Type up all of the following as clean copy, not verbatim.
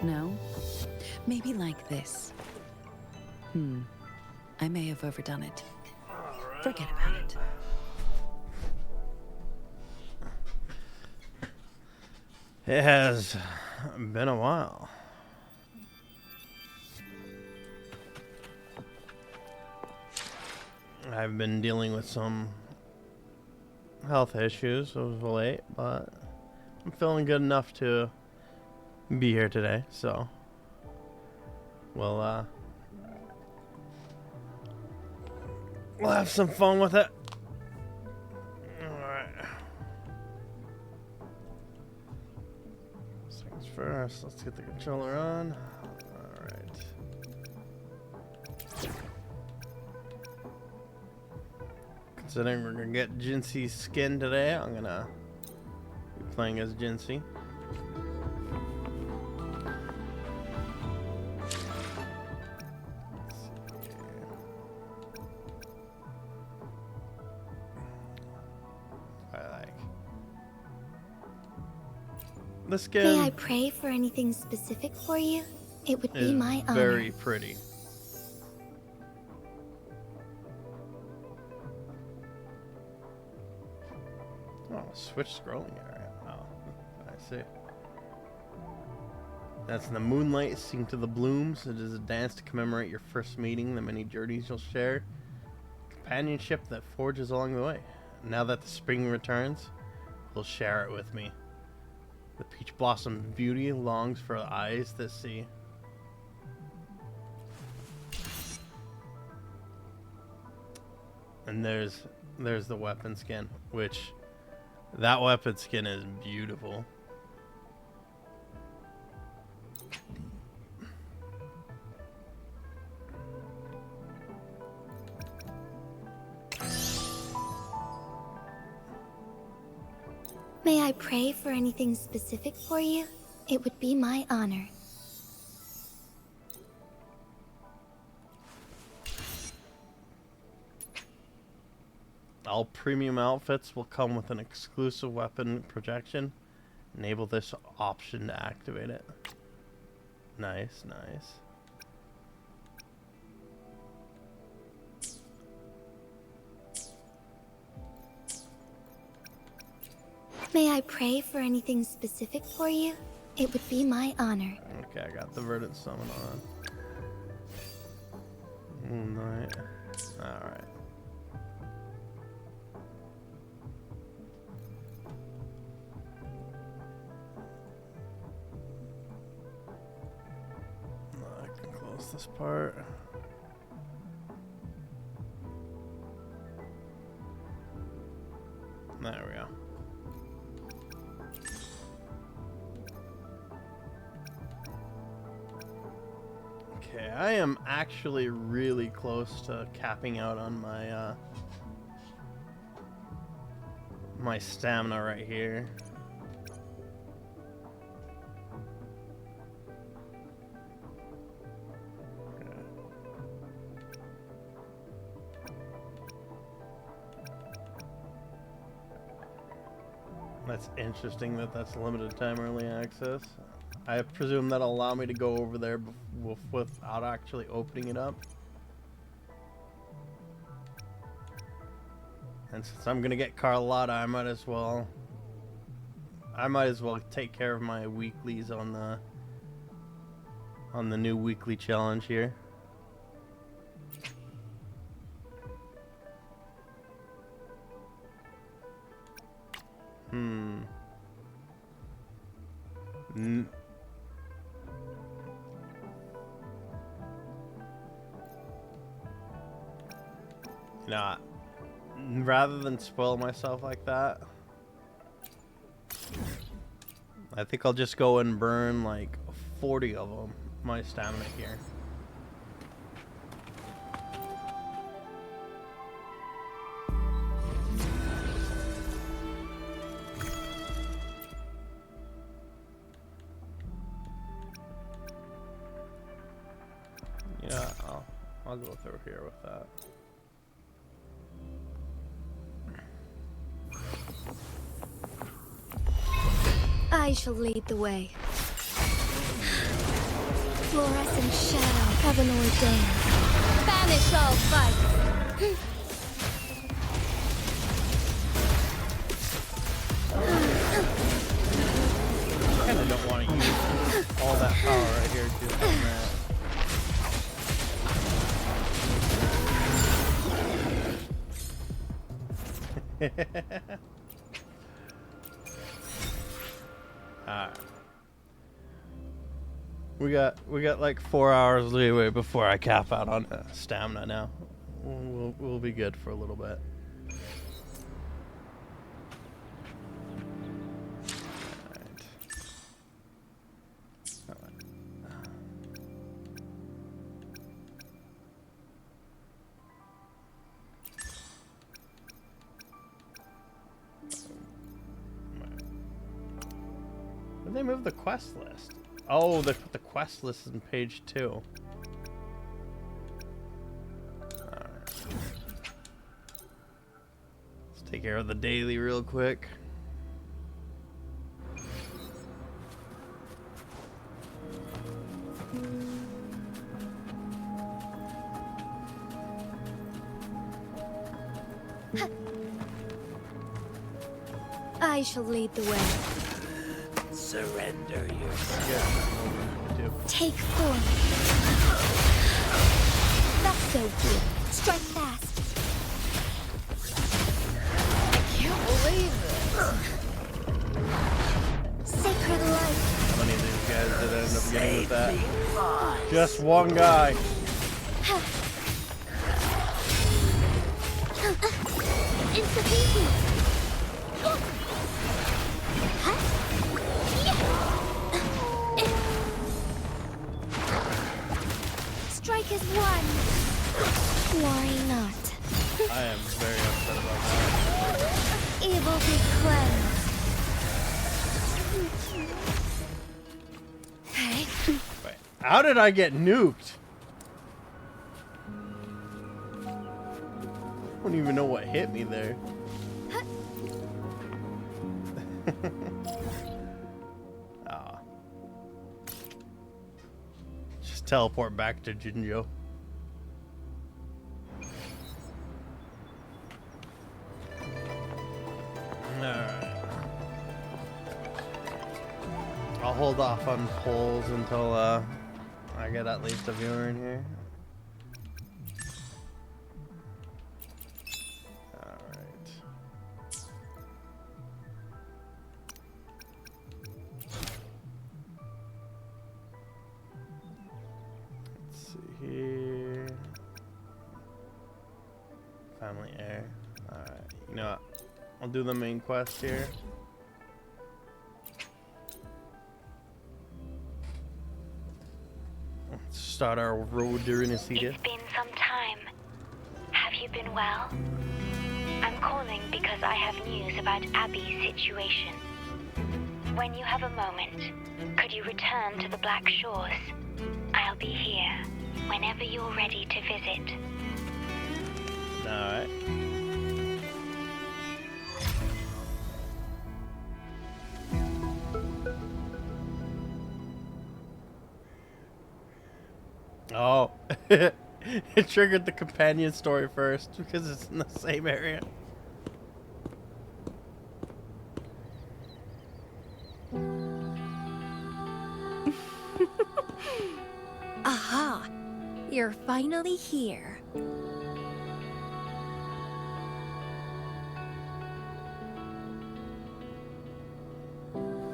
No? Maybe like this. I may have overdone it. Forget about it. It has been a while. I've been dealing with some health issues of late, but I'm feeling good enough to be here today, so we'll have some fun with it. Alright. Things first, let's get the controller on. Alright. Considering we're gonna get Jinxie's skin today, I'm gonna be playing as Jinxie. The skin. May I pray for anything specific for you? It would be my honor. Very pretty. Oh, switch scrolling area. Oh, I see. That's in the moonlight, sing to the blooms. It is a dance to commemorate your first meeting, the many journeys you'll share, companionship that forges along the way. Now that the spring returns, you'll share it with me. The peach blossom beauty longs for eyes that see. And there's the weapon skin, which that weapon skin is beautiful. May I pray for anything specific for you? It would be my honor. All premium outfits will come with an exclusive weapon projection. Enable this option to activate it. Nice, nice. May I pray for anything specific for you? It would be my honor. Okay, I got the Verdant summon on. Moonlight. Alright. I can close this part. There we go. Okay, I am actually really close to capping out on my my stamina right here. Okay. That's interesting that that's limited time early access. I presume that'll allow me to go over there without actually opening it up. And since I'm gonna get Carlotta, I might as well take care of my weeklies on the new weekly challenge here. Nah, rather than spoil myself like that, I think I'll just go and burn like 40 of them, my stamina here. Yeah, I'll go through here with that. I shall lead the way. fluorescent shadow, heaven ordained. Banish all fight. I kinda don't want to use all that power right here just on that. Alright. We got like 4 hours leeway before I cap out on stamina now. We'll be good for a little bit. Did they move the quest list? Oh, they put the quest list in page 2. Alright. Let's take care of the daily real quick. I shall lead the way. Surrender yourself. Yeah. Take form. That's so good. Strike fast. I can't believe it. Sacred light. How many of these guys did end up getting with that? Lies. Just one guy. Insufficient. Strike is one. Worry not. I am very upset about that. Evil be cleansed. Hey. Wait, how did I get nuked? I don't even know what hit me there. Ah. Just teleport back to Jinjo. Alright. I'll hold off on polls until I get at least a viewer in here. Alright. Let's see here. Family heir. Alright. You know what? I'll do the main quest here. Let's start our road to Renacedia. It's been some time. Have you been well? I'm calling because I have news about Abby's situation. When you have a moment, could you return to the Black Shores? I'll be here whenever you're ready to visit. Alright. Oh, it triggered the companion story first because it's in the same area. Aha! You're finally here.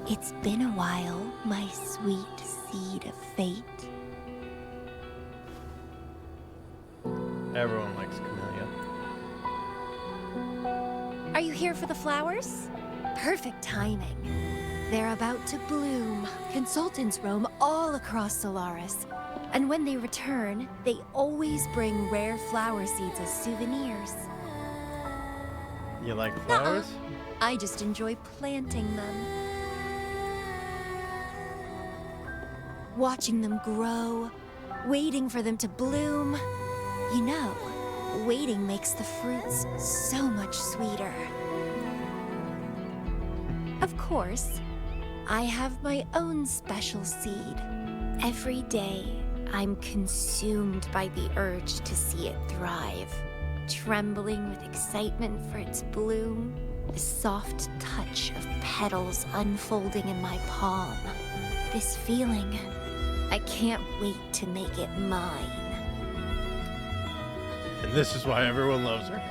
It's been a while, my sweet seed of fate. Everyone likes Chamia. Are you here for the flowers? Perfect timing. They're about to bloom. Consultants roam all across Solaris. And when they return, they always bring rare flower seeds as souvenirs. You like flowers? I just enjoy planting them. Watching them grow, waiting for them to bloom. You know, waiting makes the fruits so much sweeter. Of course, I have my own special seed. Every day, I'm consumed by the urge to see it thrive, trembling with excitement for its bloom, the soft touch of petals unfolding in my palm. This feeling, I can't wait to make it mine. And this is why everyone loves her.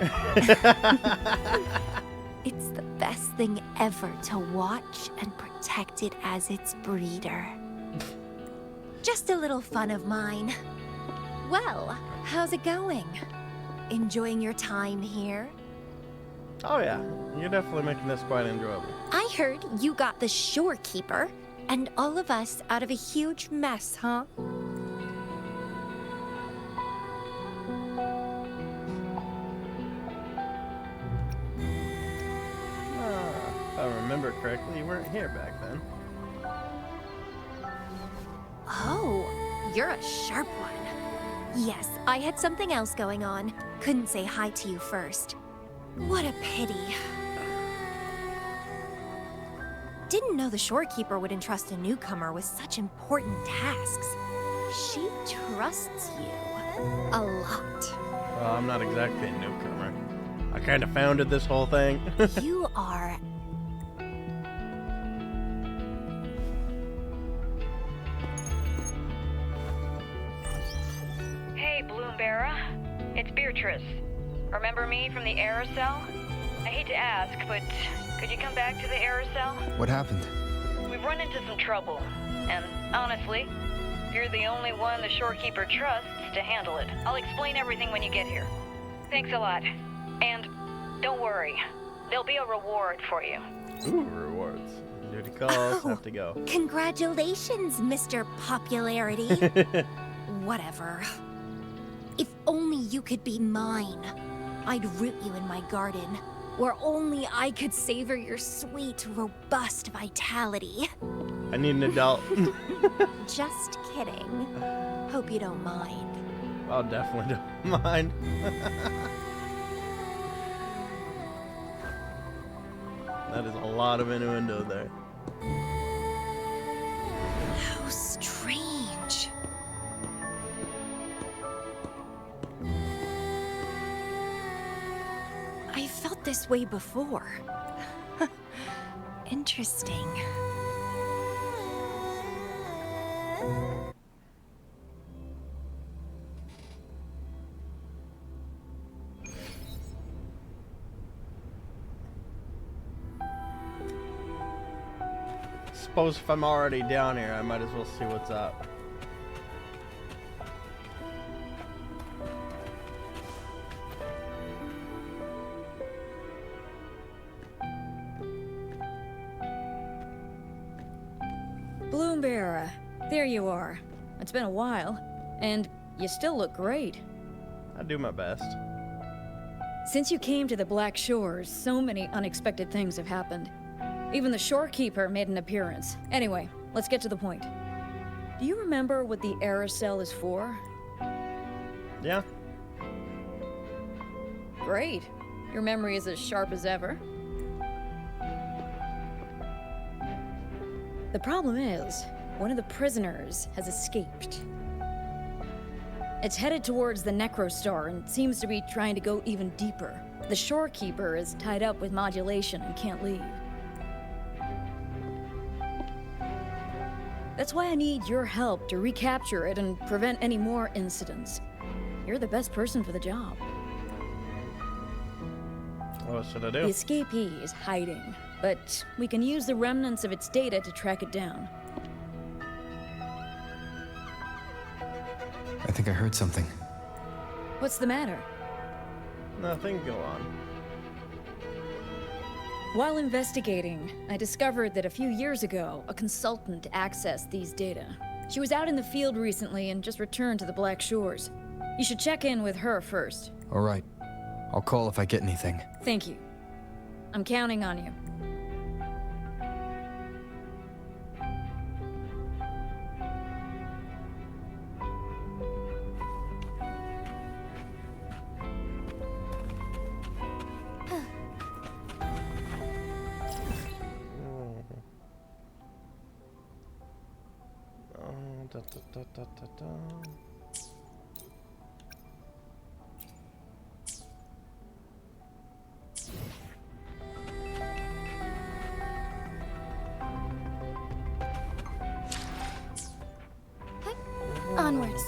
It's the best thing ever to watch and protect it as its breeder. Just a little fun of mine. Well, how's it going? Enjoying your time here? Oh yeah, you're definitely making this quite enjoyable. I heard you got the shorekeeper and all of us out of a huge mess, huh? If I remember correctly, you weren't here back then. Oh, you're a sharp one. Yes, I had something else going on. Couldn't say hi to you first. What a pity. Didn't know the shorekeeper would entrust a newcomer with such important tasks. She trusts you a lot. Well, I'm not exactly a newcomer. I kind of founded this whole thing. You are... Hey, Bloomber. It's Beatrice. Remember me from the aerosol? I hate to ask, but could you come back to the aerosol? What happened? We've run into some trouble, and honestly, you're the only one the shorekeeper trusts to handle it. I'll explain everything when you get here. Thanks a lot. And don't worry, there'll be a reward for you. Ooh, rewards. Duty calls, have to go. Congratulations, Mr. Popularity. Whatever. If only you could be mine. I'd root you in my garden, where only I could savor your sweet, robust vitality. I need an adult. Just kidding. Hope you don't mind. I'll definitely don't mind. That is a lot of innuendo there. How strange. I felt this way before. Interesting. Suppose if I'm already down here, I might as well see what's up. Bloomber, there you are. It's been a while, and you still look great. I do my best. Since you came to the Black Shores, so many unexpected things have happened. Even the shorekeeper made an appearance. Anyway, let's get to the point. Do you remember what the aerosol is for? Yeah. Great. Your memory is as sharp as ever. The problem is, one of the prisoners has escaped. It's headed towards the Necrostar and seems to be trying to go even deeper. The shorekeeper is tied up with modulation and can't leave. That's why I need your help to recapture it and prevent any more incidents. You're the best person for the job. What should I The do? escapee is hiding, but we can use the remnants of its data to track it down. I think I heard something. What's the matter? Nothing, go on. While investigating, I discovered that a few years ago, a consultant accessed these data. She was out in the field recently and just returned to the Black Shores. You should check in with her first. All right. I'll call if I get anything. Thank you. I'm counting on you. Da, da, da, da, da, da. Onwards.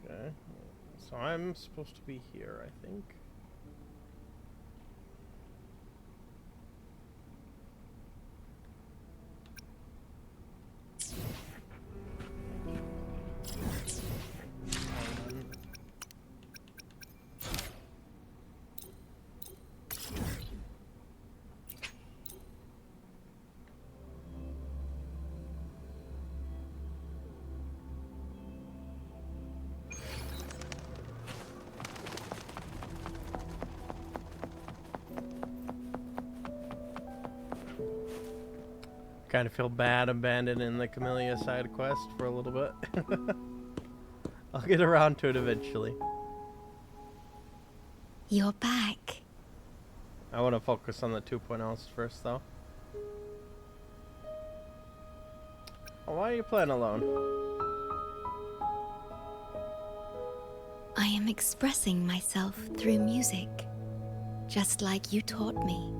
Okay. So I'm supposed to be here, I think. Kind of feel bad abandoning the Camellia side quest for a little bit. I'll get around to it eventually. You're back. I want to focus on the 2.0s first, though. Oh, why are you playing alone? I am expressing myself through music, just like you taught me.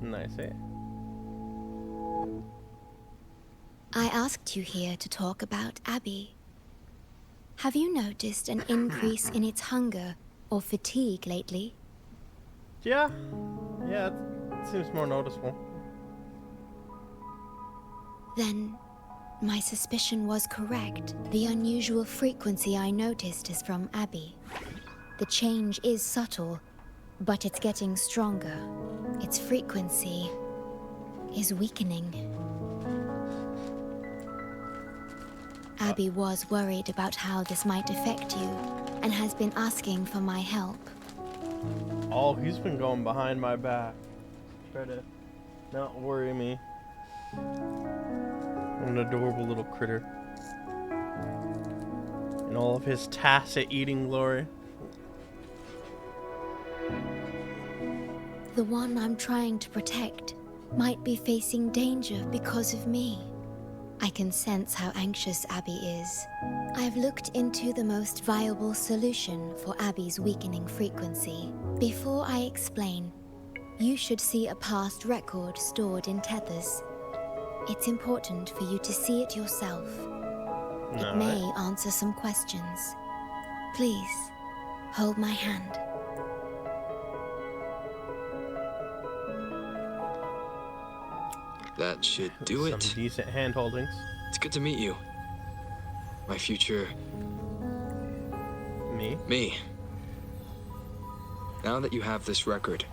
Nice, eh? I asked you here to talk about Abby. Have you noticed an increase in its hunger or fatigue lately? Yeah. Yeah, it seems more noticeable. Then, my suspicion was correct. The unusual frequency I noticed is from Abby. The change is subtle, but it's getting stronger. Its frequency is weakening. Abby was worried about how this might affect you, and has been asking for my help. Oh, he's been going behind my back. Try to not worry me. An adorable little critter. In all of his tacit eating glory. The one I'm trying to protect might be facing danger because of me. I can sense how anxious Abby is. I've looked into the most viable solution for Abby's weakening frequency. Before I explain, you should see a past record stored in tethers. It's important for you to see it yourself. It may answer some questions. Please, hold my hand. That should do it. Some decent hand holdings. It's good to meet you. My future... Me? Now that you have this record,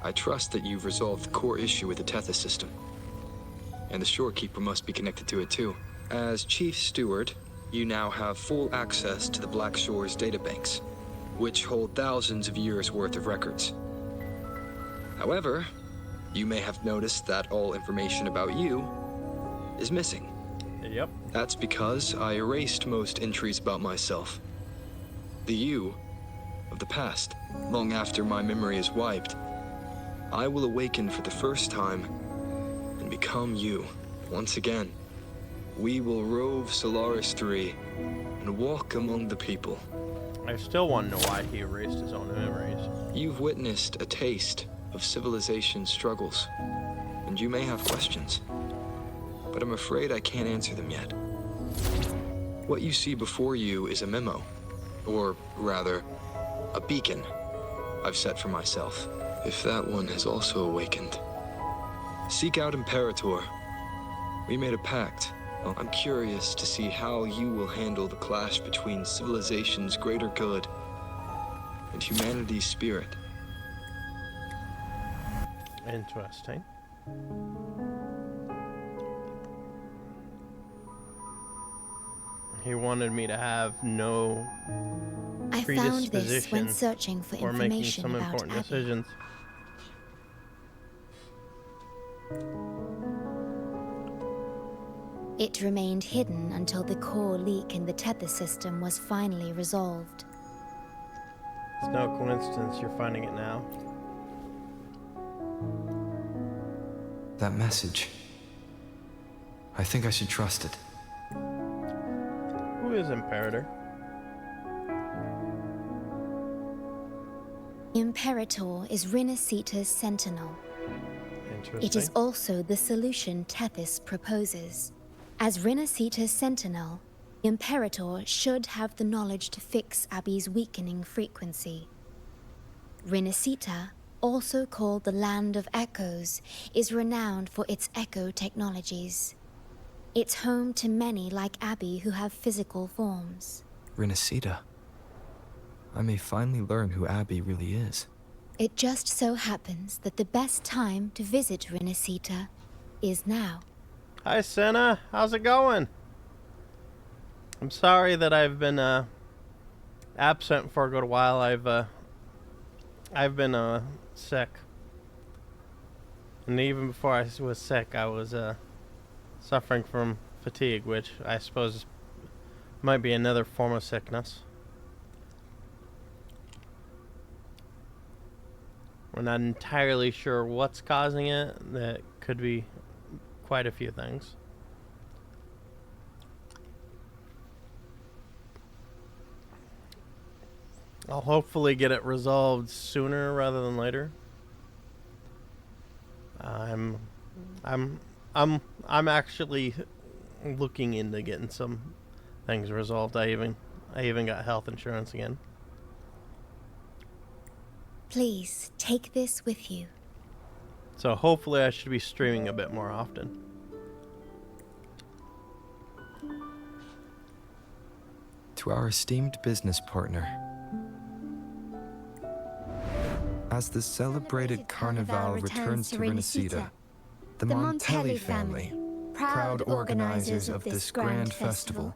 I trust that you've resolved the core issue with the Tethys system. And the Shorekeeper must be connected to it too. As Chief Steward, you now have full access to the Black Shore's databanks, which hold thousands of years' worth of records. However, you may have noticed that all information about you is missing. Yep. That's because I erased most entries about myself. The you of the past. Long after my memory is wiped, I will awaken for the first time and become you once again. We will rove Solaris 3 and walk among the people. I still want to know why he erased his own memories. You've witnessed a taste of civilization's struggles, and you may have questions, but I'm afraid I can't answer them yet. What you see before you is a memo, or rather, a beacon I've set for myself. If that one has also awakened, seek out Imperator. We made a pact. I'm curious to see how you will handle the clash between civilization's greater good and humanity's spirit. Interesting. He wanted me to have no I found this predisposition when searching for or making information some about important Abby. decisions. It remained hidden until the core leak in the tether system was finally resolved. It's no coincidence you're finding it now. That message. I think I should trust it. Who is Imperator? Imperator is Rinasita's sentinel. Interesting. It is also the solution Tempest proposes. As Rinasita's sentinel, Imperator should have the knowledge to fix Abby's weakening frequency. Rinasita, also called the Land of Echoes, is renowned for its echo technologies. It's home to many like Abby who have physical forms. Rinasita. I may finally learn who Abby really is. It just so happens that the best time to visit Rinasita is now. Hi, Senna. How's it going? I'm sorry that I've been absent for a good while. I've been sick, and even before I was sick, I was suffering from fatigue, which I suppose might be another form of sickness. We're not entirely sure what's causing it. That could be quite a few things. I'll hopefully get it resolved sooner rather than later. I'm actually looking into getting some things resolved. I even got health insurance again. Please take this with you. So hopefully I should be streaming a bit more often. To our esteemed business partner. As the celebrated Carnival returns to Rinasita, the Montelli family, proud organizers of this grand festival,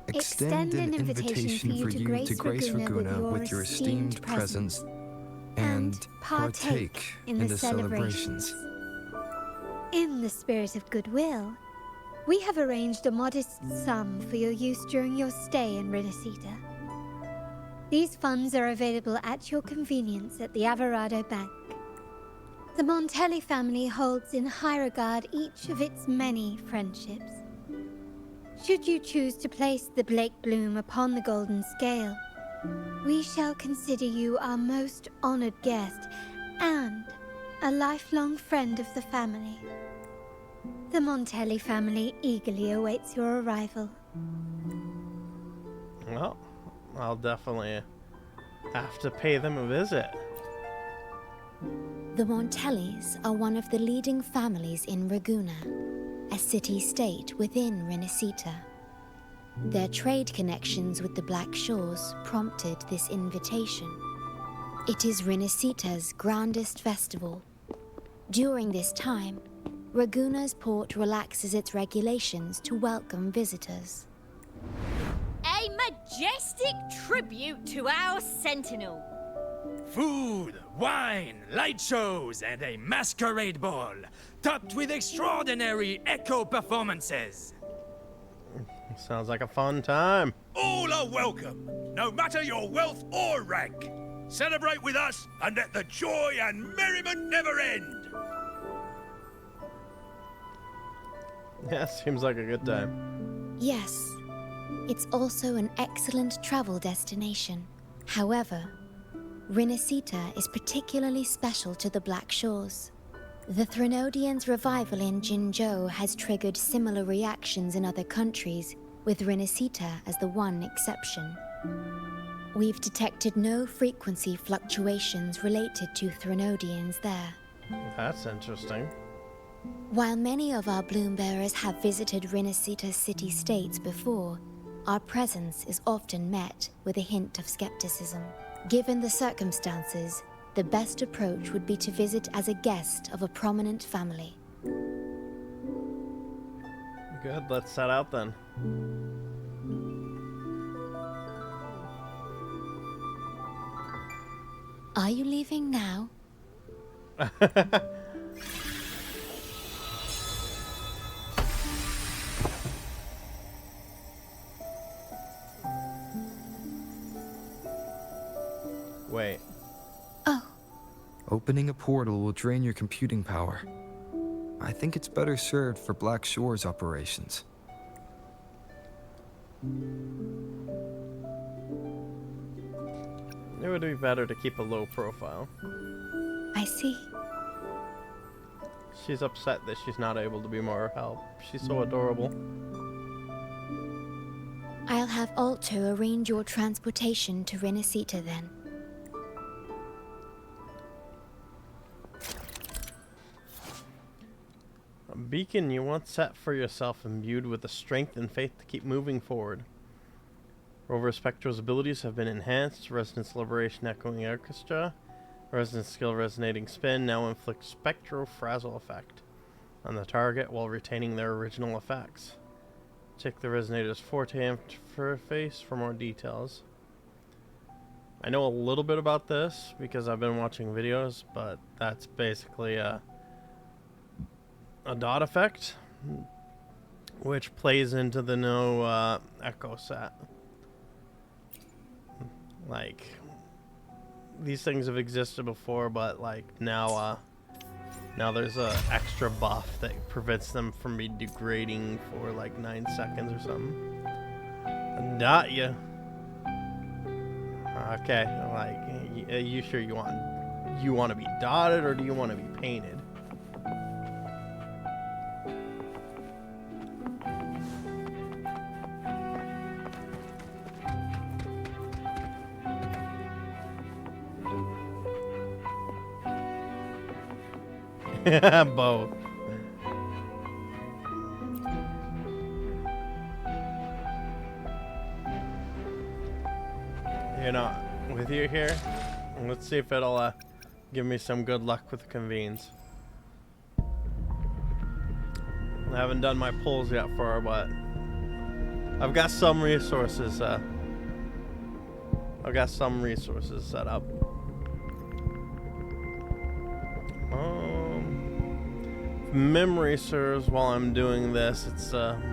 extend an invitation for you to grace Raguna with your esteemed presence and partake in the celebrations. In the spirit of goodwill, we have arranged a modest sum for your use during your stay in Rinasita. These funds are available at your convenience at the Averado Bank. The Montelli family holds in high regard each of its many friendships. Should you choose to place the Blake Bloom upon the golden scale, we shall consider you our most honored guest and a lifelong friend of the family. The Montelli family eagerly awaits your arrival. Well, I'll definitely have to pay them a visit. The Montellis are one of the leading families in Raguna, a city-state within Rinasita. Their trade connections with the Black Shores prompted this invitation. It is Rinasita's grandest festival. During this time, Raguna's port relaxes its regulations to welcome visitors. A majestic tribute to our sentinel. Food, wine, light shows, and a masquerade ball, topped with extraordinary echo performances. Sounds like a fun time. All are welcome, no matter your wealth or rank. Celebrate with us and let the joy and merriment never end. Yeah, seems like a good time. Yes, it's also an excellent travel destination. However, Rinasita is particularly special to the Black Shores. The Threnodians' revival in Jinzhou has triggered similar reactions in other countries, with Rinasita as the one exception. We've detected no frequency fluctuations related to Threnodians there. That's interesting. While many of our Bloombearers have visited Rinasita city-states before, our presence is often met with a hint of skepticism. Given the circumstances, the best approach would be to visit as a guest of a prominent family. Good, let's set out then. Are you leaving now? Wait. Oh. Opening a portal will drain your computing power. I think it's better served for Black Shore's operations. It would be better to keep a low profile. I see. She's upset that she's not able to be more help. She's so adorable. I'll have Alto arrange your transportation to Renacita then. A beacon you once set for yourself, imbued with the strength and faith to keep moving forward. Rover Spectro's abilities have been enhanced. Resonance Liberation Echoing Orchestra. Resonance Skill Resonating Spin now inflicts Spectro Frazzle effect on the target while retaining their original effects. Check the Resonator's Forte interface for more details. I know a little bit about this because I've been watching videos, but that's basically a dot effect, which plays into the no Echo set. Like, these things have existed before, but like now there's a extra buff that prevents them from be degrading for like 9 seconds or something. Not ya. Okay, like, are you sure you want to be dotted or do you want to be painted? Both. You know, with you here, let's see if it'll give me some good luck with the convenes. I haven't done my pulls yet for her, but I've got some resources. I've got some resources set up. Memory serves, while I'm doing this, it's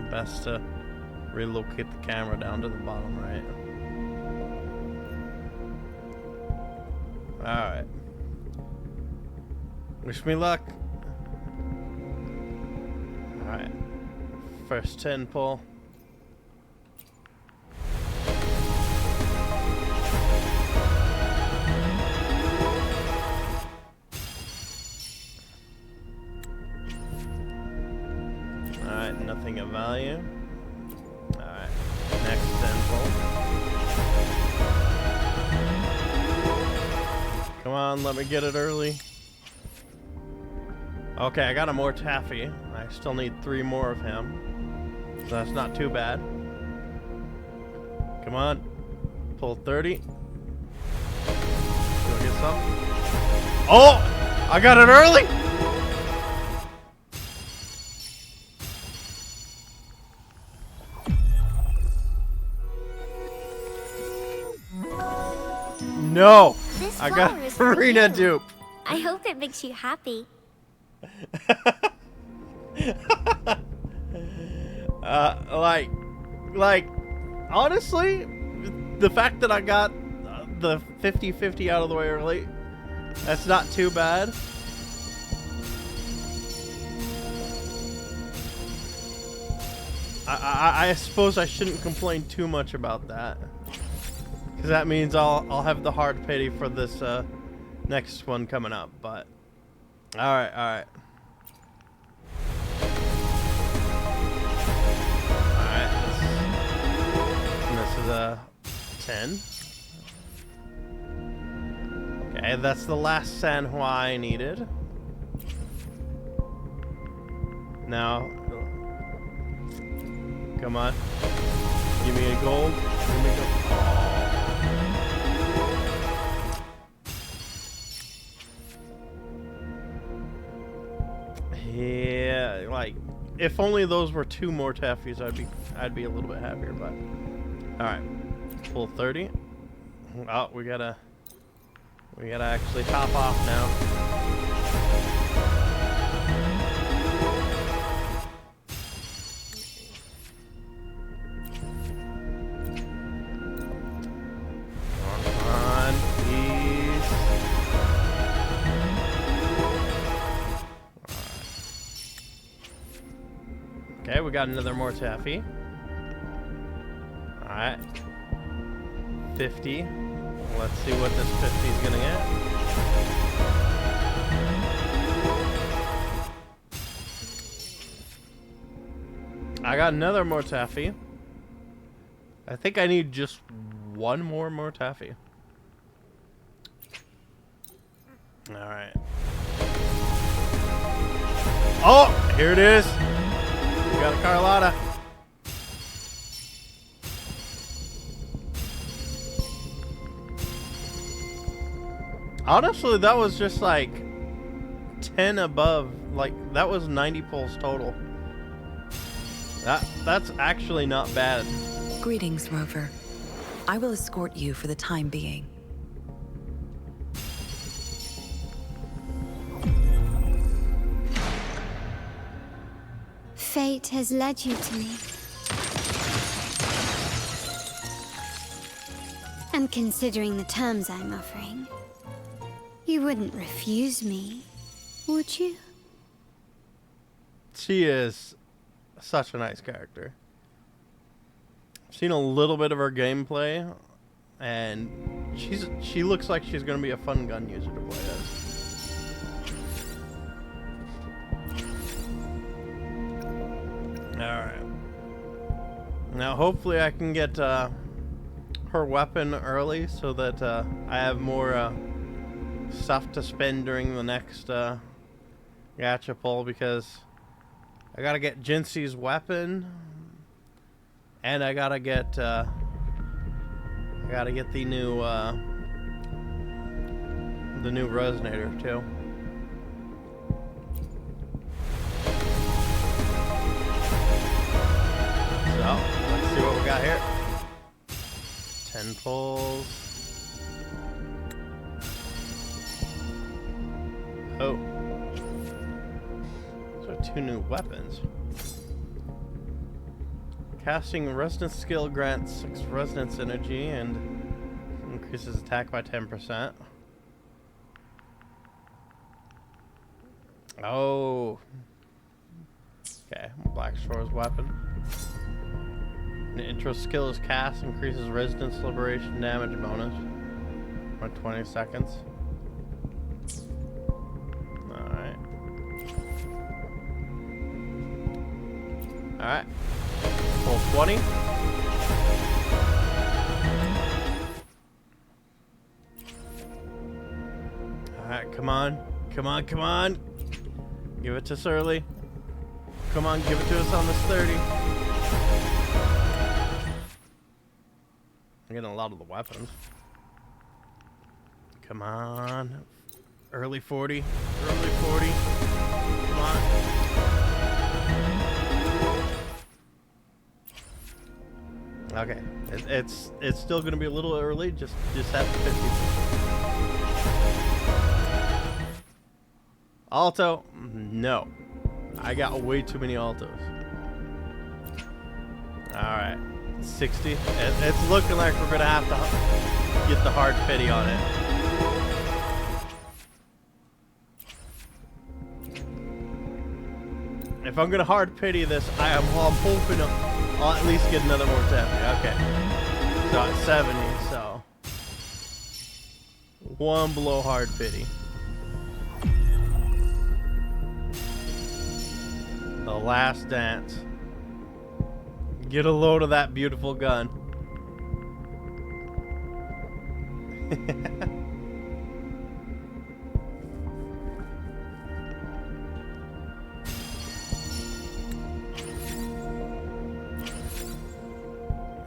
best to relocate the camera down to the bottom right. Alright. Wish me luck. Alright. First 10 pull. Nothing of value. Alright. Next 10 pull. Come on, let me get it early. Okay, I got a more taffy. I still need 3 more of him. So that's not too bad. Come on. Pull 30. Go get some. Oh! I got it early! No! This I got flower is for Arena you. dupe. I hope it makes you happy. Like, honestly, the fact that I got the 50-50 out of the way early, that's not too bad. I suppose I shouldn't complain too much about that, because that means I'll have the hard pity for this next one coming up. But all right. This is a 10. Okay, that's the last San Juan I needed. Now, come on. Give me a gold. Give me a gold. Oh. Yeah, like, if only those were 2 more taffies, I'd be a little bit happier, but all right. Full 30. Oh, we gotta actually top off now. Come on, please. Okay, we got another more taffy. Alright. 50. Let's see what this 50 is gonna get. I got another more taffy. I think I need just one more taffy. Alright. Oh! Here it is! We got a Carlotta. Honestly, that was just like 10 above. Like, that was 90 pulls total. That's actually not bad. Greetings, Rover. I will escort you for the time being. Fate has led you to me. And considering the terms I'm offering, you wouldn't refuse me, would you? She is such a nice character. I've seen a little bit of her gameplay, and she looks like she's gonna be a fun gun user to play as. Alright. Now hopefully I can get her weapon early so that I have more stuff to spend during the next gacha pull, because I gotta get Jinxi's weapon, and I gotta get the new resonator too. So let's see what we got here. 10 pulls. Oh. So 2 new weapons. Casting resonance skill grants 6 resonance energy and increases attack by 10%. Oh. Okay, Black Shore's weapon. An intro skill is cast, increases resistance liberation damage bonus for 20 seconds. Alright. Alright. Full 20. Alright, come on. Come on, come on. Give it to us early. Come on, give it to us on this 30. I'm getting a lot of the weapons. Come on. Early 40. Early 40. Come on. Okay. It's still going to be a little early. Just have the 50. Alto? No. I got way too many altos. Alright. 60. It's looking like we're gonna have to get the hard pity on it. If I'm gonna hard pity this, I'm hoping I'll at least get another more tappy. Okay. So at 70, so 1 below hard pity. The last dance. Get a load of that beautiful gun.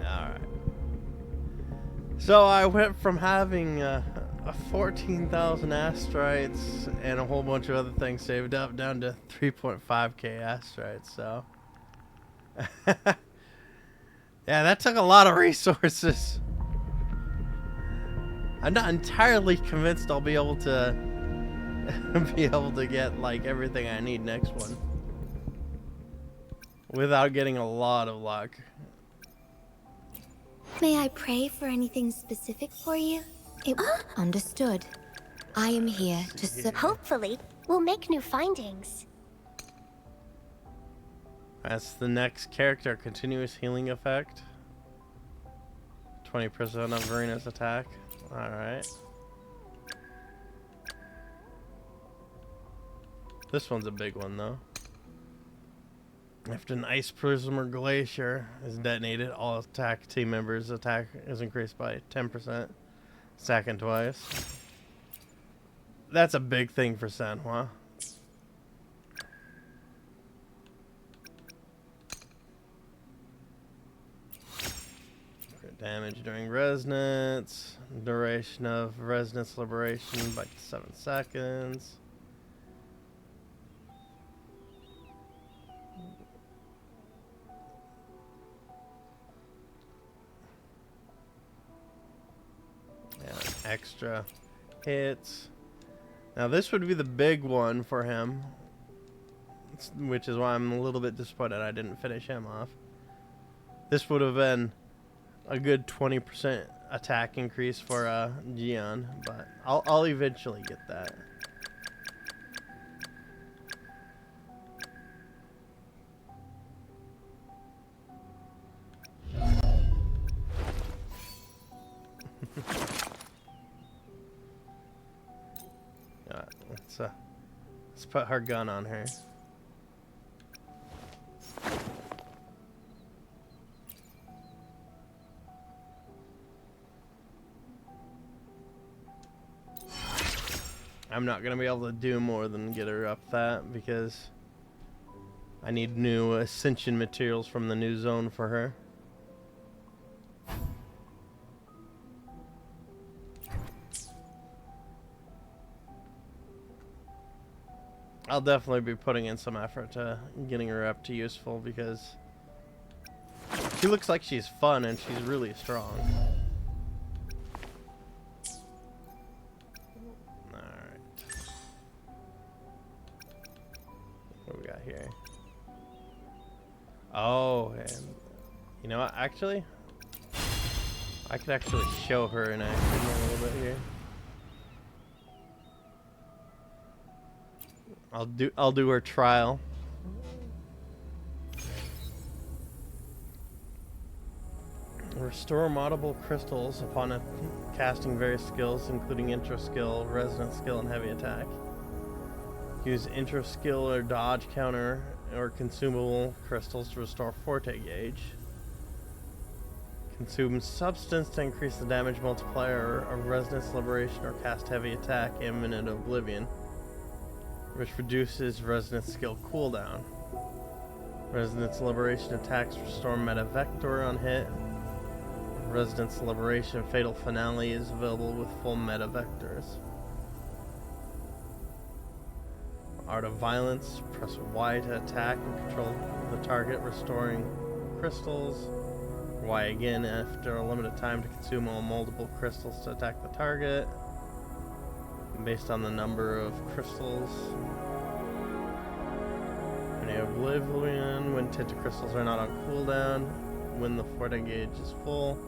Alright. So I went from having a 14,000 astrites and a whole bunch of other things saved up down to 3.5k astrites, so... Yeah, that took a lot of resources. I'm not entirely convinced I'll be able to get like everything I need next one without getting a lot of luck. May I pray for anything specific for you? Understood. I am here to Hopefully, we'll make new findings. That's the next character. Continuous healing effect. 20% of Verena's attack. Alright. This one's a big one though. If an ice prism or glacier is detonated, all attack team members' attack is increased by 10%. Second twice. That's a big thing for Sanhua. Damage during resonance. Duration of resonance liberation by 7 seconds. Yeah, extra hits. Now this would be the big one for him, which is why I'm a little bit disappointed I didn't finish him off. This would have been a good 20% attack increase for Gian, but I'll eventually get that. Let's put her gun on her. I'm not gonna be able to do more than get her up that because I need new ascension materials from the new zone for her. I'll definitely be putting in some effort to getting her up to useful because she looks like she's fun and she's really strong. What we got here? Oh, and you know what? Actually, I could actually show her in action a little bit here. I'll do her trial. Restore moddable crystals upon casting various skills, including intro skill, resonance skill, and heavy attack. Use intro skill or dodge counter or consumable crystals to restore forte gauge. Consume substance to increase the damage multiplier of resonance liberation or cast heavy attack imminent oblivion, which reduces resonance skill cooldown. Resonance liberation attacks restore meta vector on hit. Resonance liberation fatal finale is available with full meta vectors. Art of Violence, press Y to attack and control the target, restoring crystals. Y again after a limited time to consume all multiple crystals to attack the target, based on the number of crystals. Oblivion, when tinted crystals are not on cooldown, when the forte gauge is full.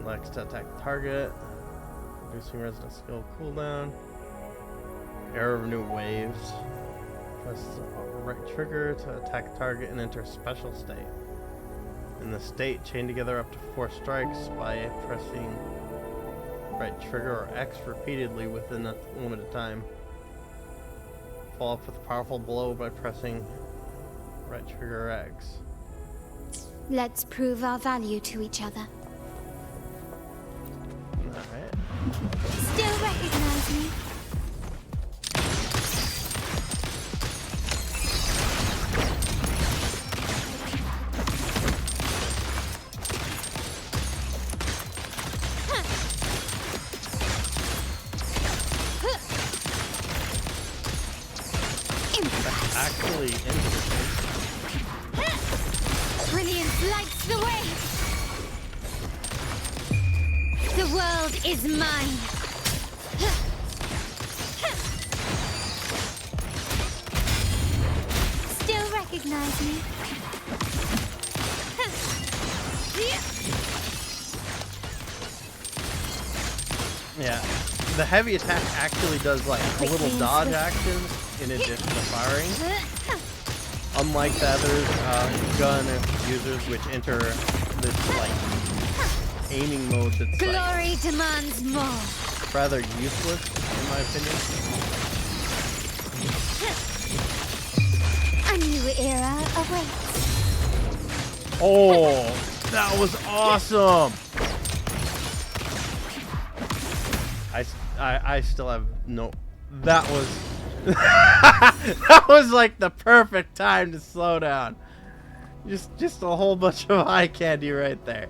Elects to attack the target, reducing resonance skill cooldown. Era of New Waves. Press the right trigger to attack target and enter special state. In the state, chain together up to 4 strikes by pressing right trigger or X repeatedly within a limited time. Follow up with a powerful blow by pressing right trigger or X. Let's prove our value to each other. Alright. Still recognize me? Actually interesting. Brilliance lights the way. The world is mine. Still recognize me? Yeah, the heavy attack actually does like a little dodge action in addition to firing. unlike the other gun users which enter this like aiming mode that's Glory demands more. rather useless in my opinion. A new era awaits. Oh, that was awesome! I still have no. That was that was like the perfect time to slow down. Just a whole bunch of eye candy right there.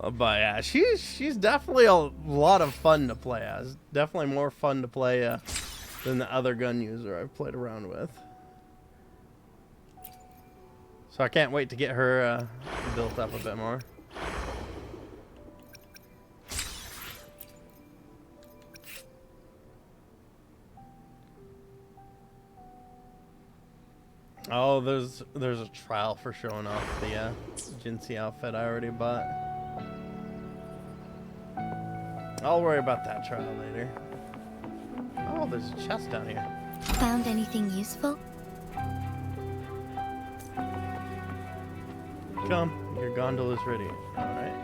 But yeah, she's definitely a lot of fun to play as. Definitely more fun to play than the other gun user I've played around with. So I can't wait to get her built up a bit more. Oh, there's a trial for showing off the Jinsei outfit I already bought. I'll worry about that trial later. Oh, there's a chest down here. Found anything useful? Come, your gondola is ready. Alright.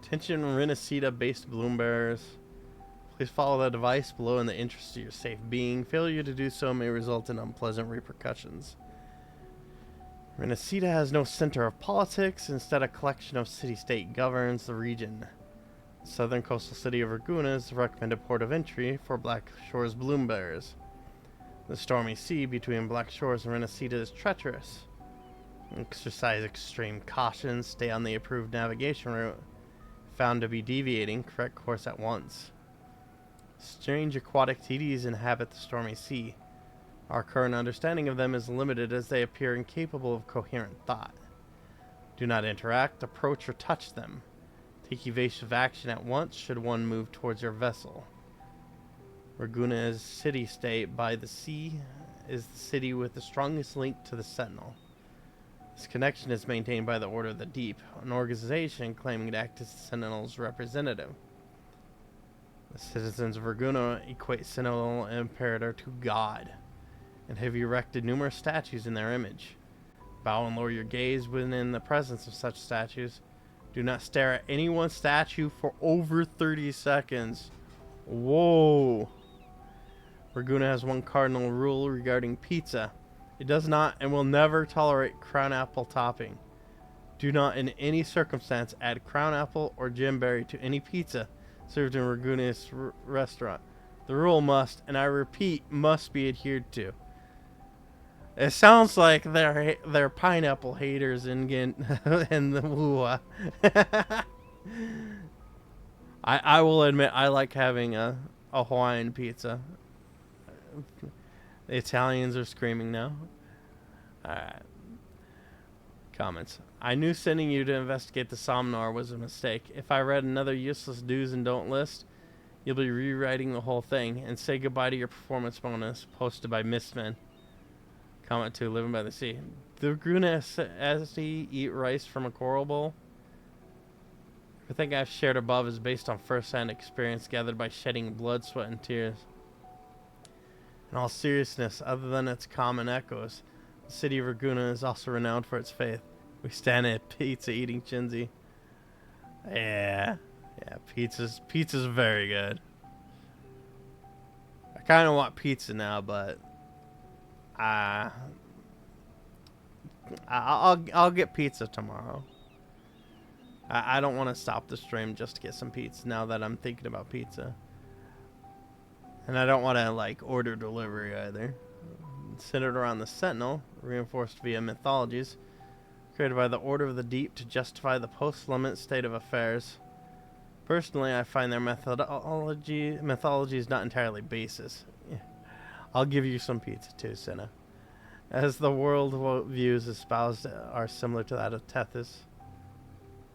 Attention Renacida-based Bloombearers. Please follow the device below in the interest of your safe being. Failure to do so may result in unpleasant repercussions. Renacida has no center of politics. Instead, a collection of city-state governs the region. The southern coastal city of Raguna is the recommended port of entry for Black Shore's Bloombearers. The stormy sea between Black Shores and Renacida is treacherous. Exercise extreme caution. Stay on the approved navigation route. Found to be deviating, correct course at once. Strange aquatic deities inhabit the stormy sea. Our current understanding of them is limited as they appear incapable of coherent thought. Do not interact, approach, or touch them. Take evasive action at once should one move towards your vessel. Raguna's city-state by the sea is the city with the strongest link to the Sentinel. This connection is maintained by the Order of the Deep, an organization claiming to act as the Sentinel's representative. The citizens of Raguna equate Sentinel Imperator to God, and have erected numerous statues in their image. Bow and lower your gaze within the presence of such statues. Do not stare at any one statue for over 30 seconds. Whoa! Raguna has one cardinal rule regarding pizza. It does not and will never tolerate crown apple topping. Do not in any circumstance add crown apple or gemberry to any pizza served in Raguna's restaurant. The rule must, and I repeat, must be adhered to. It sounds like they're pineapple haters in the wuwa. I will admit I like having a Hawaiian pizza. The Italians are screaming now. Alright. Comments. I knew sending you to investigate the Somnar was a mistake. If I read another useless do's and don't list, you'll be rewriting the whole thing. And say goodbye to your performance bonus posted by Mistman. Comment 2. Living by the sea. The Grunesti eat rice from a coral bowl? Everything I've shared above is based on first-hand experience gathered by shedding blood, sweat, and tears. In all seriousness, other than its common echoes, the city of Raguna is also renowned for its faith. We stand at pizza eating Chinzi. Yeah, pizza's very good. I kind of want pizza now, but I'll get pizza tomorrow. I don't want to stop the stream just to get some pizza now that I'm thinking about pizza. And I don't want to, like, order delivery either. Centered around the Sentinel, reinforced via mythologies, created by the Order of the Deep to justify the post-limit state of affairs. Personally, I find their mythology is not entirely basis. Yeah. I'll give you some pizza too, Senna. As the world views espoused are similar to that of Tethys.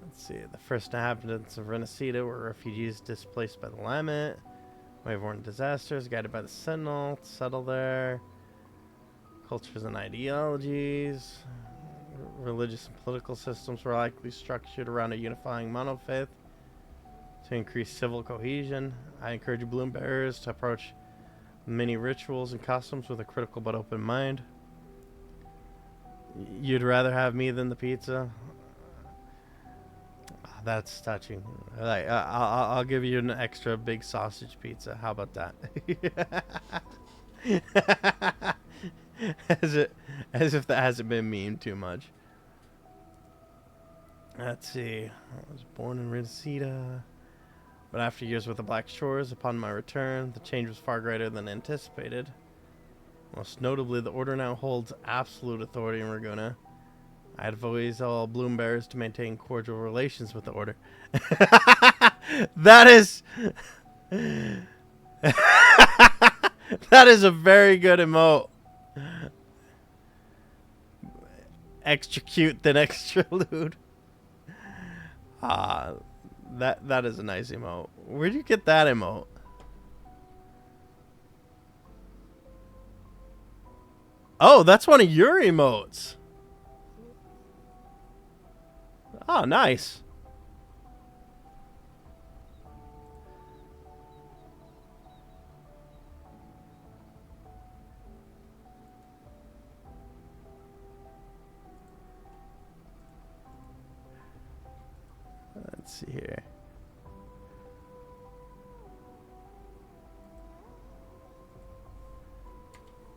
Let's see, the first inhabitants of Renacida were refugees displaced by the Lamet. Waveborne disasters, guided by the Sentinel, to settle there. Cultures and ideologies. Religious and political systems were likely structured around a unifying monofaith. To increase civil cohesion, I encourage bloom bearers to approach many rituals and customs with a critical but open mind. You'd rather have me than the pizza? That's touching. Like, I'll give you an extra big sausage pizza. How about that? as if that hasn't been memed too much. Let's see. I was born in Reseda, but after years with the Black Shores, upon my return, the change was far greater than anticipated. Most notably, the Order now holds absolute authority in Raguna. I advise all bloom bearers to maintain cordial relations with the Order. That is... that is a very good emote. Extra cute than extra lewd. That is a nice emote. Where'd you get that emote? Oh, that's one of your emotes. Oh, nice. Let's see here.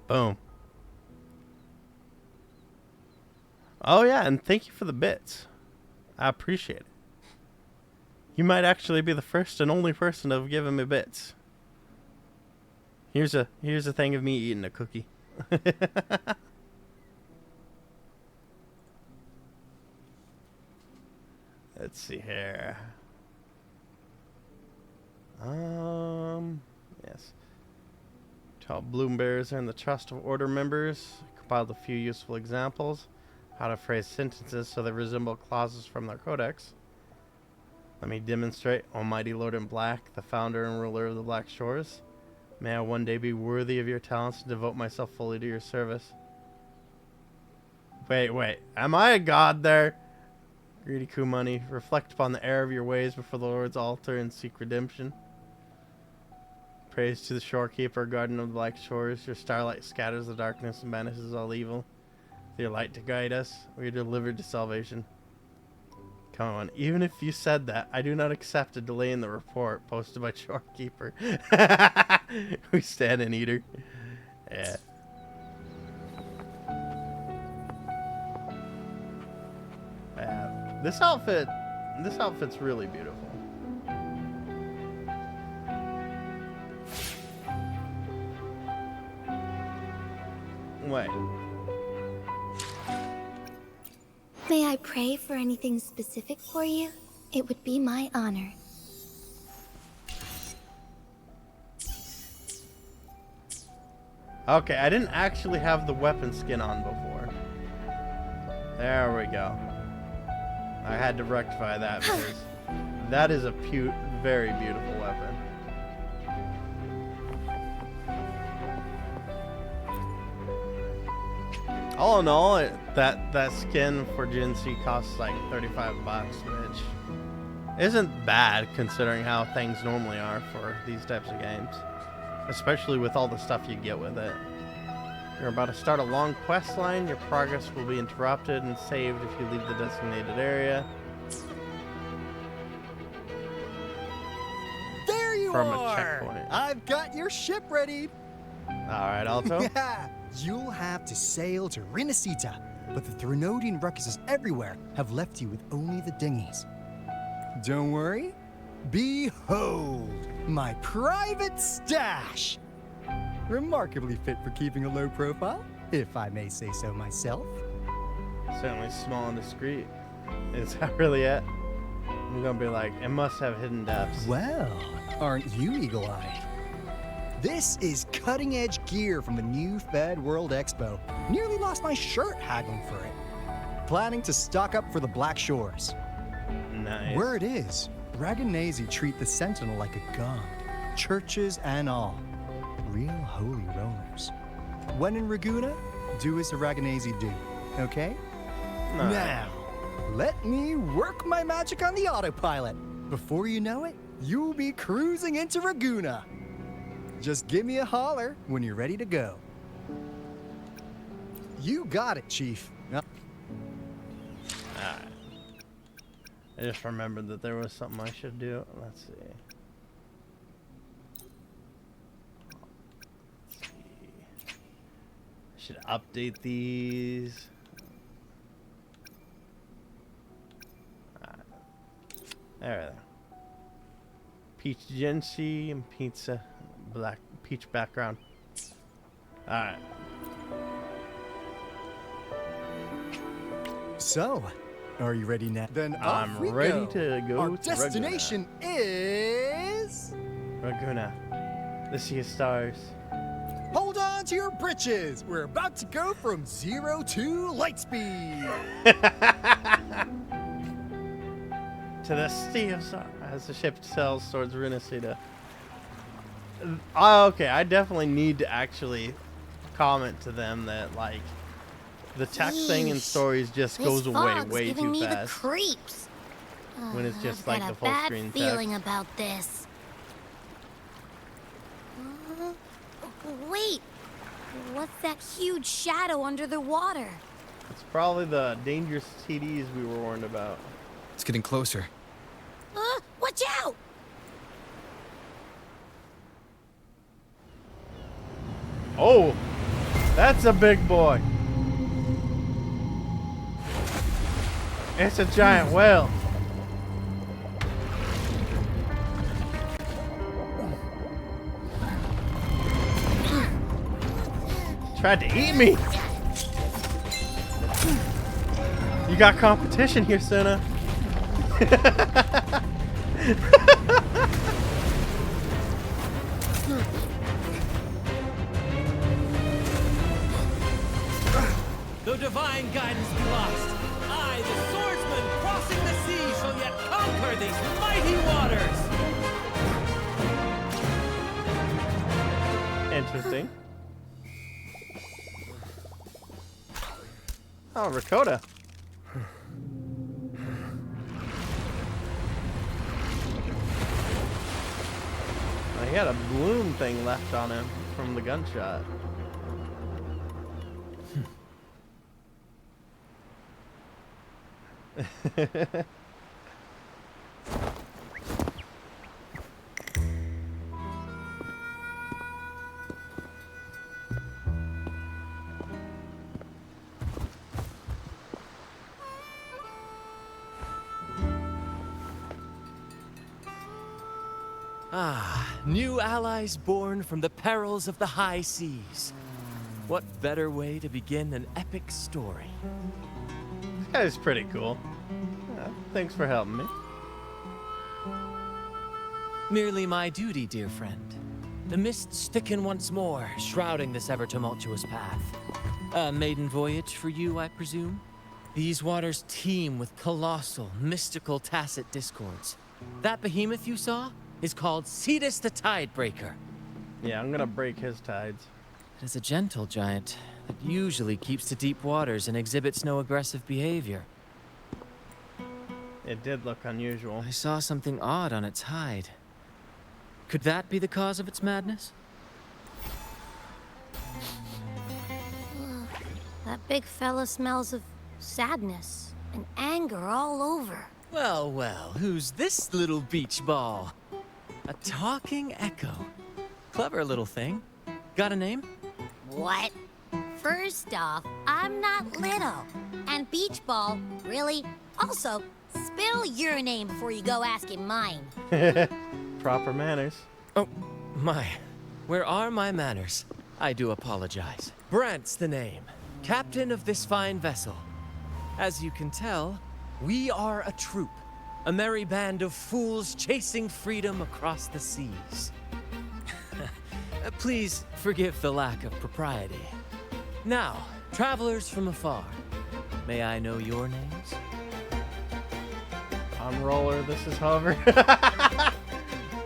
Boom. Oh yeah, and thank you for the bits. I appreciate it. You might actually be the first and only person to have given me bits. Here's a thing of me eating a cookie. Let's see here. Yes. To help bloom bearers earn the trust of Order members, I compiled a few useful examples. How to phrase sentences so they resemble clauses from their codex. Let me demonstrate. Almighty Lord in Black, the founder and ruler of the Black Shores. May I one day be worthy of your talents and devote myself fully to your service. Wait. Am I a god there? Greedy Kumani, reflect upon the error of your ways before the Lord's altar and seek redemption. Praise to the shorekeeper, guardian of the Black Shores. Your starlight scatters the darkness and banishes all evil. With your light to guide us, we are delivered to salvation. Come on, even if you said that, I do not accept a delay in the report posted by shorekeeper. We stand and eater. Yeah. This outfit's really beautiful. Wait. May I pray for anything specific for you? It would be my honor. Okay, I didn't actually have the weapon skin on before. There we go. I had to rectify that because that is a very beautiful weapon. All in all, that skin for Gen C costs like $35, which isn't bad considering how things normally are for these types of games, especially with all the stuff you get with it. You're about to start a long quest line. Your progress will be interrupted and saved if you leave the designated area. There you From are! a checkpoint. I've got your ship ready. Alright, Alto. Yeah, you'll have to sail to Renacita, but the Threnodian ruckuses everywhere have left you with only the dinghies. Don't worry. Behold, my private stash! Remarkably fit for keeping a low profile, if I may say so myself. Certainly small and discreet. Is that really it? I'm gonna be like, it must have hidden depths. Well, aren't you eagle-eyed? This is cutting-edge gear from the new Fed World Expo. Nearly lost my shirt haggling for it. Planning to stock up for the Black Shores. Nice. Word is, Raganese treat the Sentinel like a god. Churches and all. Real holy rollers. When in Raguna, do as the Raganese do, okay? Nice. Now, let me work my magic on the autopilot. Before you know it, you'll be cruising into Raguna. Just give me a holler when you're ready to go. You got it, Chief. Alright. I just remembered that there was something I should do. Let's see. I should update these. There. Peach Genshi and pizza. Black peach background. Alright. So, are you ready now? Then I'm off we ready go. to go Our to destination is Raguna. The Sea of Stars. Hold on to your britches. We're about to go from 0 to light speed. To the Sea of Stars as the ship sails towards Rinasida. Okay, I definitely need to actually comment to them that, like, the text thing in stories just goes away way too me fast. The creeps. When it's just I've like got the a full bad screen feeling text. about this. Wait, what's that huge shadow under the water? It's probably the dangerous TDs we were warned about. It's getting closer. Watch out! Oh, that's a big boy. It's a giant whale. Tried to eat me. You got competition here, Senna. Though divine guidance be lost, I, the swordsman crossing the sea, shall yet conquer these mighty waters! Interesting. Oh, Rakota. He had a bloom thing left on him from the gunshot. Ah, new allies born from the perils of the high seas. What better way to begin an epic story? That is pretty cool. Thanks for helping me. Merely my duty, dear friend. The mists thicken once more, shrouding this ever-tumultuous path. A maiden voyage for you, I presume? These waters teem with colossal, mystical, tacit discords. That behemoth you saw is called Cetus the Tidebreaker. Yeah, I'm gonna break his tides. It is a gentle giant that usually keeps to deep waters and exhibits no aggressive behavior. It did look unusual. I saw something odd on its hide. Could that be the cause of its madness? That big fella smells of sadness and anger all over. Well, well, who's this little beach ball? A talking echo. Clever little thing. Got a name? What? First off, I'm not little. And Beach Ball, really? Also, spill your name before you go asking mine. Proper manners. Oh, my. Where are my manners? I do apologize. Brant's the name. Captain of this fine vessel. As you can tell, we are a troop. A merry band of fools chasing freedom across the seas. Please forgive the lack of propriety. Now, travelers from afar, may I know your names? I'm Roller, this is Hover.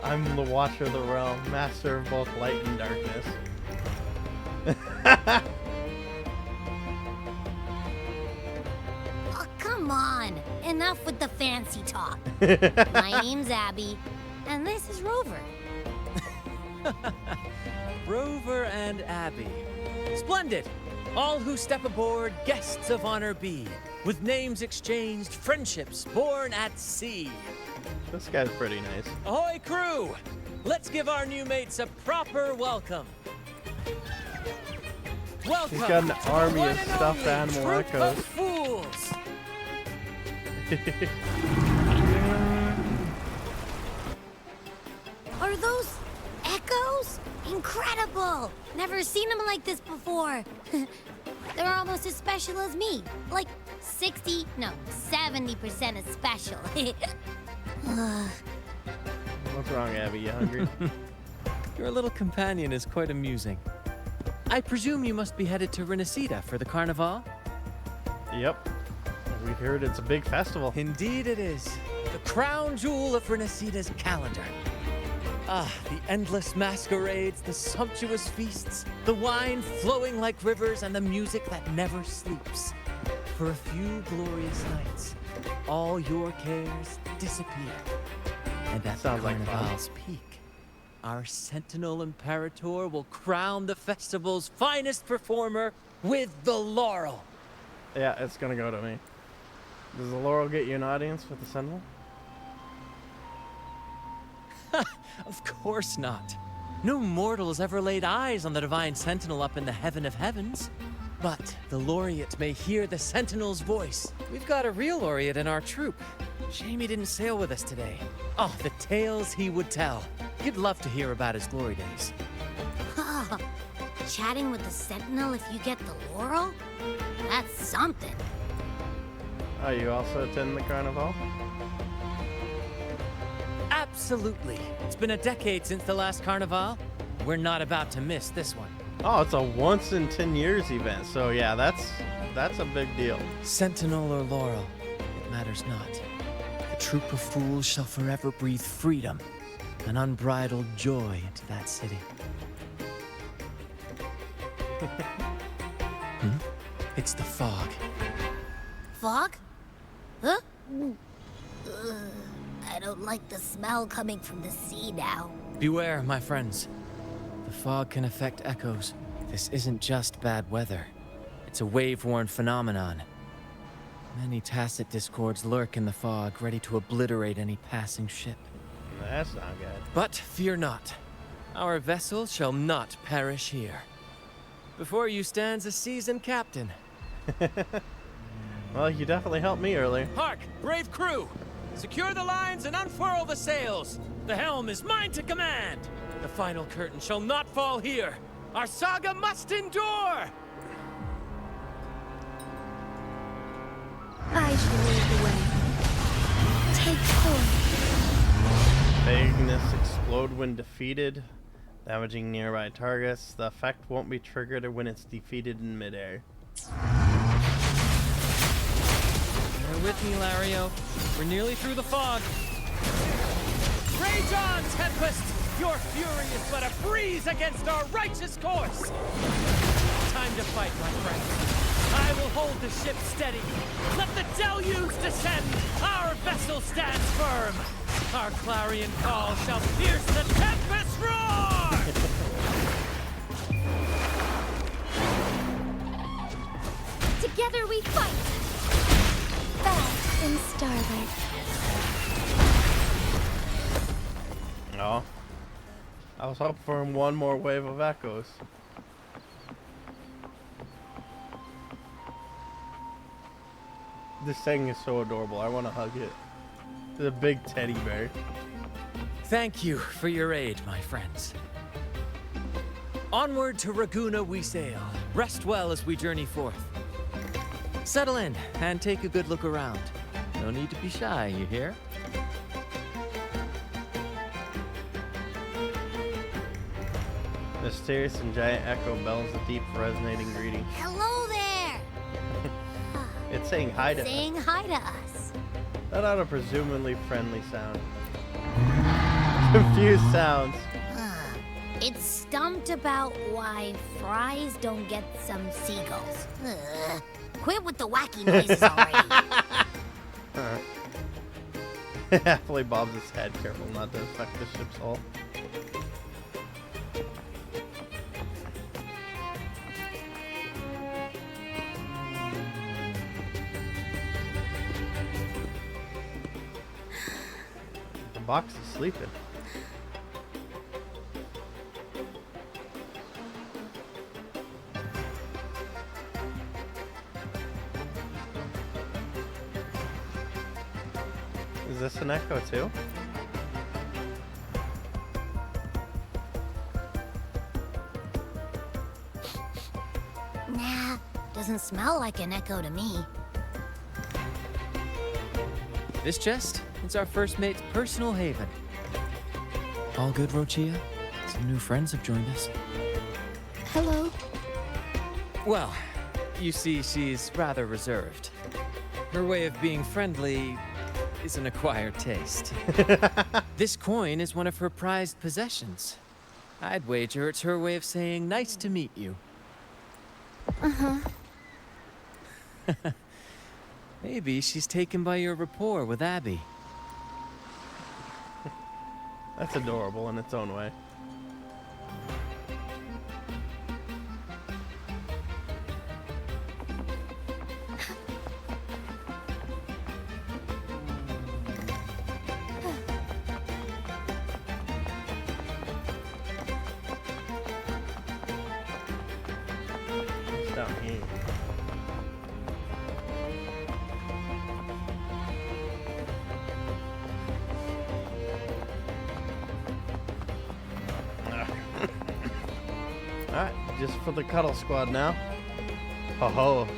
I'm the Watcher of the Realm, master of both light and darkness. Oh, come on. Enough with the fancy talk. My name's Abby. And this is Rover. Rover and Abby. Splendid! All who step aboard, guests of honor be. With names exchanged, friendships born at sea. This guy's pretty nice. Ahoy, crew! Let's give our new mates a proper welcome. Welcome. He's got an to army the one of and stuffed only animal troop echoes. of fools. Are those echoes? Incredible! Never seen them like this before. They're almost as special as me. Like 70% as special. What's wrong, Abby? You hungry? Your little companion is quite amusing. I presume you must be headed to Renacida for the Carnival? Yep. We heard it's a big festival. Indeed it is. The crown jewel of Renacida's calendar. Ah, the endless masquerades, the sumptuous feasts, the wine flowing like rivers, and the music that never sleeps. For a few glorious nights, all your cares disappear. And at the Carnival's peak, our Sentinel Imperator will crown the festival's finest performer with the laurel. Yeah, it's gonna go to me. Does the laurel get you an audience with the Sentinel? Of course not. No mortal has ever laid eyes on the Divine Sentinel up in the heaven of heavens. But the laureate may hear the Sentinel's voice. We've got a real laureate in our troop. Shame he didn't sail with us today. Oh, the tales he would tell. You'd love to hear about his glory days. Chatting with the Sentinel if you get the laurel? That's something. Oh, you also attend the Carnival? Absolutely. It's been a decade since the last Carnival. We're not about to miss this one. Oh, it's a once in 10 years event, so yeah, that's a big deal. Sentinel or laurel, it matters not. The troop of fools shall forever breathe freedom and unbridled joy into that city. It's the fog. Fog? Huh? I don't like the smell coming from the sea now. Beware, my friends. The fog can affect echoes. This isn't just bad weather. It's a wave-worn phenomenon. Many tacit discords lurk in the fog, ready to obliterate any passing ship. That's not good. But fear not. Our vessel shall not perish here. Before you stands a seasoned captain. Well, you definitely helped me earlier. Hark, brave crew! Secure the lines and unfurl the sails! The helm is mine to command! The final curtain shall not fall here! Our saga must endure! I shall lead the way. Take point. Vagueness explode when defeated, damaging nearby targets. The effect won't be triggered when it's defeated in midair. Bear with me, Lario. We're nearly through the fog. Rage on, Tempest! Your fury is but a breeze against our righteous course! Time to fight, my friends. I will hold the ship steady. Let the deluge descend. Our vessel stands firm. Our clarion call shall pierce the tempest roar! Together we fight! Fast in starlight. No. I was hoping for one more wave of echoes. This thing is so adorable. I want to hug it. It's a big teddy bear. Thank you for your aid, my friends. Onward to Raguna we sail. Rest well as we journey forth. Settle in and take a good look around. No need to be shy, you hear? Mysterious and giant echo bells a deep resonating greeting. Hello there! It's saying hi to us. Saying hi to us. That ought a presumably friendly sound. Confused sounds. It's stumped about why fries don't get some seagulls. Quit with the wacky noises already. Happily bobs his head, careful not to affect the ship's hull. The box is sleeping. Is this an echo too? Nah, doesn't smell like an echo to me. This chest, it's our first mate's personal haven. All good, Rochia? Some new friends have joined us. Hello. Well, you see, she's rather reserved. Her way of being friendly is an acquired taste. This coin is one of her prized possessions. I'd wager it's her way of saying nice to meet you. Uh-huh. Maybe she's taken by your rapport with Abby. That's adorable in its own way. It's down here. Alright, just for the cuddle squad now. Ho ho.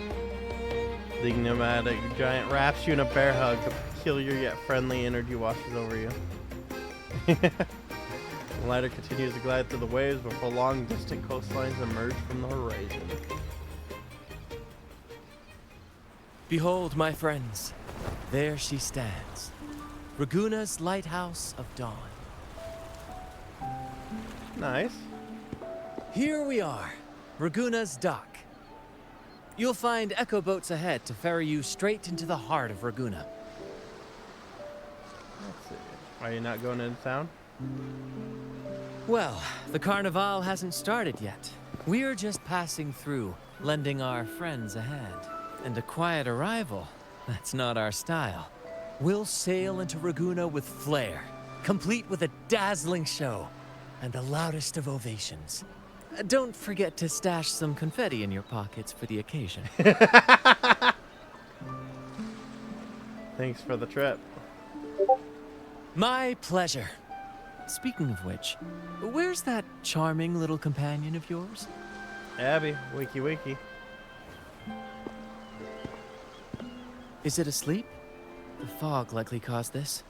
The enigmatic giant wraps you in a bear hug. A peculiar yet friendly energy washes over you. The lighter continues to glide through the waves before long distant coastlines emerge from the horizon. Behold, my friends, there she stands. Raguna's lighthouse of dawn. Nice. Here we are, Raguna's dock. You'll find echo boats ahead to ferry you straight into the heart of Raguna. Let's see. Are you not going into town? Well, the Carnival hasn't started yet. We're just passing through, lending our friends a hand. And a quiet arrival, that's not our style. We'll sail into Raguna with flair, complete with a dazzling show and the loudest of ovations. Don't forget to stash some confetti in your pockets for the occasion. Thanks for the trip. My pleasure. Speaking of which, where's that charming little companion of yours? Abby, wiki wiki. Is it asleep? The fog likely caused this.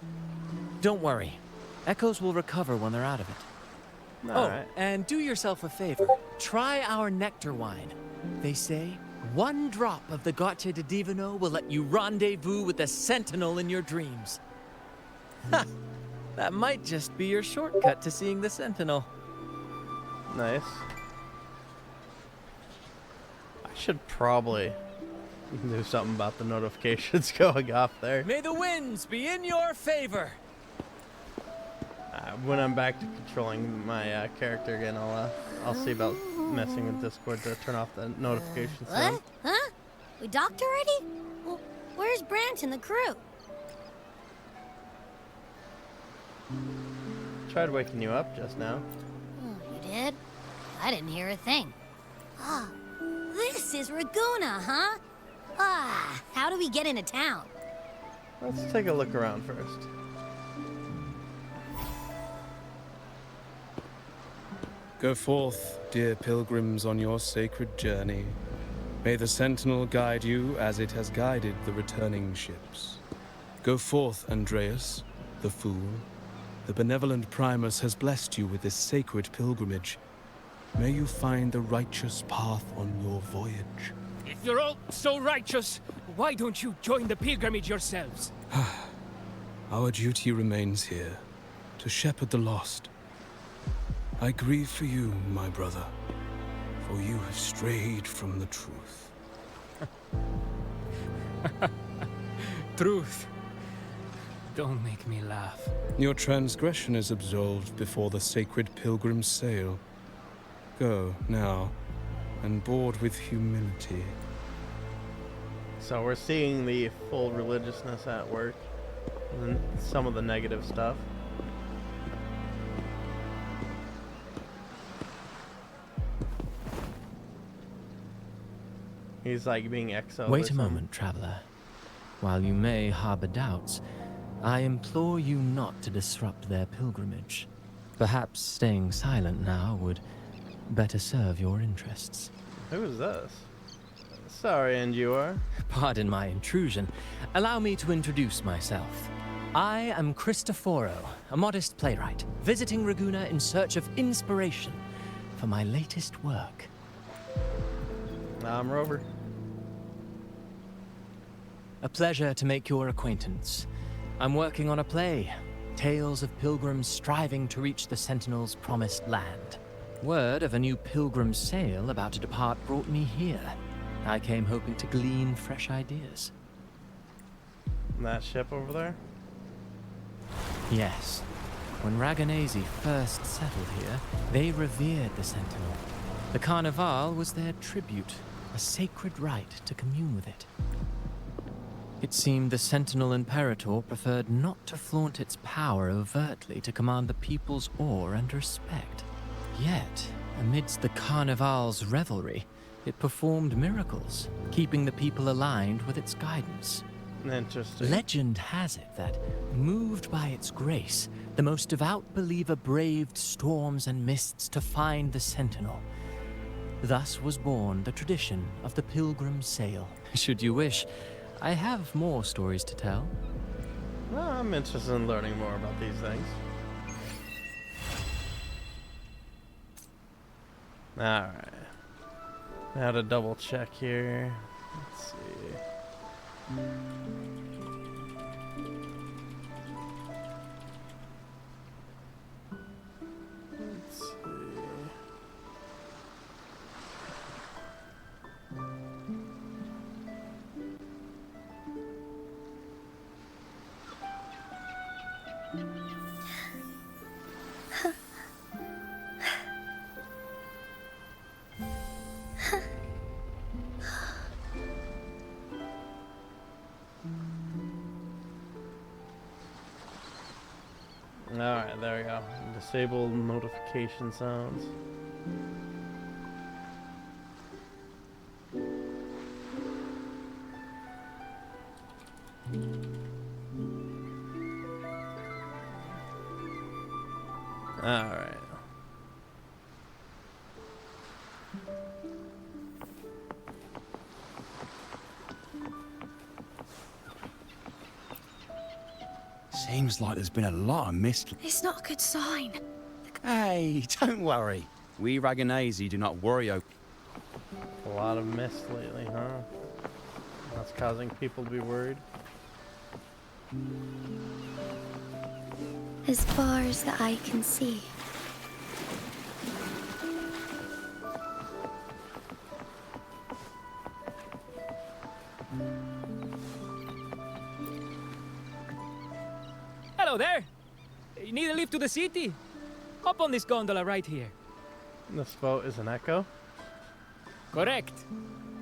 Don't worry. Echoes will recover when they're out of it. Alright. And do yourself a favor. Try our nectar wine. They say one drop of the Gotcha de Divino will let you rendezvous with the Sentinel in your dreams. Ha! That might just be your shortcut to seeing the Sentinel. Nice. I should probably do something about the notifications going off there. May the winds be in your favor. When I'm back to controlling my character again, I'll see about messing with Discord to turn off the notifications. What? Huh? We docked already? Well, where's Brant and the crew? Tried waking you up just now. Oh, you did? I didn't hear a thing. Ah, this is Raguna, huh? Ah, how do we get into town? Let's take a look around first. Go forth, dear pilgrims, on your sacred journey. May the Sentinel guide you as it has guided the returning ships. Go forth, Andreas, the fool. The benevolent Primus has blessed you with this sacred pilgrimage. May you find the righteous path on your voyage. If you're all so righteous, why don't you join the pilgrimage yourselves? Our duty remains here, to shepherd the lost. I grieve for you, my brother, for you have strayed from the truth. Truth. Don't make me laugh. Your transgression is absolved before the sacred pilgrim sail. Go, now, and board with humility. So we're seeing the full religiousness at work, and some of the negative stuff. He's like being exiled. Wait a moment, traveler. While you may harbor doubts, I implore you not to disrupt their pilgrimage. Perhaps staying silent now would better serve your interests. Who is this? Sorry, and you are? Pardon my intrusion. Allow me to introduce myself. I am Cristoforo, a modest playwright, visiting Raguna in search of inspiration for my latest work. I'm Rover. A pleasure to make your acquaintance. I'm working on a play, tales of pilgrims striving to reach the Sentinel's promised land. Word of a new pilgrim sail about to depart brought me here. I came hoping to glean fresh ideas. That ship over there? Yes. When Raganese first settled here, they revered the Sentinel. The Carnival was their tribute, a sacred rite to commune with it. It seemed the Sentinel Imperator preferred not to flaunt its power overtly to command the people's awe and respect. Yet, amidst the Carnival's revelry, it performed miracles, keeping the people aligned with its guidance. Interesting. Legend has it that, moved by its grace, the most devout believer braved storms and mists to find the Sentinel. Thus was born the tradition of the pilgrim sail. Should you wish, I have more stories to tell. Well, I'm interested in learning more about these things. Alright. Now to double check here. Let's see. Let's see. Alright, there we go. Disable notification sounds. Alright. Seems like there's been a lot of mist. It's not a good sign. Hey, don't worry. We Raganese do not worry. A lot of mist lately, huh? That's causing people to be worried. As far as the eye can see. Hello there! You need a lift to the city? Hop on this gondola right here. This boat is an echo? Correct.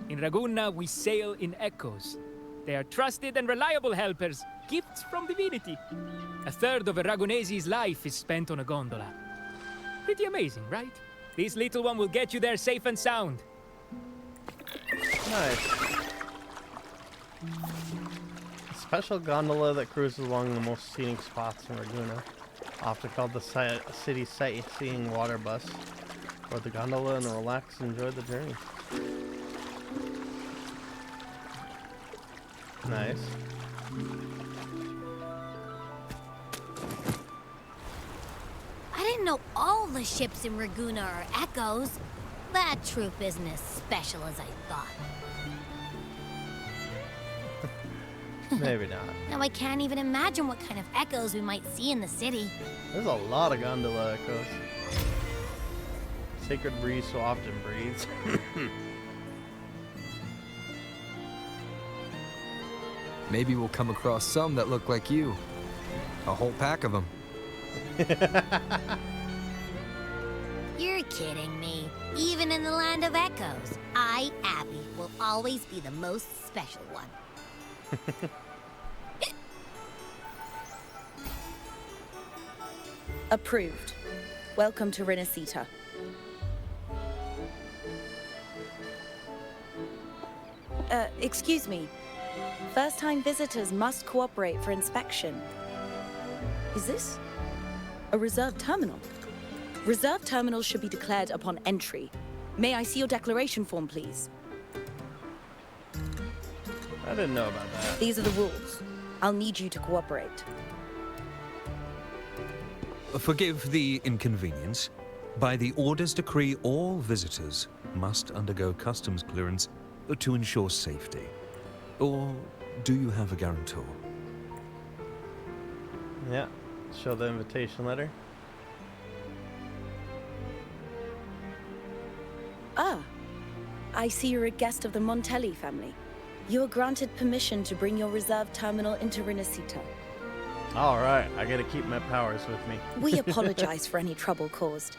In Raguna, we sail in echoes. They are trusted and reliable helpers, gifts from divinity. A third of a Ragunese's life is spent on a gondola. Pretty amazing, right? This little one will get you there safe and sound. Nice. A special gondola that cruises along the most scenic spots in Raguna, often called the city sightseeing water bus. Board the gondola and relax and enjoy the journey. Nice. I didn't know all the ships in Raguna are echoes. That troop isn't as special as I thought. Maybe not. Now I can't even imagine what kind of echoes we might see in the city. There's a lot of gondola echoes. Sacred breeze so often breathes. Maybe we'll come across some that look like you. A whole pack of them. You're kidding me. Even in the land of echoes, I, Abby, will always be the most special one. Approved. Welcome to Renacita. Excuse me. First-time visitors must cooperate for inspection. Is this a reserved terminal? Reserved terminals should be declared upon entry. May I see your declaration form, please? I didn't know about that. These are the rules. I'll need you to cooperate. Forgive the inconvenience. By the Order's decree, all visitors must undergo customs clearance to ensure safety. Or do you have a guarantor? Yeah. Show the invitation letter. Ah, I see you're a guest of the Montelli family. You are granted permission to bring your reserved terminal into Renacita. All right, I gotta keep my powers with me. We apologize for any trouble caused.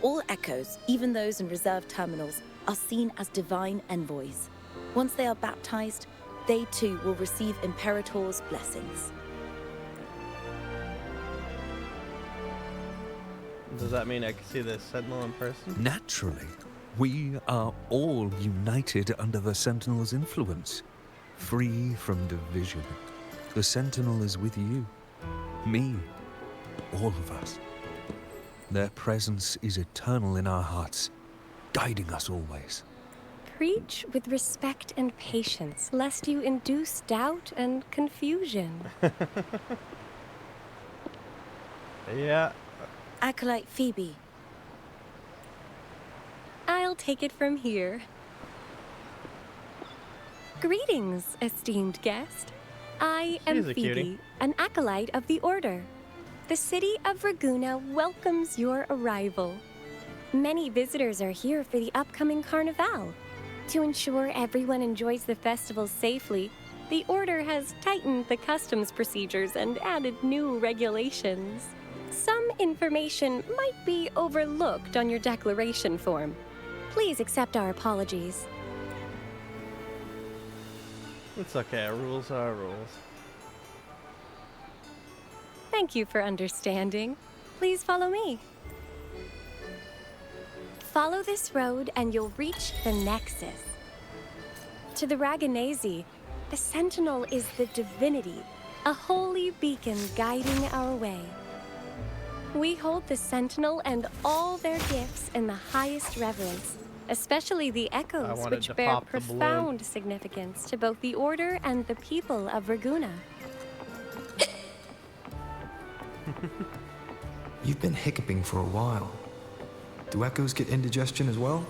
All echoes, even those in reserved terminals, are seen as divine envoys. Once they are baptized, they too will receive Imperator's blessings. Does that mean I can see the Sentinel in person? Naturally. We are all united under the Sentinel's influence, free from division. The Sentinel is with you, me, all of us. Their presence is eternal in our hearts, guiding us always. Preach with respect and patience, lest you induce doubt and confusion. Yeah. Acolyte Phoebe. I'll take it from here. Greetings, esteemed guest. I am She's a Phoebe, cutie. an acolyte of the Order. The city of Raguna welcomes your arrival. Many visitors are here for the upcoming Carnival. To ensure everyone enjoys the festival safely, the Order has tightened the customs procedures and added new regulations. Some information might be overlooked on your declaration form. Please accept our apologies. It's okay, rules are rules. Thank you for understanding. Please follow me. Follow this road and you'll reach the Nexus. To the Raganese, the Sentinel is the divinity, a holy beacon guiding our way. We hold the Sentinel and all their gifts in the highest reverence, especially the echoes, wanted which to bear pop the balloon. profound significance to both the Order and the people of Raguna. You've been hiccuping for a while. Do echoes get indigestion as well?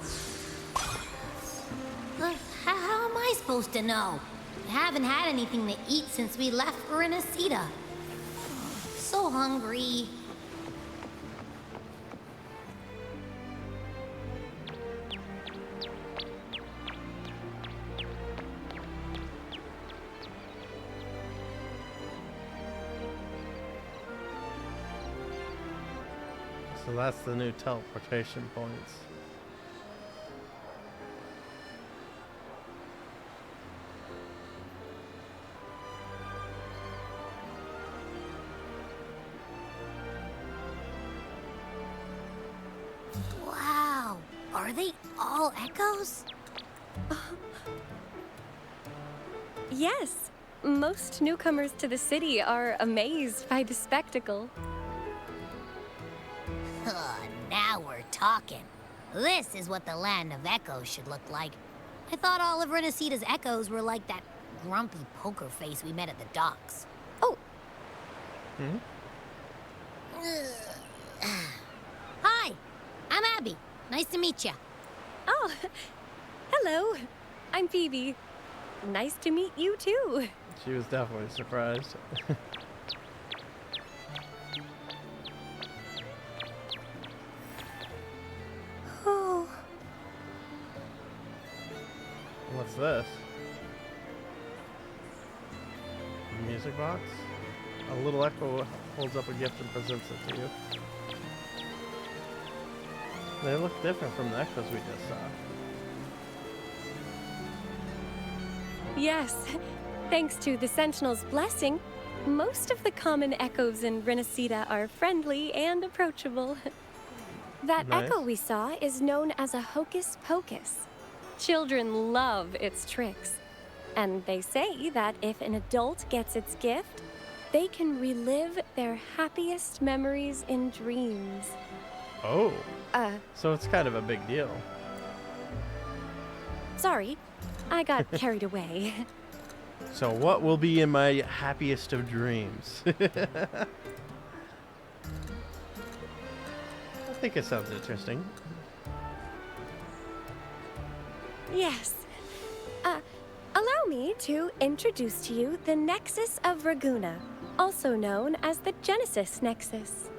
How am I supposed to know? I haven't had anything to eat since we left for Renacita. So hungry. So that's the new teleportation points. Wow, are they all echoes? Yes, most newcomers to the city are amazed by the spectacle. Now we're talking. This is what the land of echoes should look like. I thought all of Renacita's echoes were like that grumpy poker face we met at the docks. Oh. Hi, I'm Abby. Nice to meet you. Oh, hello. I'm Phoebe. Nice to meet you too. She was definitely surprised. Oh. What's this? A music box? A little echo holds up a gift and presents it to you. They look different from the echoes we just saw. Yes, thanks to the Sentinel's blessing, most of the common echoes in Renacida are friendly and approachable. That Nice. echo we saw is known as a hocus pocus. Children love its tricks. And they say that if an adult gets its gift, they can relive their happiest memories in dreams. Oh. So it's kind of a big deal. Sorry, I got carried away. So what will be in my happiest of dreams? I think it sounds interesting. Yes. Allow me to introduce to you the Nexus of Raguna, also known as the Genesis Nexus.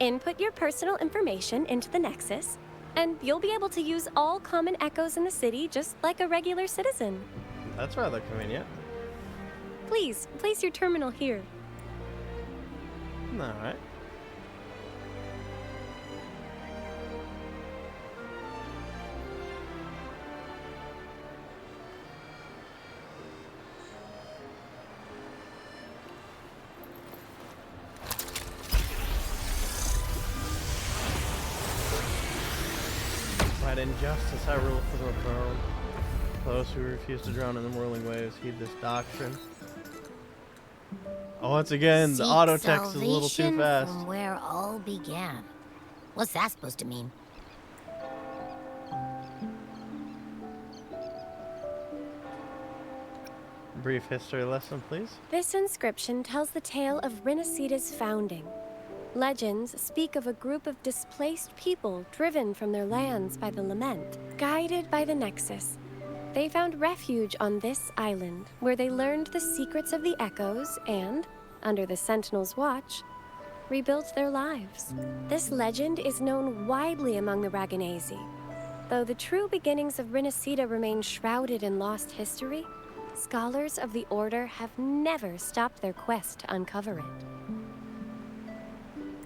Input your personal information into the Nexus, and you'll be able to use all common echoes in the city just like a regular citizen. That's rather convenient. Please, place your terminal here. Alright. Right, injustice I rule for the throne. Those who refuse to drown in the whirling waves heed this doctrine. Oh, once again, the Seek auto text is a little too salvation fast. From where all began. What's that supposed to mean? Brief history lesson, please. This inscription tells the tale of Renacida's founding. Legends speak of a group of displaced people driven from their lands by the lament. Guided by the Nexus, they found refuge on this island, where they learned the secrets of the echoes and, under the Sentinel's watch, rebuilt their lives. This legend is known widely among the Raganazi. Though the true beginnings of Renacida remain shrouded in lost history, scholars of the Order have never stopped their quest to uncover it.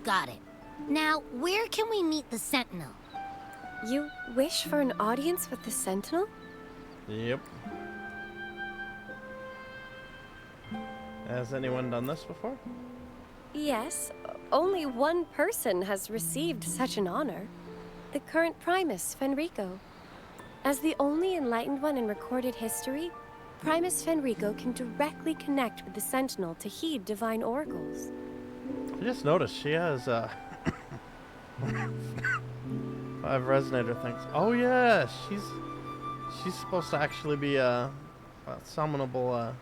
Got it. Now, where can we meet the Sentinel? You wish for an audience with the Sentinel? Yep. Has anyone done this before? Yes, only one person has received such an honor. The current Primus, Fenrico. As the only enlightened one in recorded history, Primus Fenrico can directly connect with the Sentinel to heed divine oracles. I just noticed she has 5 resonator things. Oh yeah, she's supposed to actually be a summonable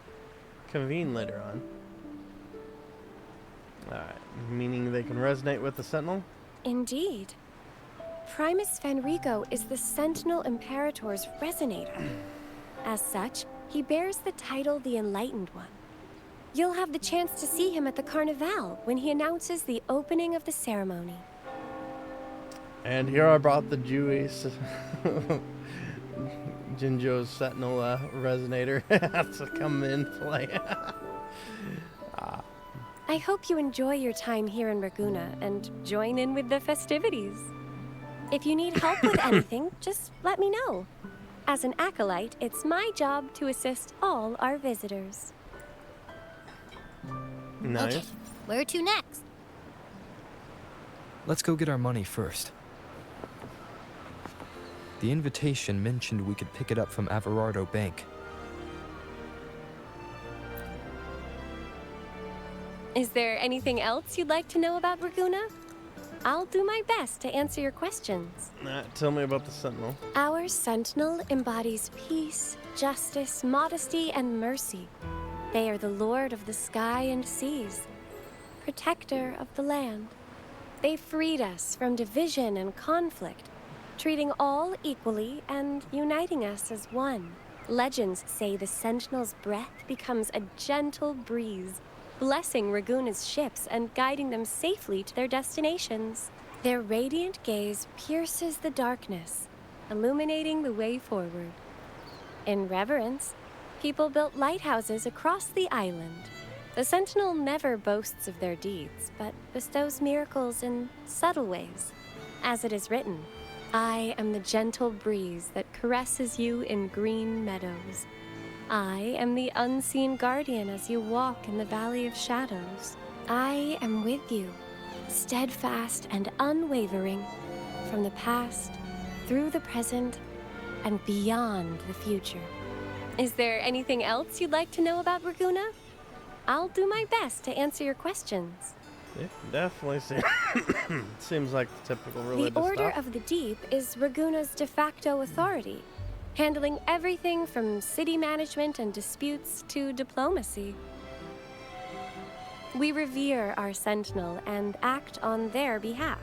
convene later on. Alright, meaning they can resonate with the Sentinel? Indeed. Primus Fenrico is the Sentinel Imperator's resonator. As such, he bears the title the Enlightened One. You'll have the chance to see him at the Carnival when he announces the opening of the ceremony. And here I brought the Jewish Jinjo's Sentinel resonator to come in play. I hope you enjoy your time here in Raguna and join in with the festivities. If you need help with anything, just let me know. As an acolyte, it's my job to assist all our visitors. Nice. Okay, where to next? Let's go get our money first. The invitation mentioned we could pick it up from Averardo Bank. Is there anything else you'd like to know about Raguna? I'll do my best to answer your questions. Tell me about the Sentinel. Our Sentinel embodies peace, justice, modesty, and mercy. They are the Lord of the sky and seas, protector of the land. They freed us from division and conflict, treating all equally and uniting us as one. Legends say the Sentinel's breath becomes a gentle breeze, blessing Raguna's ships and guiding them safely to their destinations. Their radiant gaze pierces the darkness, illuminating the way forward. In reverence, people built lighthouses across the island, The Sentinel never boasts of their deeds, but bestows miracles in subtle ways. As it is written, I am the gentle breeze that caresses you in green meadows. I am the unseen guardian as you walk in the valley of shadows. I am with you, steadfast and unwavering, from the past, through the present, and beyond the future. Is there anything else you'd like to know about Raguna? I'll do my best to answer your questions. It definitely seems like the typical religious The Order stuff. of the Deep is Raguna's de facto authority, handling everything from city management and disputes to diplomacy. We revere our Sentinel and act on their behalf,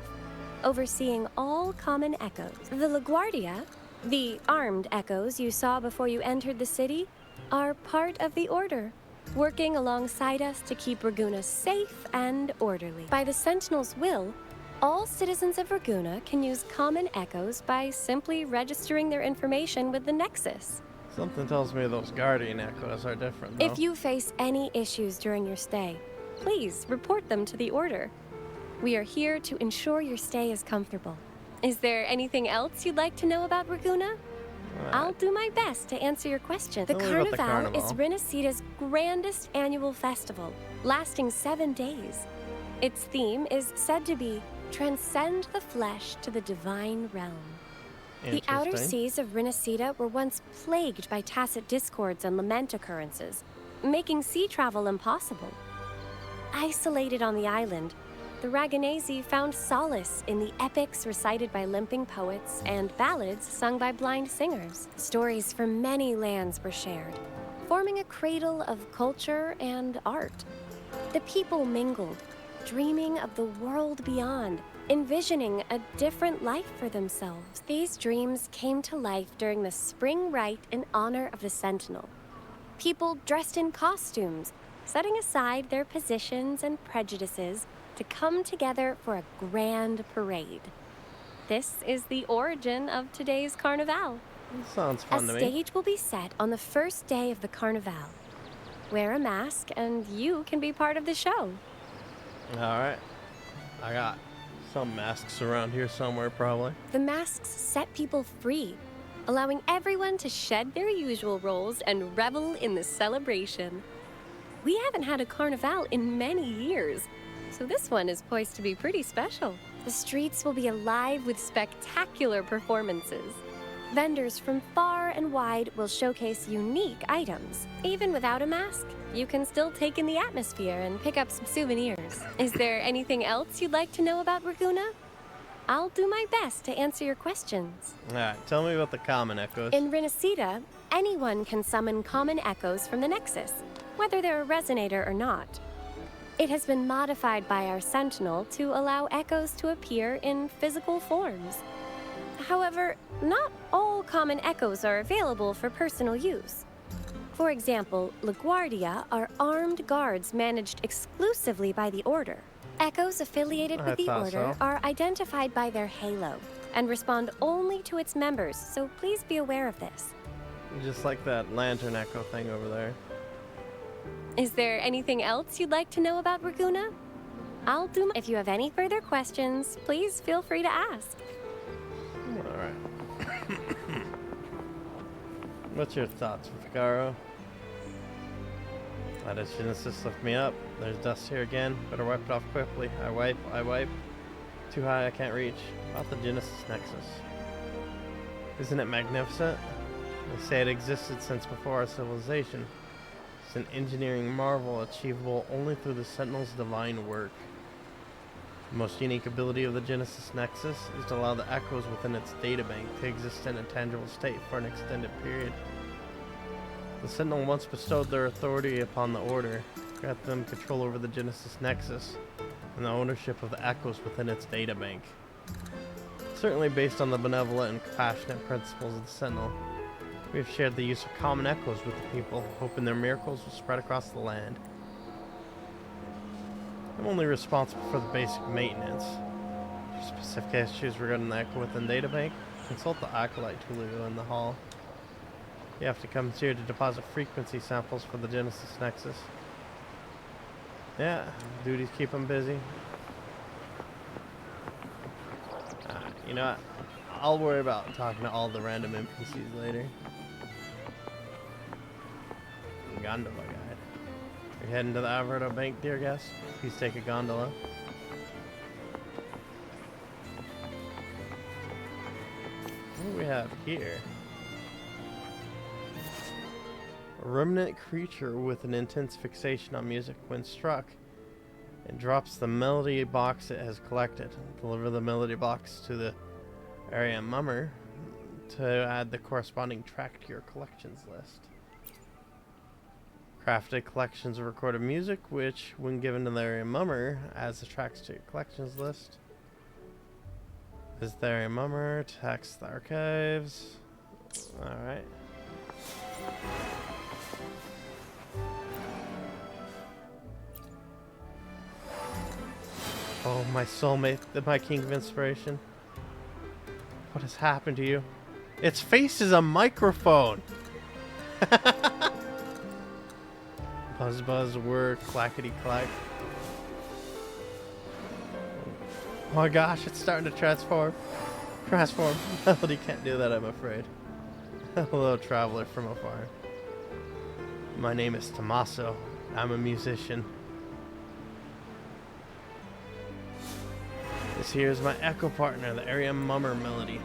overseeing all common echoes. The LaGuardia, the armed echoes you saw before you entered the city, are part of the Order, working alongside us to keep Raguna safe and orderly. By the Sentinel's will, all citizens of Raguna can use common echoes by simply registering their information with the Nexus. Something tells me those guardian echoes are different, though. If you face any issues during your stay, please report them to the Order. We are here to ensure your stay is comfortable. Is there anything else you'd like to know about Raguna? I'll do my best to answer your question. The Tell me about the Carnival is carnival. Rinascida's grandest annual festival, lasting 7 days. Its theme is said to be Transcend the Flesh to the Divine Realm. The outer Interesting. seas of Rinascida were once plagued by tacit discords and lament occurrences, making sea travel impossible. Isolated on the island, the Raganesi found solace in the epics recited by limping poets and ballads sung by blind singers. Stories from many lands were shared, forming a cradle of culture and art. The people mingled, dreaming of the world beyond, envisioning a different life for themselves. These dreams came to life during the spring rite in honor of the Sentinel. People dressed in costumes, setting aside their positions and prejudices to come together for a grand parade. This is the origin of today's Carnival. Sounds fun to A me. stage will be set on the first day of the Carnival. Wear a mask and you can be part of the show. Alright. I got some masks around here somewhere, probably. The masks set people free, allowing everyone to shed their usual roles and revel in the celebration. We haven't had a Carnival in many years, so this one is poised to be pretty special. The streets will be alive with spectacular performances. Vendors from far and wide will showcase unique items. Even without a mask, you can still take in the atmosphere and pick up some souvenirs. Is there anything else you'd like to know about Raguna? I'll do my best to answer your questions. Alright, tell me about the common echoes. In Rinascida, anyone can summon common echoes from the Nexus, whether they're a resonator or not. It has been modified by our Sentinel to allow echoes to appear in physical forms. However, not all common echoes are available for personal use. For example, LaGuardia are armed guards managed exclusively by the Order. Echoes affiliated I with the thought Order so. are identified by their halo and respond only to its members, so please be aware of this. Just like that lantern echo thing over there. Is there anything else you'd like to know about Raguna? I'll do my... If you have any further questions, please feel free to ask. Alright. What's your thoughts, Figaro? Why does Genesis lift me up? There's dust here again. Better wipe it off quickly. I wipe. Too high, I can't reach. About the Genesis Nexus. Isn't it magnificent? They say it existed since before our civilization. It's an engineering marvel achievable only through the Sentinel's divine work. The most unique ability of the Genesis Nexus is to allow the echoes within its databank to exist in a tangible state for an extended period. The Sentinel once bestowed their authority upon the Order, granted them control over the Genesis Nexus, and the ownership of the echoes within its databank. Certainly based on the benevolent and compassionate principles of the Sentinel, we have shared the use of common echoes with the people, hoping their miracles will spread across the land. I'm only responsible for the basic maintenance. For specific issues regarding the echo within databank, consult the Acolyte Tulio in the hall. You have to come here to deposit frequency samples for the Genesis Nexus. Yeah, duties keep them busy. You know what? I'll worry about talking to all the random NPCs later. Gondola guide. You're heading to the Alberto Bank, dear guest. Please take a gondola. What do we have here? A remnant creature with an intense fixation on music. When struck, it drops the melody box it has collected. Deliver the melody box to the area mummer to add the corresponding track to your collections list. Crafted collections of recorded music, which, when given to the area mummer, adds the tracks to your collections list. Visit the area mummer, text the archives. Alright. Oh, my soulmate, my king of inspiration. What has happened to you? Its face is a microphone! Buzz, buzz, whir, clackety, clack. Oh my gosh, it's starting to transform. Transform. Melody can't do that, I'm afraid. Hello, traveler from afar. My name is Tommaso. I'm a musician. This here is my echo partner, the area mummer Melody.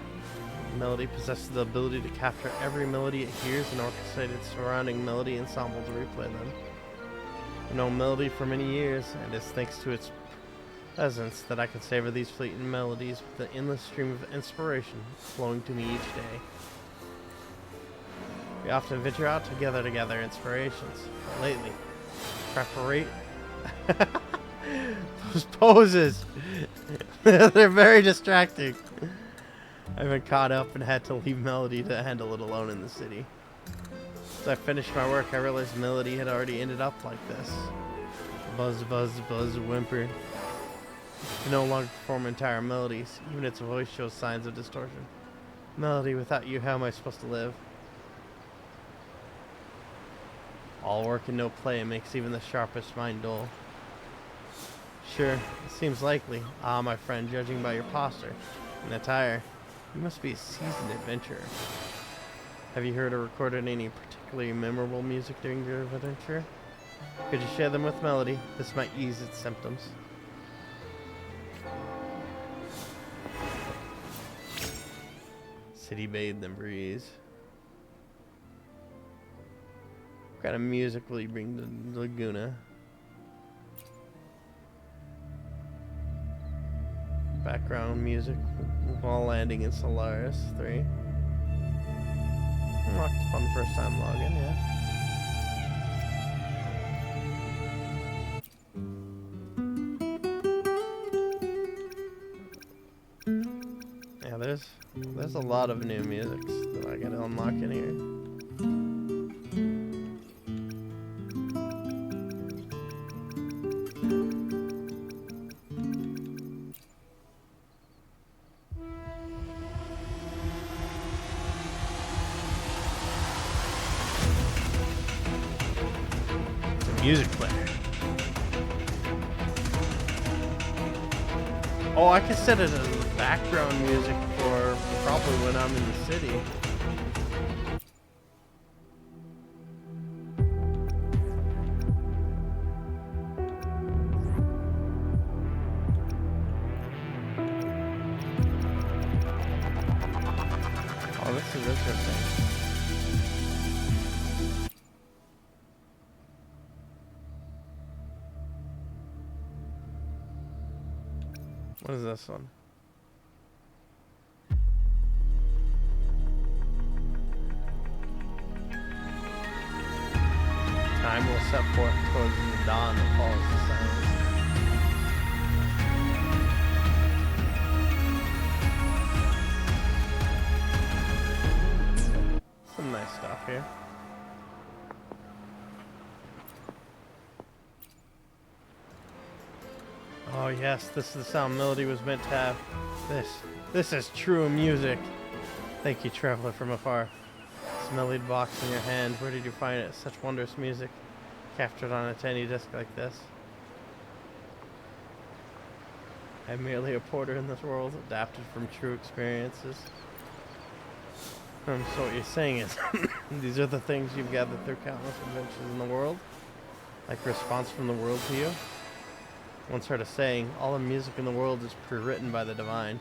Melody possesses the ability to capture every melody it hears and orchestrate its surrounding melody ensemble to replay them. I've known Melody for many years, and it's thanks to its presence that I can savor these fleeting melodies with the endless stream of inspiration flowing to me each day. We often venture out together to gather inspirations. But lately, those poses! They're very distracting. I've been caught up and had to leave Melody to handle it alone in the city. As I finished my work, I realized Melody had already ended up like this. Buzz, buzz, buzz, whimper. It can no longer perform entire melodies. Even its voice shows signs of distortion. Melody, without you, how am I supposed to live? All work and no play makes even the sharpest mind dull. Sure, it seems likely. Ah, my friend, judging by your posture and attire, you must be a seasoned adventurer. Have you heard or recorded any particularly memorable music during your adventure? Could you share them with Melody? This might ease its symptoms. City bathed in breeze. What kind of music will you bring to Laguna? Background music while landing in Solaris 3. Unlocked upon first time login, yeah. Yeah, there's a lot of new music that I gotta unlock in here. Music player. Oh, I can set it as background music for probably when I'm in the city. Oh, this is interesting. What is this one? Time will set forth towards the dawn that follows the silence. Some nice stuff here. Oh yes, this is the sound Melody was meant to have. This is true music. Thank you, traveler from afar. This melody box in your hand, where did you find it? Such wondrous music, captured on a tiny disc like this. I'm merely a porter in this world, adapted from true experiences. So what you're saying is, these are the things you've gathered through countless adventures in the world? Like response from the world to you? Once heard a saying, all the music in the world is pre-written by the divine.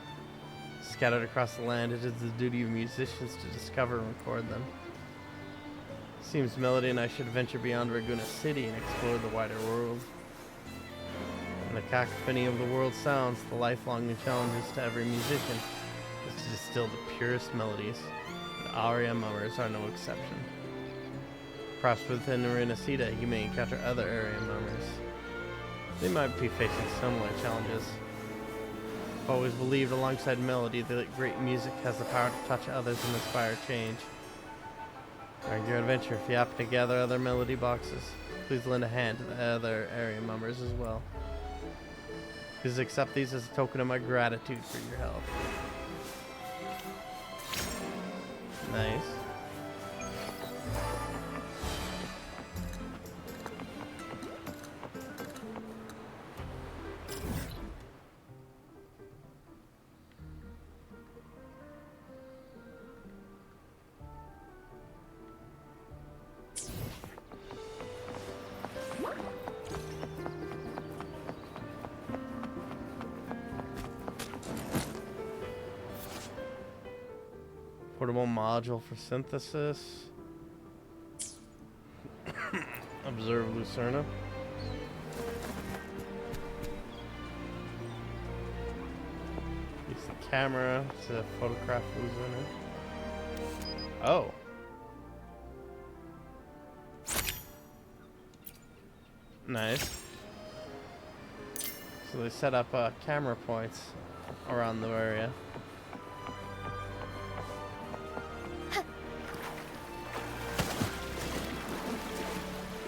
Scattered across the land, it is the duty of musicians to discover and record them. Seems Melody and I should venture beyond Ragunna City and explore the wider world. In the cacophony of the world's sounds, the lifelong challenges to every musician is to distill the purest melodies. The aria mummers are no exception. Perhaps within Renacida, you may encounter other aria mummers. They might be facing similar challenges. I've always believed alongside melody that great music has the power to touch others and inspire change. During your adventure, if you happen to gather other melody boxes, please lend a hand to the other area mummers as well. Please accept these as a token of my gratitude for your help. Nice. Portable module for synthesis. Observe Lucerna. Use the camera to photograph Lucerna. Oh. Nice. So they set up camera points around the area.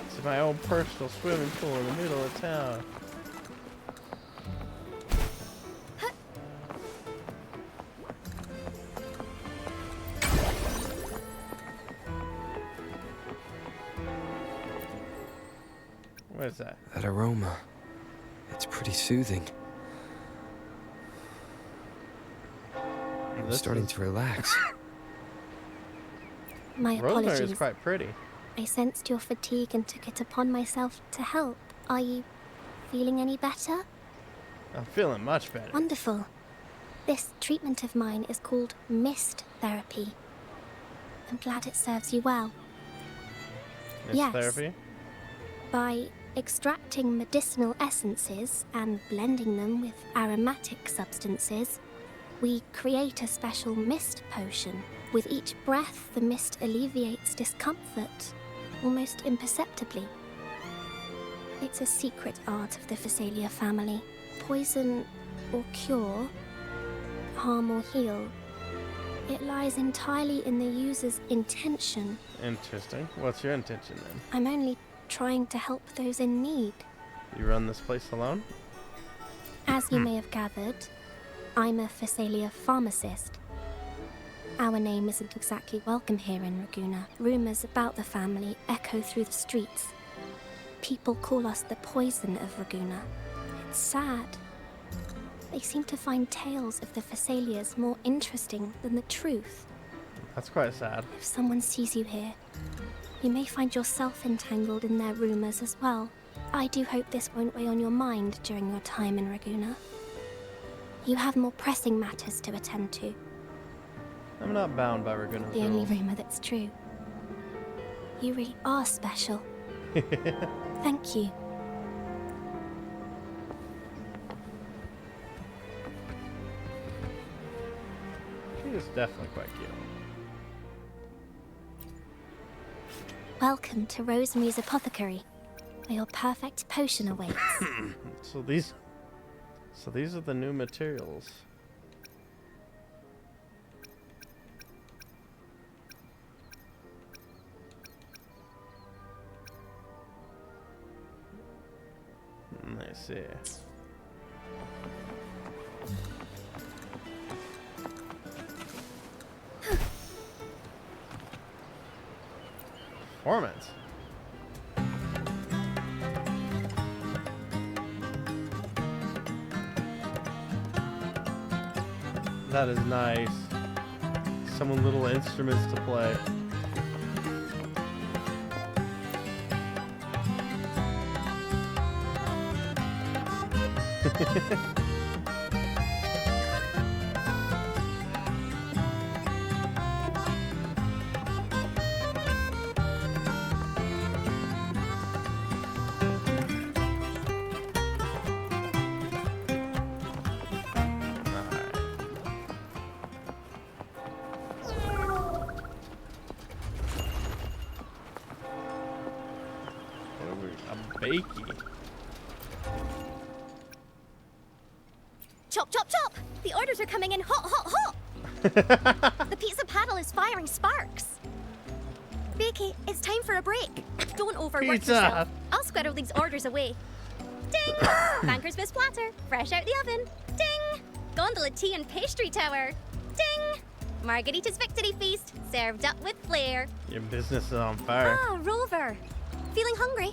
It's my own personal swimming pool in the middle of town. What is that? That aroma. It's pretty soothing. I'm starting to relax. My Rosemary apologies. is quite pretty. I sensed your fatigue and took it upon myself to help. Are you feeling any better? I'm feeling much better. Wonderful. This treatment of mine is called mist therapy. I'm glad it serves you well. Mist Yes. therapy? By extracting medicinal essences and blending them with aromatic substances, we create a special mist potion. With each breath, the mist alleviates discomfort, almost imperceptibly. It's a secret art of the Phasalia family. Poison or cure, harm or heal, it lies entirely in the user's intention. Interesting. What's your intention then? I'm only trying to help those in need. You run this place alone? As you may have gathered, I'm a Phasalia pharmacist. Our name isn't exactly welcome here in Ragunna. Rumors about the family echo through the streets. People call us the poison of Ragunna. It's sad. They seem to find tales of the Phasalias more interesting than the truth. That's quite sad. If someone sees you here, you may find yourself entangled in their rumors as well. I do hope this won't weigh on your mind during your time in Ragunna. You have more pressing matters to attend to. I'm not bound by Ragunna's The only rules. rumor that's true. You really are special. Thank you. She is definitely quite cute. Welcome to Rosemary's Apothecary, where your perfect potion awaits. So these are the new materials. I see. Performance. That is nice. Some little instruments to play. Bakey. Chop, chop, chop! The orders are coming in hot, hot, hot! The pizza paddle is firing sparks. Bakey, it's time for a break. Don't overwork Pizza. yourself. I'll squirrel these orders away. Ding! Banker's Fist platter, fresh out the oven. Ding! Gondola tea and pastry tower. Ding! Margarita's victory feast, served up with flair. Your business is on fire. Ah, Rover. Feeling hungry?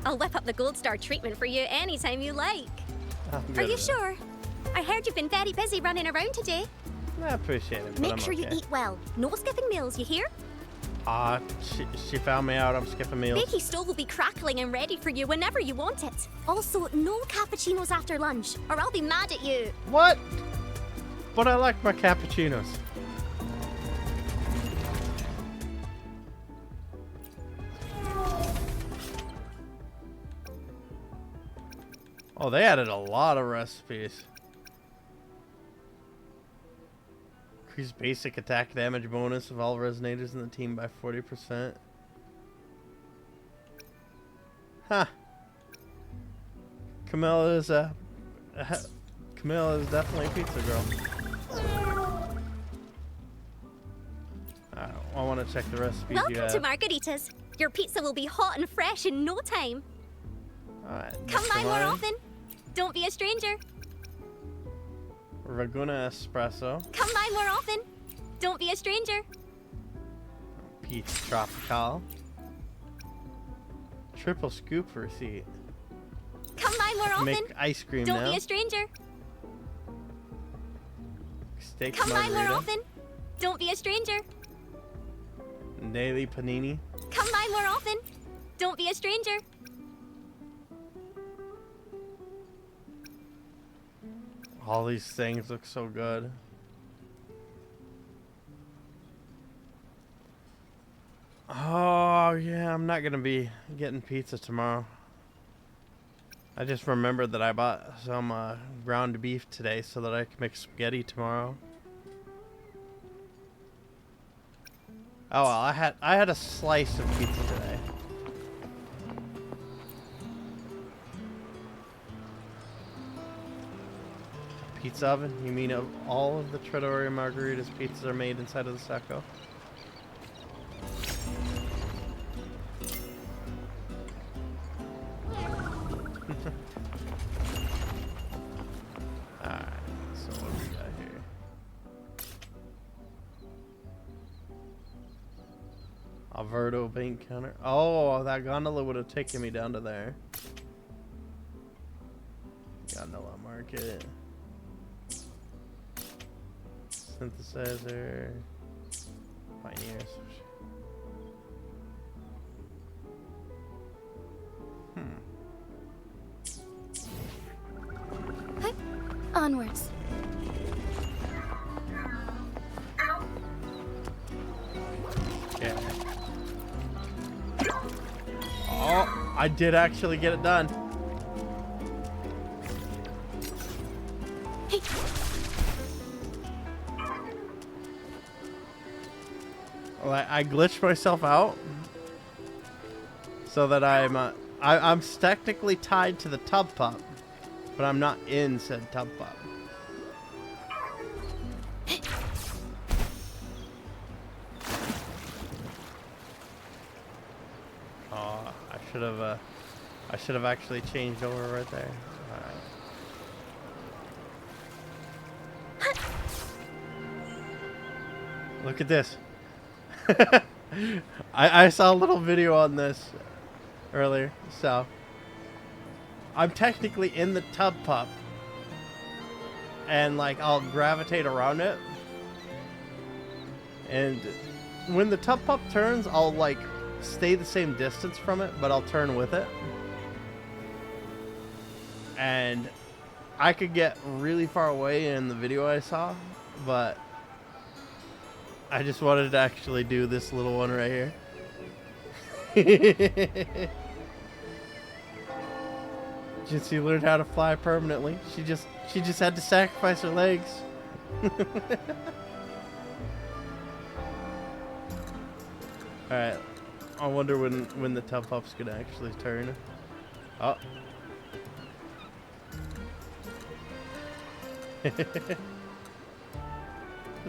I'll whip up the Gold Star treatment for you anytime you like. Are you sure? I heard you've been very busy running around today. I appreciate it, but Make I'm sure you okay. eat well. No skipping meals, you hear? She found me out. I'm skipping meals. Bakey stove will be crackling and ready for you whenever you want it. Also, no cappuccinos after lunch, or I'll be mad at you. What? But I like my cappuccinos. Oh, they added a lot of recipes. Increase basic attack damage bonus of all resonators in the team by 40%. Huh. Camilla is definitely a pizza girl. I want to check the recipes you Welcome have. to Margarita's. Your pizza will be hot and fresh in no time. Alright. Come by more often. Don't be a stranger. Raguna espresso. Come by more often. Don't be a stranger. Pizza tropical. Triple scoop receipt. Come by more often. Make ice cream Don't now. be a stranger. Steak Come by margarita. more often. Don't be a stranger. Daily panini. Come by more often. Don't be a stranger. All these things look so good. Oh, yeah, I'm not going to be getting pizza tomorrow. I just remembered that I bought some ground beef today so that I can make spaghetti tomorrow. Oh, well, I had a slice of pizza today. Pizza oven? You mean of all of the Trattoria Margarita's pizzas are made inside of the Sacco? Alright, so what do we got here? Alberto bank counter. Oh, that gondola would have taken me down to there. Gondola market. Synthesizer. Pioneers. Onwards. Okay. Oh, I did actually get it done. Hey. Well, I glitched myself out so that I'm technically tied to the tub pup, but I'm not in said tub pup. Oh, I should have actually changed over right there. All right. Look at this. I saw a little video on this earlier, so I'm technically in the tub pup, and like I'll gravitate around it. And when the tub pup turns, I'll like stay the same distance from it, but I'll turn with it. And I could get really far away in the video I saw, but I just wanted to actually do this little one right here. Jinxie learned how to fly permanently. She just had to sacrifice her legs. Alright. I wonder when the tub pup's gonna actually turn. Oh. There's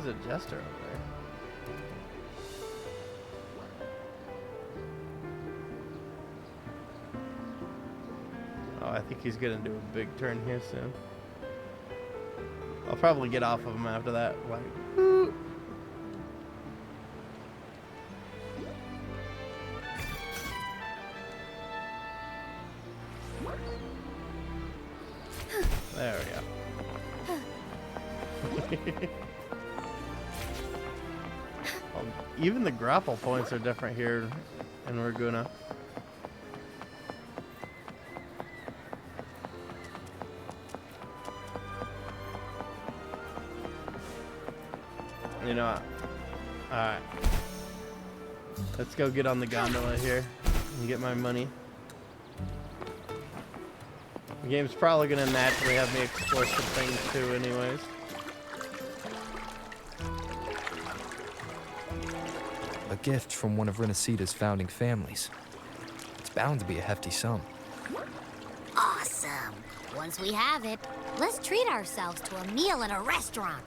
a jester over there. Oh, I think he's gonna do a big turn here soon. I'll probably get off of him after that. Like, woo. There we go. Even the grapple points are different here in Ragunna. You know what? Alright. Let's go get on the gondola here and get my money. The game's probably going to naturally have me explore some things too anyways. A gift from one of Renacita's founding families. It's bound to be a hefty sum. Awesome. Once we have it, let's treat ourselves to a meal at a restaurant.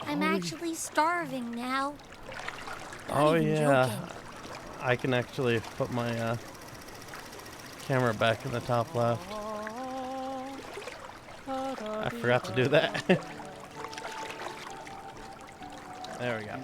I'm actually starving now. Oh yeah. I can actually put my camera back in the top left. I forgot to do that. There we go.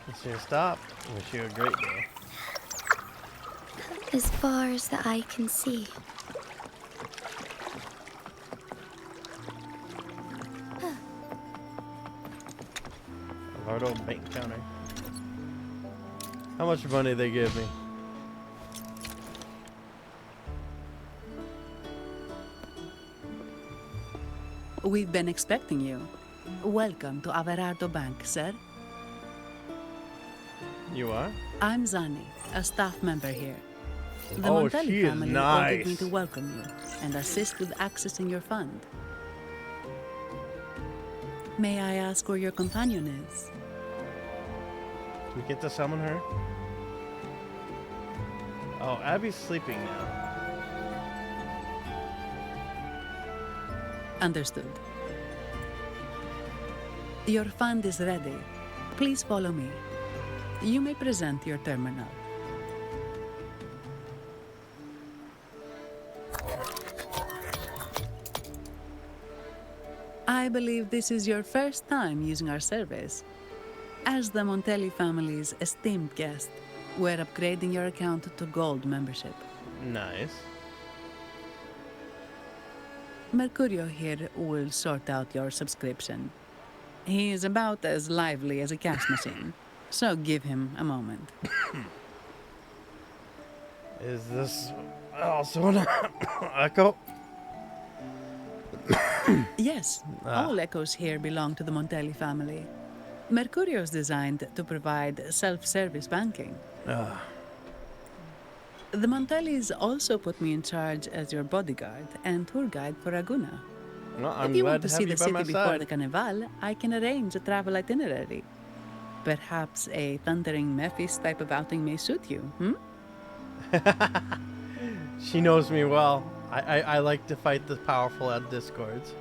Wish you a stop. Wish you a great day. As far as the eye can see. Vardo bank counter. How much money they give me? We've been expecting you. Welcome to Averardo Bank, sir. You are? I'm Zani, a staff member here. The Oh, Montelli she is family ordered me nice. to welcome you and assist with accessing your fund. May I ask where your companion is? We get to summon her? Oh, Abby's sleeping now. Understood. Your fund is ready. Please follow me. You may present your terminal. I believe this is your first time using our service. As the Montelli family's esteemed guest, we're upgrading your account to Gold membership. Nice. Mercurio here will sort out your subscription. He is about as lively as a cash machine, so give him a moment. Is this also an echo? Yes, all echoes here belong to the Montelli family. Mercurio is designed to provide self-service banking. The Montellis also put me in charge as your bodyguard and tour guide for Ragunna. Well, I'm if you glad want to to have see you the by city my before side. the Carnival, I can arrange a travel itinerary. Perhaps a thundering Memphis type of outing may suit you, hmm? She knows me well. I like to fight the powerful at discords.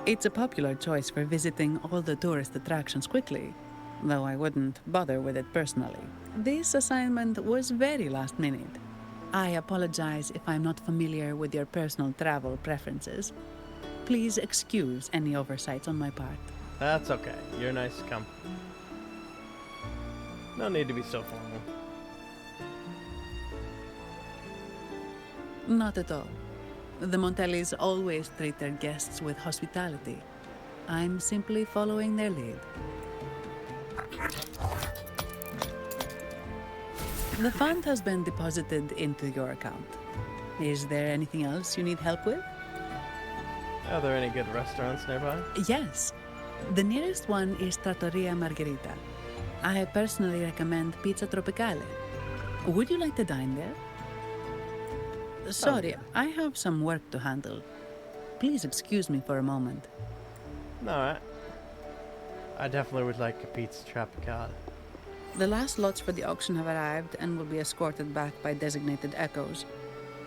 It's a popular choice for visiting all the tourist attractions quickly. though I wouldn't bother with it personally. This assignment was very last minute. I apologize if I'm not familiar with your personal travel preferences. Please excuse any oversights on my part. That's okay. You're nice to come. No need to be so formal. Not at all. The Montellis always treat their guests with hospitality. I'm simply following their lead. The fund has been deposited into your account. Is there anything else you need help with? Are there any good restaurants nearby? Yes. The nearest one is Trattoria Margherita. I personally recommend Pizza Tropicale. Would you like to dine there? Sorry, I have some work to handle. Please excuse me for a moment. Alright. I definitely would like a Pizza Tropicale. The last lots for the auction have arrived and will be escorted back by designated echoes.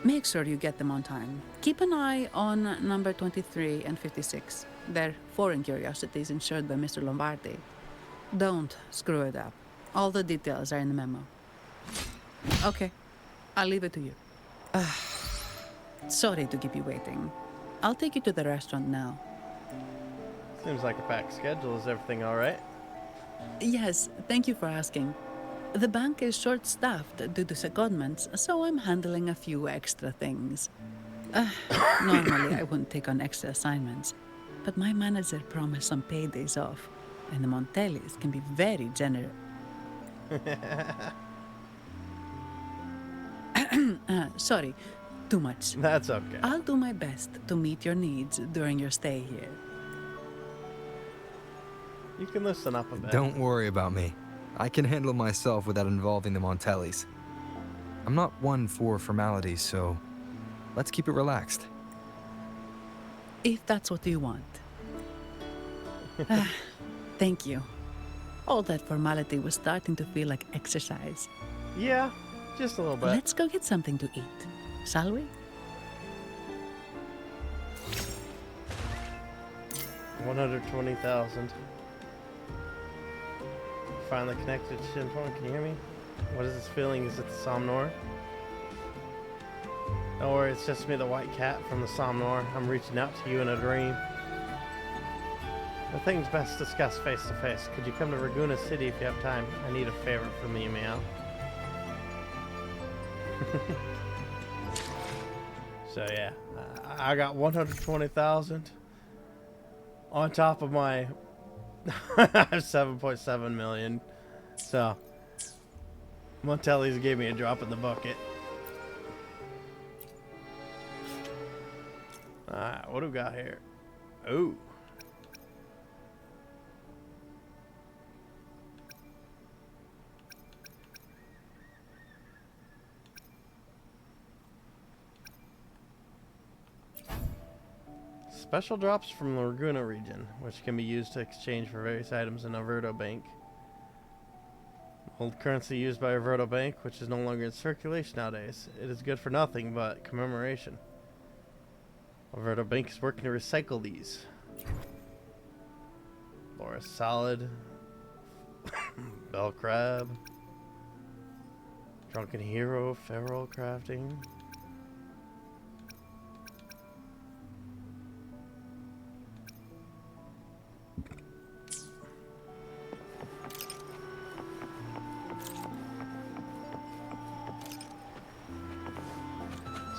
Make sure you get them on time. Keep an eye on number 23 and 56. They're foreign curiosities insured by Mr. Lombardi. Don't screw it up. All the details are in the memo. Okay, I'll leave it to you. Sorry to keep you waiting. I'll take you to the restaurant now. Seems like a packed schedule. Is everything alright? Yes, thank you for asking. The bank is short-staffed due to secondments, so I'm handling a few extra things. Normally, I wouldn't take on extra assignments, but my manager promised some paydays off, and the Montellis can be very generous. Sorry, too much. That's okay. I'll do my best to meet your needs during your stay here. You can listen up a bit. Don't worry about me. I can handle myself without involving the Montellis. I'm not one for formalities, so let's keep it relaxed. If that's what you want. Thank you. All that formality was starting to feel like exercise. Yeah, just a little bit. Let's go get something to eat, shall we? 120,000. Finally connected to Shintuan. Can you hear me? What is this feeling? Is it the Somnor? Don't worry, it's just me, the white cat from the Somnor. I'm reaching out to you in a dream. The thing's best discussed face to face. Could you come to Raguena City if you have time? I need a favor from you, meow. So yeah, I got 120,000 on top of my 7.7 million. So Montelli's gave me a drop in the bucket. Alright, what do we got here? Ooh. Special drops from the Raguena region, which can be used to exchange for various items in a Verdant bank. Old currency used by a Verdant bank, which is no longer in circulation nowadays. It is good for nothing but commemoration. A Verdant bank is working to recycle these. Or a solid bell crab, drunken hero, feral crafting.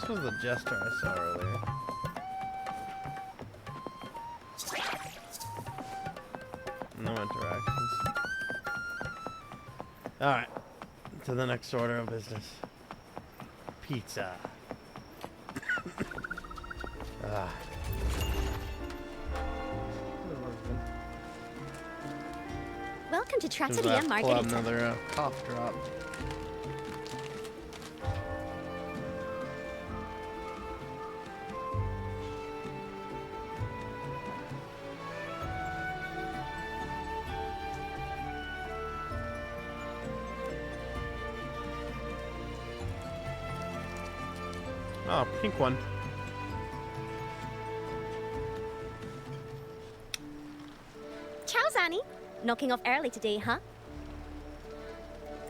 This was the jester I saw earlier. No interactions. Alright. To the next order of business. Pizza. Welcome to Trattoria Pull out Margherita. another cough drop. Oh, pink one. Ciao, Zanny. Knocking off early today, huh?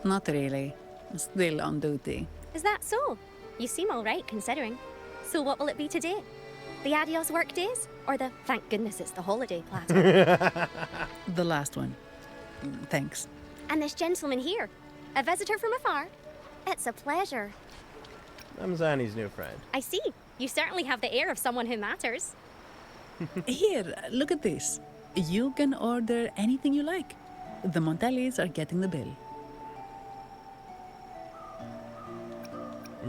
Not really. Still on duty. Is that so? You seem all right, considering. So what will it be today? The adios work days? Or the thank goodness it's the holiday platter? The last one. Thanks. And this gentleman here, a visitor from afar? It's a pleasure. I'm Zanny's new friend. I see. You certainly have the air of someone who matters. Here, look at this. You can order anything you like. The Montellis are getting the bill.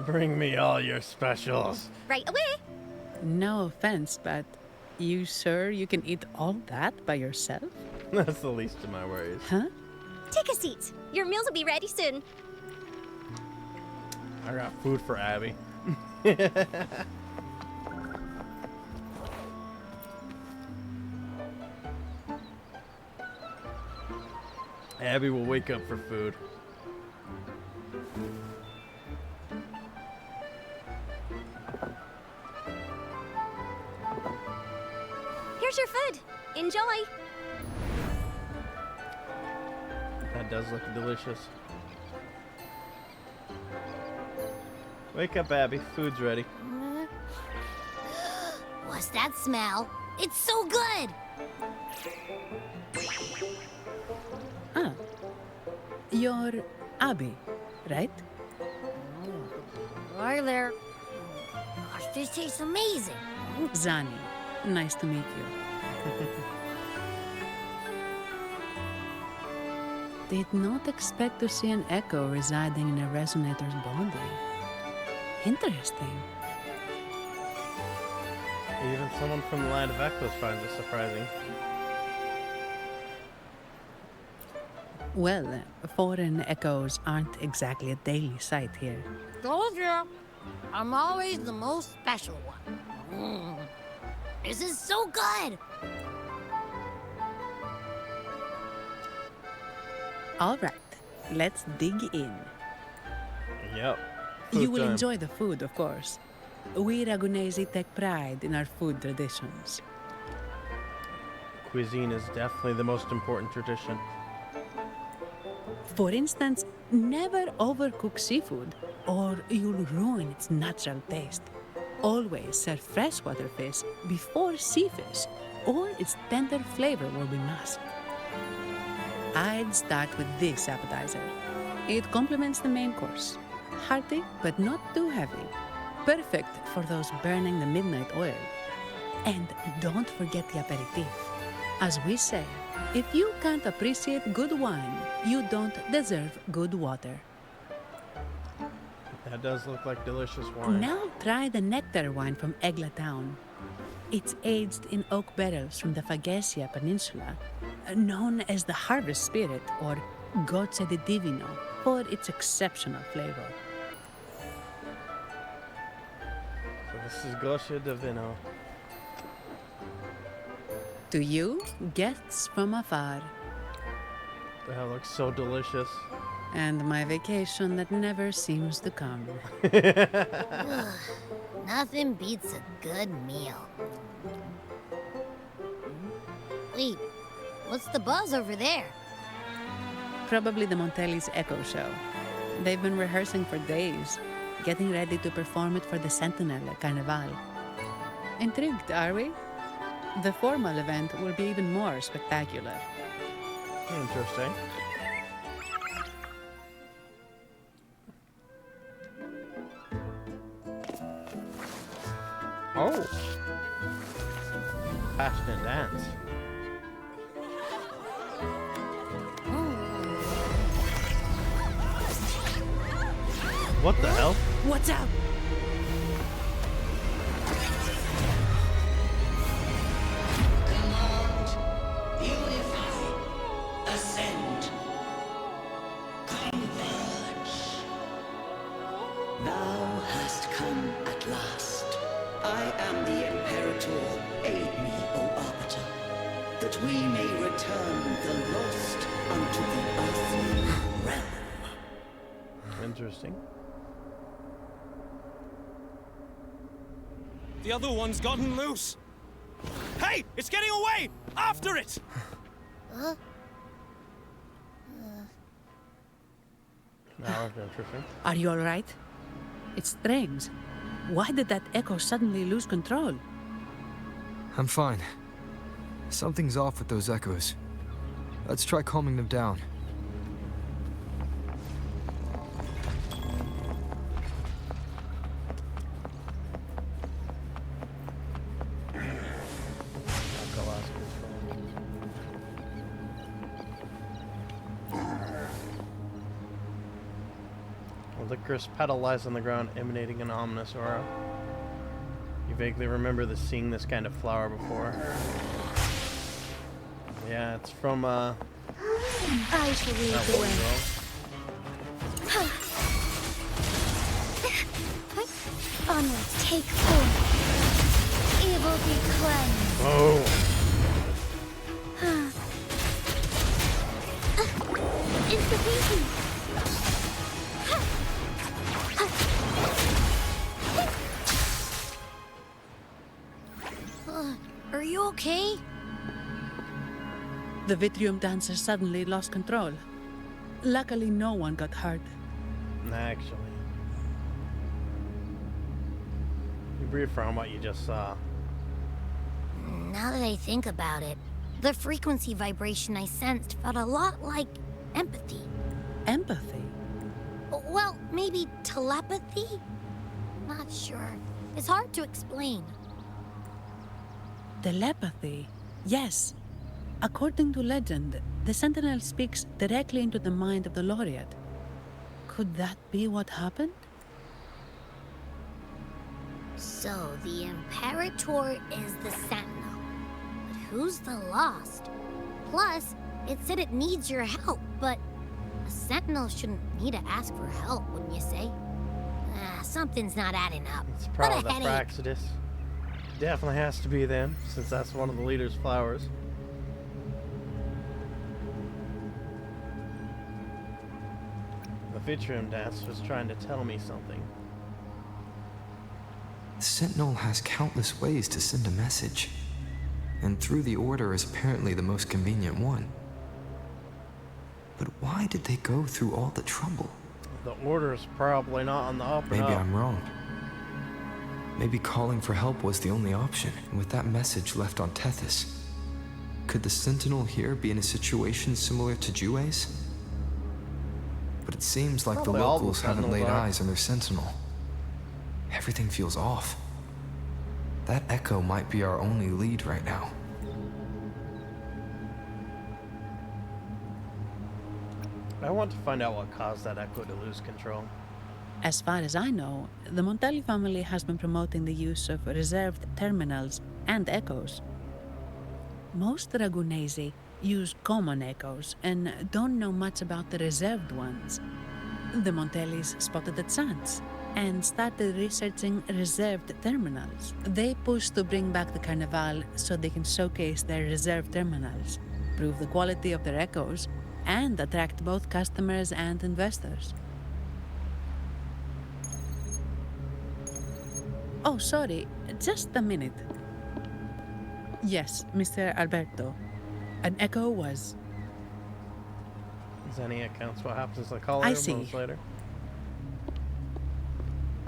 Bring me all your specials. Right away. No offense, but you sure you can eat all that by yourself? That's the least of my worries. Huh? Take a seat. Your meals will be ready soon. I got food for Abby. Abby will wake up for food. Here's your food. Enjoy. That does look delicious. Wake up, Abby. Food's ready. What's that smell? It's so good! Ah. You're Abby, right? Hi there. Gosh, this tastes amazing. Zani. Nice to meet you. Did not expect to see an echo residing in a resonator's body. Interesting. Even someone from the Land of Echoes finds it surprising. Well, foreign echoes aren't exactly a daily sight here. Told you. I'm always the most special one. This is so good! All right, let's dig in. Yep. You will enjoy the food, of course. We Ragunesi take pride in our food traditions. Cuisine is definitely the most important tradition. For instance, never overcook seafood, or you'll ruin its natural taste. Always serve freshwater fish before sea fish, or its tender flavor will be masked. I'd start with this appetizer. It complements the main course. Hearty, but not too heavy. Perfect for those burning the midnight oil. And don't forget the aperitif. As we say, if you can't appreciate good wine, you don't deserve good water. That does look like delicious wine. Now try the nectar wine from Egla Town. It's aged in oak barrels from the Fagesia Peninsula, known as the Harvest Spirit or Gocce di Divino for its exceptional flavor. So this is Gocce di Vino. To you, guests from afar. That looks so delicious. And my vacation that never seems to come. Nothing beats a good meal. Wait, what's the buzz over there? Probably the Montelli's Echo Show. They've been rehearsing for days, getting ready to perform it for the Sentinel at Carnival. Intrigued, are we? The formal event will be even more spectacular. Interesting. Oh. Passionate dance. What the hell? What's up? Ascend. Converge. Thou hast come at last. I am the Imperator. Aid me, O Arbiter, that we may return the lost unto the earthly realm. Interesting. The other one's gotten loose. Hey, it's getting away! After it! Now it's interesting. Are you alright? It's strange. Why did that echo suddenly lose control? I'm fine. Something's off with those echoes. Let's try calming them down. A licorice petal lies on the ground, emanating an ominous aura. You vaguely remember seeing this kind of flower before. Yeah, it's from, I shall lead the way. Onwards, take form. Evil be cleansed. Oh. Inspiration. Are you okay? The Vitrium dancer suddenly lost control. Luckily, no one got hurt. Actually. You brief on what you just saw. Now that I think about it, the frequency vibration I sensed felt a lot like empathy. Empathy? Well, maybe telepathy? Not sure. It's hard to explain. Telepathy? Yes. According to legend, the Sentinel speaks directly into the mind of the Laureate. Could that be what happened? So, the Imperator is the Sentinel. But who's the Lost? Plus, it said it needs your help, but a Sentinel shouldn't need to ask for help, wouldn't you say? Something's not adding up. It's probably What a the headache. Fraxidus. Definitely has to be them, since that's one of the leader's flowers. The Vitrium dance was trying to tell me something. The Sentinel has countless ways to send a message, and through the Order is apparently the most convenient one. But why did they go through all the trouble? The Order's probably not on the up and Maybe up. I'm wrong. Maybe calling for help was the only option, and with that message left on Tethys, could the Sentinel here be in a situation similar to Jue's? But it seems like Probably the all the locals haven't Sentinels laid are. eyes on their Sentinel. Everything feels off. That echo might be our only lead right now. I want to find out what caused that echo to lose control. As far as I know, the Montelli family has been promoting the use of reserved terminals and echoes. Most Ragunesi use common echoes and don't know much about the reserved ones. The Montellis spotted a chance and started researching reserved terminals. They push to bring back the Carnival so they can showcase their reserved terminals, prove the quality of their echoes, and attract both customers and investors. Oh, sorry, just a minute. Yes, Mr. Alberto. An echo was... Zenny accounts what happens to the caller I see. months later.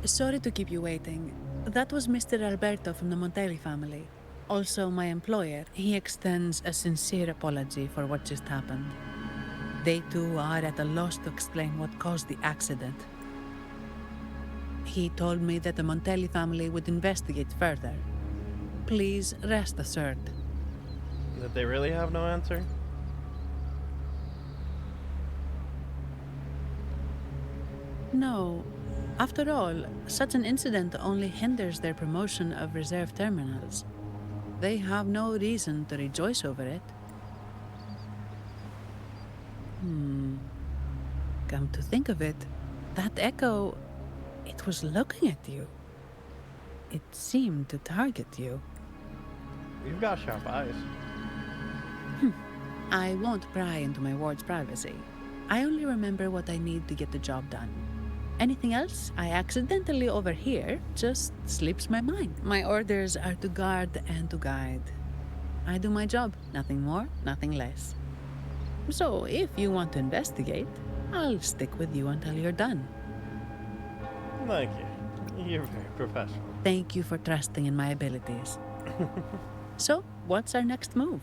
Sorry to keep you waiting. That was Mr. Alberto from the Montelli family. Also my employer. He extends a sincere apology for what just happened. They too are at a loss to explain what caused the accident. He told me that the Montelli family would investigate further. Please rest assured. Did they really have no answer? No. After all, such an incident only hinders their promotion of reserve terminals. They have no reason to rejoice over it. Come to think of it, that echo, it was looking at you. It seemed to target you. You've got sharp eyes. I won't pry into my ward's privacy. I only remember what I need to get the job done. Anything else I accidentally overhear just slips my mind. My orders are to guard and to guide. I do my job, nothing more, nothing less. So, if you want to investigate, I'll stick with you until you're done. Thank you. You're very professional. Thank you for trusting in my abilities. So, what's our next move?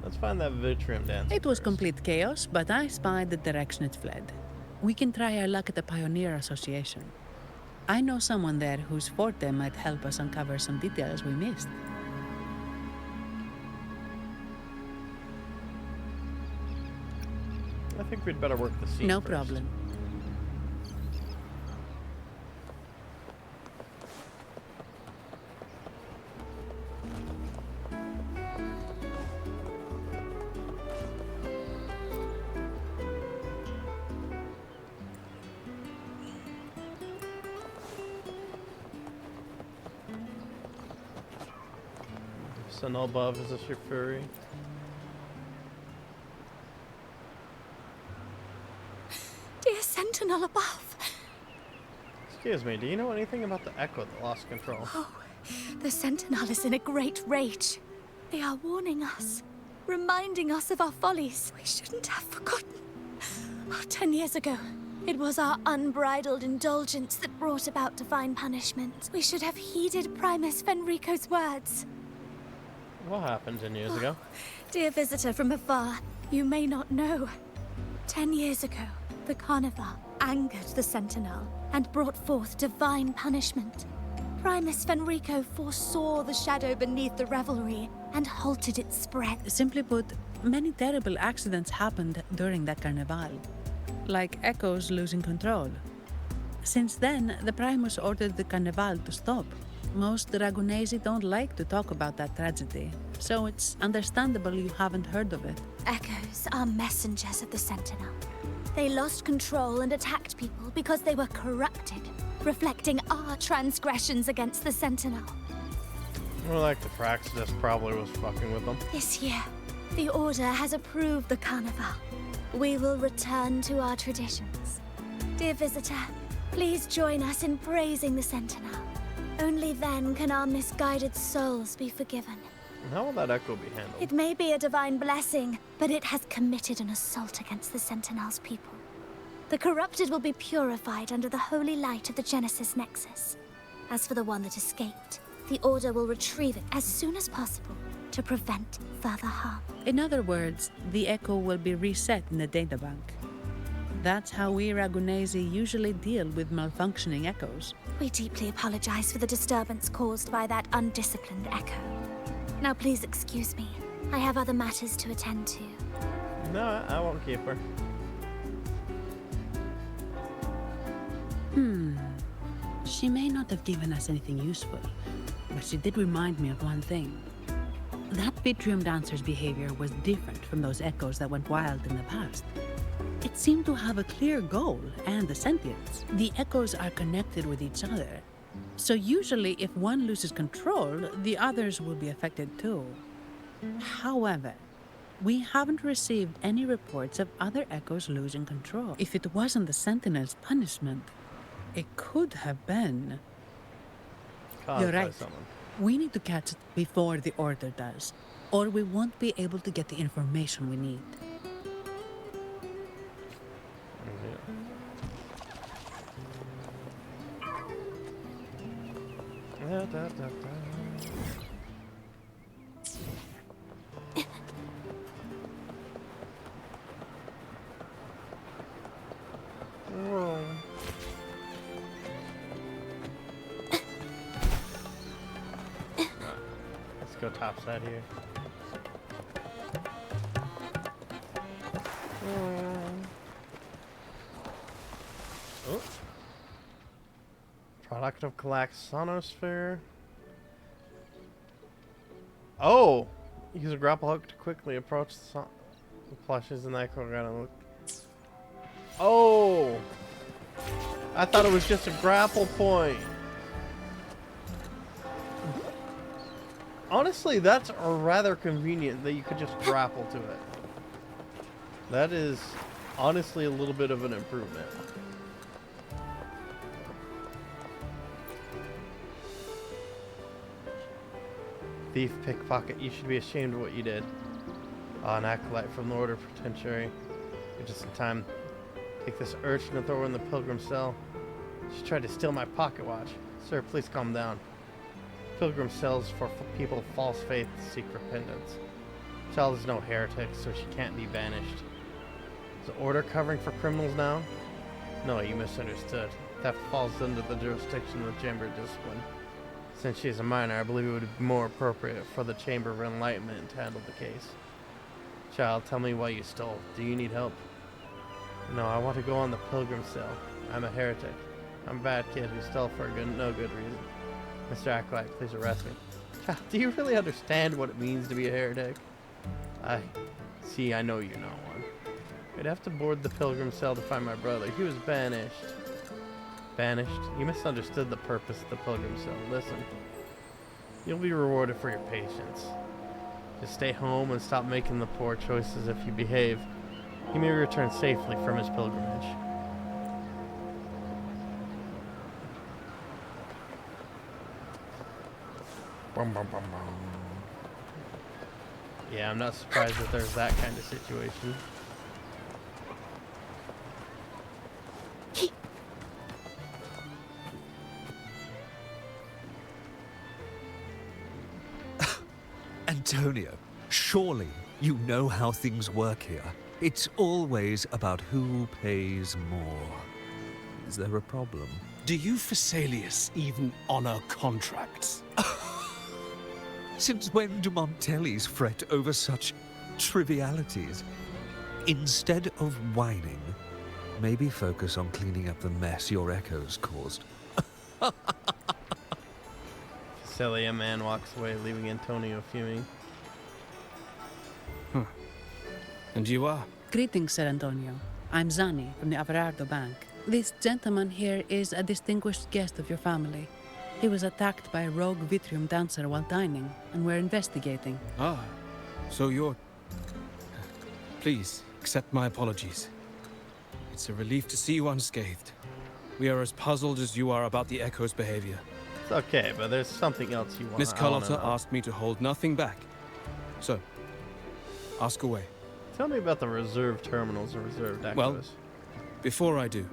Let's find that Vitrium dance. It was complete chaos, but I spied the direction it fled. We can try our luck at the Pioneer Association. I know someone there whose forte might help us uncover some details we missed. I think we'd better work the scene No first. problem. Sentinel above, is this your fury? Dear Sentinel above. Excuse me, do you know anything about the Echo that lost control? Oh, the Sentinel is in a great rage. They are warning us, reminding us of our follies. We shouldn't have forgotten. 10 years ago, it was our unbridled indulgence that brought about divine punishment. We should have heeded Primus Fenrico's words. What happened 10 years ago? Dear visitor from afar, you may not know. 10 years ago, the Carnival angered the Sentinel and brought forth divine punishment. Primus Fenrico foresaw the shadow beneath the revelry and halted its spread. Simply put, many terrible accidents happened during that Carnival, like Echoes losing control. Since then, the Primus ordered the Carnival to stop. Most Dragonesi don't like to talk about that tragedy, so it's understandable you haven't heard of it. Echoes are messengers of the Sentinel. They lost control and attacked people because they were corrupted, reflecting our transgressions against the Sentinel. More like the Praxidus probably was fucking with them. This year, the Order has approved the Carnival. We will return to our traditions. Dear visitor, please join us in praising the Sentinel. Only then can our misguided souls be forgiven. How will that Echo be handled? It may be a divine blessing, but it has committed an assault against the Sentinel's people. The corrupted will be purified under the holy light of the Genesis Nexus. As for the one that escaped, the Order will retrieve it as soon as possible to prevent further harm. In other words, the Echo will be reset in the databank. That's how we Ragunesi usually deal with malfunctioning Echoes. We deeply apologize for the disturbance caused by that undisciplined Echo. Now please excuse me. I have other matters to attend to. No, I won't keep her. She may not have given us anything useful, but she did remind me of one thing. That Vitrium dancer's behavior was different from those Echoes that went wild in the past. It seemed to have a clear goal and a sentience. The Echoes are connected with each other, so usually if one loses control, the others will be affected too. However, we haven't received any reports of other Echoes losing control. If it wasn't the Sentinel's punishment, it could have been. You're right. We need to catch it before the Order does, or we won't be able to get the information we need. Let's go topside here. Oh. Product of collapsed sonosphere. Oh! Use a grapple hook to quickly approach the plushes and Echo gotta look. Oh! I thought it was just a grapple point. Honestly, that's rather convenient that you could just grapple to it. That is honestly a little bit of an improvement. Thief, pickpocket, you should be ashamed of what you did. An acolyte from the Order Penitentiary. You're just in time. Take this urchin and throw her in the pilgrim cell. She tried to steal my pocket watch. Sir, please calm down. Pilgrim cells for people of false faith seek repentance. Child is no heretic, so she can't be banished. Is the order covering for criminals now? No, you misunderstood. Theft falls under the jurisdiction of the Chamber of Discipline. Since she is a minor, I believe it would be more appropriate for the Chamber of Enlightenment to handle the case. Child, tell me why you stole. Do you need help? No, I want to go on the pilgrim cell. I'm a heretic. I'm a bad kid who stole for no good reason. Mr. Acolyte, please arrest me. Child, do you really understand what it means to be a heretic? I know you're not one. I'd have to board the pilgrim cell to find my brother. He was banished. Banished? You misunderstood the purpose of the pilgrim cell. Listen. You'll be rewarded for your patience. Just stay home and stop making the poor choices. If you behave, he may return safely from his pilgrimage. Yeah, I'm not surprised that there's that kind of situation. Antonio, surely you know how things work here. It's always about who pays more. Is there a problem? Do you Phasaelius even honor contracts? Since when do Montellis fret over such trivialities? Instead of whining, maybe focus on cleaning up the mess your echoes caused. Silly, a man walks away, leaving Antonio fuming. And you are? Greetings, Sir Antonio. I'm Zani from the Averardo Bank. This gentleman here is a distinguished guest of your family. He was attacked by a rogue Vitrium dancer while dining, and we're investigating. Ah, so you're... Please, accept my apologies. It's a relief to see you unscathed. We are as puzzled as you are about the Echo's behavior. It's okay, but there's something else you want. Miss Carlotta asked me to hold nothing back. So, ask away. Tell me about the reserved terminals and reserved echoes. Well, before I do,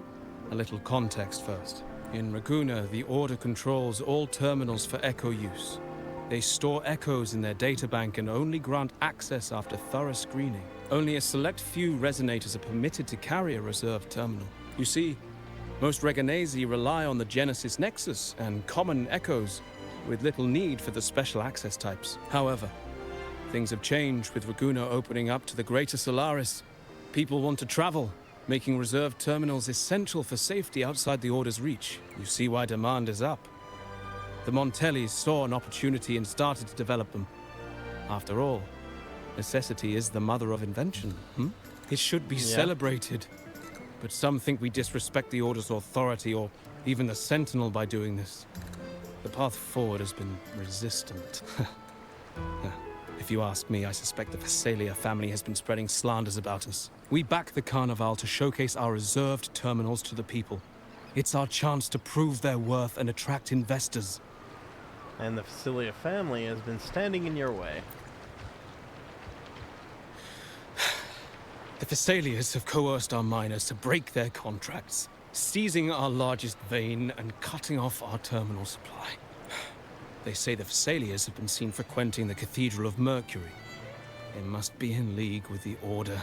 a little context first. In Raguna, the Order controls all terminals for Echo use. They store Echoes in their databank and only grant access after thorough screening. Only a select few resonators are permitted to carry a reserved terminal. You see, most Reganesi rely on the Genesis Nexus and common Echoes, with little need for the special access types. However, things have changed with Raguna opening up to the greater Solaris. People want to travel, making reserved terminals essential for safety outside the Order's reach. You see why demand is up. The Montellis saw an opportunity and started to develop them. After all, necessity is the mother of invention. It should be celebrated. But some think we disrespect the Order's authority or even the Sentinel by doing this. The path forward has been resistant. If you ask me, I suspect the Phasaelia family has been spreading slanders about us. We back the Carnival to showcase our reserved terminals to the people. It's our chance to prove their worth and attract investors. And the Phasaelia family has been standing in your way. The Phasaelias have coerced our miners to break their contracts, seizing our largest vein and cutting off our terminal supply. They say the Phasaelias have been seen frequenting the Cathedral of Mercury. They must be in league with the Order.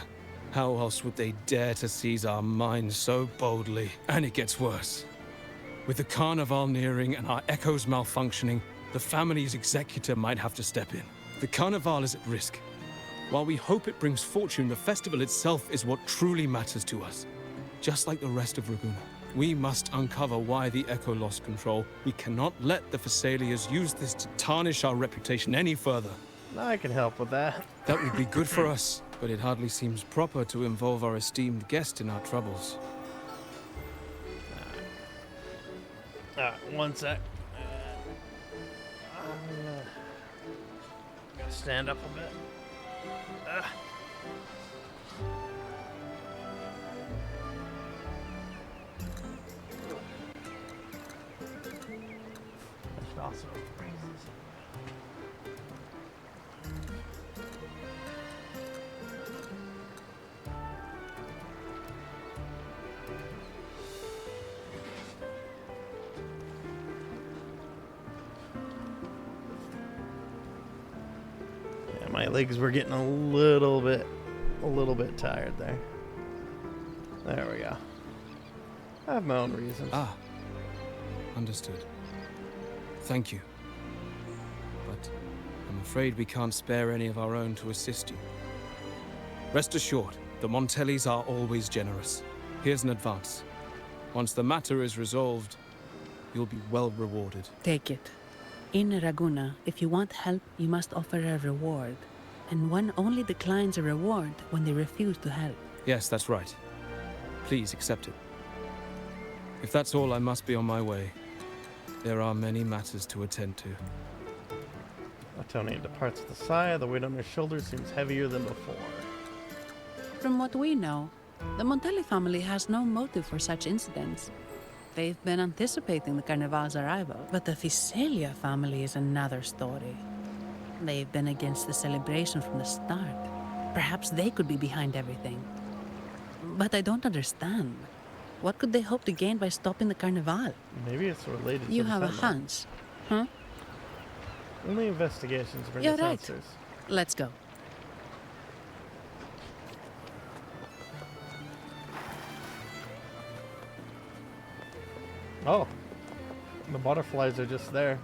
How else would they dare to seize our mines so boldly? And it gets worse. With the Carnival nearing and our Echoes malfunctioning, the family's executor might have to step in. The Carnival is at risk. While we hope it brings fortune, the festival itself is what truly matters to us. Just like the rest of Raguna. We must uncover why the Echo lost control. We cannot let the Phasaelias use this to tarnish our reputation any further. I can help with that. That would be good for us, but it hardly seems proper to involve our esteemed guest in our troubles. One sec. Gotta stand up a bit. Also My legs were getting a little bit tired there. There we go. I have my own reasons. Ah, understood. Thank you. But I'm afraid we can't spare any of our own to assist you. Rest assured, the Montellis are always generous. Here's an advance. Once the matter is resolved, you'll be well rewarded. Take it. In Raguna, if you want help, you must offer a reward. And one only declines a reward when they refuse to help. Yes, that's right. Please accept it. If that's all, I must be on my way. There are many matters to attend to. Tony departs to the side. The weight on her shoulders seems heavier than before. From what we know, the Montelli family has no motive for such incidents. They've been anticipating the Carnival's arrival, but the Visalia family is another story. They've been against the celebration from the start. Perhaps they could be behind everything. But I don't understand. What could they hope to gain by stopping the Carnival? Maybe it's related to You the have a Sentinel. hunch, huh? Only investigations bring You're us right. answers. Let's go. Oh, the butterflies are just there.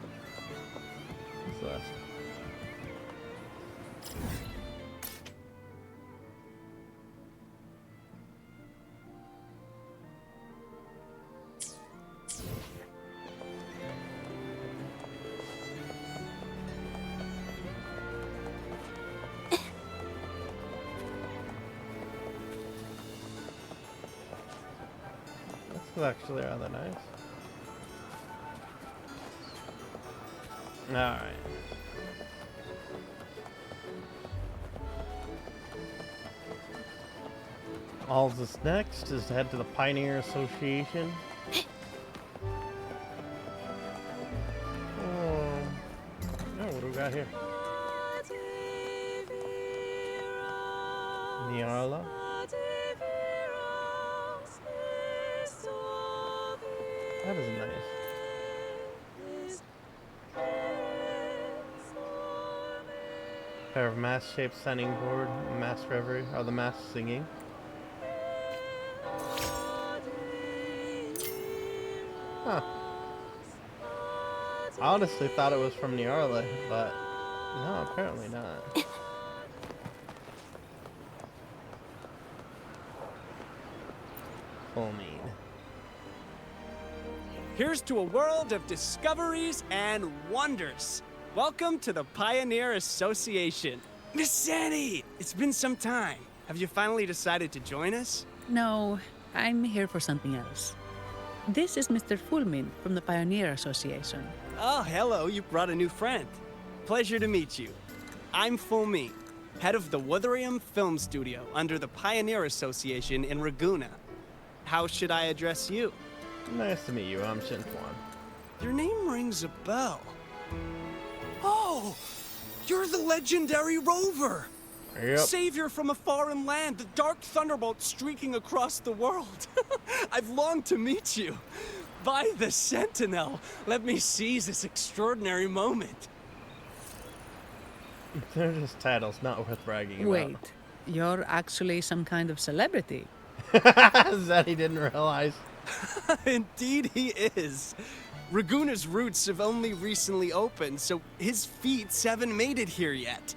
What's that? This is actually rather nice. Alright. All that's next is to head to the Pioneer Association. Oh, what do we got here? Nyarla. That is nice. Pair of mask-shaped standing board, mask reverie, are the masks singing. Huh. I honestly thought it was from Nyarla, but no, apparently not. Full mean. Here's to a world of discoveries and wonders. Welcome to the Pioneer Association. Miss Sandy, it's been some time. Have you finally decided to join us? No, I'm here for something else. This is Mr. Fulmin from the Pioneer Association. Oh, hello, you brought a new friend. Pleasure to meet you. I'm Fulmin, head of the Wutherium Film Studio under the Pioneer Association in Raguna. How should I address you? Nice to meet you, I'm Shintuan. Your name rings a bell. Oh, you're the legendary Rover! Yep. Savior from a foreign land, the dark thunderbolt streaking across the world. I've longed to meet you. By the Sentinel, let me seize this extraordinary moment. They're just titles, not worth bragging about. Wait, you're actually some kind of celebrity. That he didn't realize. Indeed he is. Raguna's roots have only recently opened, so his feats haven't made it here yet.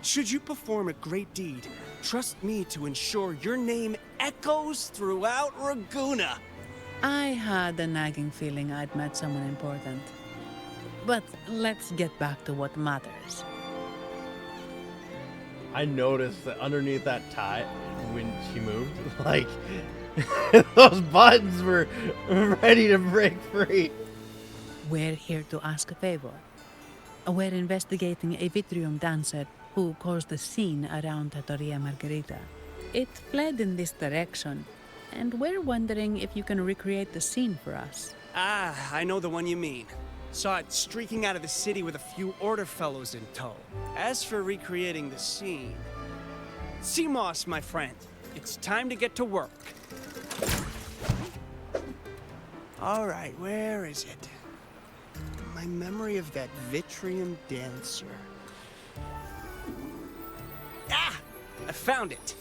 Should you perform a great deed, trust me to ensure your name echoes throughout Raguna. I had a nagging feeling I'd met someone important. But let's get back to what matters. I noticed that underneath that tie, when she moved, like, those buttons were ready to break free. We're here to ask a favor. We're investigating a Vitrium dancer who caused a scene around Trattoria Margherita. It fled in this direction, and we're wondering if you can recreate the scene for us. Ah, I know the one you mean. Saw it streaking out of the city with a few order fellows in tow. As for recreating the scene... Seamoss, my friend, it's time to get to work. All right, where is it? My memory of that Vitrium dancer. I found it.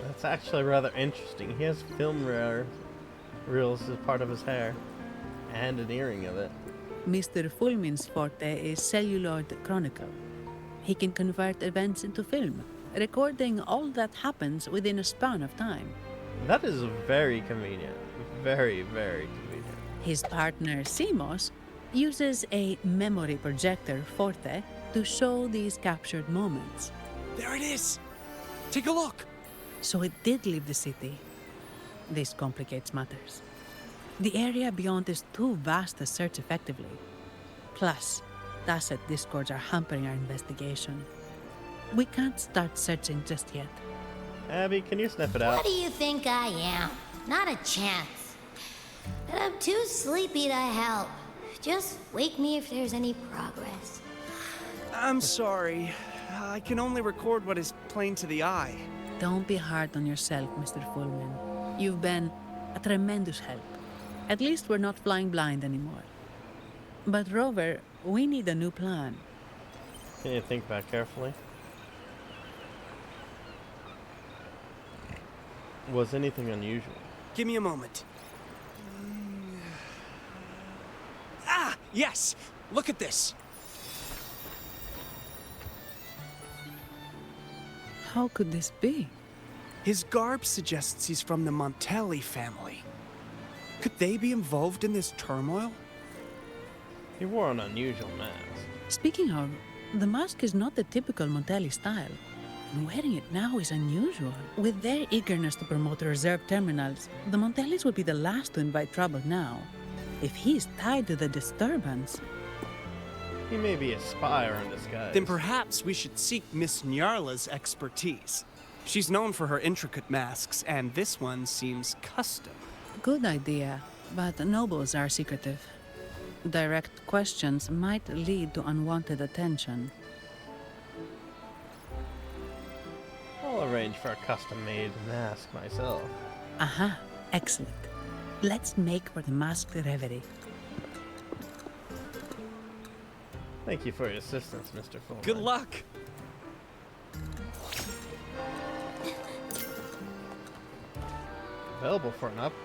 That's actually rather interesting. He has film reels as part of his hair, and an earring of it. Mr. Fulmin's forte is celluloid chronicle. He can convert events into film, recording all that happens within a span of time. That is very convenient. Very, very convenient. His partner, Simos, uses a memory projector forte to show these captured moments. There it is! Take a look! So it did leave the city. This complicates matters. The area beyond is too vast to search effectively. Plus, Tacet discords are hampering our investigation. We can't start searching just yet. Abby, can you sniff it out? What do you think I am? Not a chance. But I'm too sleepy to help. Just wake me if there's any progress. I'm sorry. I can only record what is plain to the eye. Don't be hard on yourself, Mr. Fulmin. You've been a tremendous help. At least we're not flying blind anymore. But Rover, we need a new plan. Can you think back carefully? Was anything unusual? Give me a moment. Ah! Yes! Look at this! How could this be? His garb suggests he's from the Montelli family. Could they be involved in this turmoil? He wore an unusual mask. Speaking of, the mask is not the typical Montelli style. And wearing it now is unusual. With their eagerness to promote reserve terminals, the Montellis would be the last to invite trouble now. If he's tied to the disturbance... He may be a spy or in disguise. Then perhaps we should seek Miss Nyarla's expertise. She's known for her intricate masks, and this one seems custom. Good idea, but nobles are secretive. Direct questions might lead to unwanted attention. I'll arrange for a custom-made mask myself. Aha, excellent. Let's make for the masked reverie. Thank you for your assistance, Mr. Fulmer. Good luck! Available for an upgrade.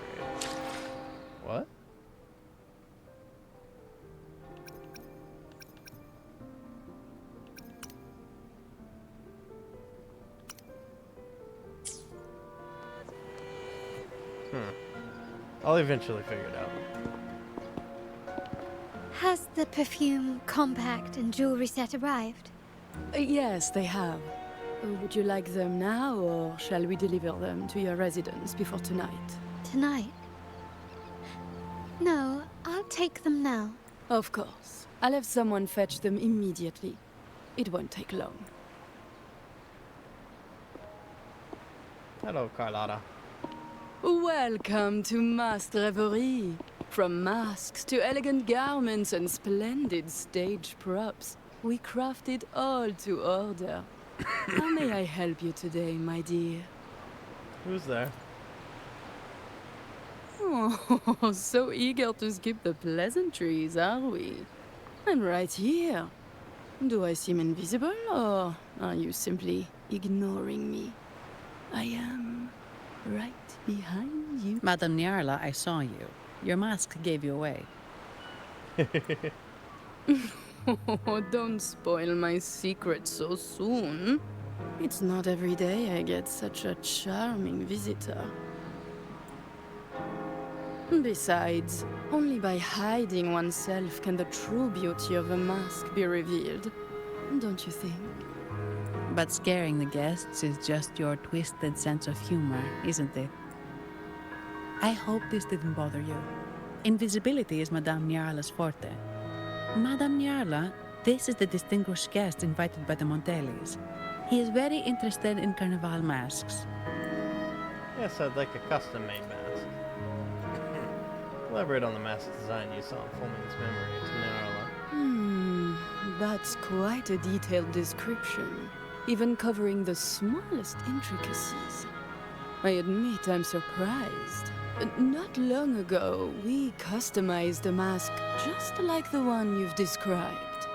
What? I'll eventually figure it out. Has the perfume, compact, and jewelry set arrived? Yes, they have. Would you like them now, or shall we deliver them to your residence before tonight? Tonight? No, I'll take them now. Of course. I'll have someone fetch them immediately. It won't take long. Hello, Carlotta. Welcome to Masked Reverie. From masks to elegant garments and splendid stage props, we craft it all to order. How may I help you today, my dear? Who's there? Oh, so eager to skip the pleasantries, are we? I'm right here. Do I seem invisible, or are you simply ignoring me? I am right behind you. Madame Nyarla, I saw you. Your mask gave you away. Oh, don't spoil my secret so soon. It's not every day I get such a charming visitor. Besides, only by hiding oneself can the true beauty of a mask be revealed. Don't you think? But scaring the guests is just your twisted sense of humor, isn't it? I hope this didn't bother you. Invisibility is Madame Nyarla's forte. Madame Nyarla, this is the distinguished guest invited by the Montellis. He is very interested in Carnival masks. Yes, I'd like a custom-made mask. Elaborate on the mask design you saw in Fulmin's memory to Nyarla. That's quite a detailed description, even covering the smallest intricacies. I admit I'm surprised. Not long ago, we customized a mask just like the one you've described.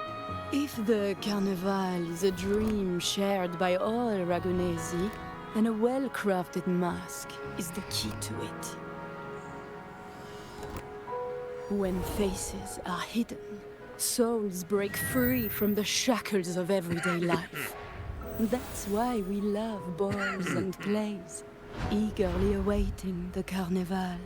If the Carnival is a dream shared by all Ragunesi, then a well-crafted mask is the key to it. When faces are hidden, souls break free from the shackles of everyday life. That's why we love balls and plays, eagerly awaiting the Carnival.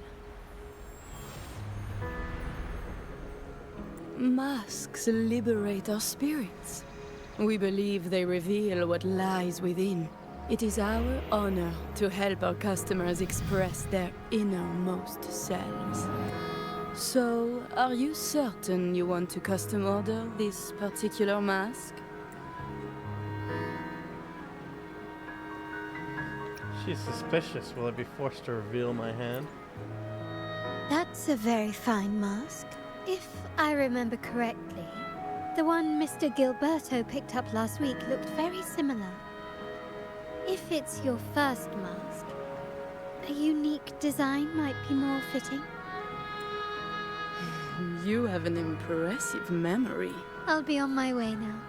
Masks liberate our spirits. We believe they reveal what lies within. It is our honor to help our customers express their innermost selves. So, are you certain you want to custom order this particular mask? She's suspicious. Will I be forced to reveal my hand? That's a very fine mask. If I remember correctly, the one Mr. Gilberto picked up last week looked very similar. If it's your first mask, a unique design might be more fitting. You have an impressive memory. I'll be on my way now.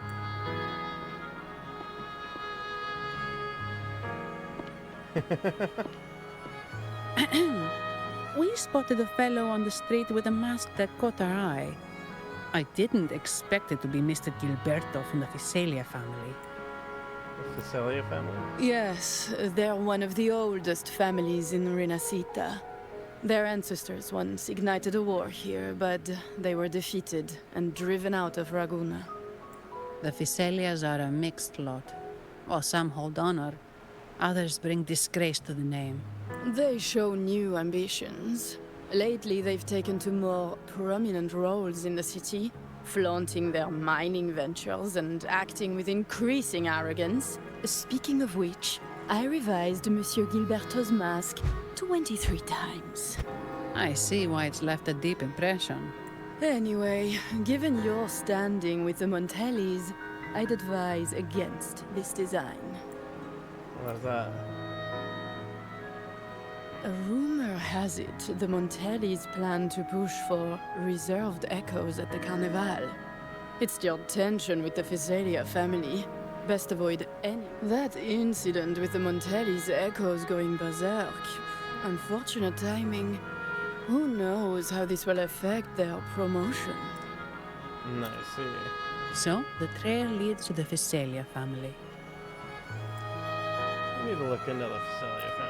We spotted a fellow on the street with a mask that caught our eye. I didn't expect it to be Mr. Gilberto from the Visalia family. The Visalia family? Yes, they're one of the oldest families in Renacita. Their ancestors once ignited a war here, but they were defeated and driven out of Raguna. The Visalias are a mixed lot. While some hold honor, others bring disgrace to the name. They show new ambitions. Lately, they've taken to more prominent roles in the city, flaunting their mining ventures and acting with increasing arrogance. Speaking of which, I revised Monsieur Gilberto's mask 23 times. I see why it's left a deep impression. Anyway, given your standing with the Montellis, I'd advise against this design. What is that? A rumor has it the Montellis plan to push for reserved echoes at the Carnival. It's stirred tension with the Visalia family. Best avoid any. That incident with the Montellis' echoes going berserk. Unfortunate timing. Who knows how this will affect their promotion? I see. So, the trail leads to the Visalia family. I need to look into the Visalia family.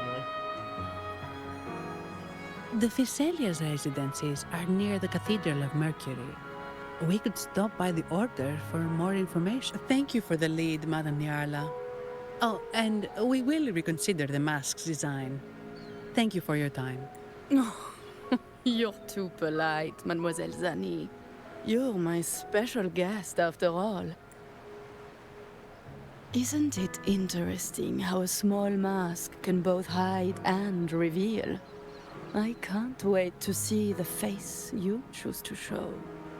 The Visalia's residences are near the Cathedral of Mercury. We could stop by the Order for more information. Thank you for the lead, Madame Nyarla. Oh, and we will reconsider the mask's design. Thank you for your time. You're too polite, Mademoiselle Zani. You're my special guest, after all. Isn't it interesting how a small mask can both hide and reveal? I can't wait to see the face you choose to show.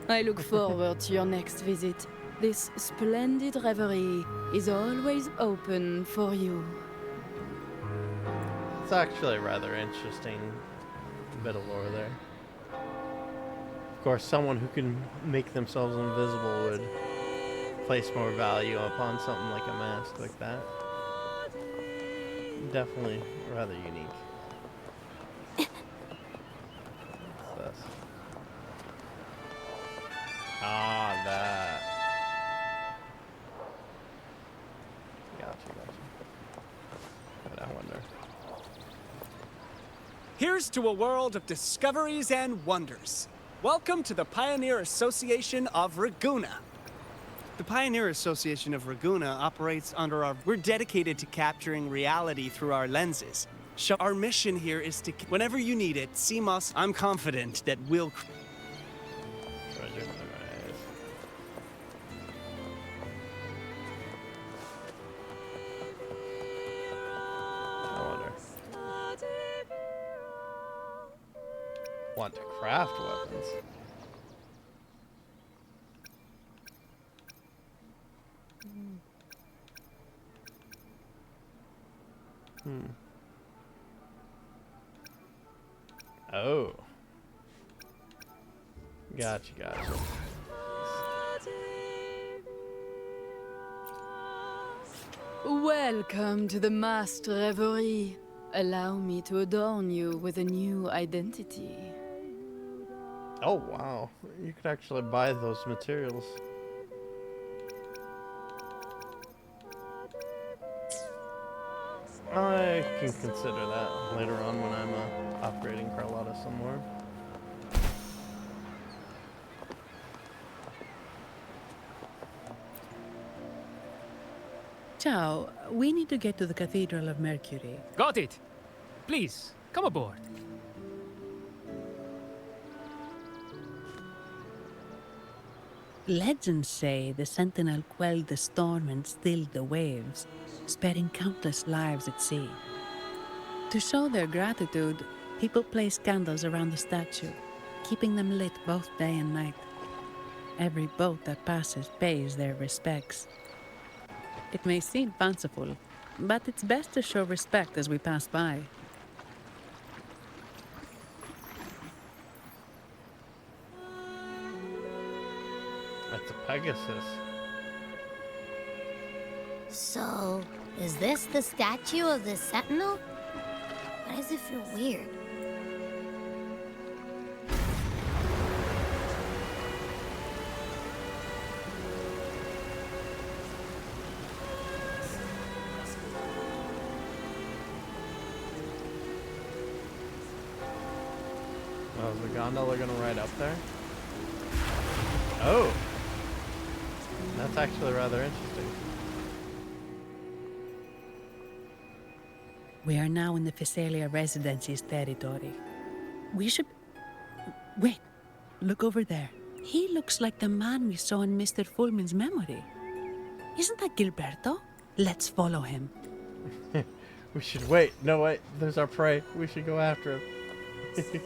I look forward to your next visit. This splendid reverie is always open for you. It's actually a rather interesting bit of lore there. Of course, someone who can make themselves invisible would place more value upon something like a mask like that. Definitely rather unique. What's this? Ah, that. Gotcha. But I wonder. Here's to a world of discoveries and wonders. Welcome to the Pioneer Association of Raguna. The Pioneer Association of Raguna operates under our... We're dedicated to capturing reality through our lenses. Our mission here is to... Whenever you need it, CMOS, I'm confident that we'll... Want to craft weapons. Oh. Gotcha. Welcome to the masked revelry. Allow me to adorn you with a new identity. Oh wow, you could actually buy those materials. I can consider that later on when I'm upgrading Carlotta some more. Ciao, we need to get to the Cathedral of Mercury. Got it! Please, come aboard. Legends say the Sentinel quelled the storm and stilled the waves, sparing countless lives at sea. To show their gratitude, people place candles around the statue, keeping them lit both day and night. Every boat that passes pays their respects. It may seem fanciful, but it's best to show respect as we pass by. That's a Pegasus. So, is this the statue of the Sentinel? Why does it feel weird? Oh, is the gondola gonna ride up there? Oh! That's actually rather interesting. We are now in the Physalia Residency's territory. We should... Wait, look over there. He looks like the man we saw in Mr. Fullman's memory. Isn't that Gilberto? Let's follow him. We should wait. No, wait. There's our prey. We should go after him.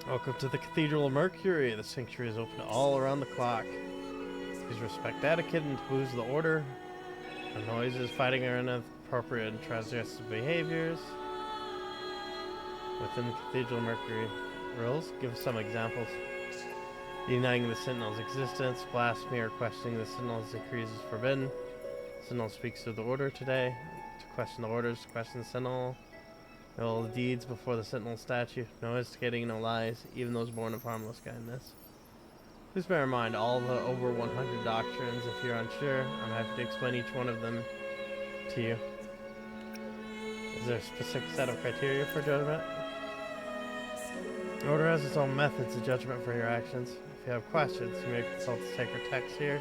Welcome to the Cathedral of Mercury. The sanctuary is open all around the clock. Please respect etiquette and taboos of the order. No noises, fighting, or inappropriate and transgressive behaviors. Within the Cathedral of Mercury rules, give some examples. Denying the Sentinel's existence, blasphemy, or questioning the Sentinel's decrees is forbidden. Sentinel speaks to the order today. To question the orders, question the Sentinel. No ill deeds before the Sentinel statue. No instigating, no lies, even those born of harmless kindness. Please bear in mind all the over 100 doctrines. If you're unsure, I'm happy to explain each one of them to you. Is there a specific set of criteria for judgment? The order has its own methods of judgment for your actions. If you have questions, you may consult the sacred text here.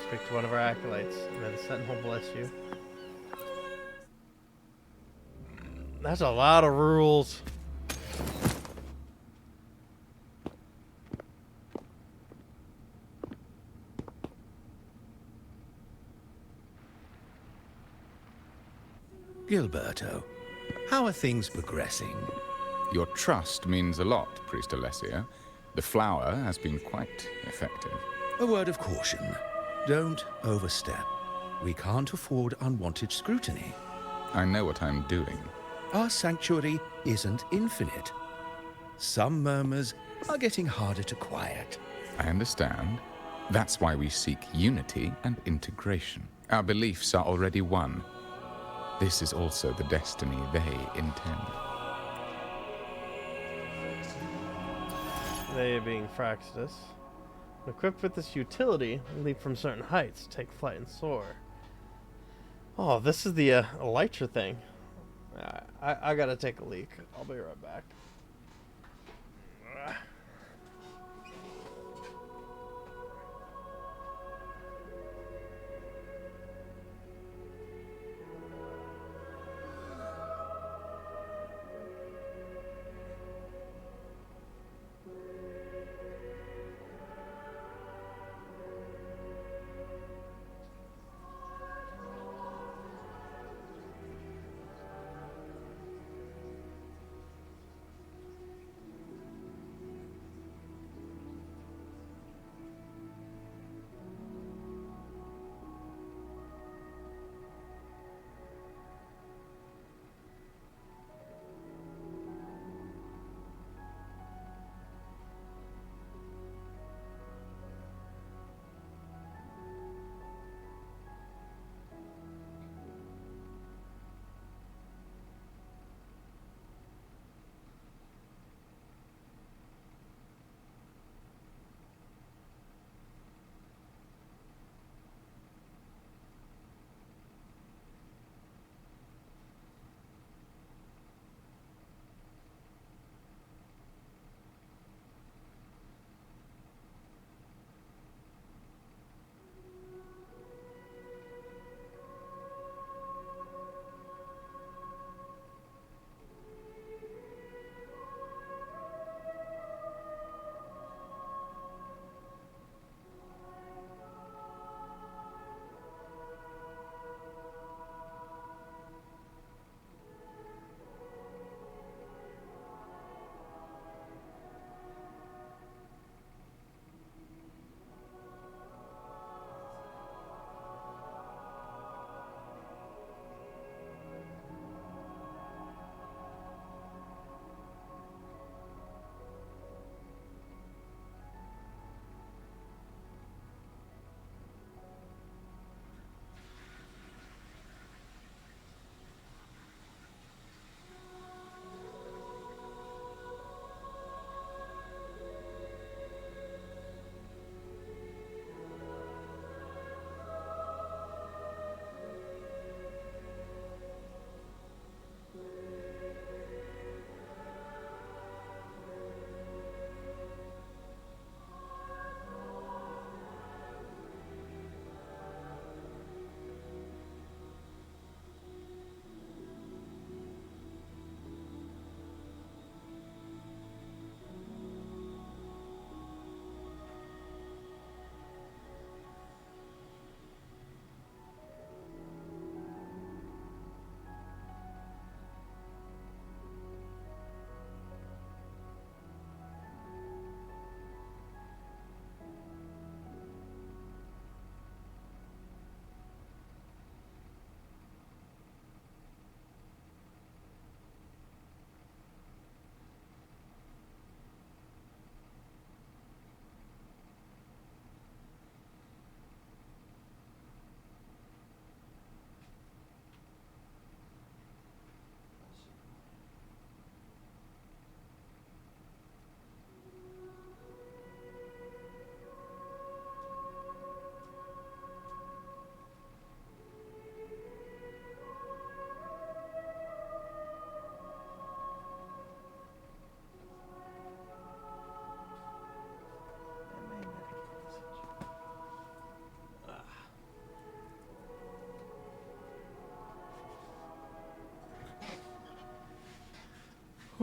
Speak to one of our acolytes, and may the Sentinel bless you. That's a lot of rules. Gilberto, how are things progressing? Your trust means a lot, Priest Alessio. The flower has been quite effective. A word of caution. Don't overstep. We can't afford unwanted scrutiny. I know what I'm doing. Our sanctuary isn't infinite. Some murmurs are getting harder to quiet. I understand. That's why we seek unity and integration. Our beliefs are already one. This is also the destiny they intend. They being Fraxtus. Equipped with this utility, leap from certain heights, take flight and soar. Oh, this is the elytra thing. I gotta take a leak. I'll be right back.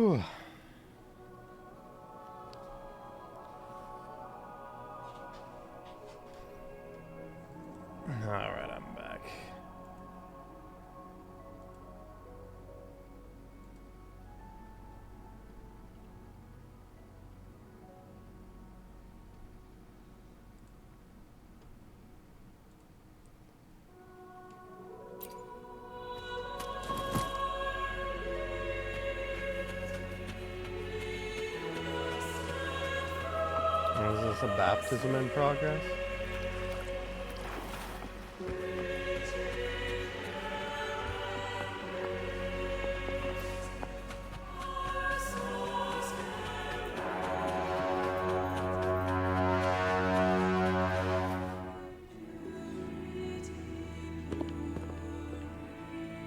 Whew. Alright, I'm back. Is this a baptism in progress?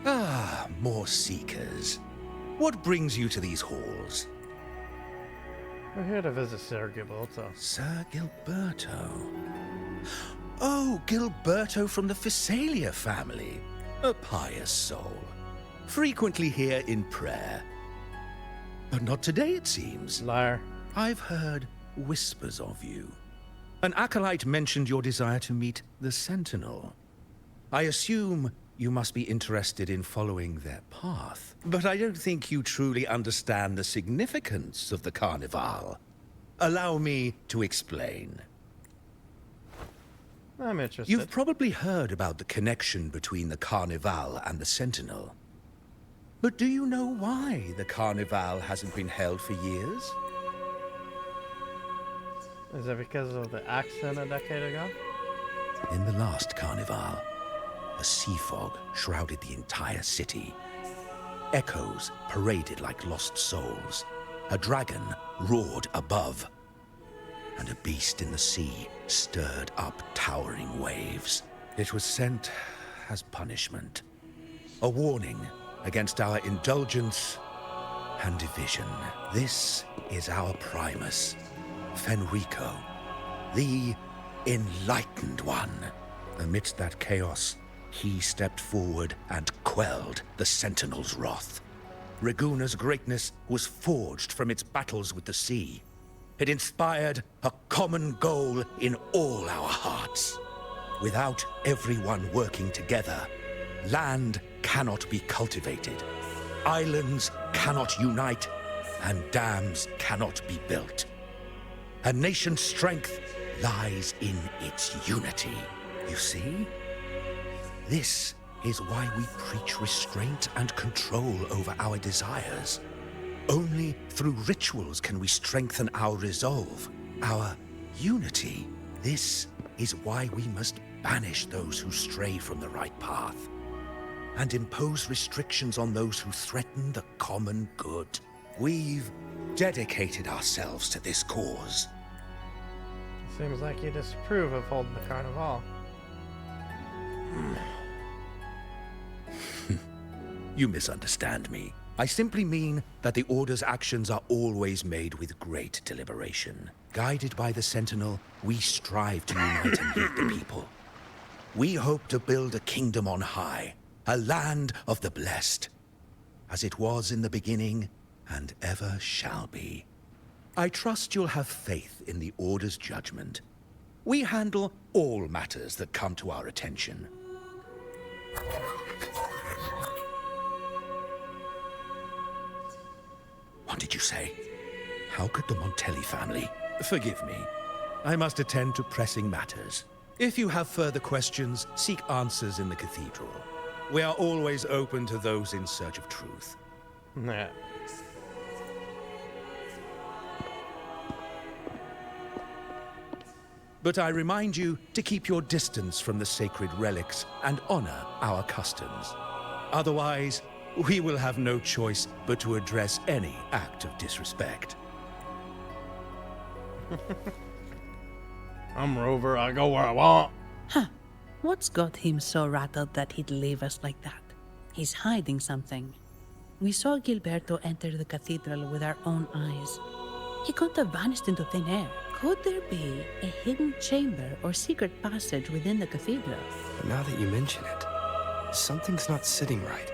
Ah, more seekers. What brings you to these halls? We're here to visit Sir Gilberto. Sir Gilberto. Oh, Gilberto from the Physalia family. A pious soul. Frequently here in prayer. But not today, it seems. Liar. I've heard whispers of you. An acolyte mentioned your desire to meet the Sentinel. I assume you must be interested in following their path. But I don't think you truly understand the significance of the Carnival. Allow me to explain. I'm interested. You've probably heard about the connection between the Carnival and the Sentinel. But do you know why the Carnival hasn't been held for years? Is it because of the accident a decade ago? In the last Carnival, a sea fog shrouded the entire city. Echoes paraded like lost souls. A dragon roared above. And a beast in the sea stirred up towering waves. It was sent as punishment. A warning against our indulgence and division. This is our Primus, Fenrico, the Enlightened One. Amidst that chaos, he stepped forward and quelled the Sentinel's wrath. Raguna's greatness was forged from its battles with the sea. It inspired a common goal in all our hearts. Without everyone working together, land cannot be cultivated, islands cannot unite, and dams cannot be built. A nation's strength lies in its unity. You see? This is why we preach restraint and control over our desires. Only through rituals can we strengthen our resolve, our unity. This is why we must banish those who stray from the right path, and impose restrictions on those who threaten the common good. We've dedicated ourselves to this cause. Seems like you disapprove of holding the Carnival. You misunderstand me. I simply mean that the Order's actions are always made with great deliberation. Guided by the Sentinel, we strive to unite and lead the people. We hope to build a kingdom on high, a land of the blessed, as it was in the beginning and ever shall be. I trust you'll have faith in the Order's judgment. We handle all matters that come to our attention. What did you say? How could the Montelli family? Forgive me. I must attend to pressing matters. If you have further questions, seek answers in the cathedral. We are always open to those in search of truth. Nah. But I remind you to keep your distance from the sacred relics and honor our customs. Otherwise, we will have no choice but to address any act of disrespect. I'm Rover, I go where I want. Huh. What's got him so rattled that he'd leave us like that? He's hiding something. We saw Gilberto enter the cathedral with our own eyes. He couldn't have vanished into thin air. Could there be a hidden chamber or secret passage within the cathedral? But now that you mention it, something's not sitting right.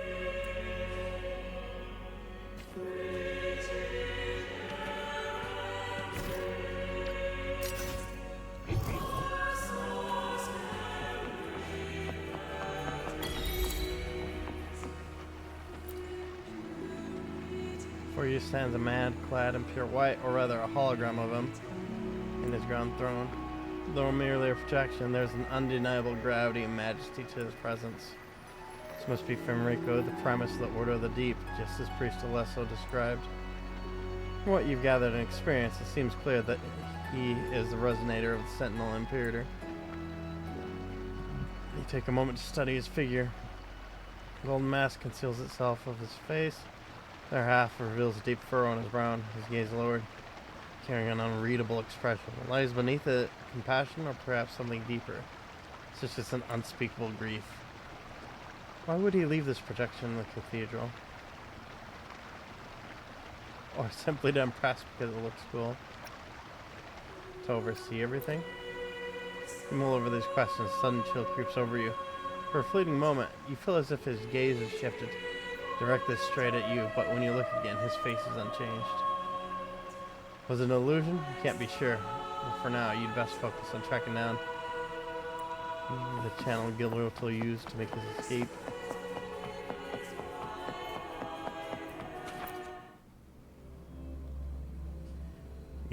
you stands a man clad in pure white, or rather a hologram of him, in his grand throne. Though merely a projection, there's an undeniable gravity and majesty to his presence. This must be Fenrico, the premise of the Order of the Deep, just as Priest Alesso described. From what you've gathered and experienced, it seems clear that he is the resonator of the Sentinel Imperator. You take a moment to study his figure. The golden mask conceals itself of his face. The other half reveals a deep furrow on his brow, his gaze lowered, carrying an unreadable expression. What lies beneath it, compassion or perhaps something deeper, such as an unspeakable grief. Why would he leave this projection in the cathedral? Or simply to impress because it looks cool? To oversee everything? You mull over these questions, a sudden chill creeps over you. For a fleeting moment, you feel as if his gaze has shifted, directed straight at you, but when you look again, his face is unchanged. Was it an illusion? You can't be sure. But for now, you'd best focus on tracking down the channel Gilbert will use to make his escape.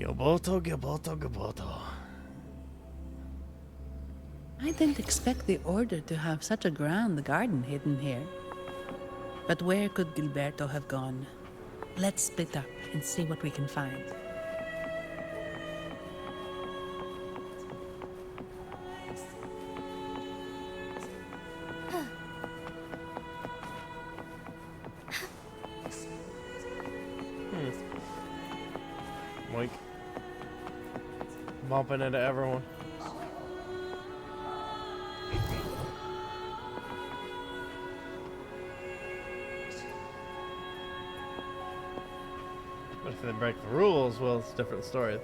Gilboto. I didn't expect the Order to have such a grand garden hidden here. But where could Gilberto have gone? Let's split up and see what we can find. Moink. Bumping into everyone. But if they break the rules, well, it's a different story.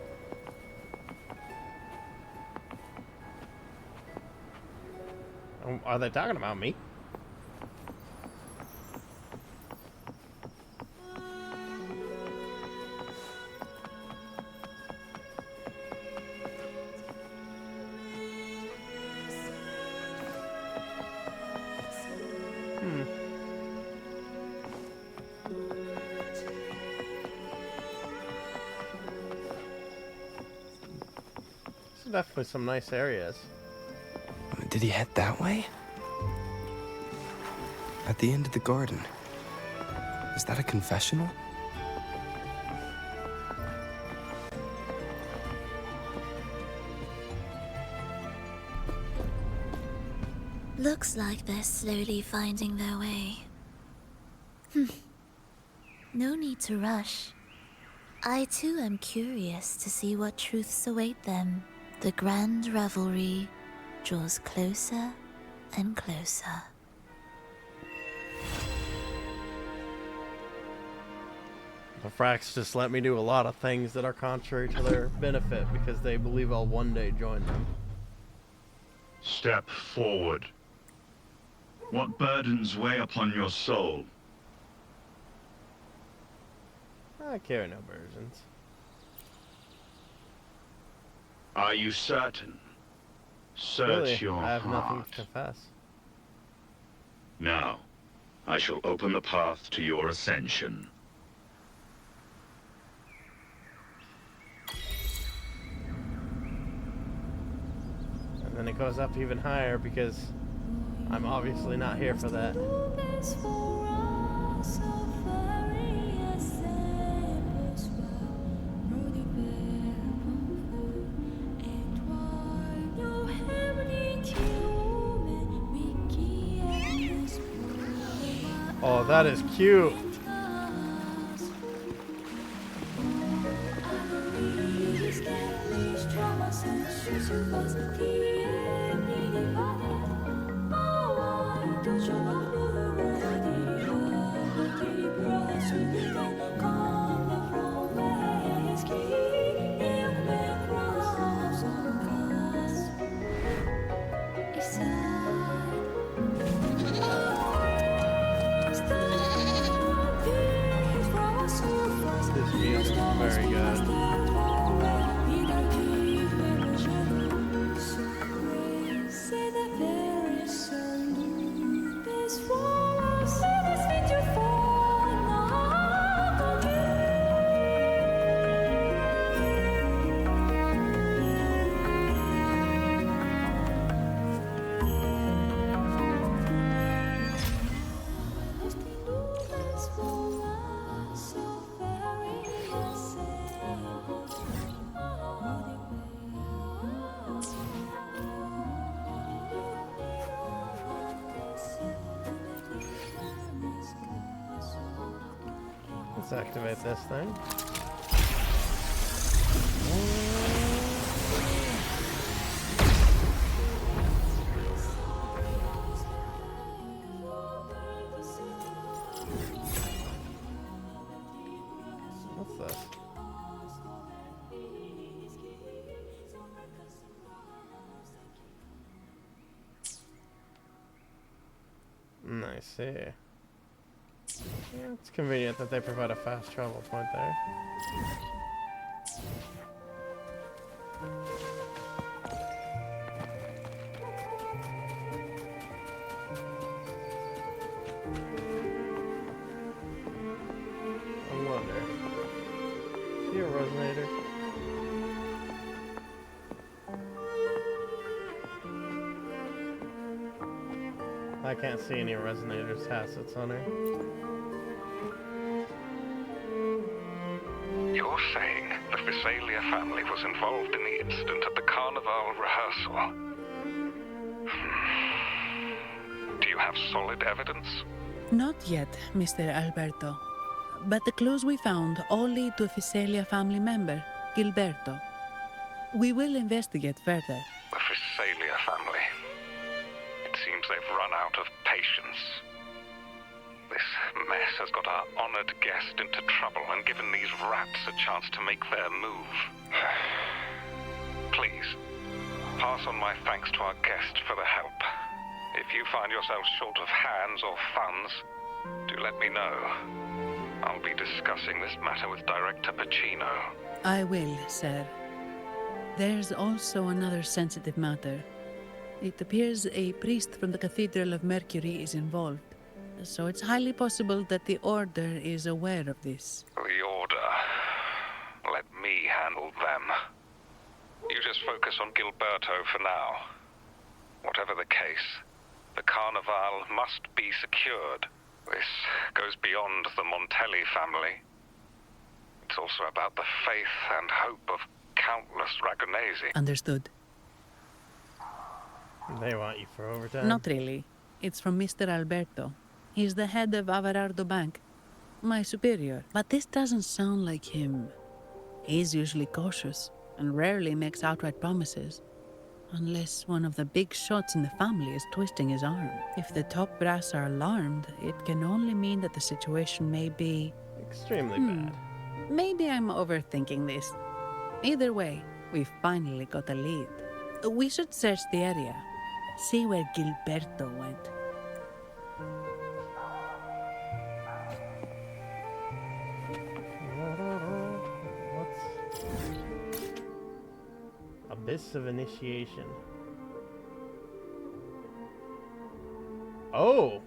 Are they talking about me? Definitely some nice areas. Did he head that way? At the end of the garden. Is that a confessional? Looks like they're slowly finding their way. No need to rush. I too am curious to see what truths await them. The grand revelry draws closer and closer. The Fracks just let me do a lot of things that are contrary to their benefit because they believe I'll one day join them. Step forward. What burdens weigh upon your soul? I carry no burdens. Are you certain? Search Really, your I have heart. nothing to confess. Now, I shall open the path to your ascension. And then it goes up even higher because I'm obviously not here for that. Oh, that is cute. This music is very good. activate this thing. What's this? I see. Yeah, it's convenient that they provide a fast travel point there. I wonder. Is he a resonator? I can't see any resonators facets on her. You're saying the Visalia family was involved in the incident at the Carnival rehearsal? Do you have solid evidence? Not yet, Mr. Alberto. But the clues we found all lead to a Visalia family member, Gilberto. We will investigate further. The Visalia family. It seems they've run out of patience. This mess has got our honored guest into trouble and given these rats a chance to make their move. Please, pass on my thanks to our guest for the help. If you find yourself short of hands or funds, do let me know. I'll be discussing this matter with Director Pacino. I will, sir. There's also another sensitive matter. It appears a priest from the Cathedral of Mercury is involved, so it's highly possible that the Order is aware of this. The Order. Let me handle them. You just focus on Gilberto for now. Whatever the case, the Carnival must be secured. This goes beyond the Montelli family. It's also about the faith and hope of countless Ragonesi. Understood. They want you for overtime? Not really. It's from Mr. Alberto. He's the head of Averardo Bank. My superior. But this doesn't sound like him. He's usually cautious and rarely makes outright promises. Unless one of the big shots in the family is twisting his arm. If the top brass are alarmed, it can only mean that the situation may be... extremely bad. Maybe I'm overthinking this. Either way, we finally got a lead. We should search the area. See where Gilberto went. Abyss of Initiation. Oh!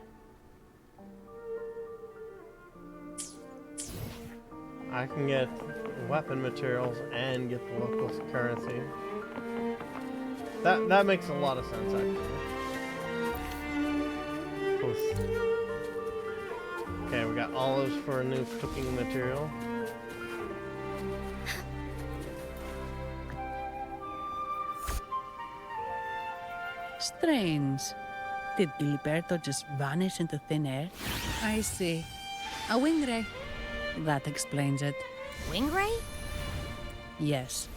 I can get weapon materials and get the local currency. That makes a lot of sense, actually. Okay, we got olives for a new cooking material. Strange. Did Gilberto just vanish into thin air? I see. A wing ray. That explains it. Wing ray? Yes.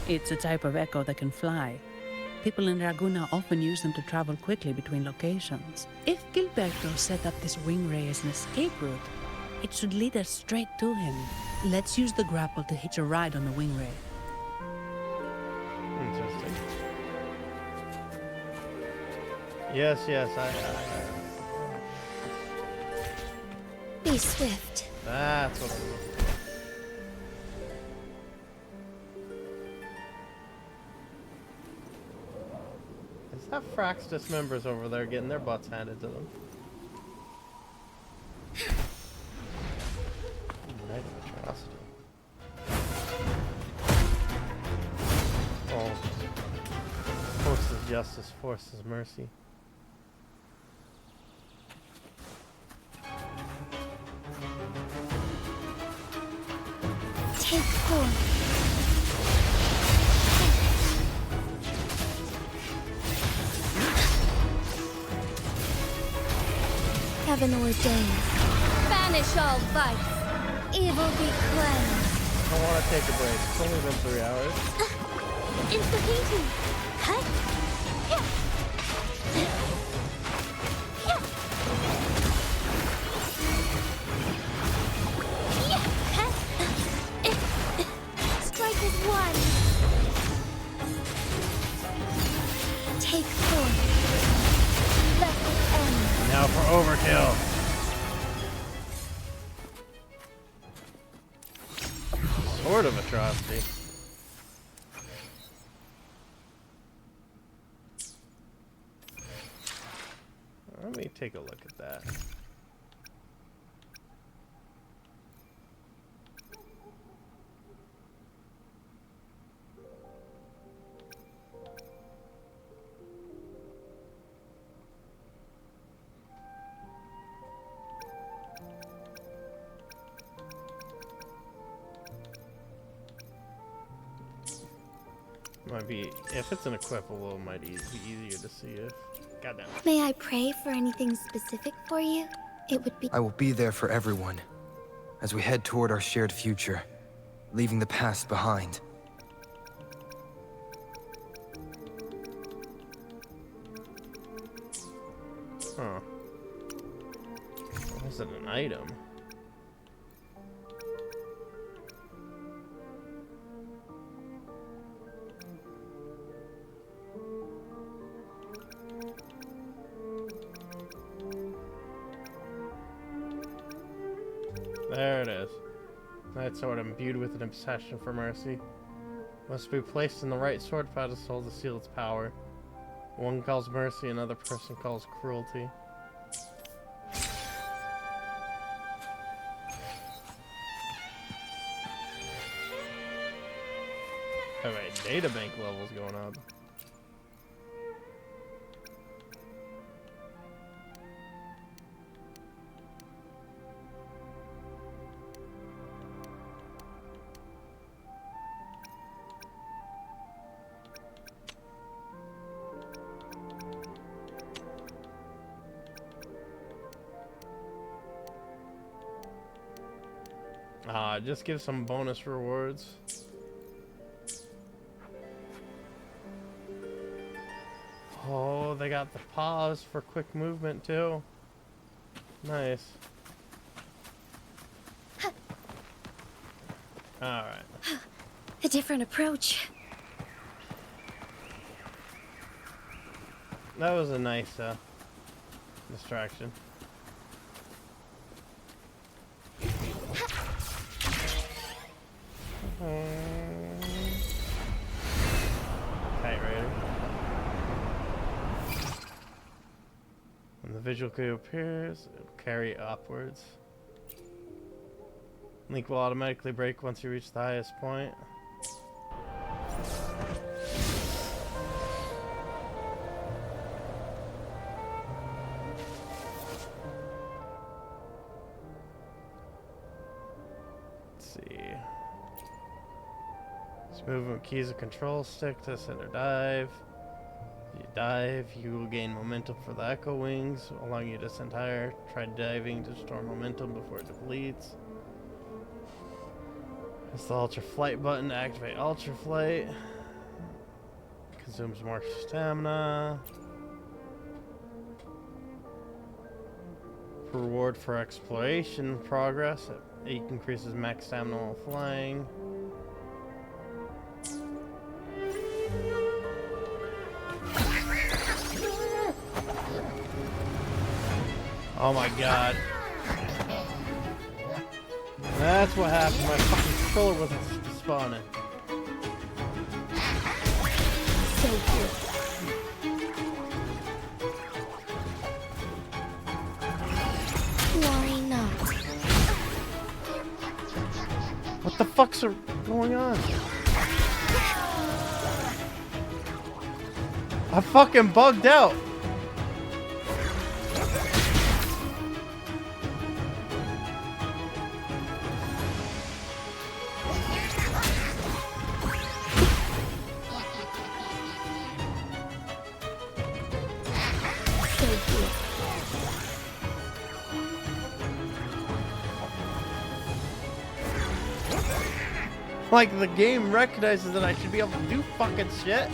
It's a type of echo that can fly. People in Raguna often use them to travel quickly between locations. If Gilberto set up this wing ray as an escape route, it should lead us straight to him. Let's use the grapple to hitch a ride on the wing ray. Interesting. Yes, Be swift. That's what I'm looking for. Is that Frax dismembers over there getting their butts handed to them? Right, atrocity. Oh. Forces justice, forces mercy. Take forth. Heaven ordains. Banish all vice. evil be cleansed. I want to take a break. It's only been 3 hours. It's the painting. Cut. Strike as one. Take forth. Let it end. Now for overkill. Sort of atrocity. Let me take a look at that. Might be, if it's an equipable, it might be easier to see if. Goddamn. May I pray for anything specific for you? It would be. I will be there for everyone as we head toward our shared future, leaving the past behind. Huh. Was it an item? There it is. That sword imbued with an obsession for mercy must be placed in the right sword pedestal to seal its power. One calls mercy, another person calls cruelty. Oh wait, databank levels going up. Just give some bonus rewards. Oh, they got the pause for quick movement too. Nice. Alright. A different approach. That was a nice distraction. Kite Raider. When the visual cue appears, it will carry upwards. Link will automatically break once you reach the highest point. Let's see. Movement keys a control stick to center dive. You dive, you will gain momentum for the echo wings, allowing you to ascend higher. Try diving to store momentum before it depletes. It's the ultra flight button to activate ultra flight. Consumes more stamina. Reward for exploration progress. It increases max stamina while flying. Oh my god. That's what happened. My fucking controller wasn't spawning. So good. Worry not. What the fuck's going on? I fucking bugged out. Like, the game recognizes that I should be able to do fucking shit.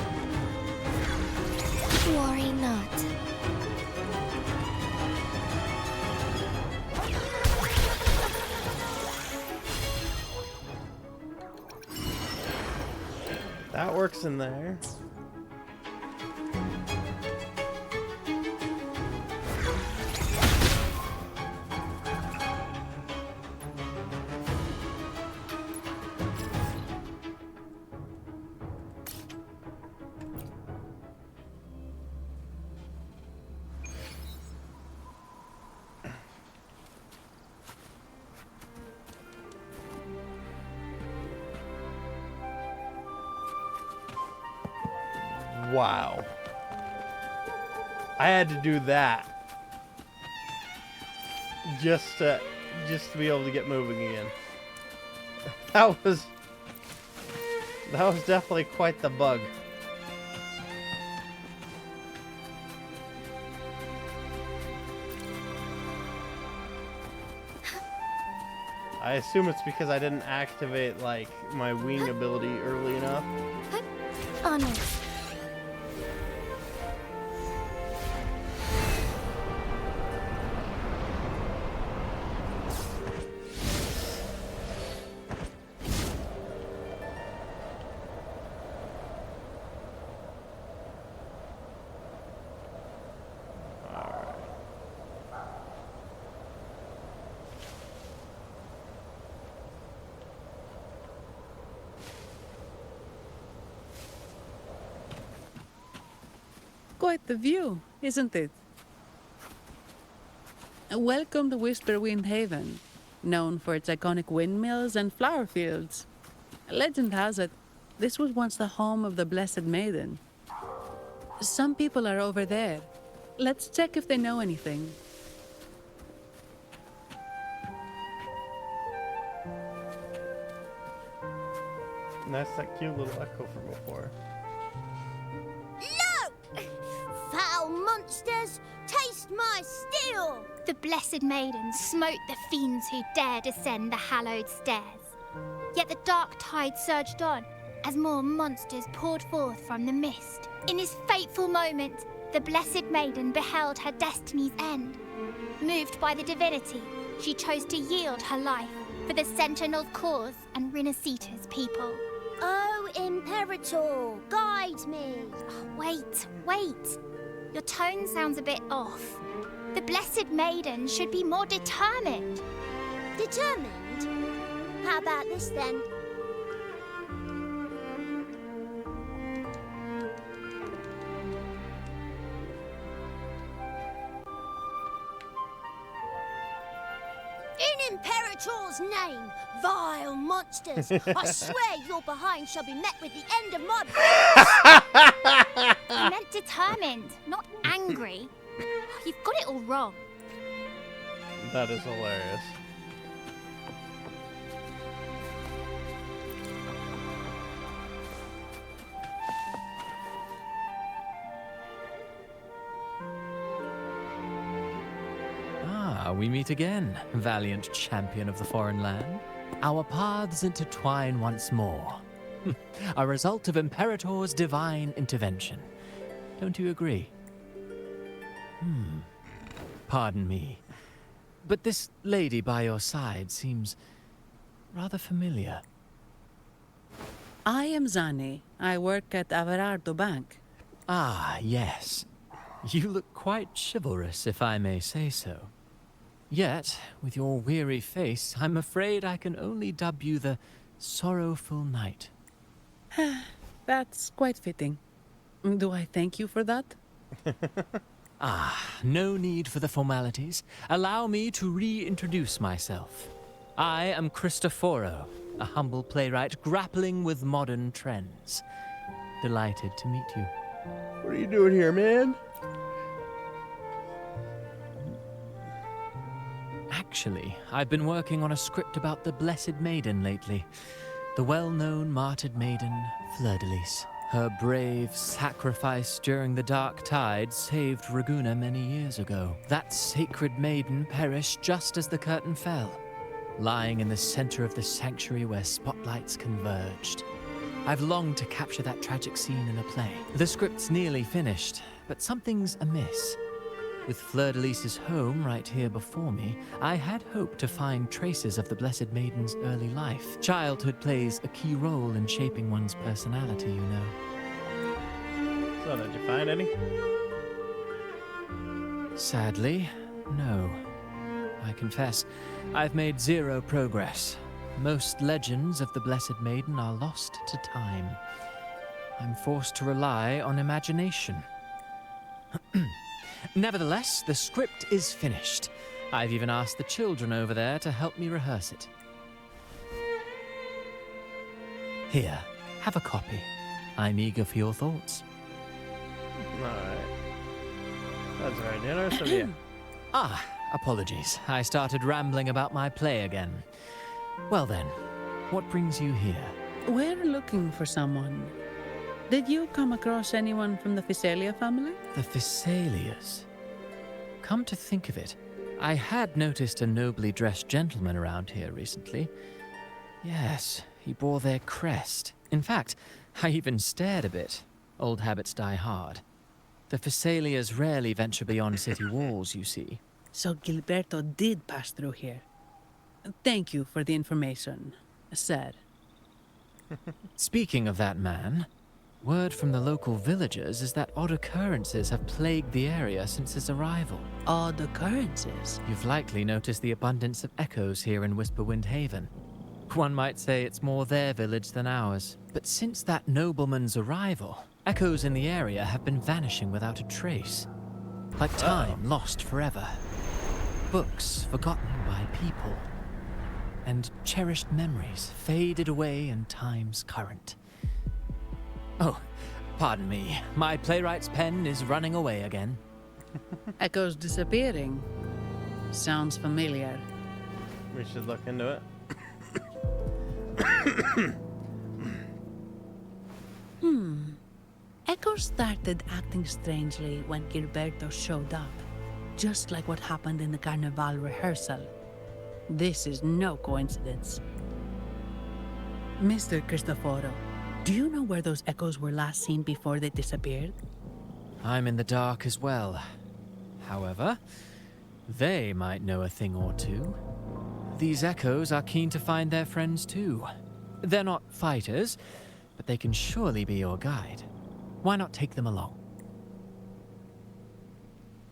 Worry not. That works in there. Wow. I had to do that just to be able to get moving again. That was definitely quite the bug. I assume it's because I didn't activate like my wing ability early enough. Oh no. Quite the view, isn't it? Welcome to Whisperwind Haven, known for its iconic windmills and flower fields. Legend has it, this was once the home of the Blessed Maiden. Some people are over there. Let's check if they know anything. And that's that cute little echo from before. Foul monsters, taste my steel! The Blessed Maiden smote the fiends who dared ascend the hallowed stairs. Yet the dark tide surged on as more monsters poured forth from the mist. In this fateful moment, the Blessed Maiden beheld her destiny's end. Moved by the divinity, she chose to yield her life for the Sentinel's cause and Rinasita's people. Oh, Imperator, guide me! Wait. Your tone sounds a bit off. The Blessed Maiden should be more determined. Determined? How about this then? In Imperator's name, vile monsters, I swear your behind shall be met with the end of my I meant determined, not angry. You've got it all wrong. That is hilarious. Ah, we meet again, valiant champion of the foreign land. Our paths intertwine once more. A result of Imperator's divine intervention. Don't you agree? Pardon me, but this lady by your side seems rather familiar. I am Zani. I work at Averardo Bank. Ah, yes. You look quite chivalrous, if I may say so. Yet, with your weary face, I'm afraid I can only dub you the Sorrowful Knight. That's quite fitting. Do I thank you for that? No need for the formalities. Allow me to reintroduce myself. I am Cristoforo, a humble playwright grappling with modern trends. Delighted to meet you. What are you doing here, man? Actually, I've been working on a script about the Blessed Maiden lately. The well-known martyred maiden, Fleur-de-Lis. Her brave sacrifice during the Dark Tide saved Raguna many years ago. That sacred maiden perished just as the curtain fell. lying in the center of the sanctuary where spotlights converged. I've longed to capture that tragic scene in a play. The script's nearly finished, but something's amiss. With Fleur-de-Lis's home right here before me, I had hoped to find traces of the Blessed Maiden's early life. Childhood plays a key role in shaping one's personality, you know. So, did you find any? Sadly, no. I confess, I've made zero progress. Most legends of the Blessed Maiden are lost to time. I'm forced to rely on imagination. Nevertheless, the script is finished. I've even asked the children over there to help me rehearse it. Here, have a copy. I'm eager for your thoughts. Alright. That's very generous of you. Apologies. I started rambling about my play again. Well then, what brings you here? We're looking for someone. Did you come across anyone from the Physalia family? The Physalias. Come to think of it, I had noticed a nobly dressed gentleman around here recently. Yes, he bore their crest. In fact, I even stared a bit. Old habits die hard. The Physalias rarely venture beyond city walls, you see. So Gilberto did pass through here. Thank you for the information, sir. Speaking of that man, word from the local villagers is that odd occurrences have plagued the area since his arrival. Odd occurrences? You've likely noticed the abundance of echoes here in Whisperwind Haven. One might say it's more their village than ours. But since that nobleman's arrival, echoes in the area have been vanishing without a trace. Like time lost forever. Books forgotten by people. And cherished memories faded away in time's current. Oh, pardon me. My playwright's pen is running away again. Echoes disappearing. Sounds familiar. We should look into it. Echoes started acting strangely when Gilberto showed up. Just like what happened in the Carnival rehearsal. This is no coincidence. Mr. Cristoforo, do you know where those echoes were last seen before they disappeared? I'm in the dark as well. However, they might know a thing or two. These echoes are keen to find their friends too. They're not fighters, but they can surely be your guide. Why not take them along?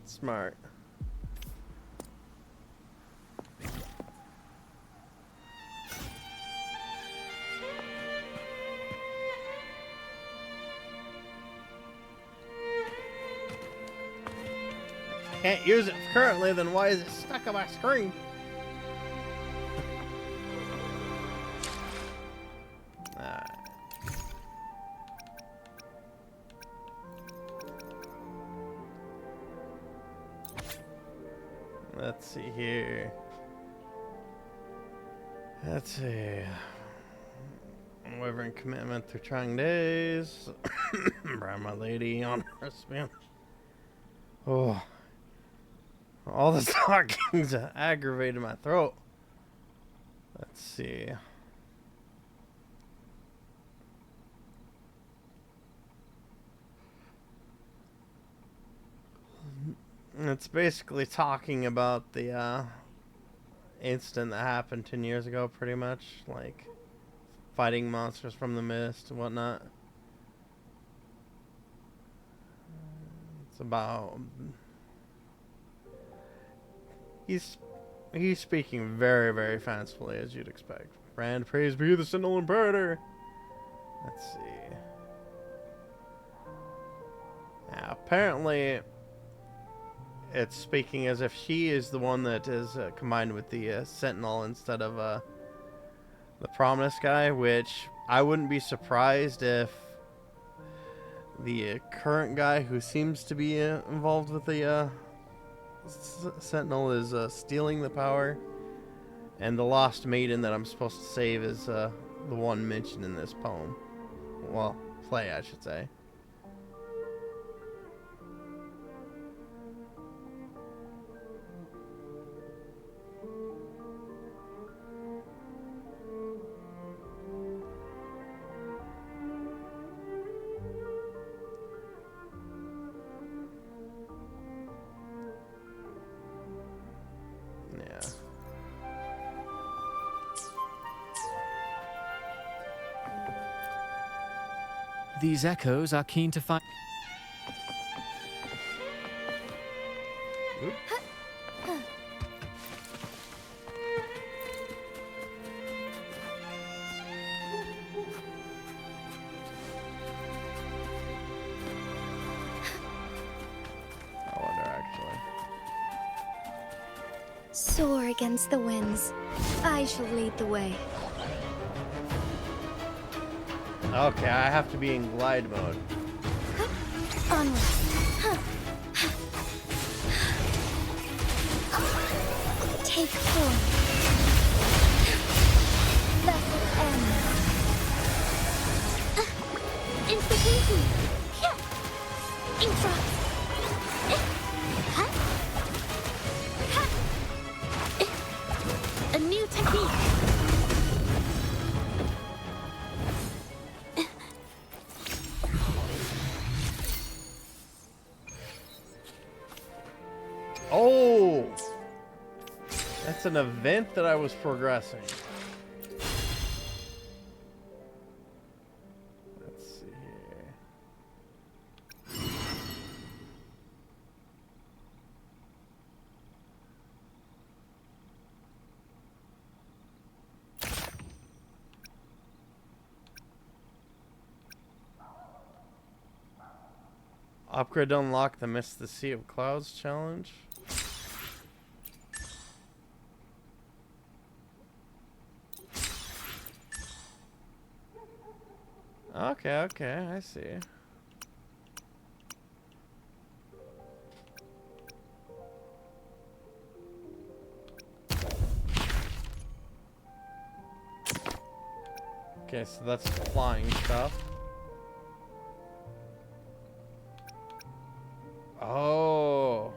Smart. Can't use it currently, then why is it stuck on my screen? Alright. Let's see here. Let's see. Unwavering commitment through trying days. Bribe my lady on her spin. Oh. All the talking's aggravated my throat. Let's see. It's basically talking about the incident that happened 10 years ago, pretty much. Like, fighting monsters from the mist and whatnot. It's about... He's speaking very, very fancifully, as you'd expect. Brand, praise be the Sentinel Imperator. Let's see. Now, apparently, it's speaking as if she is the one that is combined with the Sentinel instead of the Prominence guy, which I wouldn't be surprised if the current guy who seems to be involved with the Sentinel is stealing the power, and the lost maiden that I'm supposed to save is the one mentioned in this poem. Well, play, I should say. These echoes are keen to find... I wonder, actually. Soar against the winds. I shall lead the way. Okay, I have to be in glide mode. Onward. Take form. Vessel M. Inspiration. Infra. A new technique. Oh! That's an event that I was progressing. Let's see here. Upgrade to unlock the Mist the Sea of Clouds challenge. Okay, okay, I see. Okay, so that's flying stuff. Oh.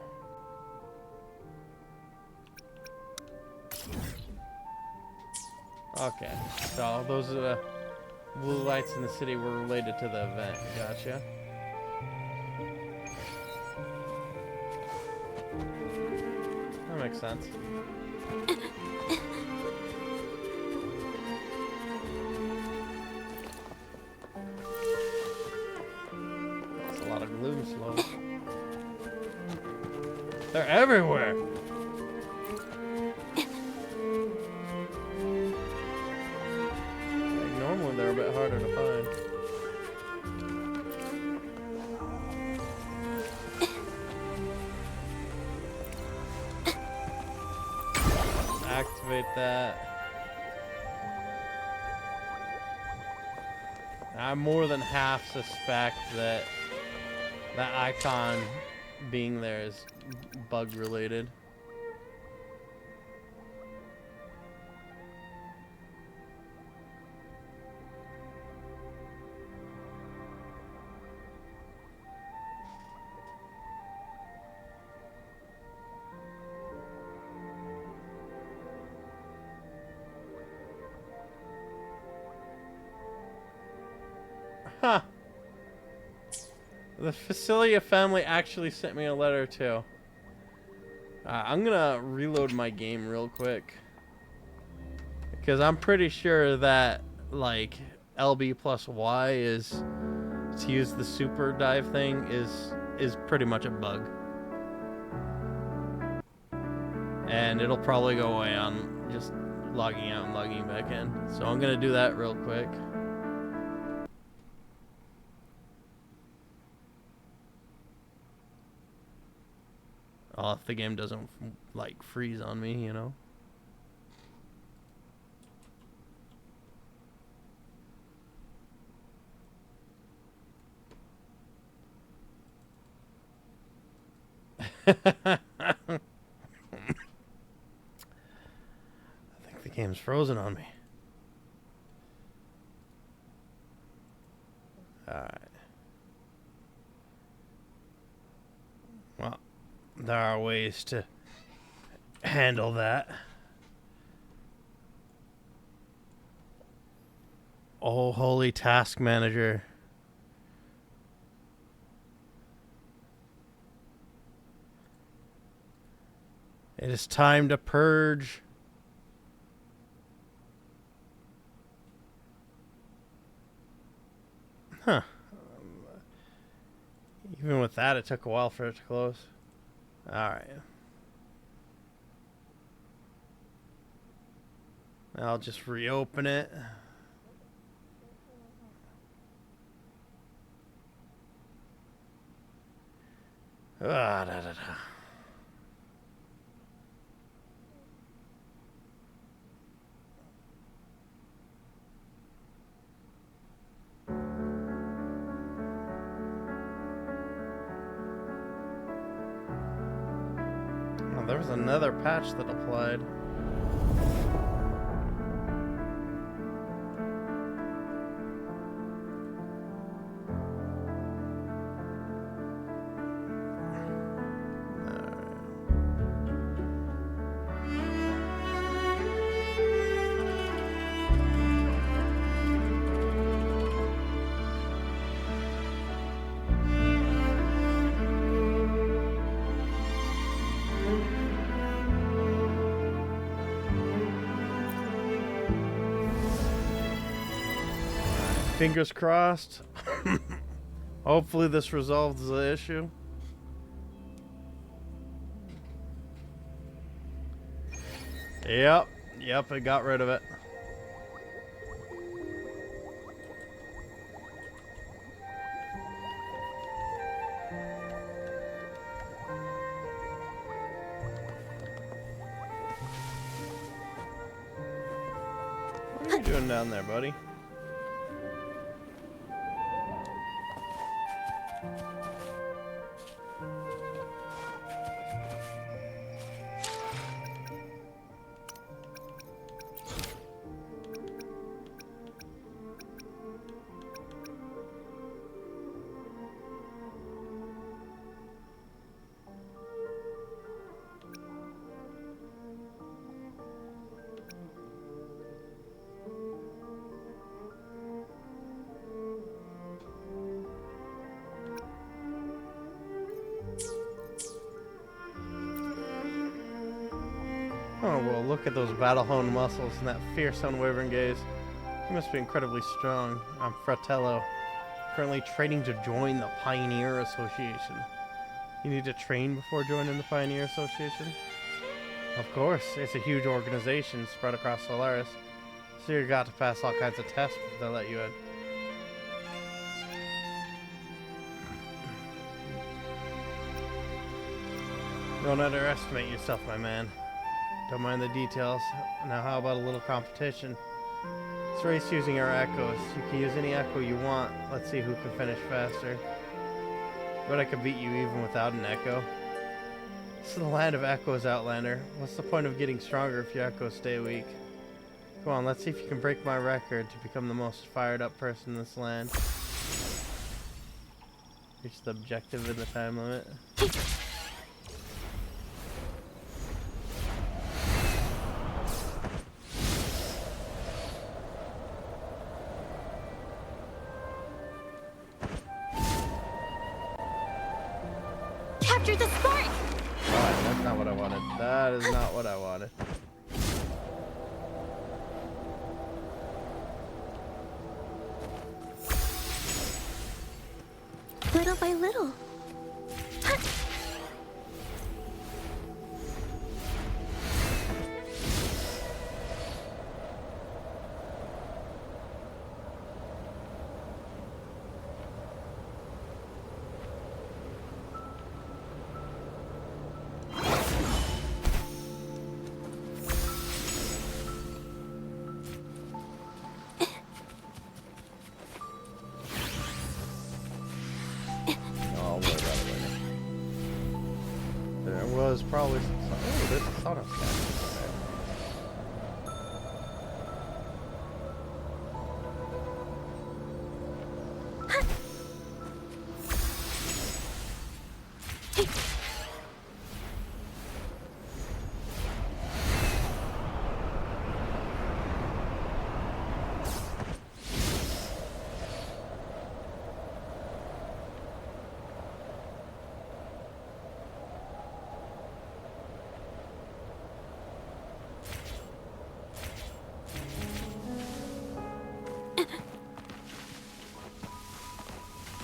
Okay, so those are the blue lights in the city were related to the event. Gotcha. That makes sense. That's a lot of gloom slow. They're everywhere. Like normally they're a bit harder to find. Activate that. I more than half suspect that that icon being there is bug related. Huh. The Facilia family actually sent me a letter too. I'm gonna reload my game real quick because I'm pretty sure that like LB plus Y is to use the super dive thing is pretty much a bug, and it'll probably go away on just logging out and logging back in. So I'm gonna do that real quick. Oh, if the game doesn't like freeze on me, you know. I think the game's frozen on me. Alright. Well, there are ways to handle that. Oh, holy task manager. It is time to purge. Huh. Even with that, it took a while for it to close. Alright. I'll just reopen it. Ah, da, da, da. Oh, there was another patch that applied. Fingers crossed. Hopefully this resolves the issue. Yep, it got rid of it. What are you doing down there, buddy? Oh, well, look at those battle-honed muscles and that fierce, unwavering gaze. You must be incredibly strong. I'm Fratello, currently training to join the Pioneer Association. You need to train before joining the Pioneer Association? Of course, it's a huge organization spread across Solaris, so you got to pass all kinds of tests before they let you in. Don't underestimate yourself, my man. Don't mind the details. Now how about a little competition? Let's race using our echoes. You can use any echo you want. Let's see who can finish faster. But I could beat you even without an echo. This is the land of echoes, Outlander. What's the point of getting stronger if your echoes stay weak? Come on, let's see if you can break my record to become the most fired up person in this land. Reach the objective in the time limit. Capture the spark! Alright, that's not what I wanted. That is not what I wanted. Little by little. Was probably oh, there's a sauna statue there.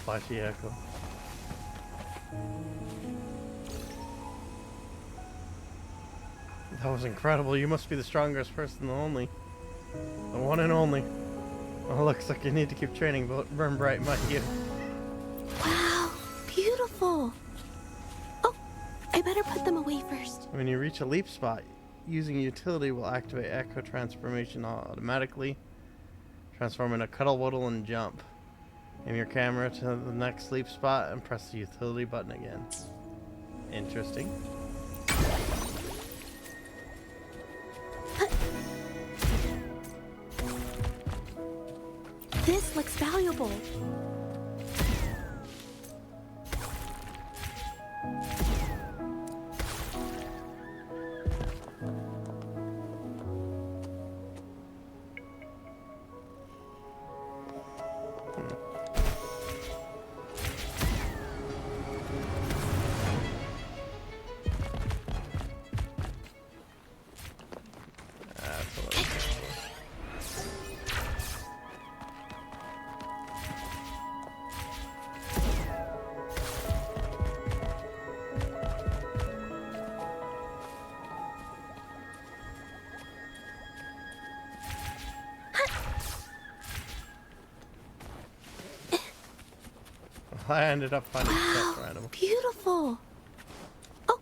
Flashy echo. That was incredible. You must be the strongest person, the only. The one and only. Oh, looks like you need to keep training, but burn bright, might you? Wow, beautiful. Oh, I better put them away first. When you reach a leap spot, using utility will activate Echo Transformation automatically. Transform into Cuddle Waddle and jump. Aim your camera to the next leap spot and press the utility button again. Interesting. This looks valuable. I ended up finding stuff random. Beautiful. Oh,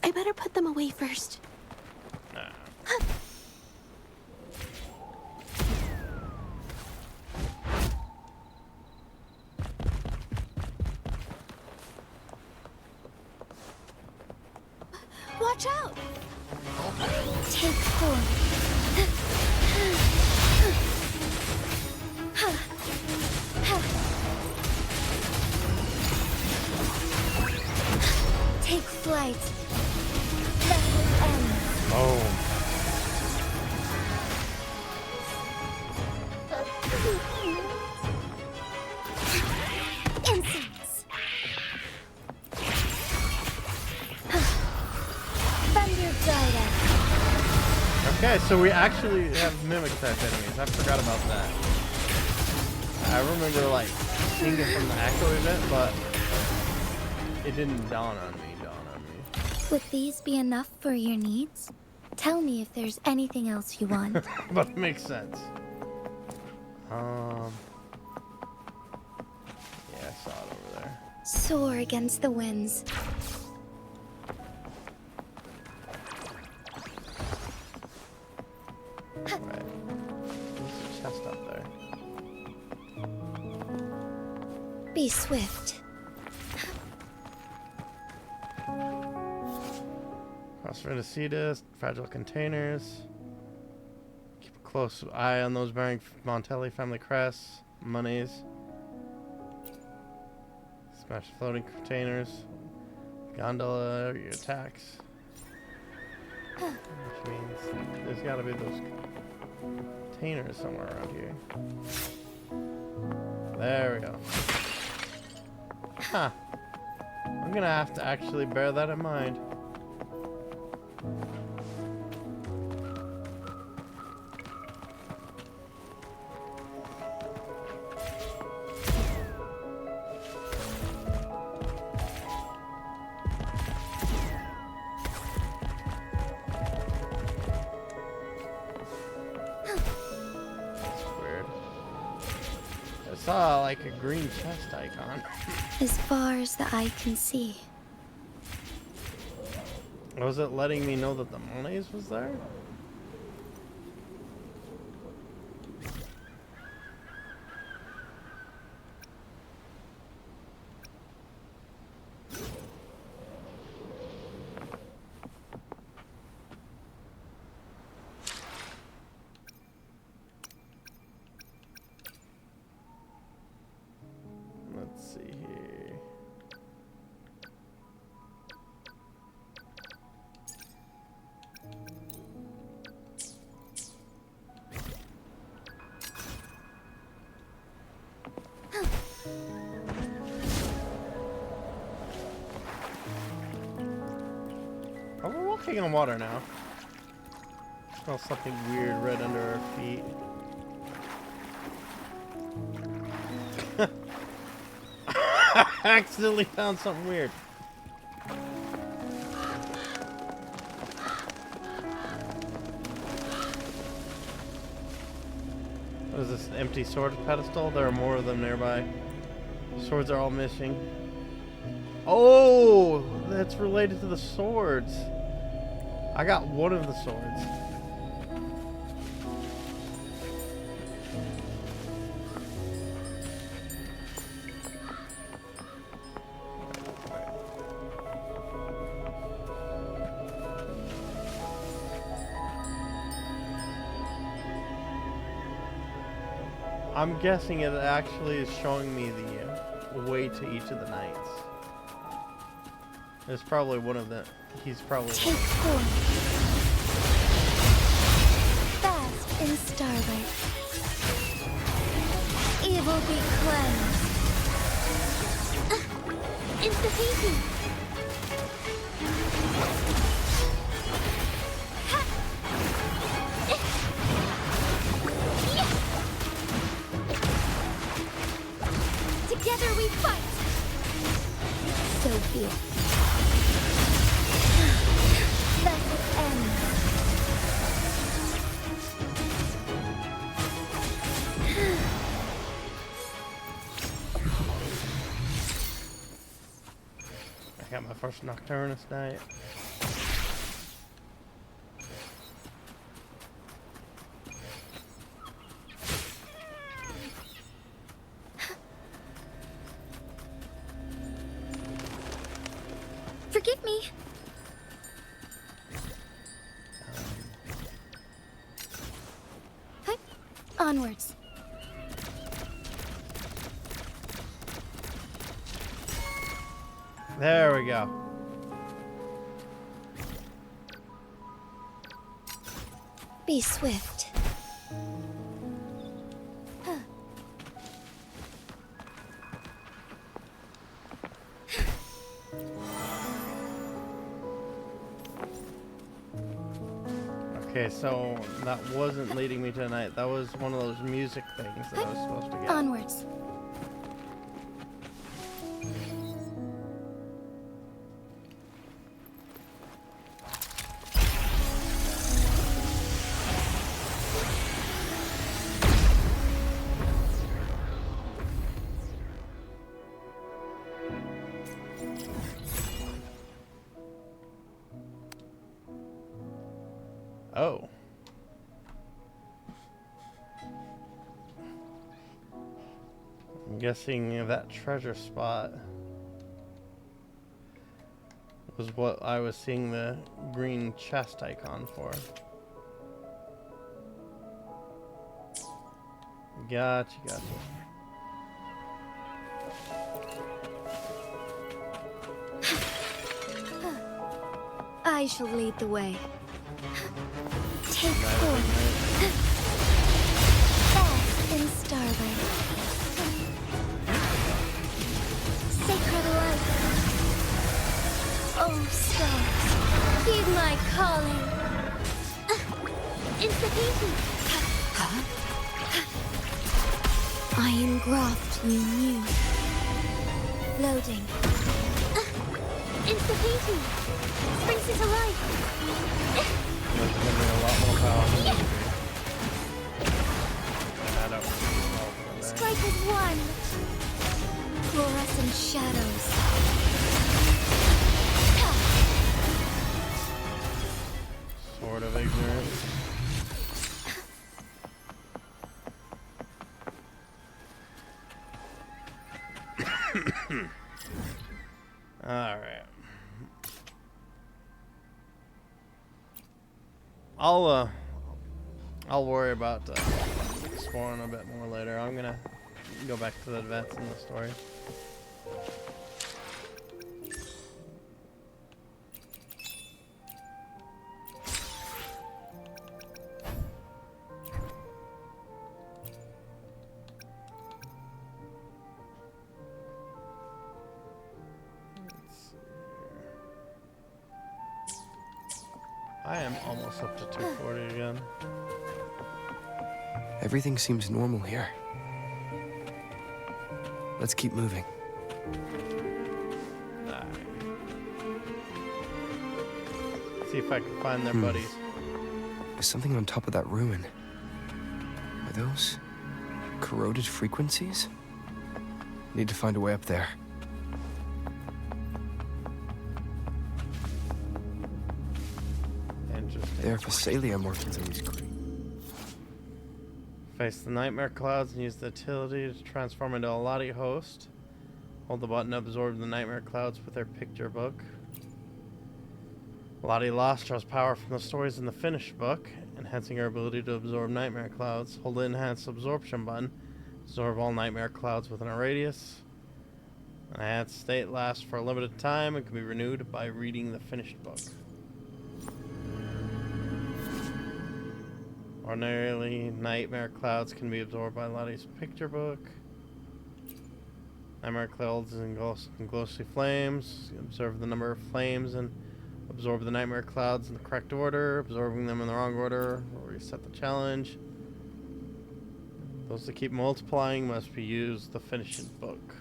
I better put them away first. Watch out! Take 4. Take flight. Battle ends. Oh. Incense. Thunder Glider. Okay, so we actually have mimic type enemies. I forgot about that. I remember like seeing it from the Echo event, but it didn't dawn on me. Would these be enough for your needs? Tell me if there's anything else you want. But it makes sense. Yeah, I saw it over there. Soar against the winds. Right. There's a chest up there. Be swift. Cross Verdant, fragile containers. Keep a close eye on those bearing Montelli family crests, monies. Smash floating containers. Gondola, your attacks. Which means there's gotta be those containers somewhere around here. There we go. Huh. I'm gonna have to actually bear that in mind. Saw like a green chest icon. As far as the eye can see. Was it letting me know that the monies was there? Let's see here. Oh, we're walking on water now. Smells something weird red under our feet. I accidentally found something weird. There's this empty sword pedestal. There are more of them nearby. Swords are all missing. Oh, that's related to the swords. I got one of the swords. I'm guessing it actually is showing me the way to each of the knights. There's probably one of them. He's probably Take form. Fast in starlight. Evil be cleansed. Insta-peasy. Together we fight. So be it. Thus it ends. I got my first Nocturnus night. Forgive me. Onwards. There we go. Be swift. Okay, so that wasn't leading me to a night. That was one of those music things that I was supposed to get. Onwards. Oh. I'm guessing that treasure spot was what I was seeing the green chest icon for. Gotcha, gotcha. I shall lead the way. Take form. Fast in starlight. Sacred light. Oh, stars, heed my calling. Insta-peasy. I engraft you new. Loading. Insta-peasy. Brings it to life. There's gonna be a lot more power. I don't know. Strike as one. Fluorescent shadows. Sword of ignorance. All right. I'll worry about exploring a bit more later. I'm gonna go back to the events in the story. I am almost up to 240 again. Everything seems normal here. Let's keep moving. See if I can find their buddies. There's something on top of that ruin. Are those Corroded frequencies? Need to find a way up there. Interesting. There are Phasalia markings on these crates. Face the nightmare clouds and use the utility to transform into a Lottie host. Hold the button to absorb the nightmare clouds with their picture book. Lottie Lost draws power from the stories in the finished book, enhancing her ability to absorb nightmare clouds. Hold the enhanced absorption button. Absorb all nightmare clouds within a radius. An enhanced state lasts for a limited time and can be renewed by reading the finished book. Ordinarily, nightmare clouds can be absorbed by Lottie's picture book. Nightmare clouds engulf in ghostly flames. Observe the number of flames and absorb the nightmare clouds in the correct order. Absorbing them in the wrong order will reset the challenge. Those that keep multiplying must be used the finishing book.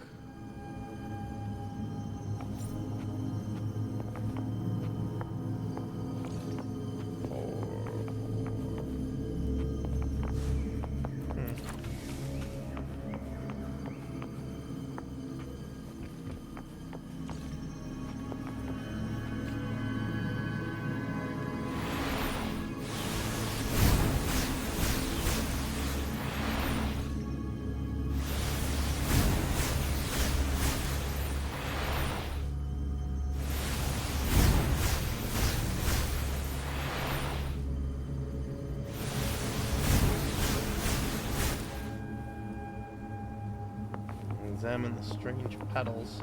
Examine the strange petals.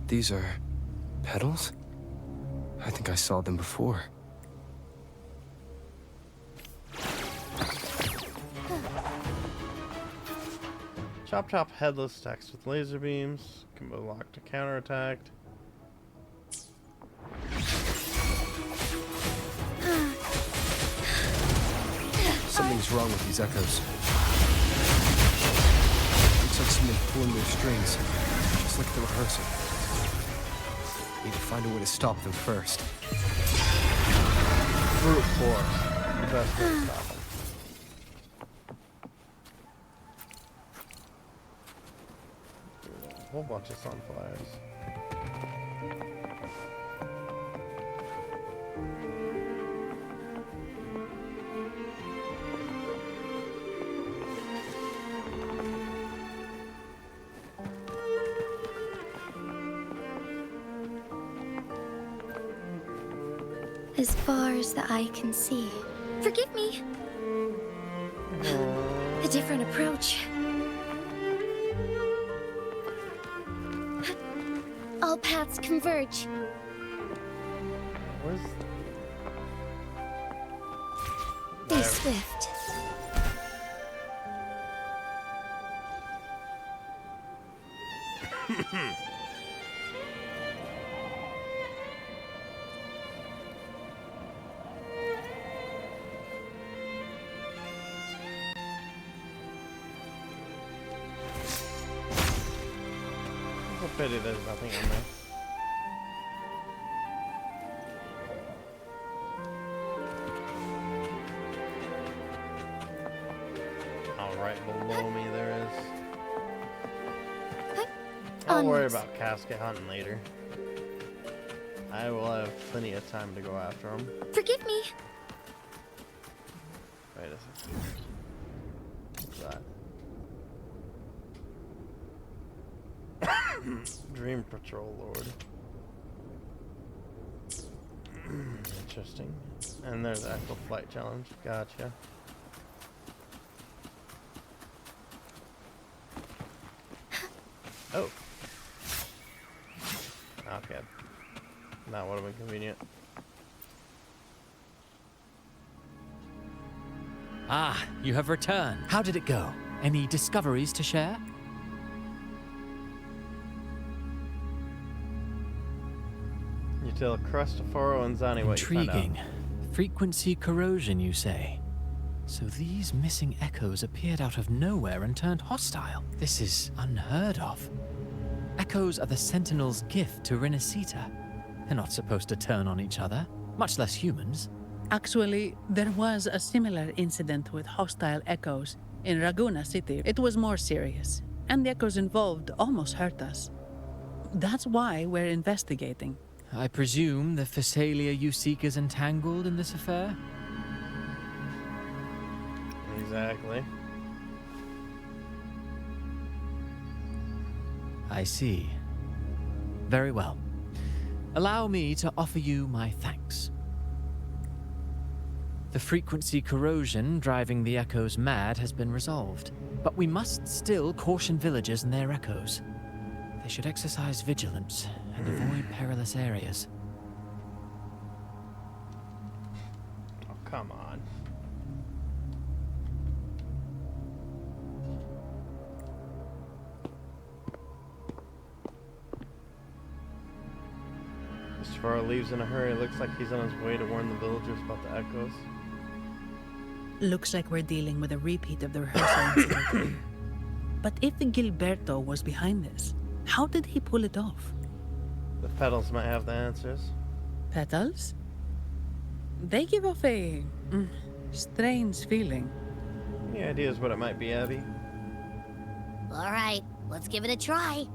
These are petals? I think I saw them before. Chop Chop headless stacks with laser beams. Combo lock to counterattack. Something's wrong with these echoes. Looks like someone pulling their strings, just like the rehearsal. Need to find a way to stop them first. Brute force. The best way to stop them. A whole bunch of sunflowers. As far as the eye can see. Forgive me. A different approach. All paths converge. Where's... Be swift. Pity there's nothing in there. Oh, right below me there is. I'll worry about casket hunting later. I will have plenty of time to go after them. Forgive me. Wait a second. What's that? Dream Patrol Lord. Interesting. And there's the actual flight challenge. Gotcha. Oh. Okay. That would have been convenient. Ah, you have returned. How did it go? Any discoveries to share? You tell Cristoforo and Zani what you found out. Intriguing. Frequency corrosion, you say? So these missing echoes appeared out of nowhere and turned hostile. This is unheard of. Echoes are the Sentinel's gift to Rinasita. They're not supposed to turn on each other, much less humans. Actually, there was a similar incident with hostile echoes in Raguna City. It was more serious, and the echoes involved almost hurt us. That's why we're investigating. I presume the Physalia you seek is entangled in this affair? Exactly. I see. Very well. Allow me to offer you my thanks. The frequency corrosion driving the echoes mad has been resolved, but we must still caution villagers and their echoes. They should exercise vigilance and avoid perilous areas. Oh, come on. Mr. leaves in a hurry. Looks like he's on his way to warn the villagers about the echoes. Looks like we're dealing with a repeat of the rehearsal incident. But if Gilberto was behind this, how did he pull it off? The petals might have the answers. Petals? They give off a strange feeling. Any ideas what it might be, Abby? All right, let's give it a try.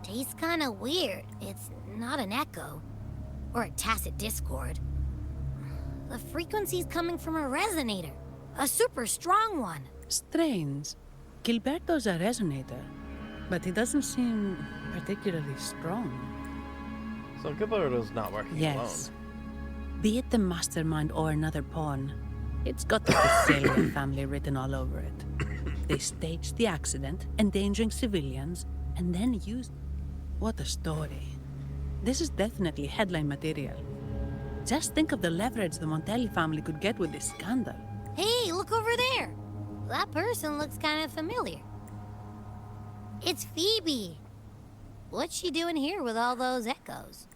Tastes kind of weird. It's not an echo or a tacit discord. The frequency's coming from a resonator, a super strong one. Strange. Gilberto's a resonator, but he doesn't seem particularly strong. So Gilberto's not working Yes. Be it the mastermind or another pawn, it's got the Physalia family written all over it. They staged the accident, endangering civilians, and then used... What a story. This is definitely headline material. Just think of the leverage the Montelli family could get with this scandal. Hey, look over there. That person looks kind of familiar. It's Phoebe. What's she doing here with all those echoes?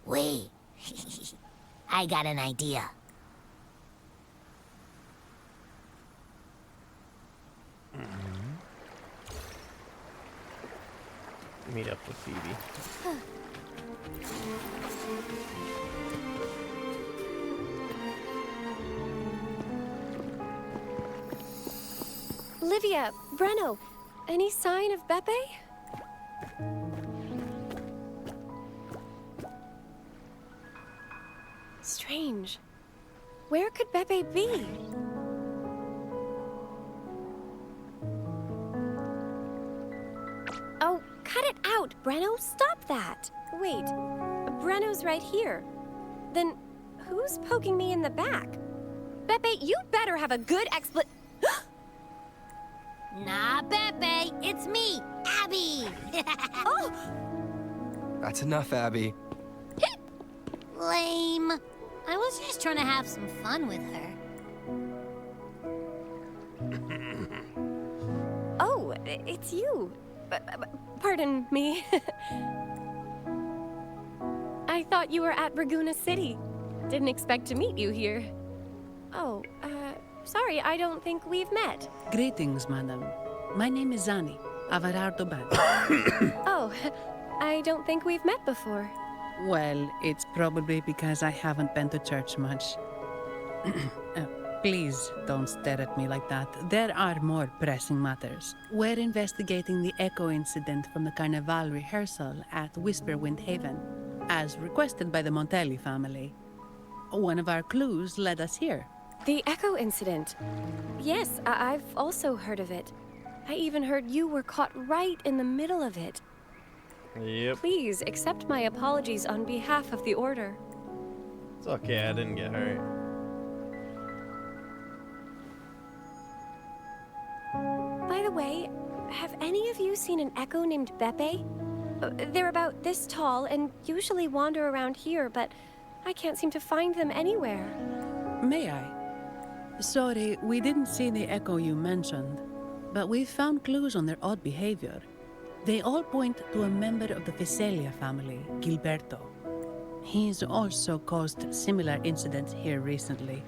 Wait. I got an idea. Meet up with Phoebe. Livia, Breno, any sign of Beppe? Strange. Where could Beppe be? Oh, cut it out, Breno. Stop that. Wait, Breno's right here. Then who's poking me in the back? Beppe, you better have a good Nah, Beppe, it's me, Abby. Oh! That's enough, Abby. Lame. I was just trying to have some fun with her. Oh, it's you. Pardon me. I thought you were at Raguna City. Didn't expect to meet you here. Oh, sorry, I don't think we've met. Greetings, madam. My name is Zani, Avarardo Bad. Oh, I don't think we've met before. Well, it's probably because I haven't been to church much. Please don't stare at me like that. There are more pressing matters. We're investigating the echo incident from the Carnival rehearsal at Whisperwind Haven, as requested by the Montelli family. One of our clues led us here. The echo incident. Yes, I've also heard of it. I even heard you were caught right in the middle of it. Yep. Please accept my apologies on behalf of the Order. It's okay, I didn't get hurt. By the way, have any of you seen an echo named Beppe? They're about this tall and usually wander around here, but I can't seem to find them anywhere. May I? Sorry, we didn't see the echo you mentioned, but we found clues on their odd behavior. They all point to a member of the Physalia family, Gilberto. He's also caused similar incidents here recently.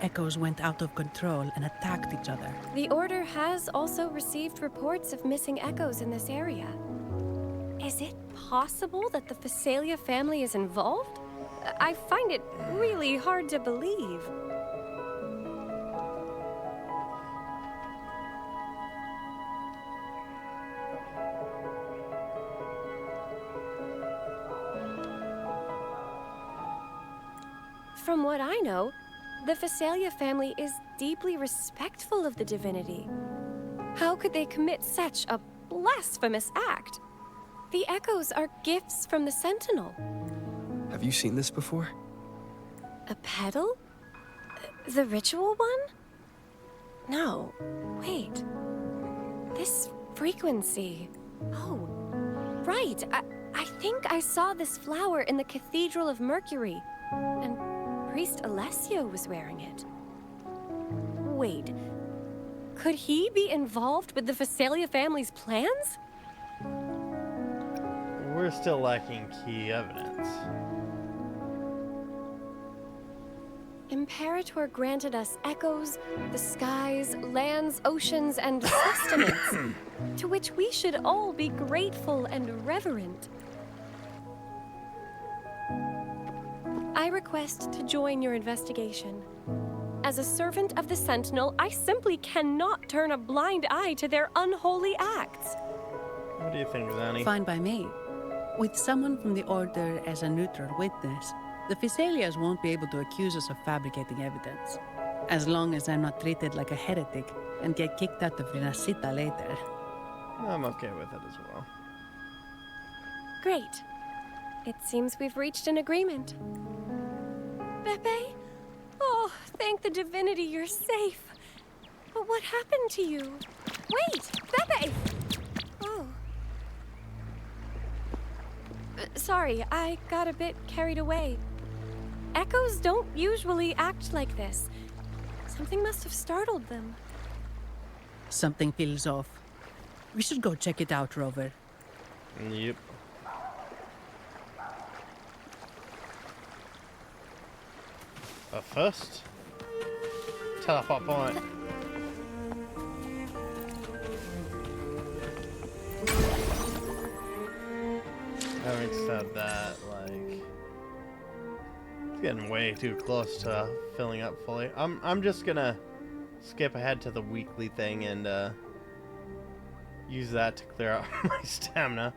Echoes went out of control and attacked each other. The Order has also received reports of missing echoes in this area. Is it possible that the Physalia family is involved? I find it really hard to believe. From what I know, the Phasalia family is deeply respectful of the divinity. How could they commit such a blasphemous act? The echoes are gifts from the Sentinel. Have you seen this before? A pedal? The ritual one? No, wait. This frequency. Oh, right. I think I saw this flower in the Cathedral of Mercury, and Priest Alessio was wearing it. Wait, could he be involved with the Phasalia family's plans? We're still lacking key evidence. Imperator granted us echoes, the skies, lands, oceans, and sustenance, to which we should all be grateful and reverent. I request to join your investigation. As a servant of the Sentinel, I simply cannot turn a blind eye to their unholy acts. What do you think, Zanny? Fine by me. With someone from the Order as a neutral witness, the Phasalias won't be able to accuse us of fabricating evidence. As long as I'm not treated like a heretic and get kicked out of Renacita later. I'm okay with it as well. Great. It seems we've reached an agreement. Pepe? Oh, thank the divinity you're safe. But what happened to you? Wait, Pepe! Oh. Sorry, I got a bit carried away. Echoes don't usually act like this. Something must have startled them. Something feels off. We should go check it out, Rover. Yep. But first, teleport point. Having said that, like, it's getting way too close to filling up fully. I'm just gonna skip ahead to the weekly thing and use that to clear out my stamina.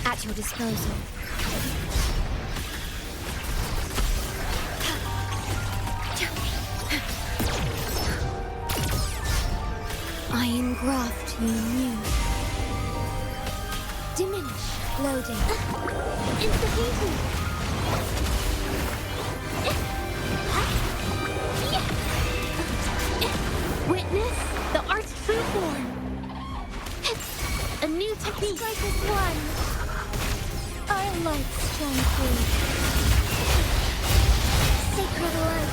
At your disposal. I engraft you new. Diminish. Loading. Insta-heating. Witness the art's true form. A new technique. Strike as one. Our lights shine through. Sacred light.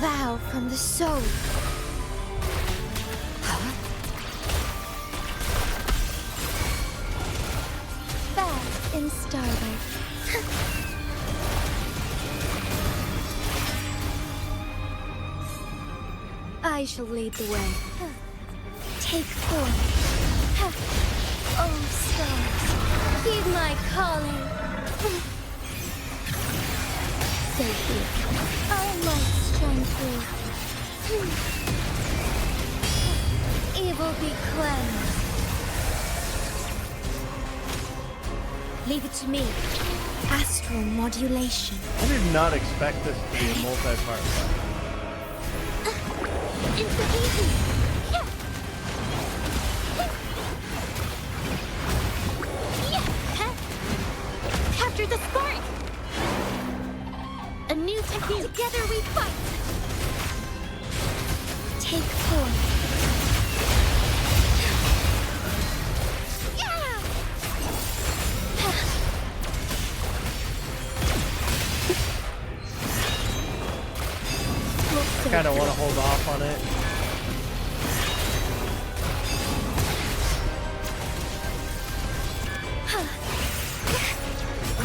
Vow from the soul. Bask in starlight. I shall lead the way. Take form. Oh, stars, heed my calling. Safety, our lights shine through. Evil be cleansed. Leave it to me. Astral modulation. I did not expect this to be a multi-part fight. Insta-heating. Capture the spark! A new technique. Together we fight! Take form. I kind of want to hold off on it.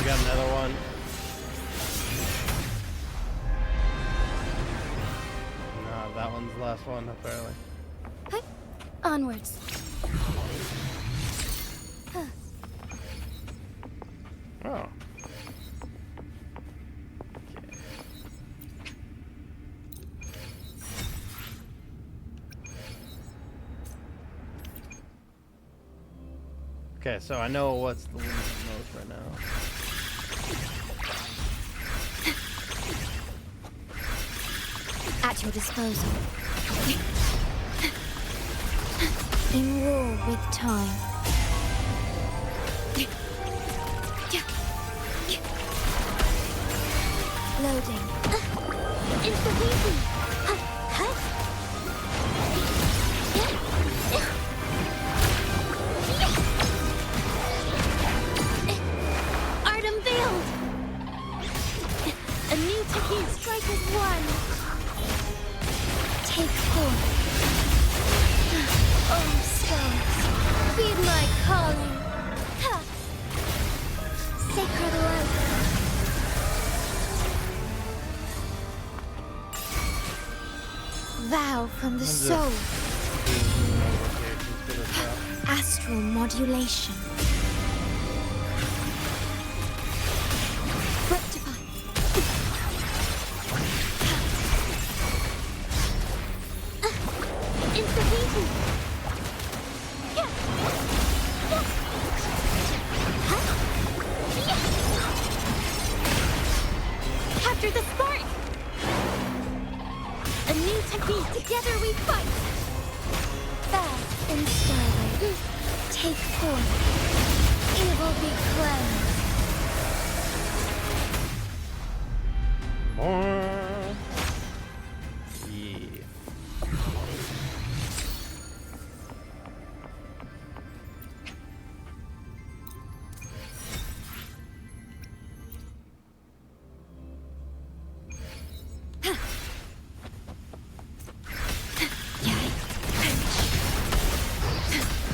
got another one. No, that one's the last one, apparently. Onwards. Oh. Okay, so I know what's the limit most right now. At your disposal. In war with time. Loading. Instantly. Art unveiled. A new technique strike as one. Take forth. Oh, stars, feed my calling. Ha! Sacred light. Vow from the soul. Astral modulation. Rectify. Instantly. Capture the spark! A new technique, together we fight! Fast and starlight, take forth, evil be cleansed.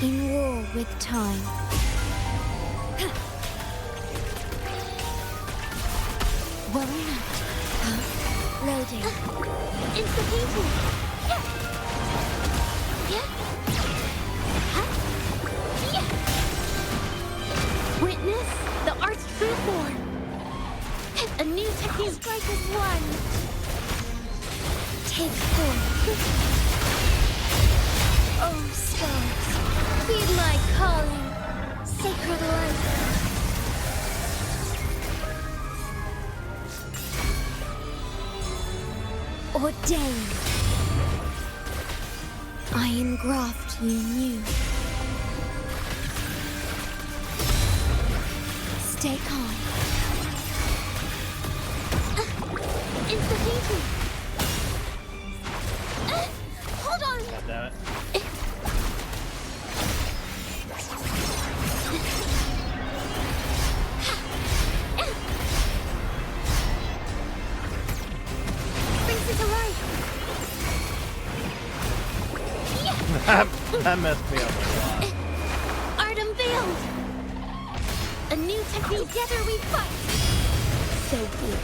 In war with time. Worry not. Loading. Instantly. Witness the art's true form. A new technique strike as one. Take forth. Oh, stars. Feed my calling, sacred light. Ordained. I engraft you new. Stay calm. Instantly. Hold on. God damn it. That messed me up a lot. Art unveiled. A new technique. Together we fight. So good.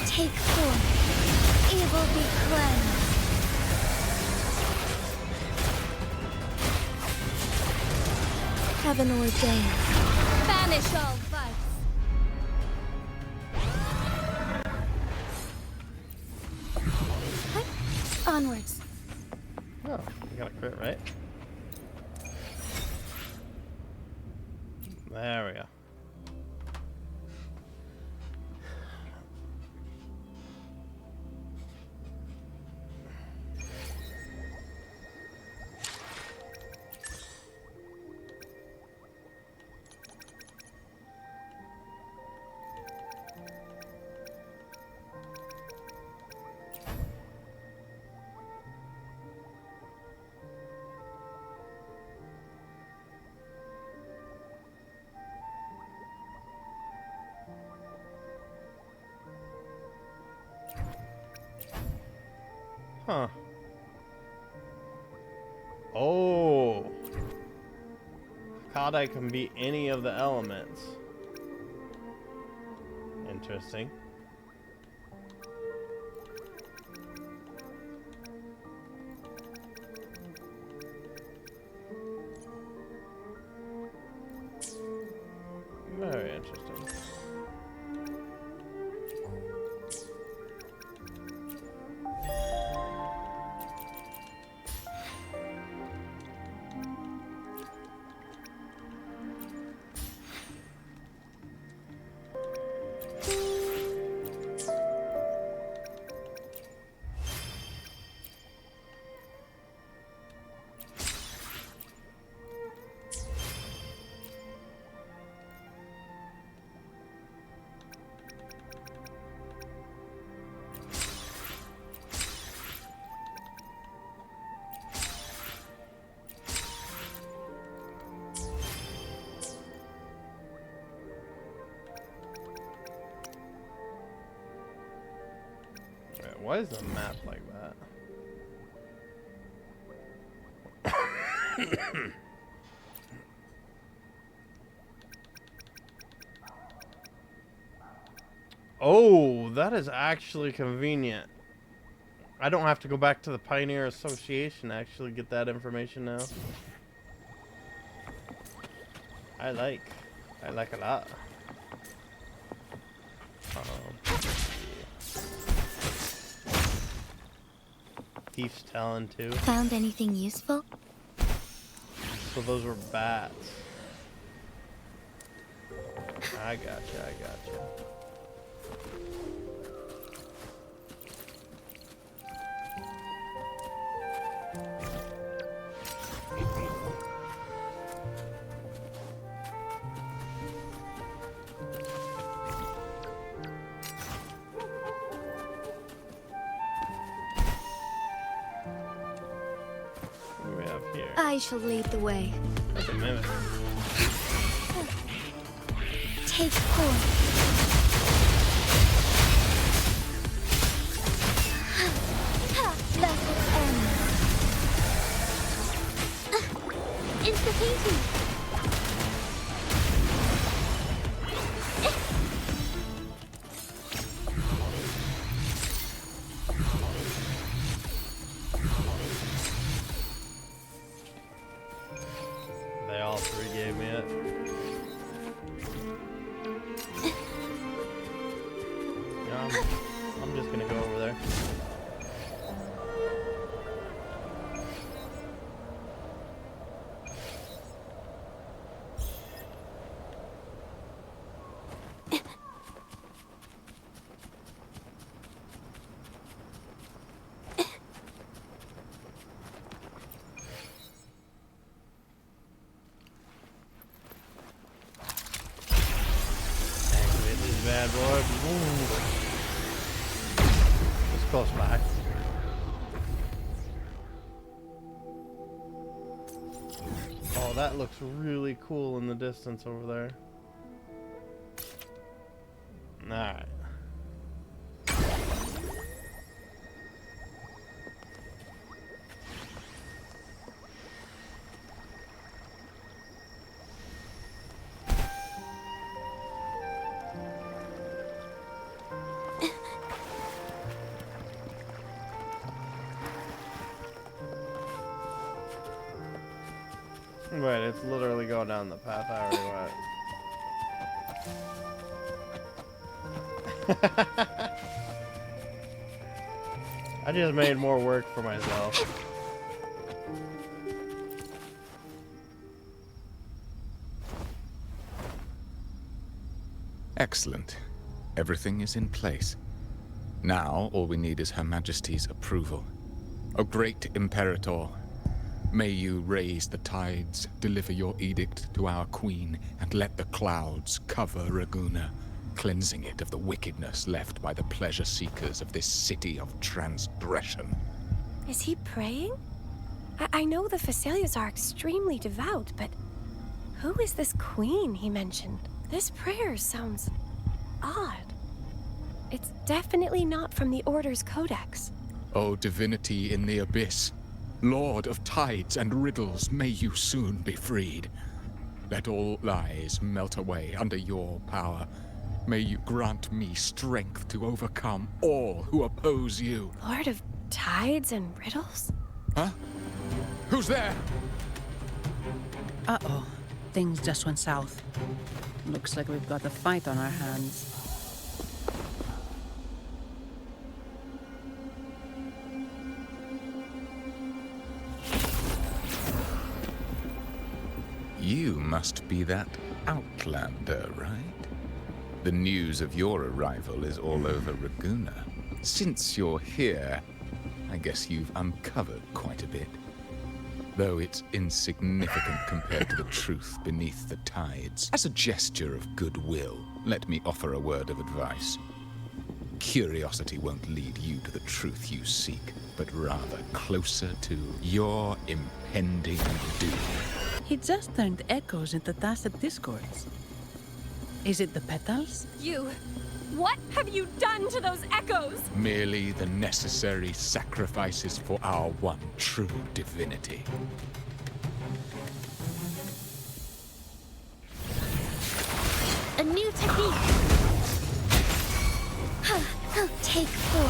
Take forth. Evil be cleansed. Heaven ordained. Banish all vice. Onwards. Oh, you got a crit, right? There we go. Huh. Oh. Kadai can be any of the elements. Interesting. Very interesting. Why is the map like that? Oh, that is actually convenient. I don't have to go back to the Pioneer Association to actually get that information now. I like a lot. Thief's Talon too. Found anything useful? So those were bats. I gotcha. I shall lead the way. That's a mimic. Take form. Let it end. Insta-painting. They all three gave me it. Yeah, I'm just gonna go over there. Bad boy. It's close by. Oh, that looks really cool in the distance over there. Alright. Wait, it's literally going down the path I already went. I just made more work for myself. Excellent. Everything is in place. Now, all we need is Her Majesty's approval. O great Imperator, may you raise the tides, deliver your edict to our queen, and let the clouds cover Raguna, cleansing it of the wickedness left by the pleasure seekers of this city of transgression. Is he praying? I know the Facilias are extremely devout, but who is this queen he mentioned? This prayer sounds odd. It's definitely not from the Order's Codex. O divinity in the abyss, Lord of tides and riddles, may you soon be freed. Let all lies melt away under your power. May you grant me strength to overcome all who oppose you. Lord of Tides and Riddles? Huh? Who's there? Uh-oh. Things just went south. Looks like we've got a fight on our hands. You must be that outlander, right? The news of your arrival is all over Raguna. Since you're here, I guess you've uncovered quite a bit. Though it's insignificant compared to the truth beneath the tides. As a gesture of goodwill, let me offer a word of advice. Curiosity won't lead you to the truth you seek, but rather closer to your impending doom. He just turned echoes into tacit discords. Is it the petals? What have you done to those echoes? Merely the necessary sacrifices for our one true divinity. A new technique. Take 4.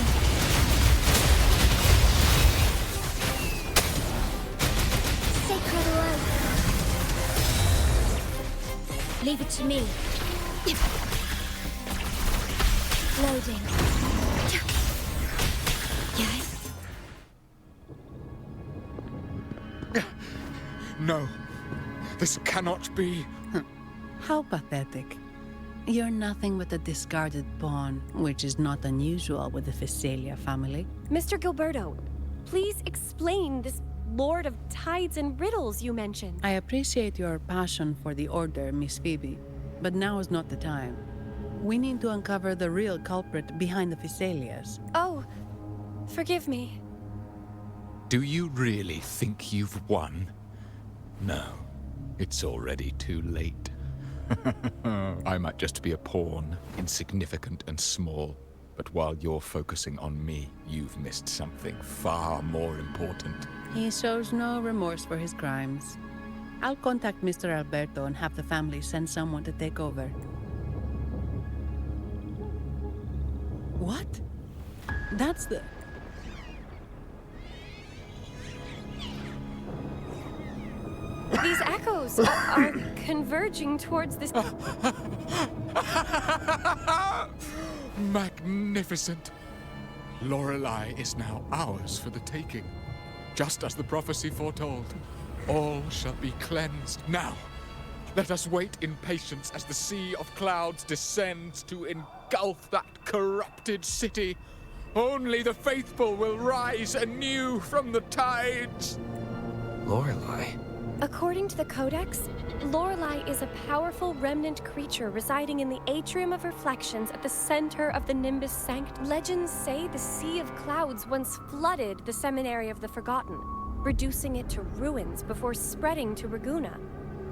Sacred love. Leave it to me. Loading. Yes. No. This cannot be. How pathetic. You're nothing but a discarded pawn, which is not unusual with the Phasalia family. Mr. Gilberto, please explain this Lord of Tides and Riddles you mentioned. I appreciate your passion for the Order, Miss Phoebe, but now is not the time. We need to uncover the real culprit behind the Phasalias. Oh, forgive me. Do you really think you've won? No. It's already too late. I might just be a pawn, insignificant and small. But while you're focusing on me, you've missed something far more important. He shows no remorse for his crimes. I'll contact Mr. Alberto and have the family send someone to take over. What? That's the... These echoes are converging towards this... Magnificent! Lorelei is now ours for the taking. Just as the prophecy foretold, all shall be cleansed. Now, let us wait in patience as the sea of clouds descends to engulf that corrupted city. Only the faithful will rise anew from the tides. Lorelei? According to the Codex, Lorelei is a powerful remnant creature residing in the Atrium of Reflections at the center of the Nimbus Sanctum. Legends say the Sea of Clouds once flooded the Seminary of the Forgotten, reducing it to ruins before spreading to Raguna.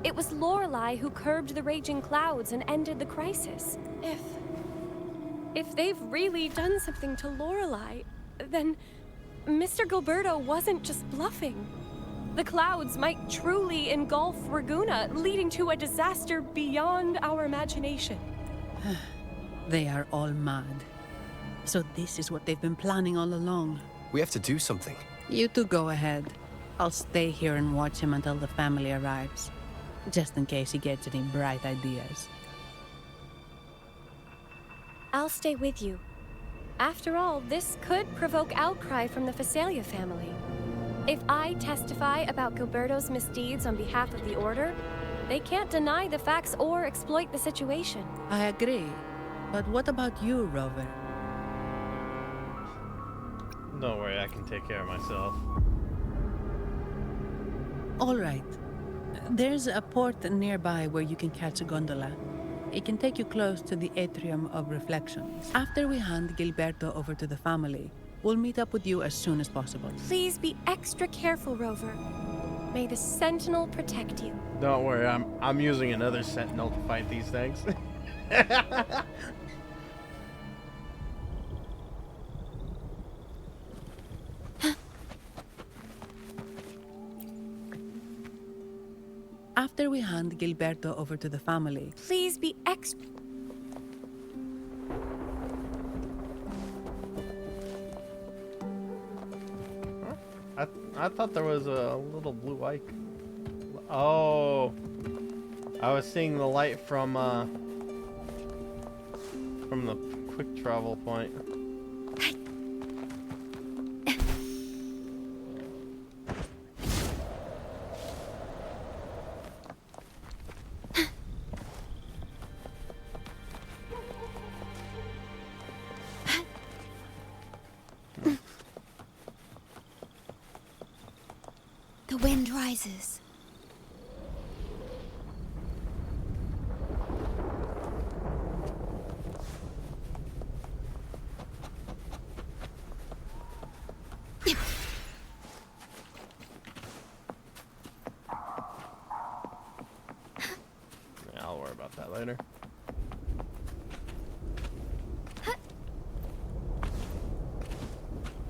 It was Lorelei who curbed the raging clouds and ended the crisis. If they've really done something to Lorelei, then Mr. Gilberto wasn't just bluffing. The clouds might truly engulf Raguna, leading to a disaster beyond our imagination. They are all mad. So this is what they've been planning all along. We have to do something. You two go ahead. I'll stay here and watch him until the family arrives. Just in case he gets any bright ideas. I'll stay with you. After all, this could provoke outcry from the Phasalia family. If I testify about Gilberto's misdeeds on behalf of the Order, they can't deny the facts or exploit the situation. I agree. But what about you, Rover? Don't worry, I can take care of myself. All right. There's a port nearby where you can catch a gondola. It can take you close to the Atrium of Reflections. After we hand Gilberto over to the family, we'll meet up with you as soon as possible. Please be extra careful, Rover. May the Sentinel protect you. Don't worry, I'm using another Sentinel to fight these things. after we hand Gilberto over to the family. Please be extra. I thought there was a little blue ike. Oh, I was seeing the light from the quick travel point. The wind rises. Yeah, I'll worry about that later.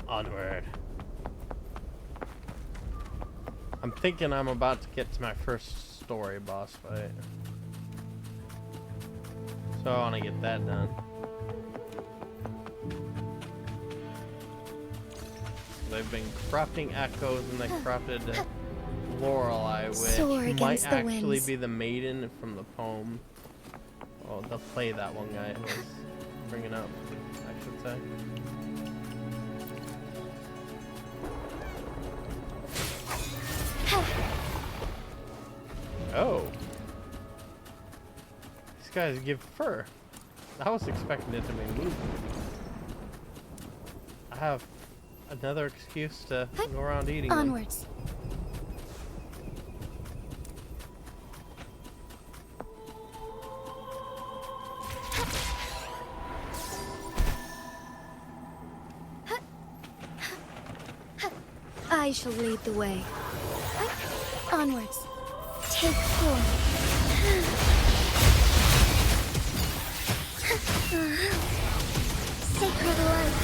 Onward. I'm thinking I'm about to get to my first story boss fight. So I want to get that done. They've been corrupting echoes and they corrupted Lorelei, Soar which might against the actually winds. be the maiden from the poem. Oh, they'll play that one guy was bringing up, I should say. Oh. These guys give fur. I was expecting it to be meat. I have another excuse to go around eating them. Onwards. I shall lead the way. Onwards. Take form. Sacred light.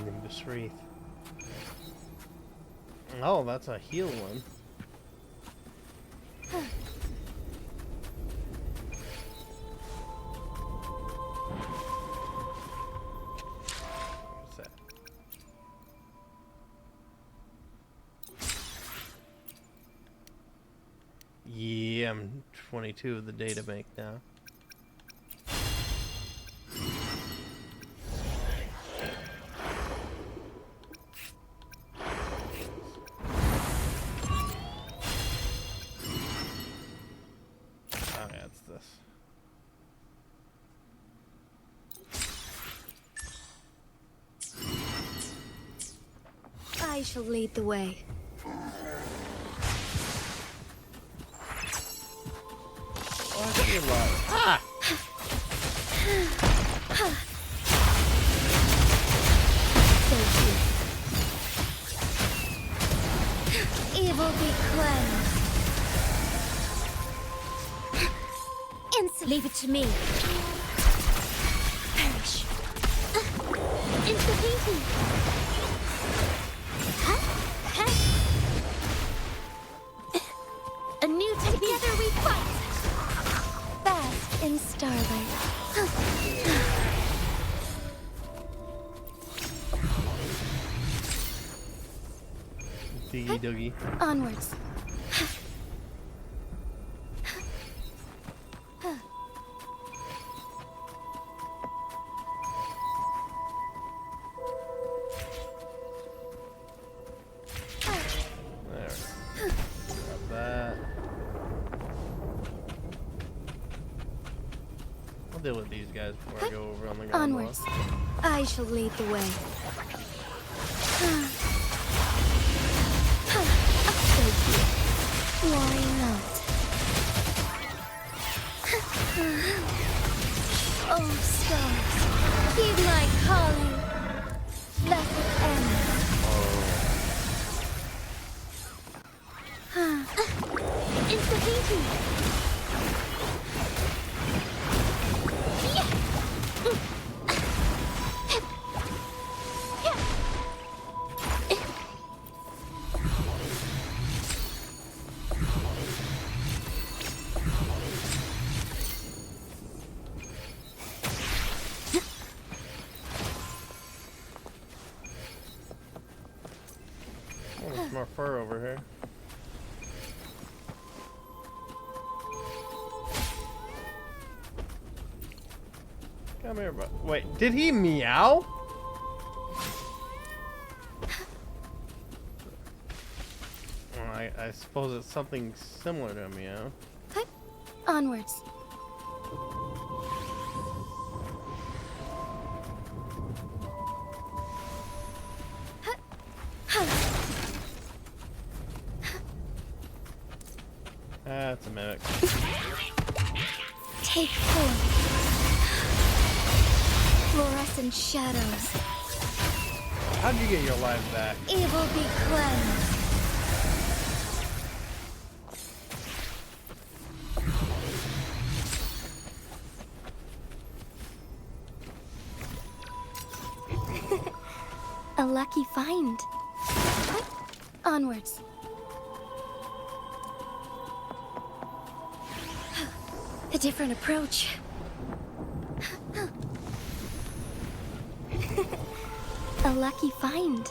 Nimbus Wreath. Oh, that's a heal one. What's that? Yeah, I'm 22 of the data bank now. Oh yeah, it's this. I shall lead the way. Oh, I feel like ah! Evil be cleansed. Leave it to me. Perish. Into the painting. A new technique. Together we fight. Bask in starlight. Diggy doggy. Onwards. There. Grab that. I'll deal with these guys before I go over on the ground. Onwards. I shall lead the way. Why not? Oh, stars, heed my calling. Let it end. Oh, there's more fur over here. Come here, bro. Wait, did he meow? Well, I suppose it's something similar to a meow. Onwards. That's a mimic. Take form. Fluorescent shadows. How'd you get your life back? Evil be cleansed. A lucky find. Onwards. A different approach. A lucky find.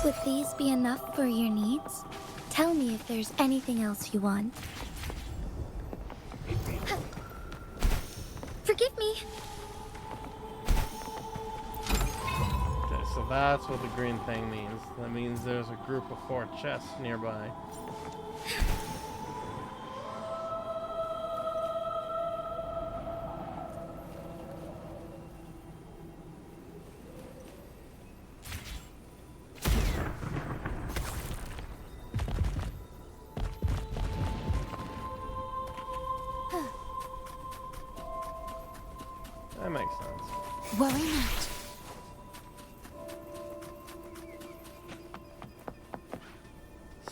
Would these be enough for your needs? Tell me if there's anything else you want. Forgive me. Okay, so that's what the green thing means. That means there's a group of 4 chests nearby. That makes sense. Worry not.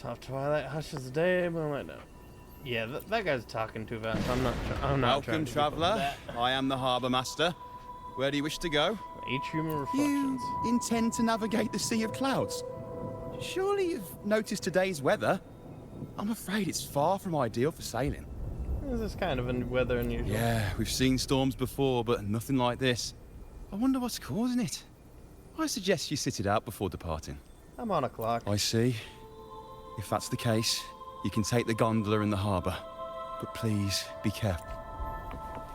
Soft twilight hushes the day, moonlight no. Yeah, that guy's talking too fast. I'm not Welcome, trying to traveler. I am the harbour master. Where do you wish to go? Atrium of Reflections. You intend to navigate the Sea of Clouds? Surely you've noticed today's weather? I'm afraid it's far from ideal for sailing. This is kind of weather unusual. Yeah, we've seen storms before, but nothing like this. I wonder what's causing it. I suggest you sit it out before departing. I'm on a clock. I see. If that's the case, you can take the gondola in the harbour. But please, be careful.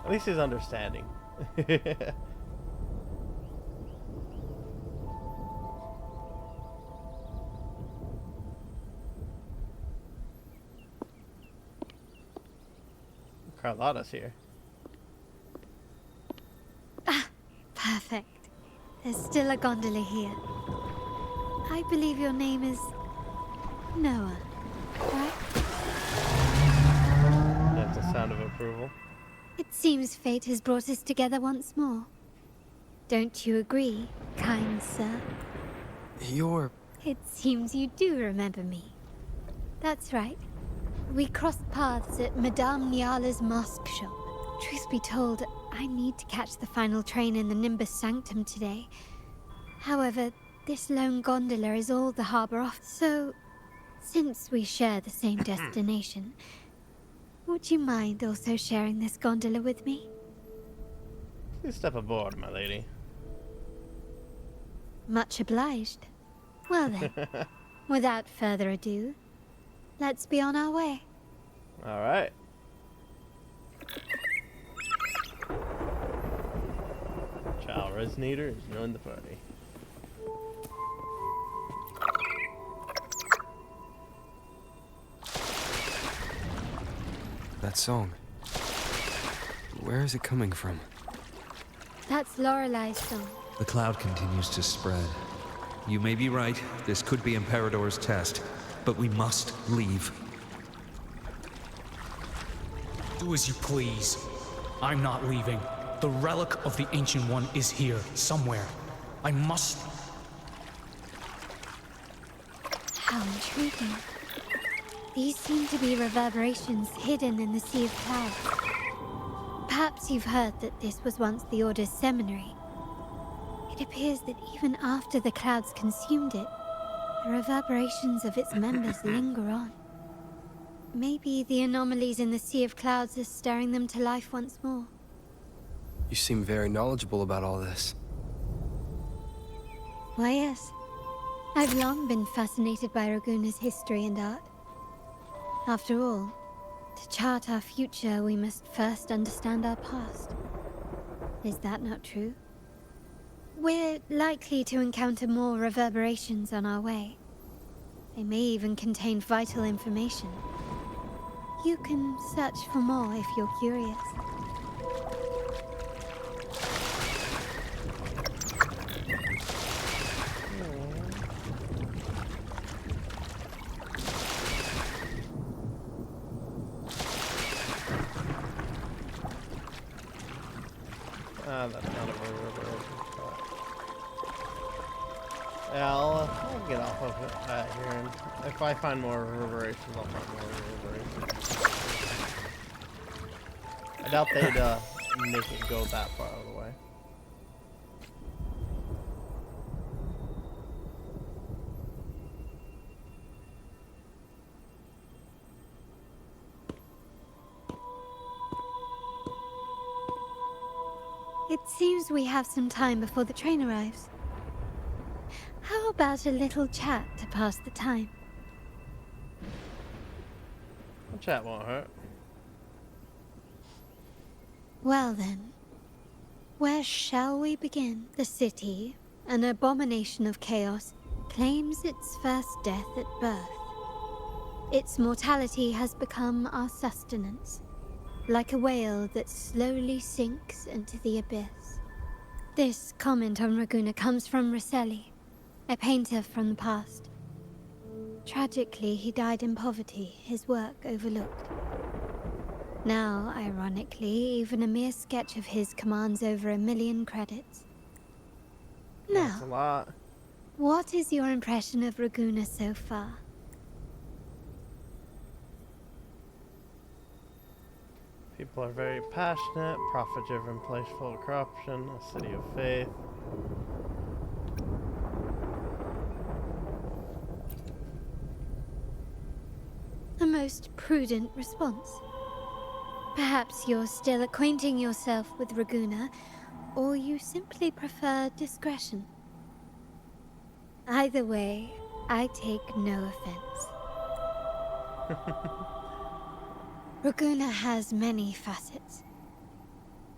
At least he's understanding. Carlotta's here. Ah, perfect. There's still a gondola here. I believe your name is Noah, right? That's a sound of approval. It seems fate has brought us together once more. Don't you agree, kind sir? You're... It seems you do remember me. That's right. We crossed paths at Madame Niala's mosque shop. Truth be told, I need to catch the final train in the Nimbus Sanctum today. However, this lone gondola is all the harbour offers. So, since we share the same destination, would you mind also sharing this gondola with me? Please step aboard, my lady. Much obliged. Well then, without further ado, let's be on our way. All right. Child Resonator has joined the party. That song. Where is it coming from? That's Lorelai's song. The cloud continues to spread. You may be right, this could be Imperador's test, but we must leave. Do as you please. I'm not leaving. The relic of the Ancient One is here, somewhere. I must... How intriguing. These seem to be reverberations hidden in the Sea of Clouds. Perhaps you've heard that this was once the Order's seminary. It appears that even after the clouds consumed it, the reverberations of its members linger on. Maybe the anomalies in the Sea of Clouds are stirring them to life once more. You seem very knowledgeable about all this. Why, yes. I've long been fascinated by Raguna's history and art. After all, to chart our future, we must first understand our past. Is that not true? We're likely to encounter more reverberations on our way. They may even contain vital information. You can search for more if you're curious. That's not a reverberation spot. Yeah, I'll get off of it here, and if I find more reverberations, I'll find more reverberations. I doubt they'd make it go that far out of the way. It seems we have some time before the train arrives. How about a little chat to pass the time? A chat won't hurt. Well then, where shall we begin? The city, an abomination of chaos, claims its first death at birth. Its mortality has become our sustenance, like a whale that slowly sinks into the abyss. This comment on Raguna comes from Rosselli, a painter from the past. Tragically, he died in poverty, his work overlooked. Now, ironically, even a mere sketch of his commands over 1 million credits. That's a Now, lot. what is your impression of Raguna so far? People are very passionate, profit-driven place full of corruption, a city of faith. A most prudent response. Perhaps you're still acquainting yourself with Raguna, or you simply prefer discretion. Either way, I take no offense. Raguna has many facets.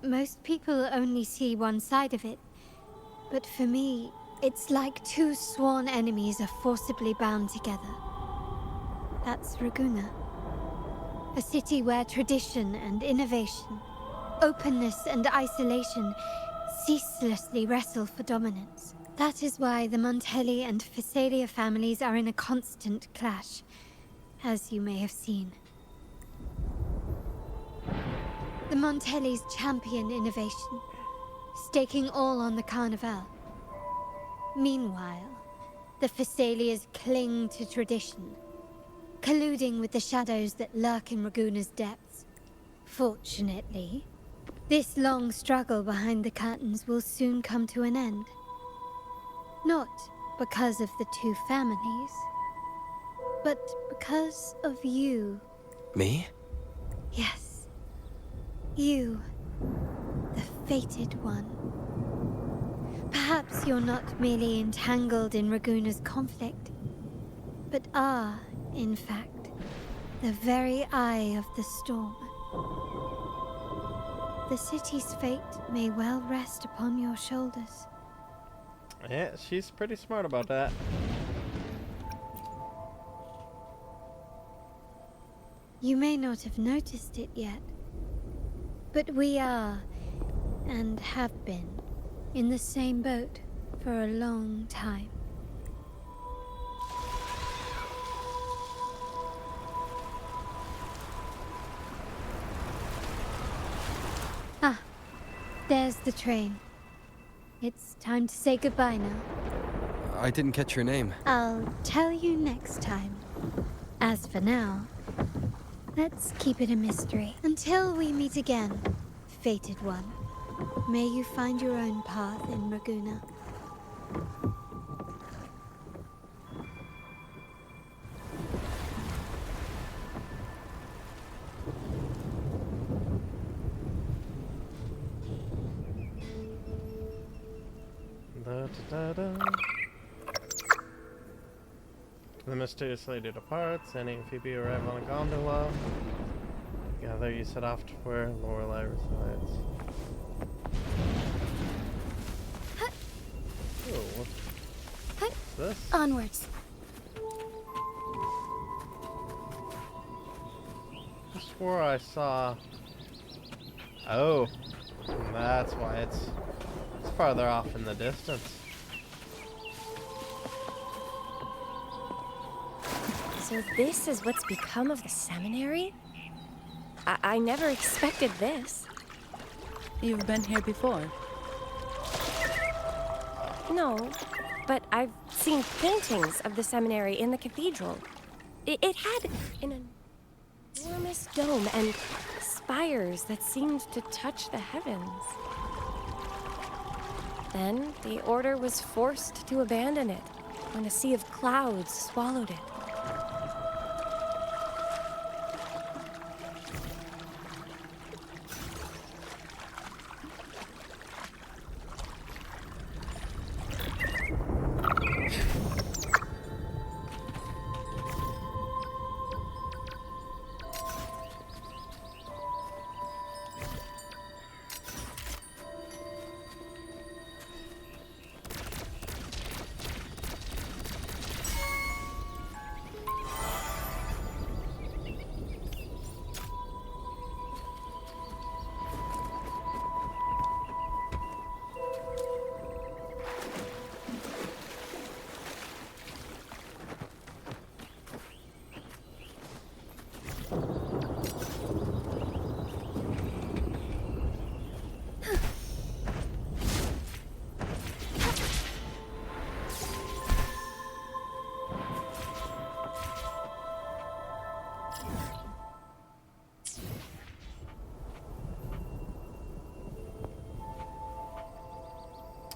Most people only see one side of it, but for me, it's like two sworn enemies are forcibly bound together. That's Raguna. A city where tradition and innovation, openness and isolation ceaselessly wrestle for dominance. That is why the Montelli and Phasalia families are in a constant clash, as you may have seen. The Montellis champion innovation, staking all on the Carnival. Meanwhile, the Phasalias cling to tradition, colluding with the shadows that lurk in Raguna's depths. Fortunately, this long struggle behind the curtains will soon come to an end. Not because of the two families, but because of you. Me? Yes. You, the fated one. Perhaps you're not merely entangled in Raguna's conflict, but are, in fact, the very eye of the storm. The city's fate may well rest upon your shoulders. Yeah, she's pretty smart about that. You may not have noticed it yet, but we are, and have been, in the same boat for a long time. Ah, there's the train. It's time to say goodbye now. I didn't catch your name. I'll tell you next time. As for now, let's keep it a mystery. Until we meet again, fated one. May you find your own path in Raguna. The mysterious lady departs. Annie and Phoebe arrive on a gondola. Together you set off to where Lorelei resides. Oh, what's this? Onwards. I swore I saw... Oh, that's why it's farther off in the distance. So this is what's become of the seminary? I never expected this. You've been here before? No, but I've seen paintings of the seminary in the cathedral. It had an enormous dome and spires that seemed to touch the heavens. Then the order was forced to abandon it when a sea of clouds swallowed it.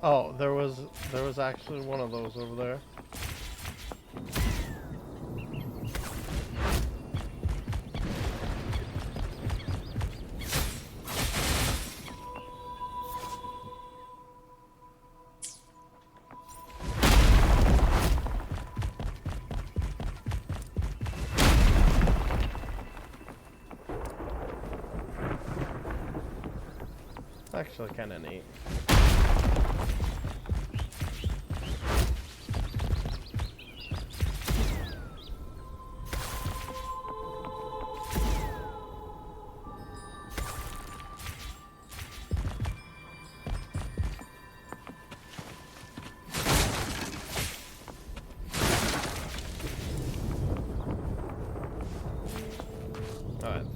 Oh, there was actually one of those over there. Actually kind of neat. There we go.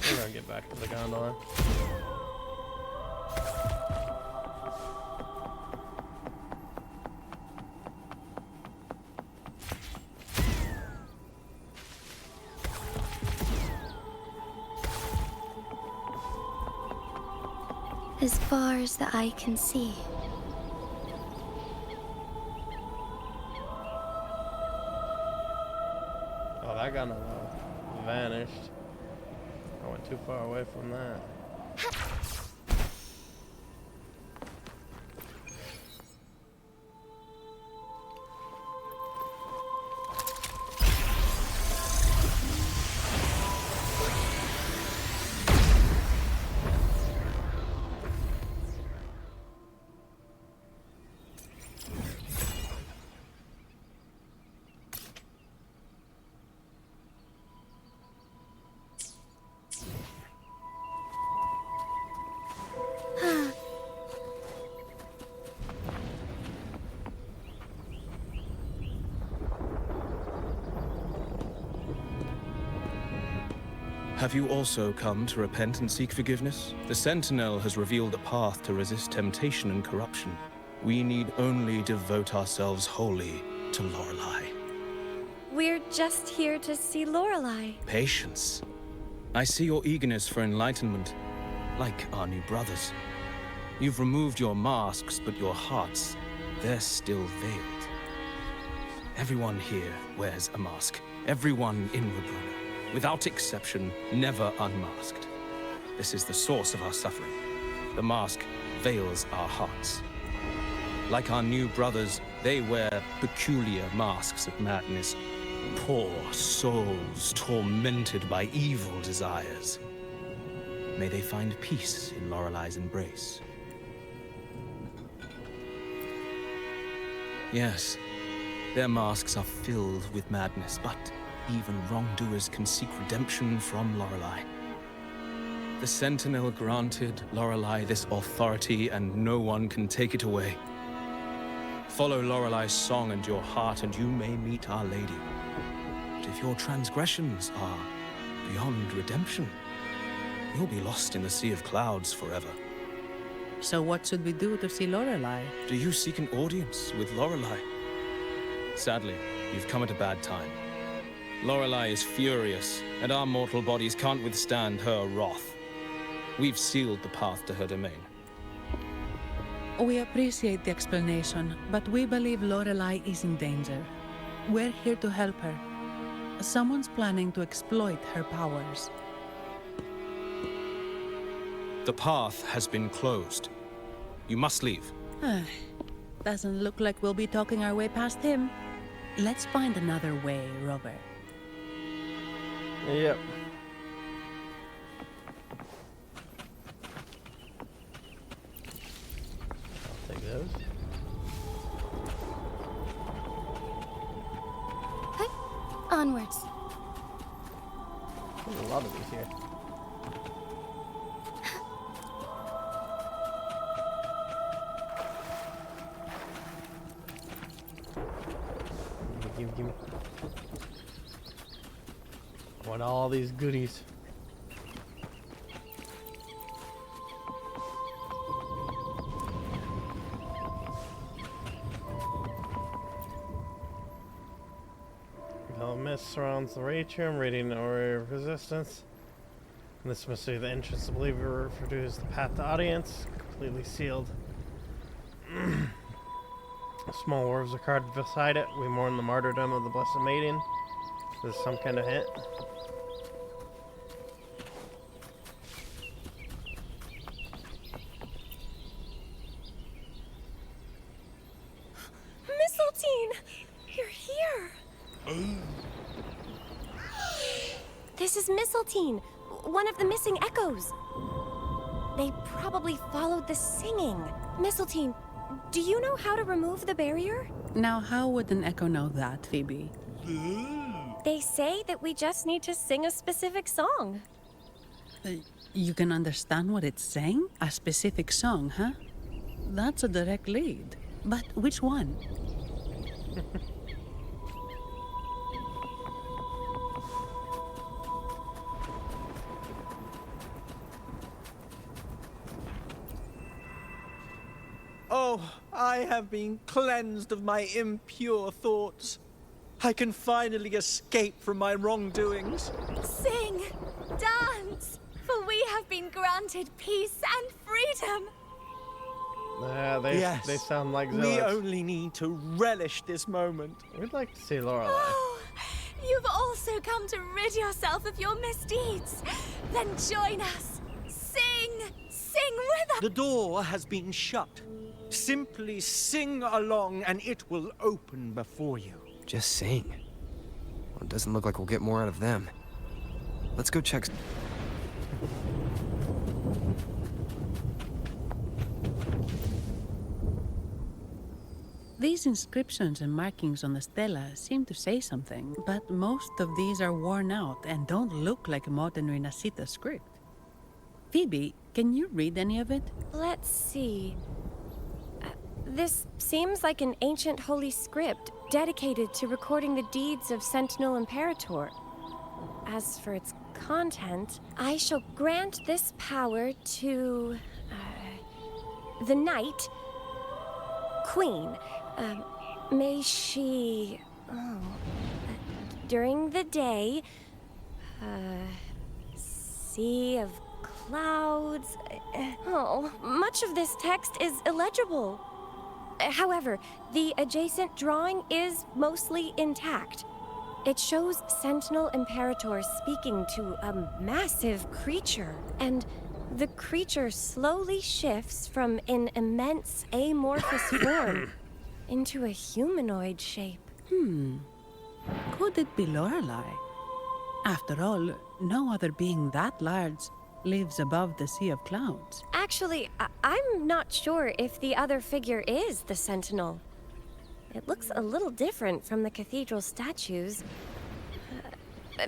We're gonna get back to the gondola. As far as the eye can see. Oh, that gondola vanished. I went too far away from that. Have you also come to repent and seek forgiveness? The Sentinel has revealed a path to resist temptation and corruption. We need only devote ourselves wholly to Lorelei. We're just here to see Lorelei. Patience. I see your eagerness for enlightenment, like our new brothers. You've removed your masks, but your hearts, they're still veiled. Everyone here wears a mask. Everyone in Rabruna, without exception, never unmasked. This is the source of our suffering. The mask veils our hearts. Like our new brothers, they wear peculiar masks of madness. Poor souls tormented by evil desires. May they find peace in Lorelei's embrace. Yes, their masks are filled with madness, but even wrongdoers can seek redemption from Lorelei. The Sentinel granted Lorelei this authority, and no one can take it away. Follow Lorelei's song and your heart, and you may meet Our Lady. But if your transgressions are beyond redemption, you'll be lost in the sea of clouds forever. So what should we do to see Lorelei? Do you seek an audience with Lorelei? Sadly, you've come at a bad time. Lorelei is furious, and our mortal bodies can't withstand her wrath. We've sealed the path to her domain. We appreciate the explanation, but we believe Lorelei is in danger. We're here to help her. Someone's planning to exploit her powers. The path has been closed. You must leave. Doesn't look like we'll be talking our way past him. Let's find another way, Rover. Yep. I'll take those. Onwards. There's a lot of these here. Give me. I want all these goodies. Mist surrounds the Atrium, radiating an aura of resistance. And this must be the entrance to Believer, reduce the path to audience, completely sealed. Small orbs are carved beside it. We mourn the martyrdom of the Blessed Maiden. This is some kind of hint. Mistletoe! You're here! This is Mistletoe, one of the missing echoes. They probably followed the singing. Mistletoe, do you know how to remove the barrier? Now, how would an echo know that, Phoebe? They say that we just need to sing a specific song. You can understand what it's saying? A specific song, huh? That's a direct lead. But which one? Oh, I have been cleansed of my impure thoughts. I can finally escape from my wrongdoings. Sing, dance, for we have been granted peace and freedom. They sound like we zealots. only need to relish this moment. We'd like to see Lorelei. Oh, you've also come to rid yourself of your misdeeds. Then join us. Sing with us. The door has been shut. Simply sing along and it will open before you. Just sing. Well, it doesn't look like we'll get more out of them. Let's go check. These inscriptions and markings on the stela seem to say something, but most of these are worn out and don't look like modern Renacita script. Phoebe, can you read any of it? Let's see. This seems like an ancient holy script dedicated to recording the deeds of Sentinel Imperator. As for its content, I shall grant this power to the Night Queen. May she, during the day, sea of clouds. Much of this text is illegible. However, the adjacent drawing is mostly intact. It shows Sentinel Imperator speaking to a massive creature, and the creature slowly shifts from an immense amorphous form into a humanoid shape. Could it be Lorelei? After all, no other being that large lives above the sea of clouds. Actually, I'm not sure if the other figure is the Sentinel. It looks a little different from the cathedral statues.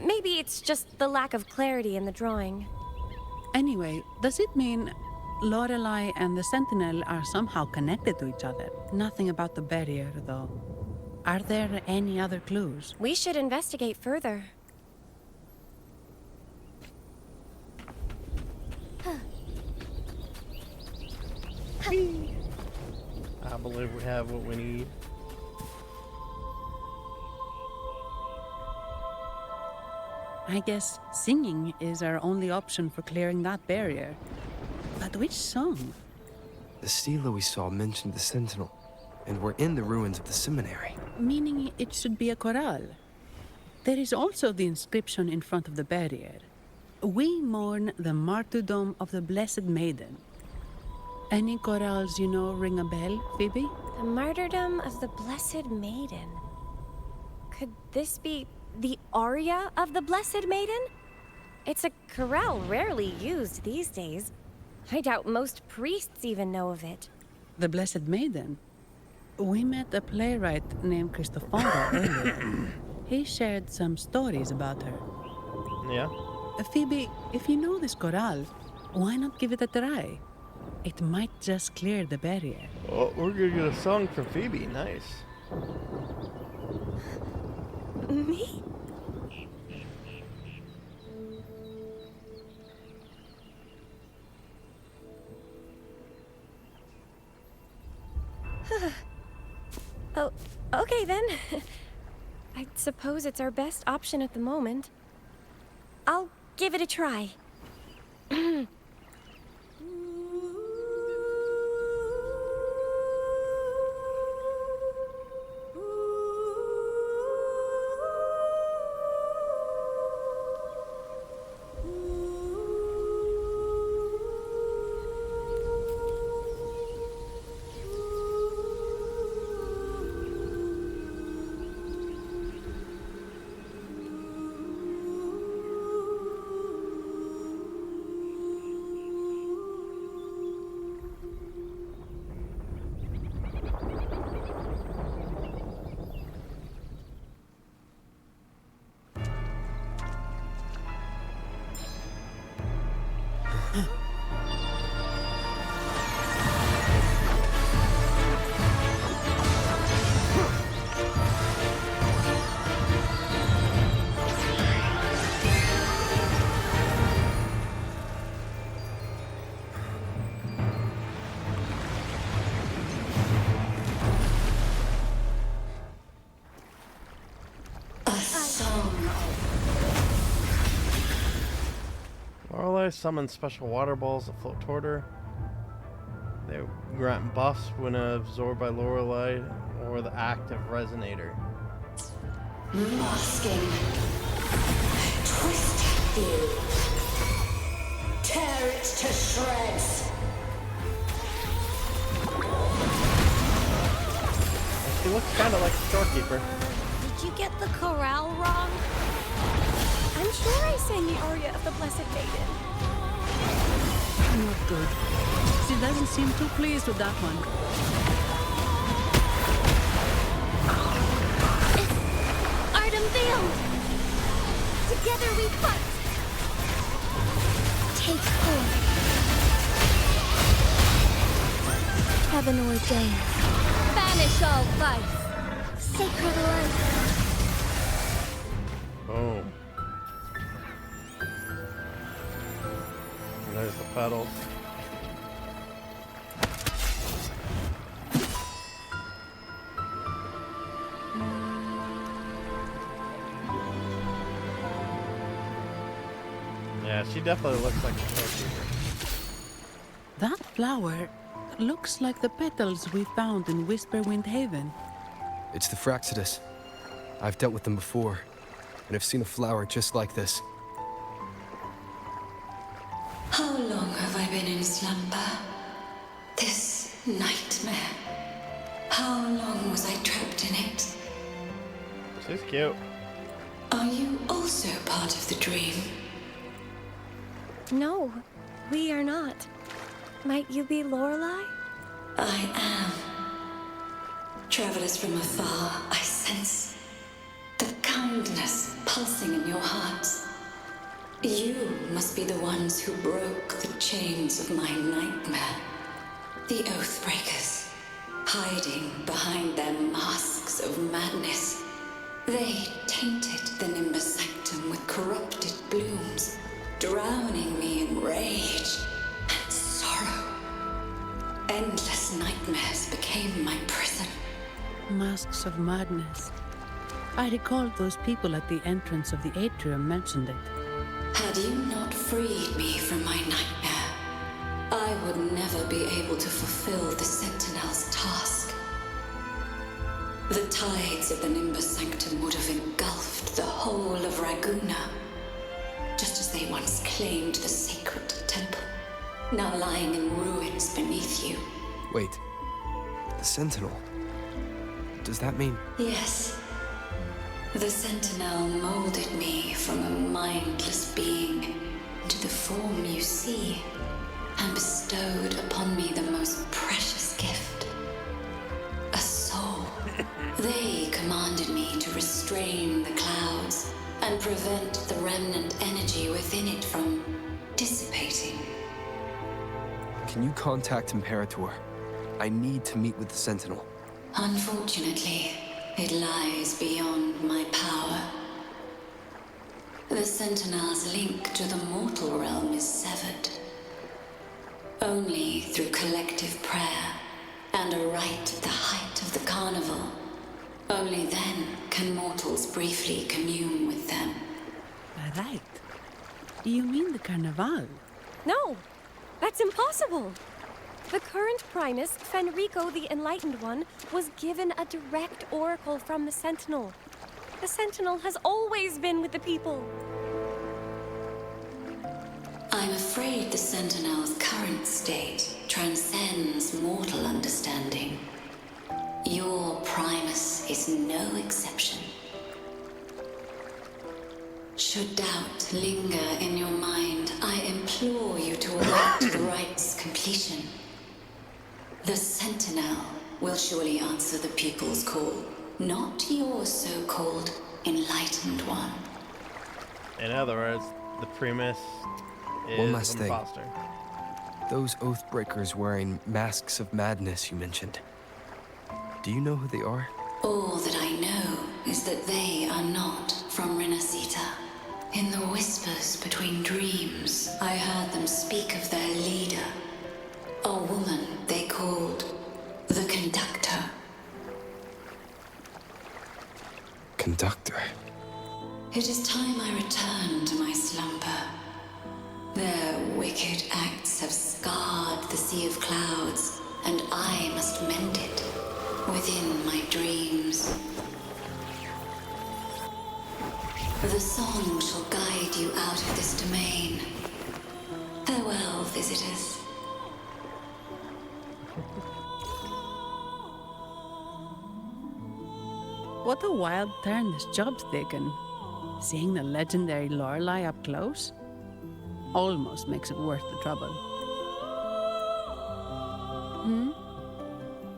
Maybe it's just the lack of clarity in the drawing. Anyway, does it mean Lorelei and the Sentinel are somehow connected to each other? Nothing about the barrier, though. Are there any other clues? We should investigate further. I believe we have what we need. I guess singing is our only option for clearing that barrier. But which song? The stela we saw mentioned the Sentinel, and we're in the ruins of the seminary. Meaning it should be a chorale. There is also the inscription in front of the barrier. We mourn the martyrdom of the Blessed Maiden. Any chorales you know ring a bell, Phoebe? The martyrdom of the Blessed Maiden. Could this be the aria of the Blessed Maiden? It's a chorale rarely used these days. I doubt most priests even know of it. The Blessed Maiden? We met a playwright named Cristoforo earlier. He shared some stories about her. Yeah? Phoebe, if you know this chorale, why not give it a try? It might just clear the barrier. Oh, we're gonna get a song from Phoebe. Nice. Me? Oh, okay then. I suppose it's our best option at the moment. I'll give it a try. Lorelei summons special water balls that float toward her. They grant buffs when absorbed by Lorelei or the active resonator. Masking. Twisted you. Tear it to shreds. She looks kind of like a storekeeper. Did you get the chorale wrong? I'm sure I sang the aria of the Blessed Maiden. Not good. She doesn't seem too pleased with that one. Art unveiled! Together we fight! Take forth. Heaven ordained. Banish all vice. Sacred life. Boom. there's the petals. Yeah, she definitely looks like a shopkeeper. That flower looks like the petals we found in Whisperwind Haven. It's the Fraxidus. I've dealt with them before, and I've seen a flower just like this. How long have I been in slumber? This nightmare. How long was I trapped in it? She's cute. Are you also part of the dream? No, we are not. Might you be Lorelei? I am. Travelers from afar, I sense the kindness pulsing in your hearts. You must be the ones who broke the chains of my nightmare. The Oathbreakers, hiding behind their masks of madness. They tainted the Nimbus Sanctum with corrupted blooms, drowning me in rage and sorrow. Endless nightmares became my prison. Masks of madness. I recalled those people at the entrance of the atrium mentioned it. Had you not freed me from my nightmare, I would never be able to fulfill the Sentinel's task. The tides of the Nimbus Sanctum would have engulfed the whole of Raguna, just as they once claimed the sacred temple, now lying in ruins beneath you. Wait, the Sentinel. Does that mean... Yes. The Sentinel molded me from a mindless being into the form you see, and bestowed upon me the most precious gift, a soul. They commanded me to restrain the clouds and prevent the remnant energy within it from dissipating. Can you contact Imperator? I need to meet with the Sentinel. Unfortunately, it lies beyond my power. The Sentinel's link to the mortal realm is severed. Only through collective prayer and a rite at the height of the carnival. Only then can mortals briefly commune with them. A rite? You mean the Carnival? No, that's impossible. The current Primus, Fenrico the Enlightened One, was given a direct oracle from the Sentinel. The Sentinel has always been with the people. I'm afraid the Sentinel's current state transcends mortal understanding. Your Primus is no exception. Should doubt linger in your mind, I implore you to await the rite's completion. The Sentinel will surely answer the people's call, not your so-called Enlightened One. In other words, the Primus is One last an thing. imposter. Those Oathbreakers wearing masks of madness you mentioned. Do you know who they are? All that I know is that they are not from Renacita. In the whispers between dreams, I heard them speak of their leader, a woman they called the Conductor. Conductor? It is time I return to my slumber. Their wicked acts have scarred the Sea of Clouds, and I must mend it within my dreams. The song shall guide you out of this domain. Farewell, visitors. What a wild turn this job's taken. Seeing the legendary Lorelei up close almost makes it worth the trouble.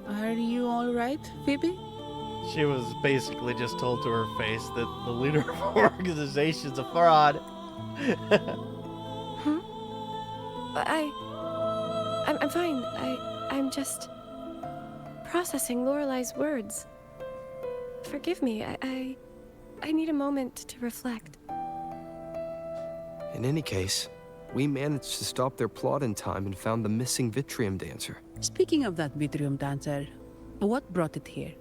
Are you all right, Phoebe? She was basically just told to her face that the leader of our organization's a fraud. I'm fine. I'm just processing Lorelei's words. Forgive me. I need a moment to reflect. In any case, we managed to stop their plot in time and found the missing Vitrium dancer. Speaking of that Vitrium dancer, what brought it here?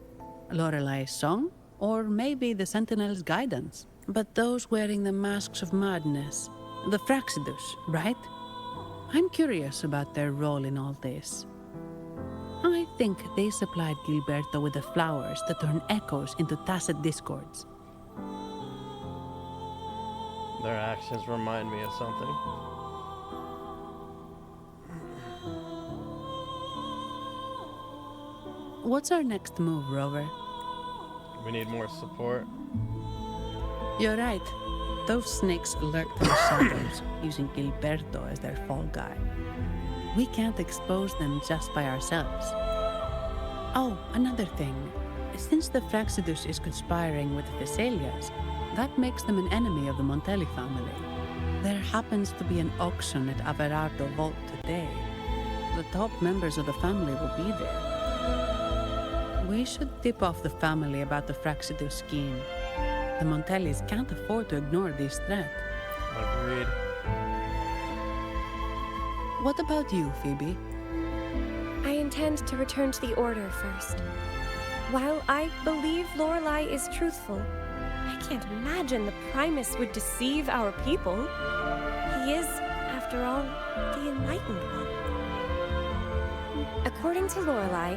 Lorelai's song? Or maybe the Sentinel's guidance? But those wearing the masks of madness, the Fraxidus, right? I'm curious about their role in all this. I think they supplied Gilberto with the flowers that turn echoes into tacit discords. Their actions remind me of something. What's our next move, Rover? We need more support. You're right. Those snakes lurk in the shadows, using Gilberto as their fall guy. We can't expose them just by ourselves. Oh, another thing. Since the Fraxidus is conspiring with the Thessalias, that makes them an enemy of the Montelli family. There happens to be an auction at Averardo Vault today. The top members of the family will be there. We should tip off the family about the Fraxidus scheme. The Montellis can't afford to ignore this threat. Agreed. What about you, Phoebe? I intend to return to the Order first. While I believe Lorelai is truthful, I can't imagine the Primus would deceive our people. He is, after all, the Enlightened One. According to Lorelai,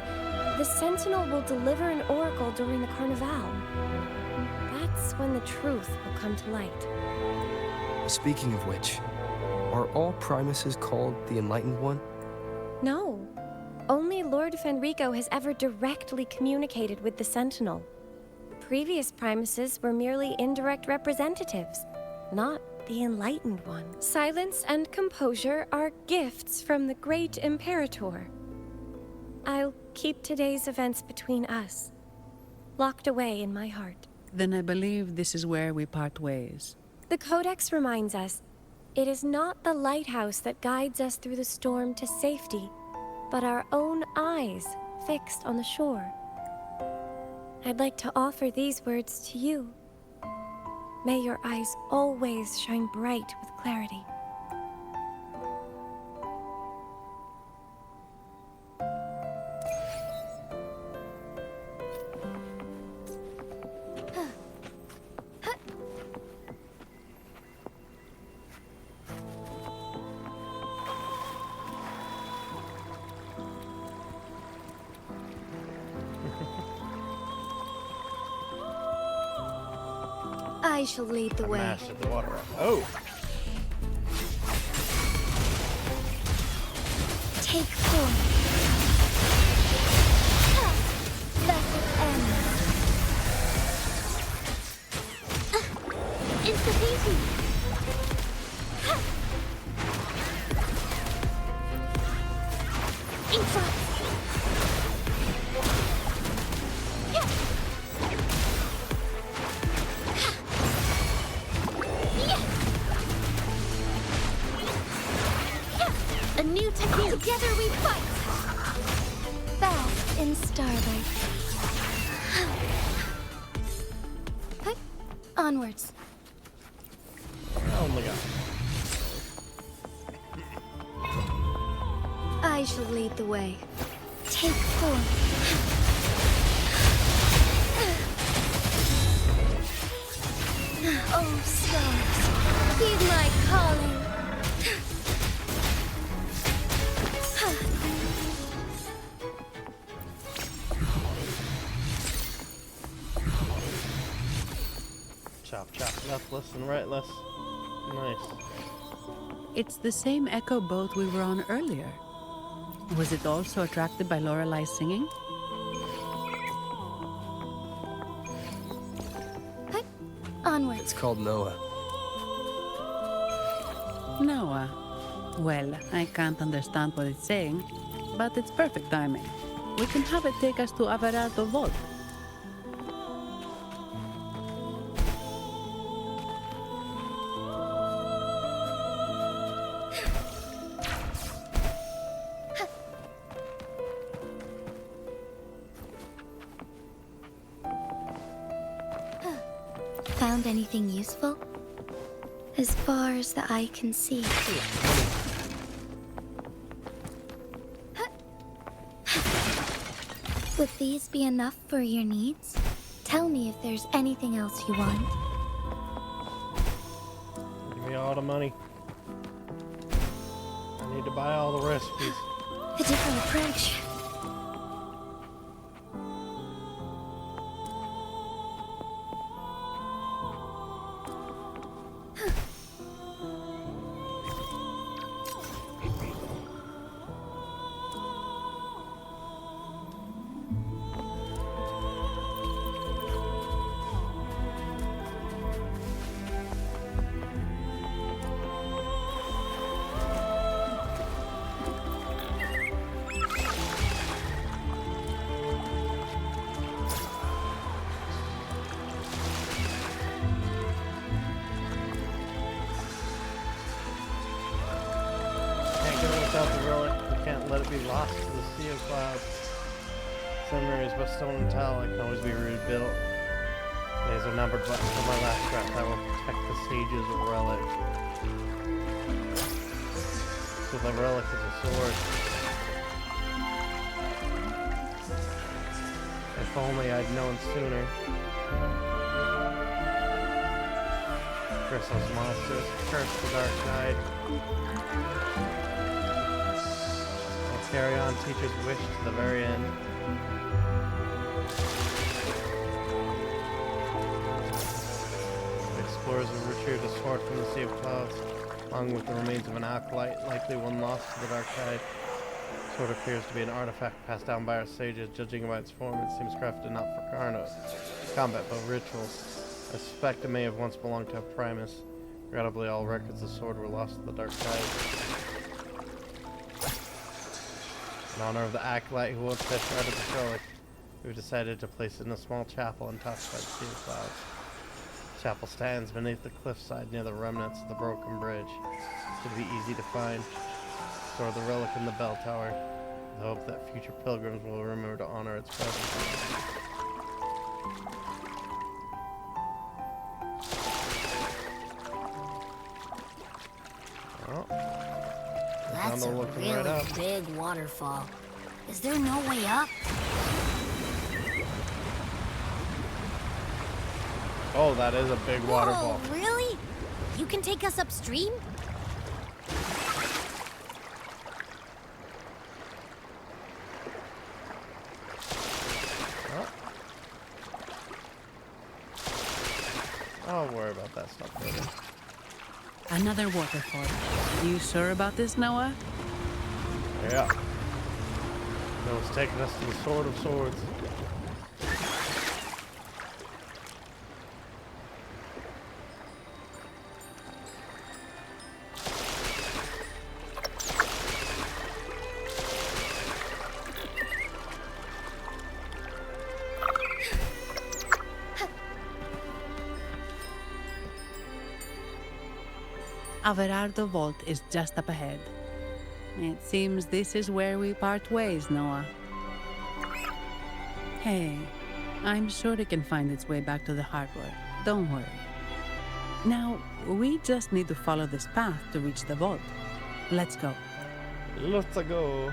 the Sentinel will deliver an oracle during the Carnival. That's when the truth will come to light. Speaking of which, are all Primuses called the Enlightened One? No. Only Lord Fenrico has ever directly communicated with the Sentinel. Previous Primuses were merely indirect representatives, not the Enlightened One. Silence and composure are gifts from the great Imperator. I'll keep today's events between us, locked away in my heart. Then I believe this is where we part ways. The Codex reminds us, it is not the lighthouse that guides us through the storm to safety, but our own eyes fixed on the shore. I'd like to offer these words to you. May your eyes always shine bright with clarity. I shall lead the way. Mastered the water. Oh! Take form. Vessel end. Insta-painting. Inside. A new technique. Together we fight. Fast in starlight. Hut. Onwards. Oh my god. I shall lead the way. Take form. Oh, stars, heed my calling. Chop, chop, leftless and rightless. Nice. It's the same echo boat we were on earlier. Was it also attracted by Lorelai's singing? Onwards. It's called Noah. Noah. Well, I can't understand what it's saying, but it's perfect timing. We can have it take us to Averardo Vault. Found anything useful? A as far as the eye can see. Would these be enough for your needs? Tell me if there's anything else you want. Give me all the money. I need to buy all the recipes. A different approach. Without the relic, we can't let it be lost to the sea of clouds. Some memories by stone and tile can always be rebuilt. Days are numbered, but until my last breath, I will protect the sage's relic. So the relic is a sword. If only I'd known sooner. Curse those monsters, curse the dark tide. Carry on teacher's wish to the very end. The explorers will retrieve the sword from the Sea of Clouds, along with the remains of an acolyte, likely one lost to the dark tide. The sword appears to be an artifact passed down by our sages. Judging by its form, it seems crafted not for combat, but rituals. I suspect it may have once belonged to a Primus. Regrettably, all records of the sword were lost to the dark tide. In honor of the acolyte who once had shrouded the relic, we've decided to place it in a small chapel untouched by the Sea of Clouds. The chapel stands beneath the cliffside near the remnants of the broken bridge. It should be easy to find. Store the relic in the bell tower, with the hope that future pilgrims will remember to honor its presence. Oh. That's a really big waterfall. Is there no way up? Oh, that is a big waterfall. Whoa, really? You can take us upstream? I'll worry about that stuff later. Another waterfall. You sure about this, Noah? Yeah. Noah's taking us to the Sword of Swords. Averardo Vault is just up ahead. It seems this is where we part ways, Noah. Hey, I'm sure it can find its way back to the harbor. Don't worry. Now, we just need to follow this path to reach the vault. Let's go. Let's go.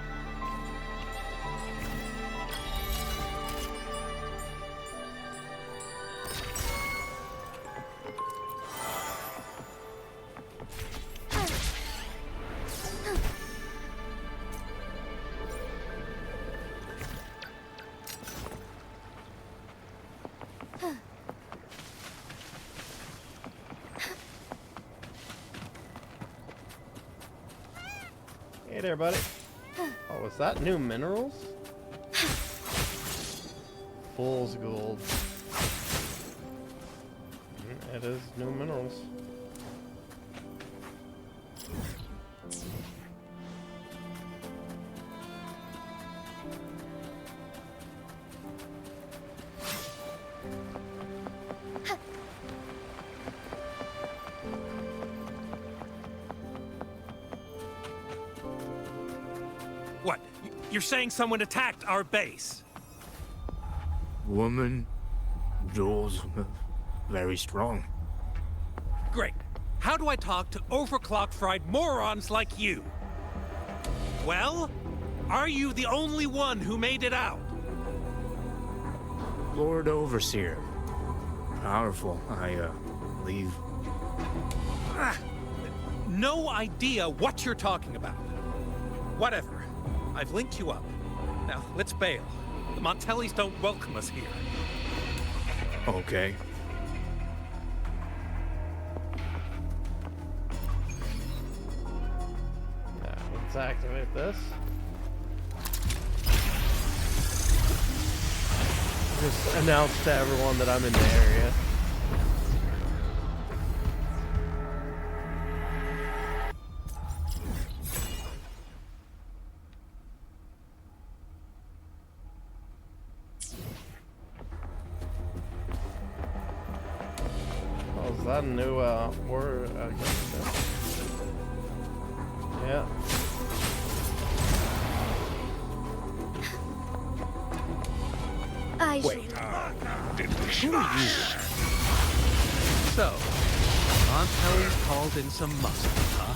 Hey there, buddy. Oh, is that new minerals? Fool's gold. It is new minerals. What? You're saying someone attacked our base? Woman, jaws, very strong. Great. How do I talk to overclock-fried morons like you? Well, are you the only one who made it out? Lord Overseer. Powerful, I believe. No idea what you're talking about. Whatever. I've linked you up. Now, let's bail. The Montellis don't welcome us here. Okay. Let's activate this. Just announce to everyone that I'm in the area. Oh, is that a new word? Yeah. Wait, did we smash? So, Montelli's called in some muscle, huh?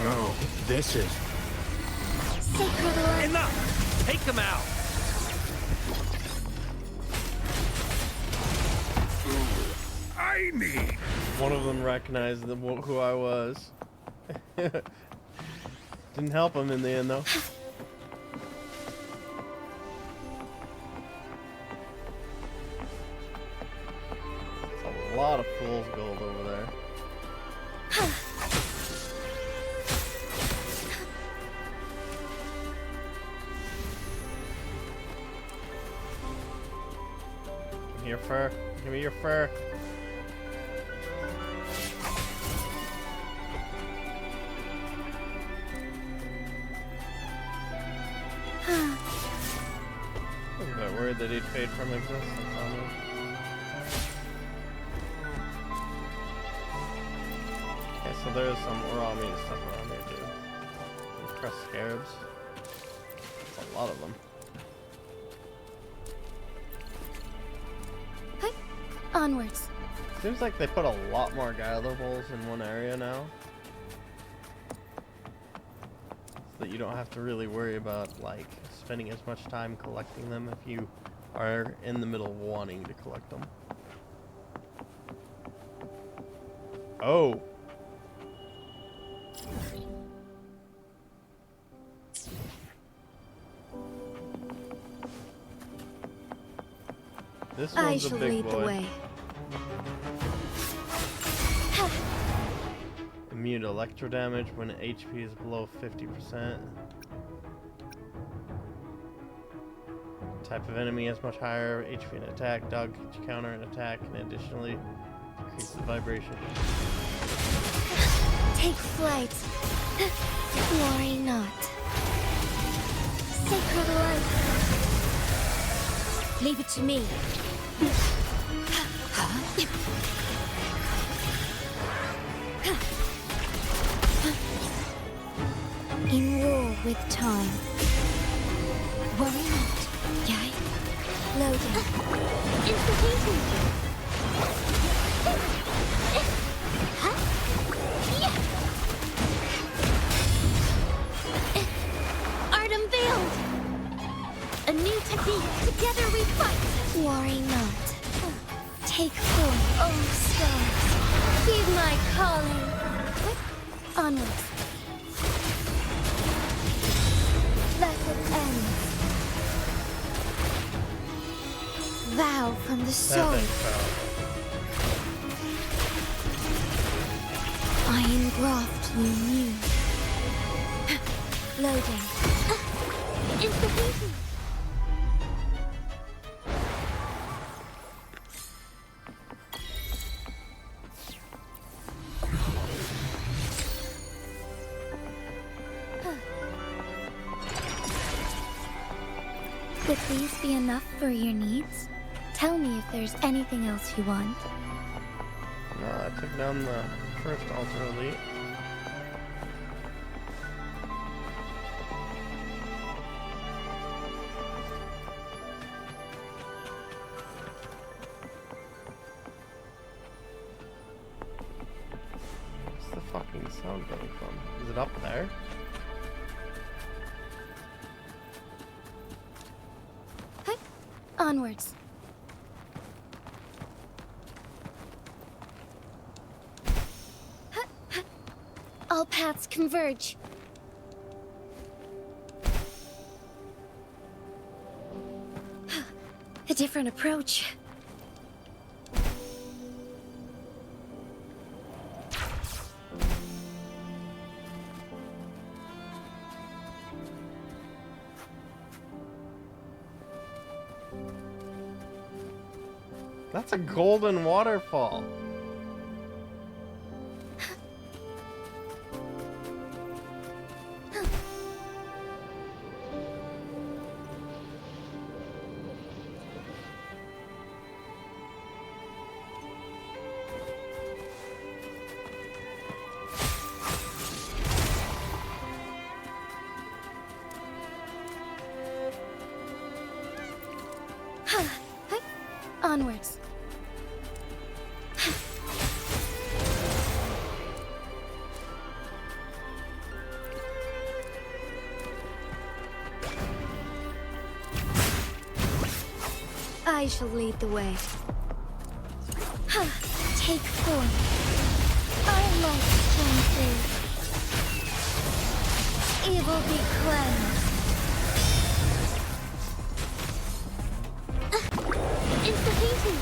No, this is... Sacred Lord. Enough! Take them out! I need... One of them recognized who I was. Didn't help him in the end, though. It's a lot of fool's gold over there. Give me your fur. Give me your fur. I'm a bit worried that he'd fade from existence on me. Okay, so there's some raw meat stuff around here too. Crushed scarabs. That's a lot of them. Onwards. Seems like they put a lot more gylables in one area now. So that you don't have to really worry about like spending as much time collecting them if you are in the middle of wanting to collect them. Oh. This one's I shall a big lead boy. the way. Immune to electro damage when HP is below 50%. Type of enemy has much higher HP and attack. Dog can counter an attack and additionally increase the vibration. Take flight. Worry not. Sacred light. Leave it to me. In war with time. Worry not. Yay. Loading. Instigating. Art unveiled. A new technique. Together we fight. Worry not. Take forth, oh stars. Heed my calling. Onwards. Let it end. Vow from the soul. I engraft you new. Loading. Instigating. Would these be enough for your needs? Tell me if there's anything else you want. No, I took down the first Ultra Elite. the sound coming from? Is it up there? Onwards. All paths converge. A different approach. That's a golden waterfall. Onwards. I shall lead the way. Take form. Our light shine through. Evil be cleansed. It's the painting.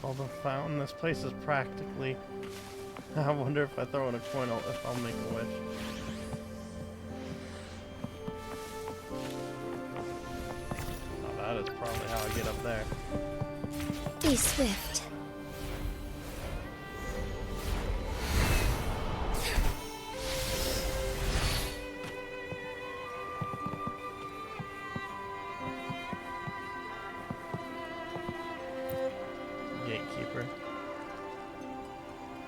Called a fountain. This place is practically. I wonder if I throw in a coin, if I'll make a wish. Oh, that is probably how I get up there. Be swift. Gatekeeper.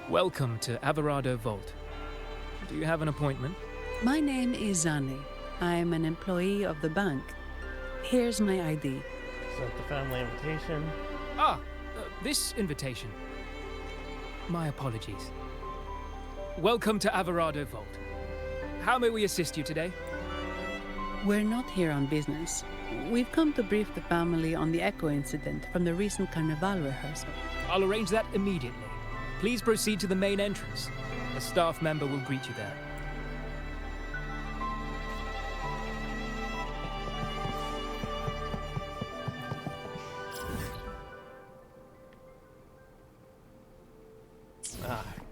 Welcome to Averado Vault. Do you have an appointment? My name is Zani. I am an employee of the bank. Here's my ID. Is that the family invitation? This invitation. My apologies. Welcome to Averado Vault. How may we assist you today? We're not here on business. We've come to brief the family on the Echo incident from the recent Carnival rehearsal. I'll arrange that immediately. Please proceed to the main entrance. A staff member will greet you there.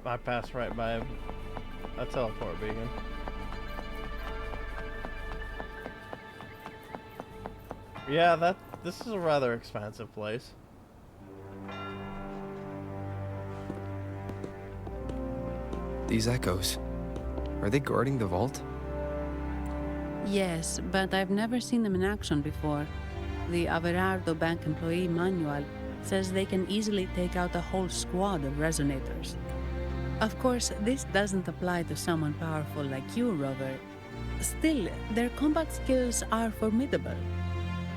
I passed right by a teleport beacon. Yeah, this is a rather expansive place. These echoes, are they guarding the vault? Yes, but I've never seen them in action before. The Averardo Bank employee manual says they can easily take out a whole squad of resonators. Of course, this doesn't apply to someone powerful like you, Rover. Still, their combat skills are formidable.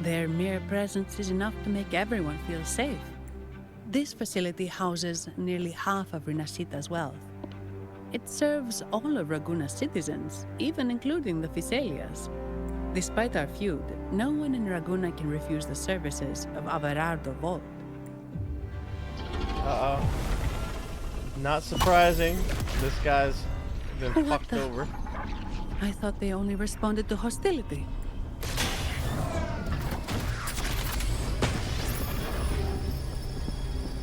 Their mere presence is enough to make everyone feel safe. This facility houses nearly half of Renacita's wealth. It serves all of Raguna's citizens, even including the Physaelias. Despite our feud, no one in Raguna can refuse the services of Averardo Vault. Uh-oh. Not surprising. This guy's been fucked over. I thought they only responded to hostility.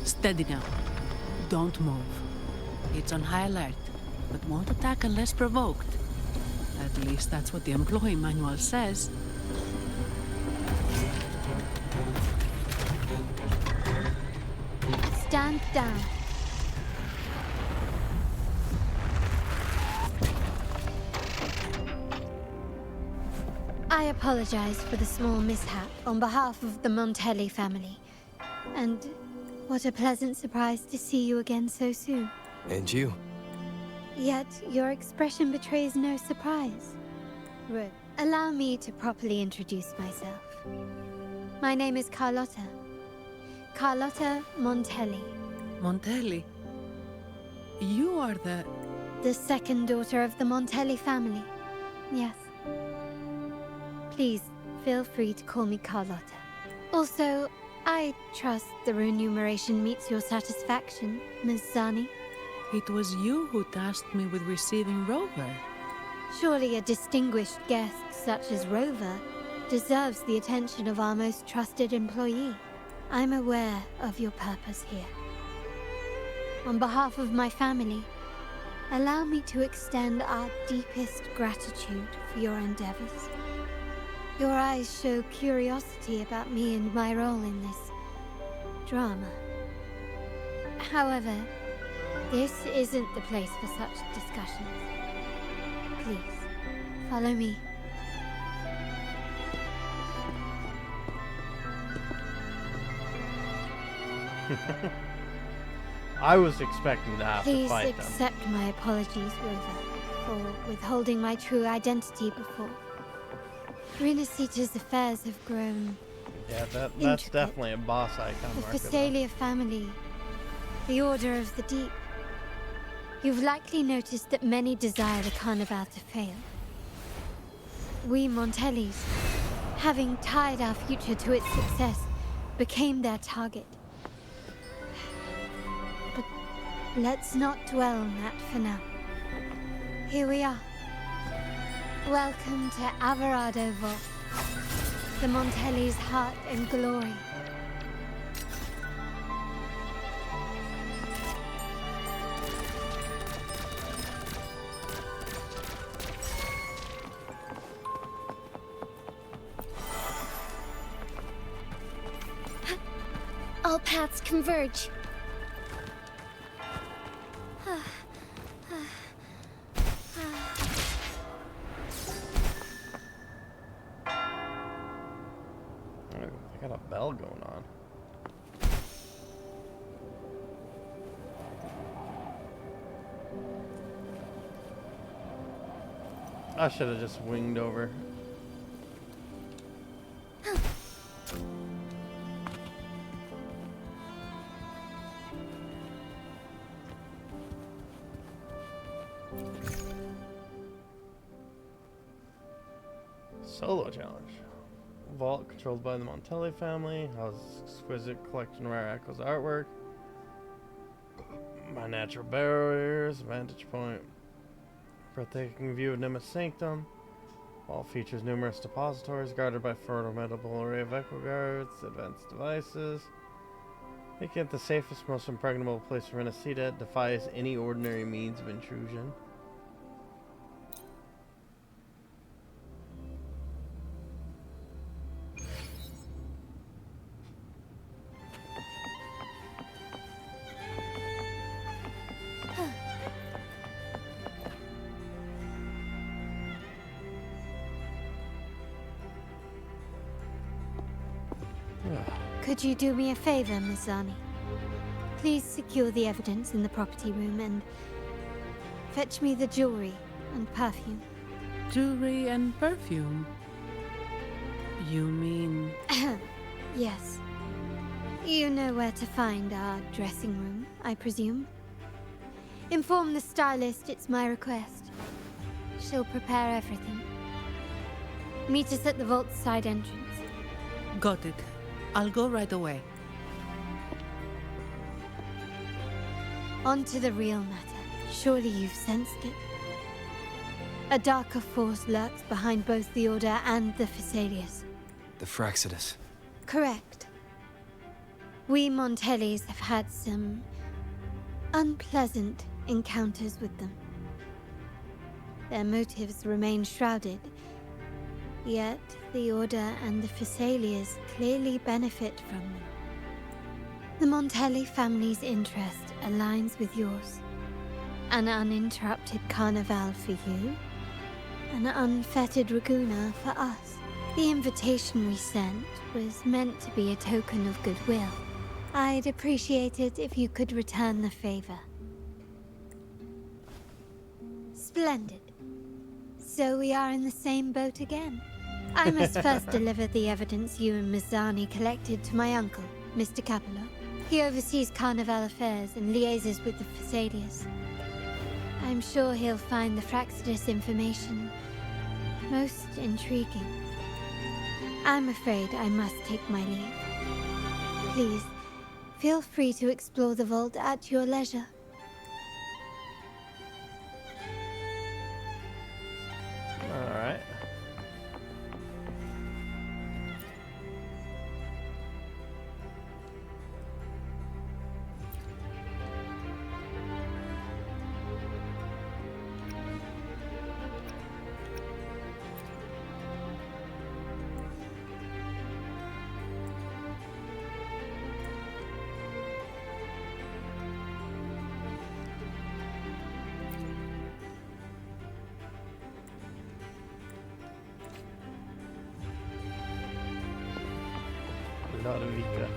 Steady now. Don't move. It's on high alert, but won't attack unless provoked. At least that's what the employee manual says. Stand down. I apologize for the small mishap on behalf of the Montelli family. And what a pleasant surprise to see you again so soon. And you? Yet your expression betrays no surprise. Ruth, allow me to properly introduce myself. My name is Carlotta. Carlotta Montelli. Montelli? You are the second daughter of the Montelli family. Yes. Please, feel free to call me Carlotta. Also, I trust the remuneration meets your satisfaction, Ms. Zani. It was you who tasked me with receiving Rover. Surely a distinguished guest such as Rover deserves the attention of our most trusted employee. I'm aware of your purpose here. On behalf of my family, allow me to extend our deepest gratitude for your endeavors. Your eyes show curiosity about me and my role in this drama. However, this isn't the place for such discussions. Please, follow me. I was expecting to have to Please fight them. accept my apologies, Rover, for withholding my true identity before. Rinasita's affairs have grown. Yeah, that's intricate. definitely a boss icon The marker. Phasalia family, the Order of the Deep. You've likely noticed that many desire the Carnival to fail. We Montellis, having tied our future to its success, became their target. But let's not dwell on that for now. Here we are. Welcome to Averado Vault, the Montelli's heart and glory. All paths converge. They got a bell going on. I should have just winged over. Solo challenge. Vault controlled by the Montelli family. Houses exquisite collection of rare echoes artwork. My natural barriers. Vantage point. Breathtaking view of Nimbus Sanctum. Vault features numerous depositories guarded by a formidable array of echo guards. Advanced devices. Making it the safest, most impregnable place for Rinasita. It defies any ordinary means of intrusion. Could you do me a favor, Ms. Zani? Please secure the evidence in the property room and fetch me the jewelry and perfume. Jewelry and perfume? You mean... Yes. You know where to find our dressing room, I presume. Inform the stylist it's my request. She'll prepare everything. Meet us at the vault's side entrance. Got it. I'll go right away. On to the real matter. Surely you've sensed it. A darker force lurks behind both the Order and the Phasalias. The Fraxidus. Correct. We Montellis have had some unpleasant encounters with them. Their motives remain shrouded. Yet, the Order and the Phasalias clearly benefit from them. The Montelli family's interest aligns with yours. An uninterrupted carnival for you, an unfettered Raguna for us. The invitation we sent was meant to be a token of goodwill. I'd appreciate it if you could return the favor. Splendid. So we are in the same boat again. I must first deliver the evidence you and Mizani collected to my uncle, Mr. Capello. He oversees Carnival affairs and liaises with the Phasaelius. I'm sure he'll find the Fraxidus information most intriguing. I'm afraid I must take my leave. Please, feel free to explore the vault at your leisure. Alright. Ludovika.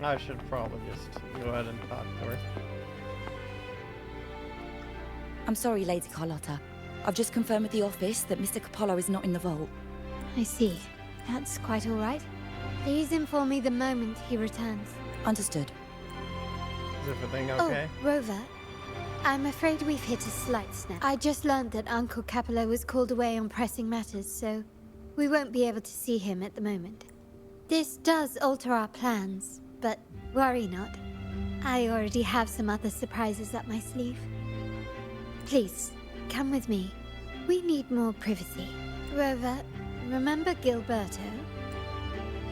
I should probably just go ahead and talk to her. I'm sorry, Lady Carlotta. I've just confirmed with the office that Mr. Capello is not in the vault. I see. That's quite all right. Please inform me the moment he returns. Understood. Is everything okay? Oh, Rover. I'm afraid we've hit a slight snag. I just learned that Uncle Capello was called away on pressing matters, so we won't be able to see him at the moment. This does alter our plans, but worry not. I already have some other surprises up my sleeve. Please, come with me. We need more privacy. Rover, remember Gilberto?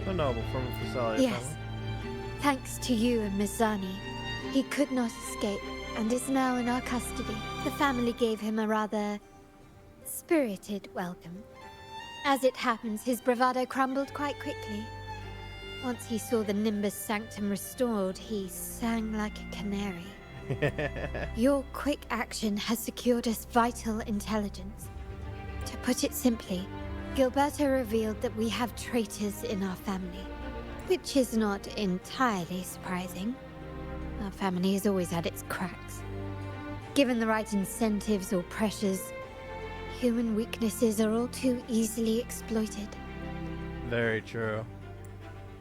The noble from the Phasaelius Yes. family. Thanks to you and Mizani, he could not escape and is now in our custody. The family gave him a rather spirited welcome. As it happens, his bravado crumbled quite quickly. Once he saw the Nimbus Sanctum restored, he sang like a canary. Your quick action has secured us vital intelligence. To put it simply, Gilberto revealed that we have traitors in our family, which is not entirely surprising. Our family has always had its cracks. Given the right incentives or pressures, human weaknesses are all too easily exploited. Very true.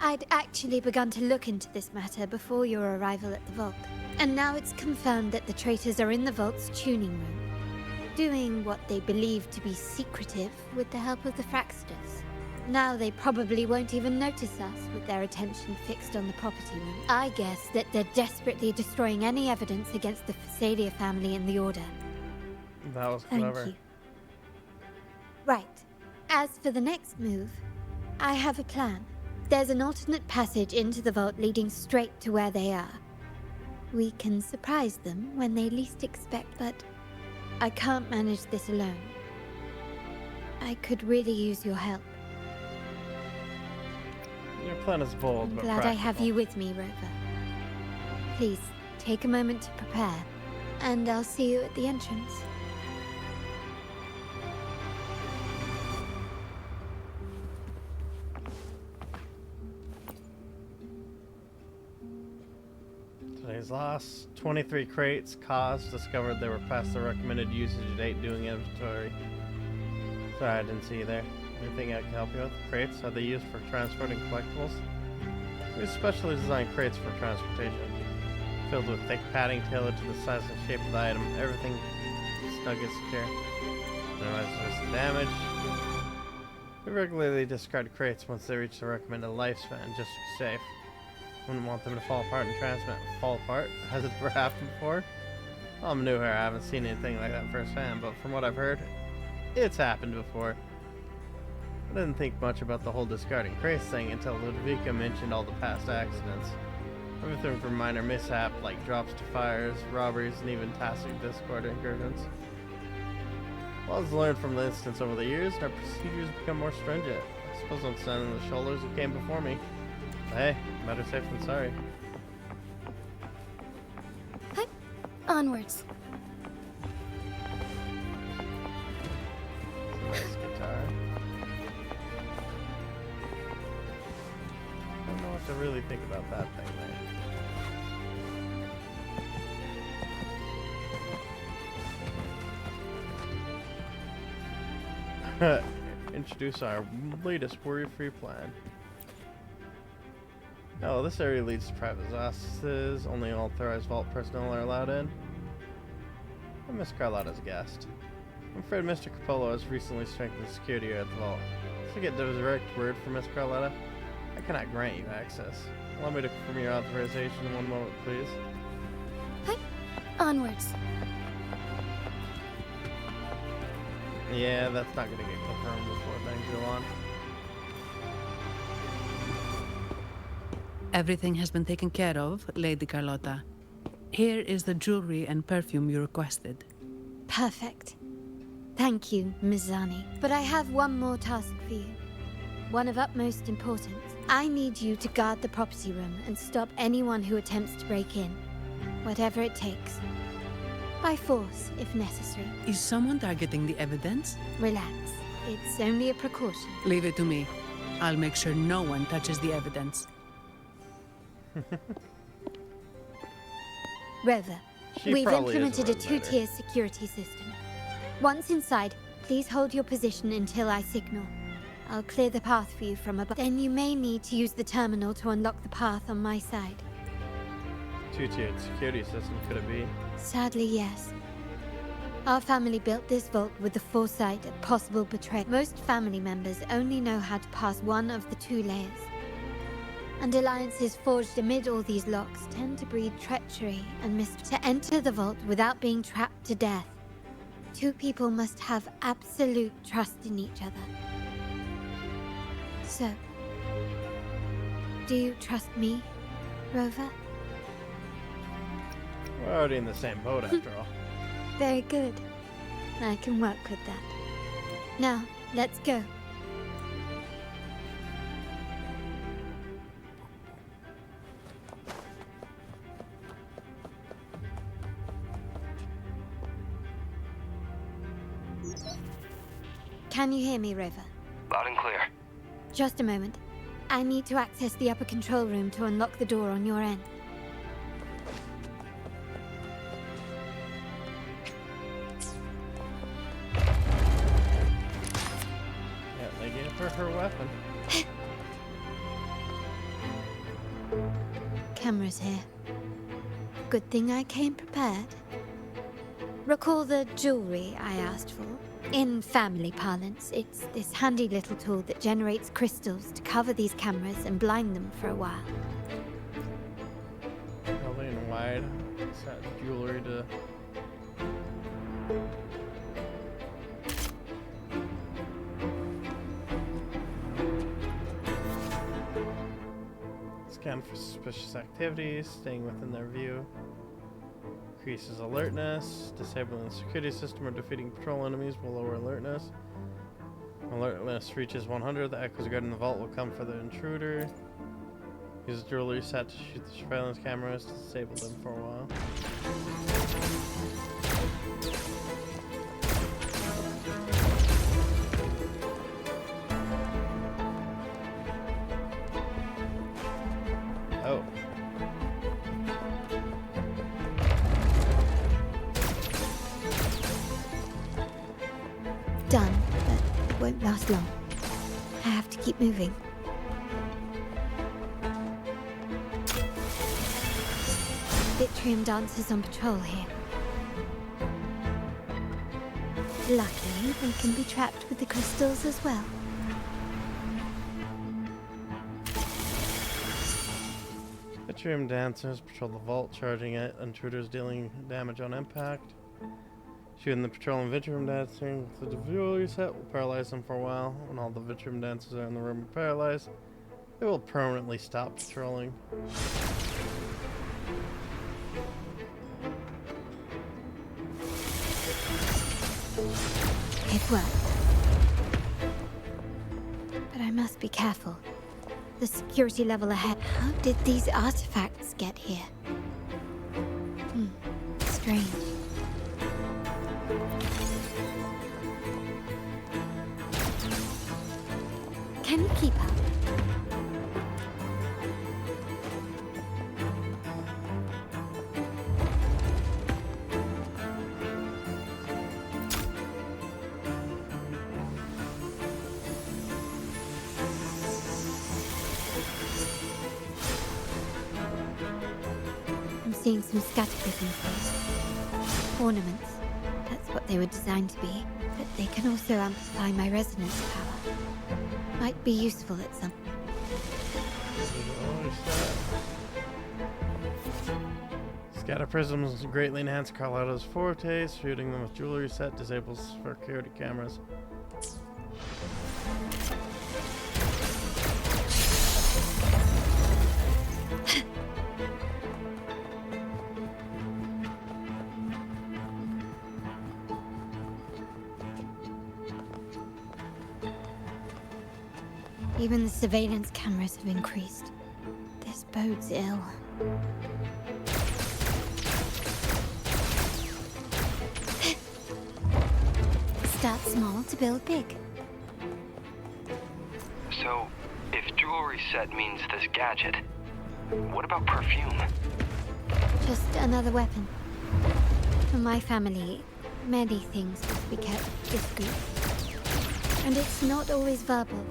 I'd actually begun to look into this matter before your arrival at the vault, and now it's confirmed that the traitors are in the vault's tuning room, doing what they believe to be secretive with the help of the Fraxidus. Now they probably won't even notice us with their attention fixed on the property room. I guess that they're desperately destroying any evidence against the Phasalia family and the Order. That was Thank clever. you. Right. As for the next move, I have a plan. There's an alternate passage into the vault leading straight to where they are. We can surprise them when they least expect, but I can't manage this alone. I could really use your help. Your plan is bold, I'm but glad I have practical. you with me, Rover. Please, take a moment to prepare, and I'll see you at the entrance. Today's loss. 23 crates. Cause discovered they were past the recommended usage date doing inventory. Sorry, I didn't see you there. Anything I can help you with? Crates? Are they used for transporting collectibles? We specially designed crates for transportation. Filled with thick padding tailored to the size and shape of the item. Everything snug and secure. Minimize risk of damage. We regularly discard crates once they reach the recommended lifespan just to be safe. Wouldn't want them to fall apart and transmit. Fall apart? Has it ever happened before? Well, I'm new here, I haven't seen anything like that firsthand, but from what I've heard, it's happened before. I didn't think much about the whole discarding crates thing until Ludwika mentioned all the past accidents. Everything from minor mishap like drops to fires, robberies, and even tacit Discord incursions. A lot has learned from the instance over the years, and our procedures become more stringent. I suppose I'm standing on the shoulders who came before me. But hey, better safe than sorry. Onwards. Nice guitar. I don't know what to really think about that thing there. Introduce our latest worry-free plan. Oh, this area leads to private offices. Only authorized vault personnel are allowed in. I'm Miss Carlotta's guest. I'm afraid Mr. Capolo has recently strengthened security at the vault. To get direct word from Miss Carlotta, I cannot grant you access. Allow me to confirm your authorization in one moment, please. Onwards. Yeah, that's not going to get confirmed before things go on. Everything has been taken care of, Lady Carlotta. Here is the jewelry and perfume you requested. Perfect. Thank you, Ms. Zani. But I have one more task for you. One of utmost importance. I need you to guard the property room and stop anyone who attempts to break in. Whatever it takes. By force, if necessary. Is someone targeting the evidence? Relax. It's only a precaution. Leave it to me. I'll make sure no one touches the evidence. Rover, we've implemented a two-tier security system. Once inside, please hold your position until I signal. I'll clear the path for you from above. Then you may need to use the terminal to unlock the path on my side. Two-tiered security system, could it be? Sadly, yes. Our family built this vault with the foresight of possible betrayal. Most family members only know how to pass one of the two layers. And alliances forged amid all these locks tend to breed treachery and to enter the vault without being trapped to death. Two people must have absolute trust in each other. So, do you trust me, Rover? We're already in the same boat after all. Very good. I can work with that. Now, let's go. Can you hear me, Rover? Loud and clear. Just a moment. I need to access the upper control room to unlock the door on your end. Yeah, they gave her weapon. Cameras here. Good thing I came prepared. Recall the jewelry I asked for? In family parlance, it's this handy little tool that generates crystals to cover these cameras and blind them for a while. Probably in wide. It's that jewelry to... Scan for suspicious activities, staying within their view. Increases alertness. Disabling the security system or defeating patrol enemies will lower alertness. When alertness reaches 100, the echoes guarding the vault will come for the intruder. Use the jewelry set to shoot the surveillance cameras to disable them for a while. Oh. Done, but it won't last long. I have to keep moving. Vitrium dancers on patrol here. Luckily, they can be trapped with the crystals as well. Vitrium dancers patrol the vault, charging at intruders, dealing damage on impact. Shooting the patrolling Vitrum dancer with the jewelry set will paralyze them for a while. When all the Vitrum dancers are in the room are paralyzed, they will permanently stop patrolling. It worked. But I must be careful. The security level ahead. How did these artifacts get here? Strange. Can you keep up? I'm seeing some scatterprisms here. Ornaments. That's what they were designed to be. But they can also amplify my resonance power. Might be useful at some. Scatter prisms greatly enhance Carlotta's fortes. Shooting them with jewelry set disables security cameras. Even the surveillance cameras have increased. This bodes ill. Start small to build big. So, if jewelry set means this gadget, what about perfume? Just another weapon. For my family, many things must be kept discreet. And it's not always verbal.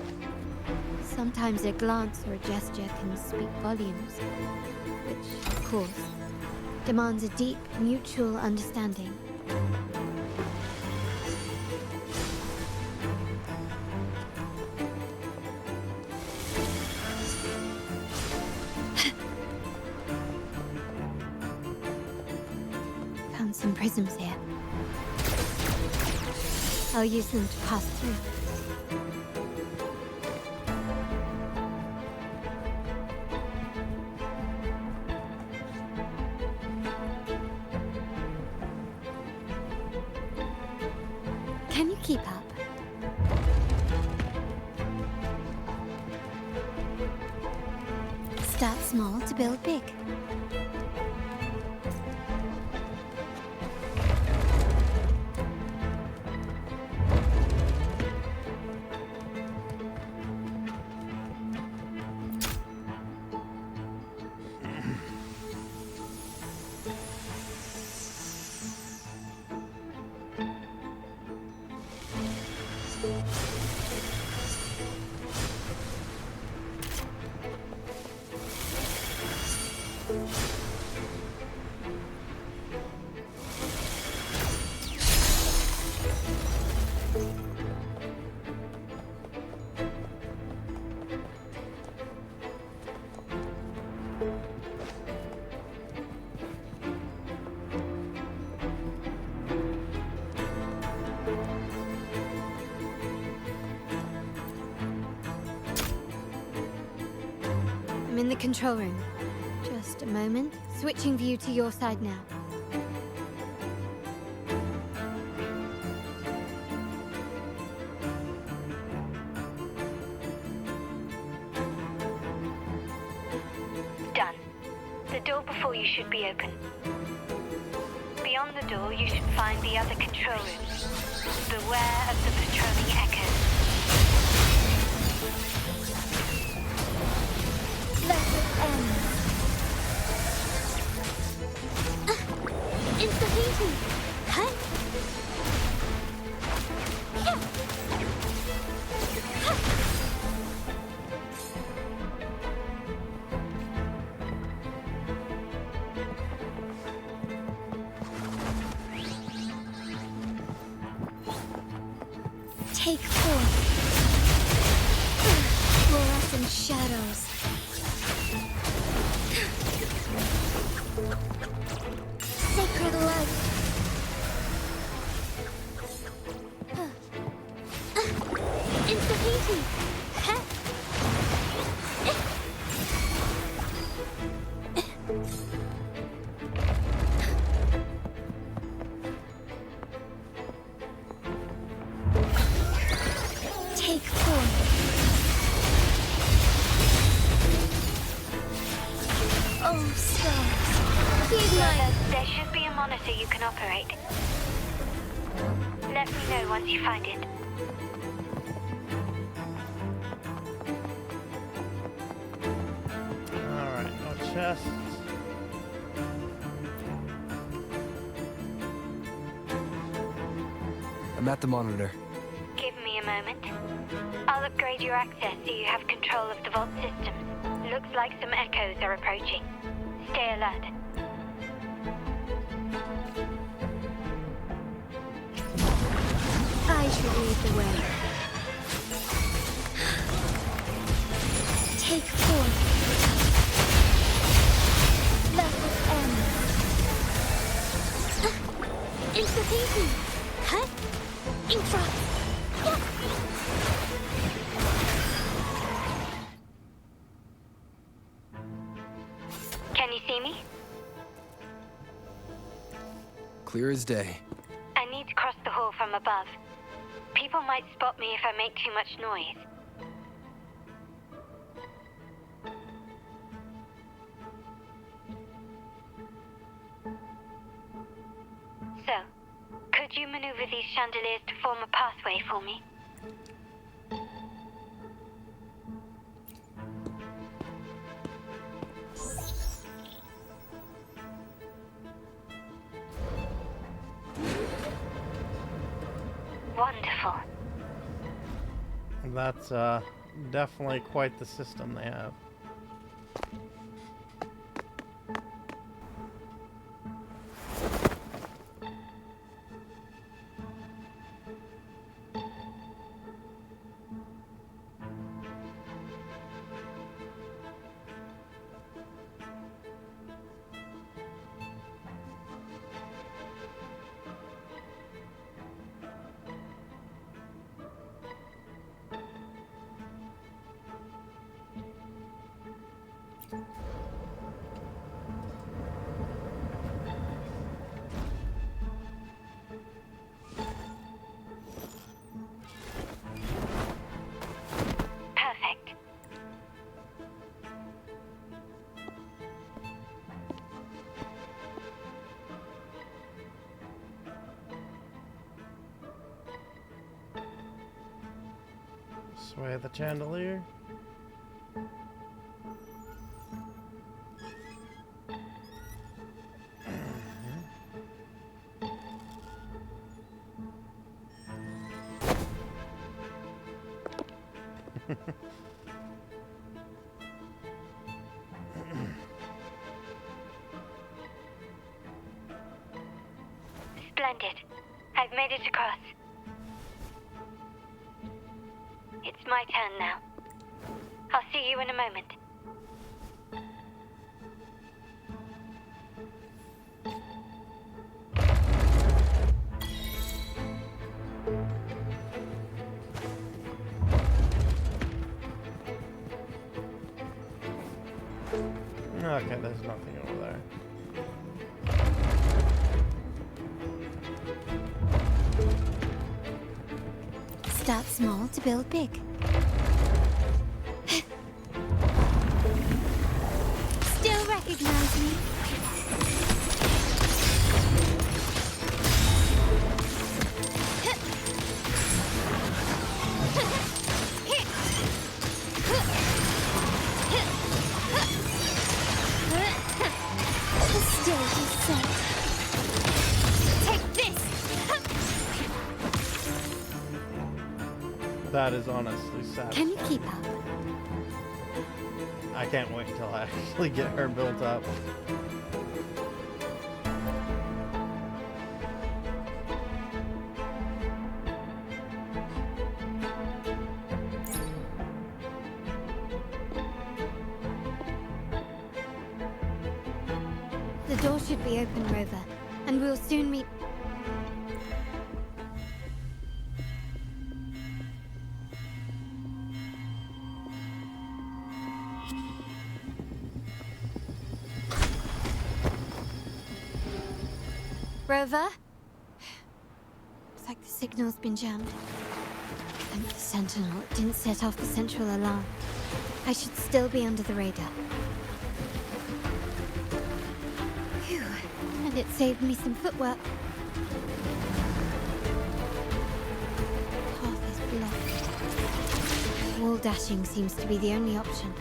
Sometimes a glance or a gesture can speak volumes, which, of course, demands a deep mutual understanding. Found some prisms here. I'll use them to pass through. Can you keep up? Start small to build big. I'm in the control room. Just a moment. Switching view to your side now. Done. The door before you should be open. Beyond the door, you should find the other control rooms. Beware of the patrolling echoes. Let it end. Instability. Huh? Yeah. Take forth. Fluorescent shadows. Sacred light. Take 4. Oh, stars. Here's my... There should be a monitor you can operate. Let me know once you find it. Alright, no chests. I'm at the monitor. Give me a moment. I'll upgrade your access so you have control of the vault systems. Looks like some echoes are approaching. Stay alert. I should lead the way. Take 4. Level M. Intra-thinking. Huh? Intra. Yeah. Can you see me? Clear as day. I need to cross the hall from above. People might spot me if I make too much noise. So, could you maneuver these chandeliers to form a pathway for me? Wonderful. That's definitely quite the system they have. Sway the chandelier. Splendid. I've made it across. It's my turn now. I'll see you in a moment. Okay, there's nothing over there. Start small to build big. Still recognize me? The stage is set. Take this. That is honestly sad. Can you keep up? I can't wait until I actually get her built up. The door should be open, Rover, and we'll soon meet. Rover? Looks like the signal's been jammed. Thank the Sentinel, it didn't set off the central alarm. I should still be under the radar. Phew, and it saved me some footwork. Path is blocked. Wall dashing seems to be the only option.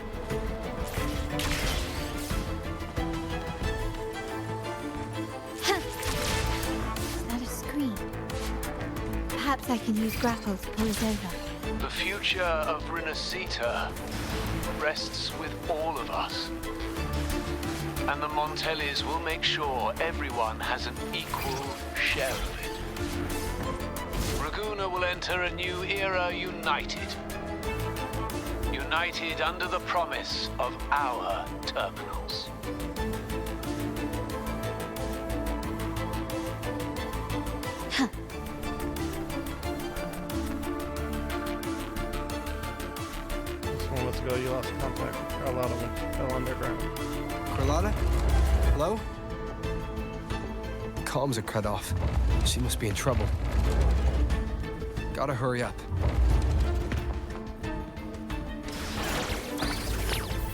Is that a screen? Perhaps I can use grapple to pull it over. The future of Renacita rests with all of us. And the Montellis will make sure everyone has an equal share of it. Raguna will enter a new era united. United under the promise of our terminals. Ago, you lost contact with Carlotta when she fell underground. Carlotta? Hello? Comms are cut off. She must be in trouble. Gotta hurry up.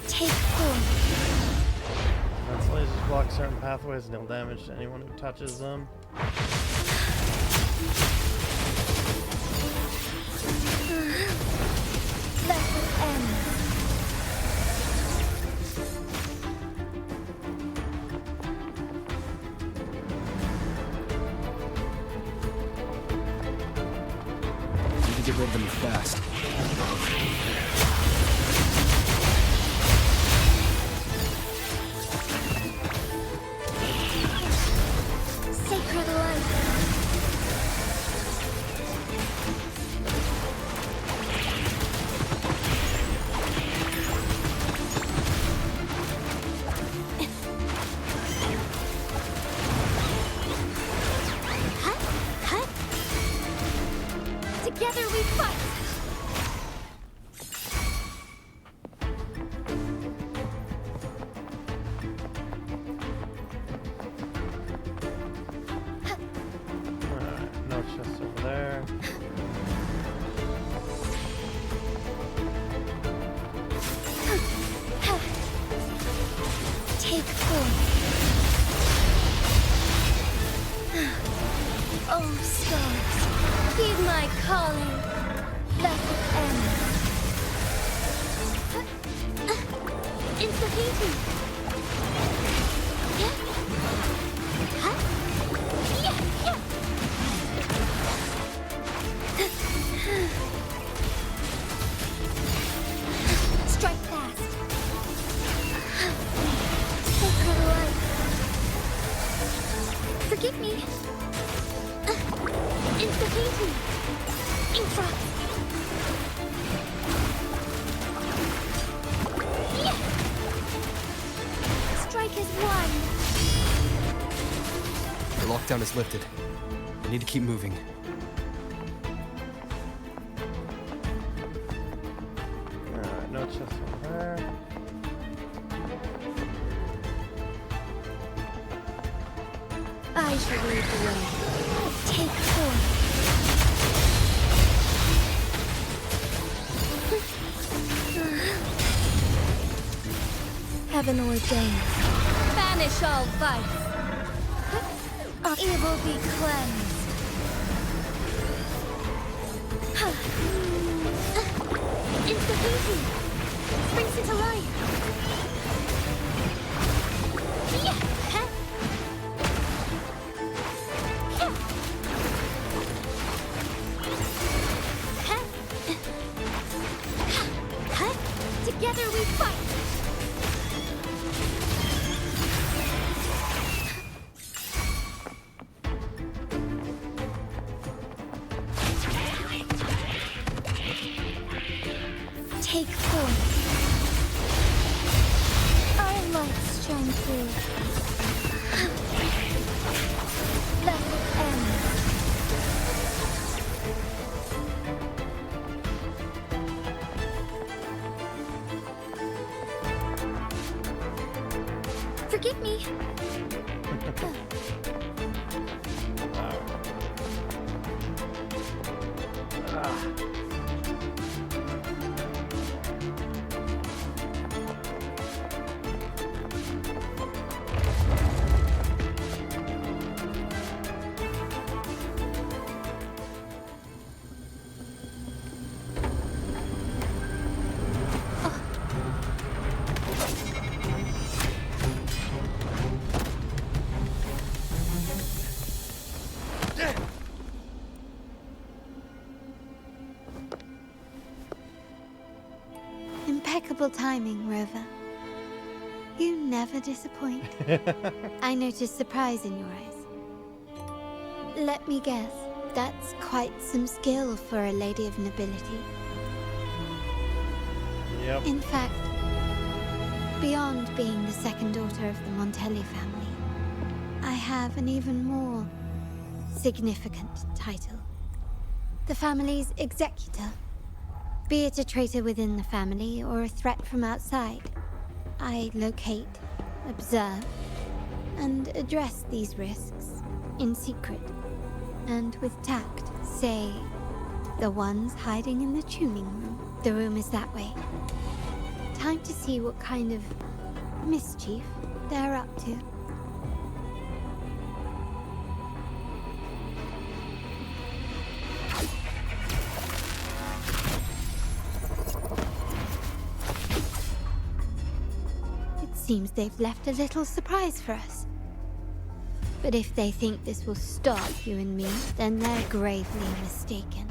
Take 4. Defense lasers block certain pathways and deal damage to anyone who touches them. Level M. Need to get rid of them fast. Sacred light. Together we fight! Alright, no chest over there. Take 4. Oh, stars, heed my calling. Level M. Insta-painting. Yeah. Huh? Yeah, yeah. Strike fast. Sacred light. Forgive me. Insta-painting. Infra. Yeah. Strike is 1. The lockdown is lifted. I need to keep moving. Alright, no chest over there. I shall lead the way. Take 4. Heaven ordained. Banish all vice. Evil be cleansed. Insta-painting. Springs into life. Yeah. Together we fight! Take 4. Our lights shine through. Level M. Forgive me. Impeccable timing, Rover. You never disappoint. I noticed surprise in your eyes. Let me guess, that's quite some skill for a lady of nobility. Yep. In fact, beyond being the second daughter of the Montelli family, I have an even more significant title. The family's executor. Be it a traitor within the family or a threat from outside, I locate, observe, and address these risks in secret. And with tact, say, the ones hiding in the tuning room. The room is that way. Time to see what kind of mischief they're up to. Seems they've left a little surprise for us. But if they think this will stop you and me, then they're gravely mistaken.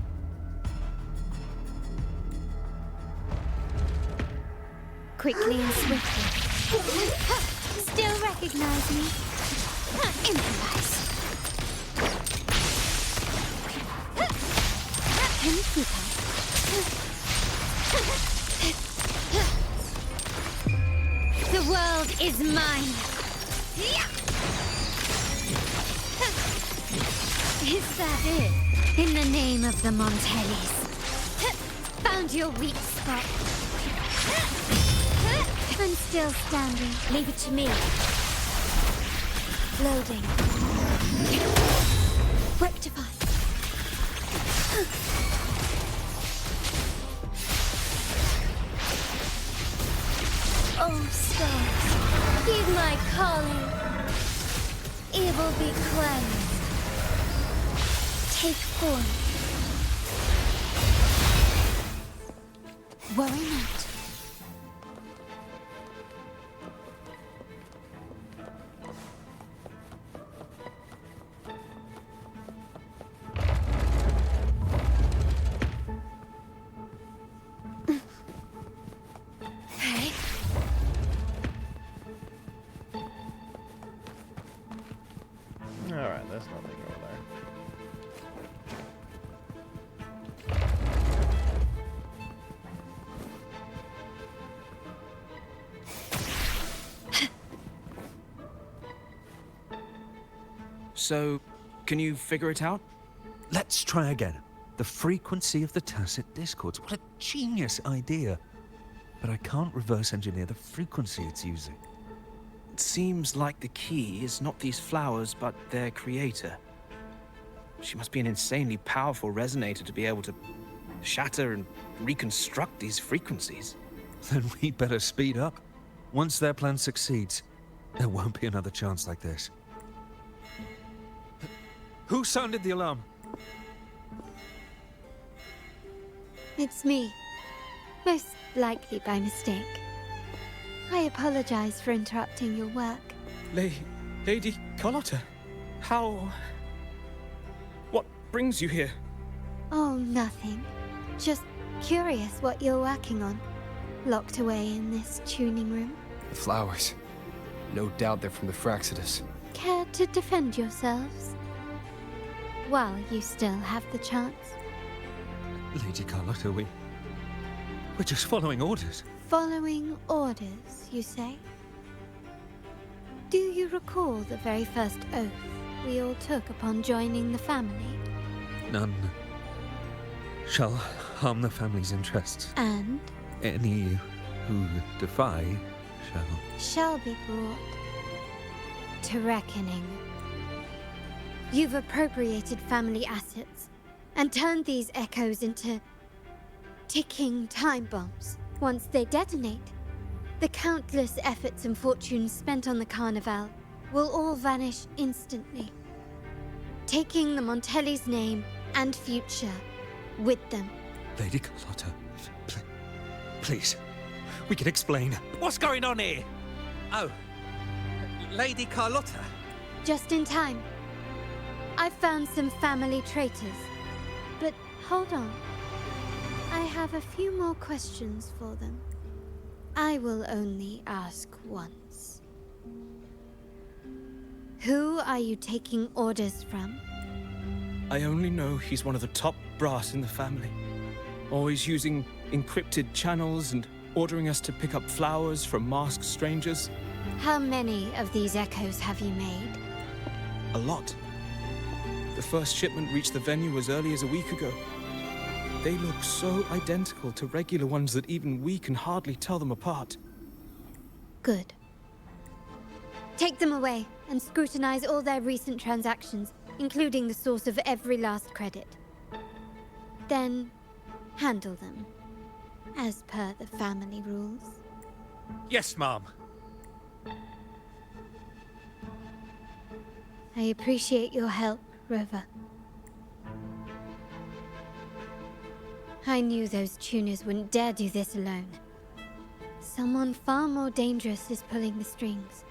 Quickly and swiftly. Still recognize me? Improvise. Can you keep up? The world is mine. Is that it? In the name of the Montellis. Found your weak spot. I'm still standing. Leave it to me. Loading. Rectify. Oh, stars, heed my calling. Evil be cleansed. Take form. Worry not. Alright, there's nothing over there. So, can you figure it out? Let's try again. The frequency of the tacit discords. What a genius idea. But I can't reverse engineer the frequency it's using. It seems like the key is not these flowers, but their creator. She must be an insanely powerful resonator to be able to shatter and reconstruct these frequencies. Then we better speed up. Once their plan succeeds, there won't be another chance like this. Who sounded the alarm? It's me. Most likely by mistake. I apologize for interrupting your work. Lady Carlotta, how... What brings you here? Oh, nothing. Just curious what you're working on. Locked away in this tuning room. The flowers. No doubt they're from the Fraxidus. Care to defend yourselves? While you still have the chance. Lady Carlotta, we're just following orders. Following orders, you say? Do you recall the very first oath we all took upon joining the family? None shall harm the family's interests. And? Any who defy shall be brought to reckoning. You've appropriated family assets and turned these echoes into ticking time bombs. Once they detonate, the countless efforts and fortunes spent on the Carnival will all vanish instantly, taking the Montelli's name and future with them. Lady Carlotta, please, we can explain. What's going on here? Oh, Lady Carlotta. Just in time. I found some family traitors, but hold on. I have a few more questions for them. I will only ask once. Who are you taking orders from? I only know he's one of the top brass in the family. Always using encrypted channels and ordering us to pick up flowers from masked strangers. How many of these echoes have you made? A lot. The first shipment reached the venue as early as a week ago. They look so identical to regular ones that even we can hardly tell them apart. Good. Take them away and scrutinize all their recent transactions, including the source of every last credit. Then, handle them, as per the family rules. Yes, Mom. I appreciate your help, Rover. I knew those tuners wouldn't dare do this alone. Someone far more dangerous is pulling the strings.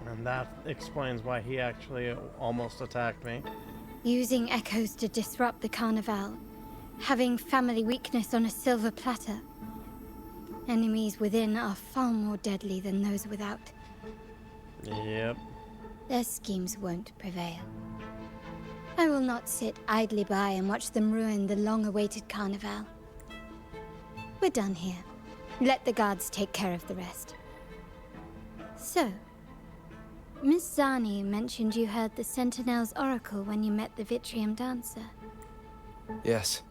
And that explains why he actually almost attacked me. Using echoes to disrupt the Carnival. Having family weakness on a silver platter. Enemies within are far more deadly than those without. Yep. Their schemes won't prevail. I will not sit idly by and watch them ruin the long-awaited Carnival. We're done here. Let the guards take care of the rest. So, Miss Zani mentioned you heard the Sentinel's oracle when you met the Vitrium Dancer. Yes.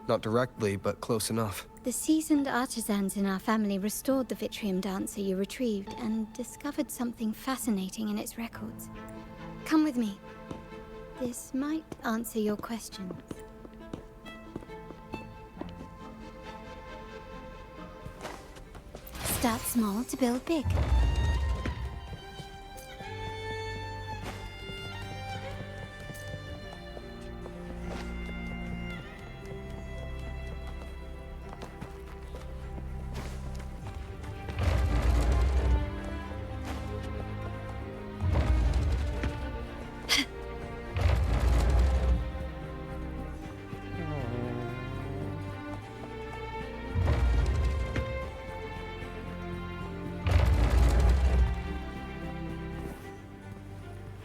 Not directly, but close enough. The seasoned artisans in our family restored the Vitrium Dancer you retrieved and discovered something fascinating in its records. Come with me. This might answer your questions. Start small to build big.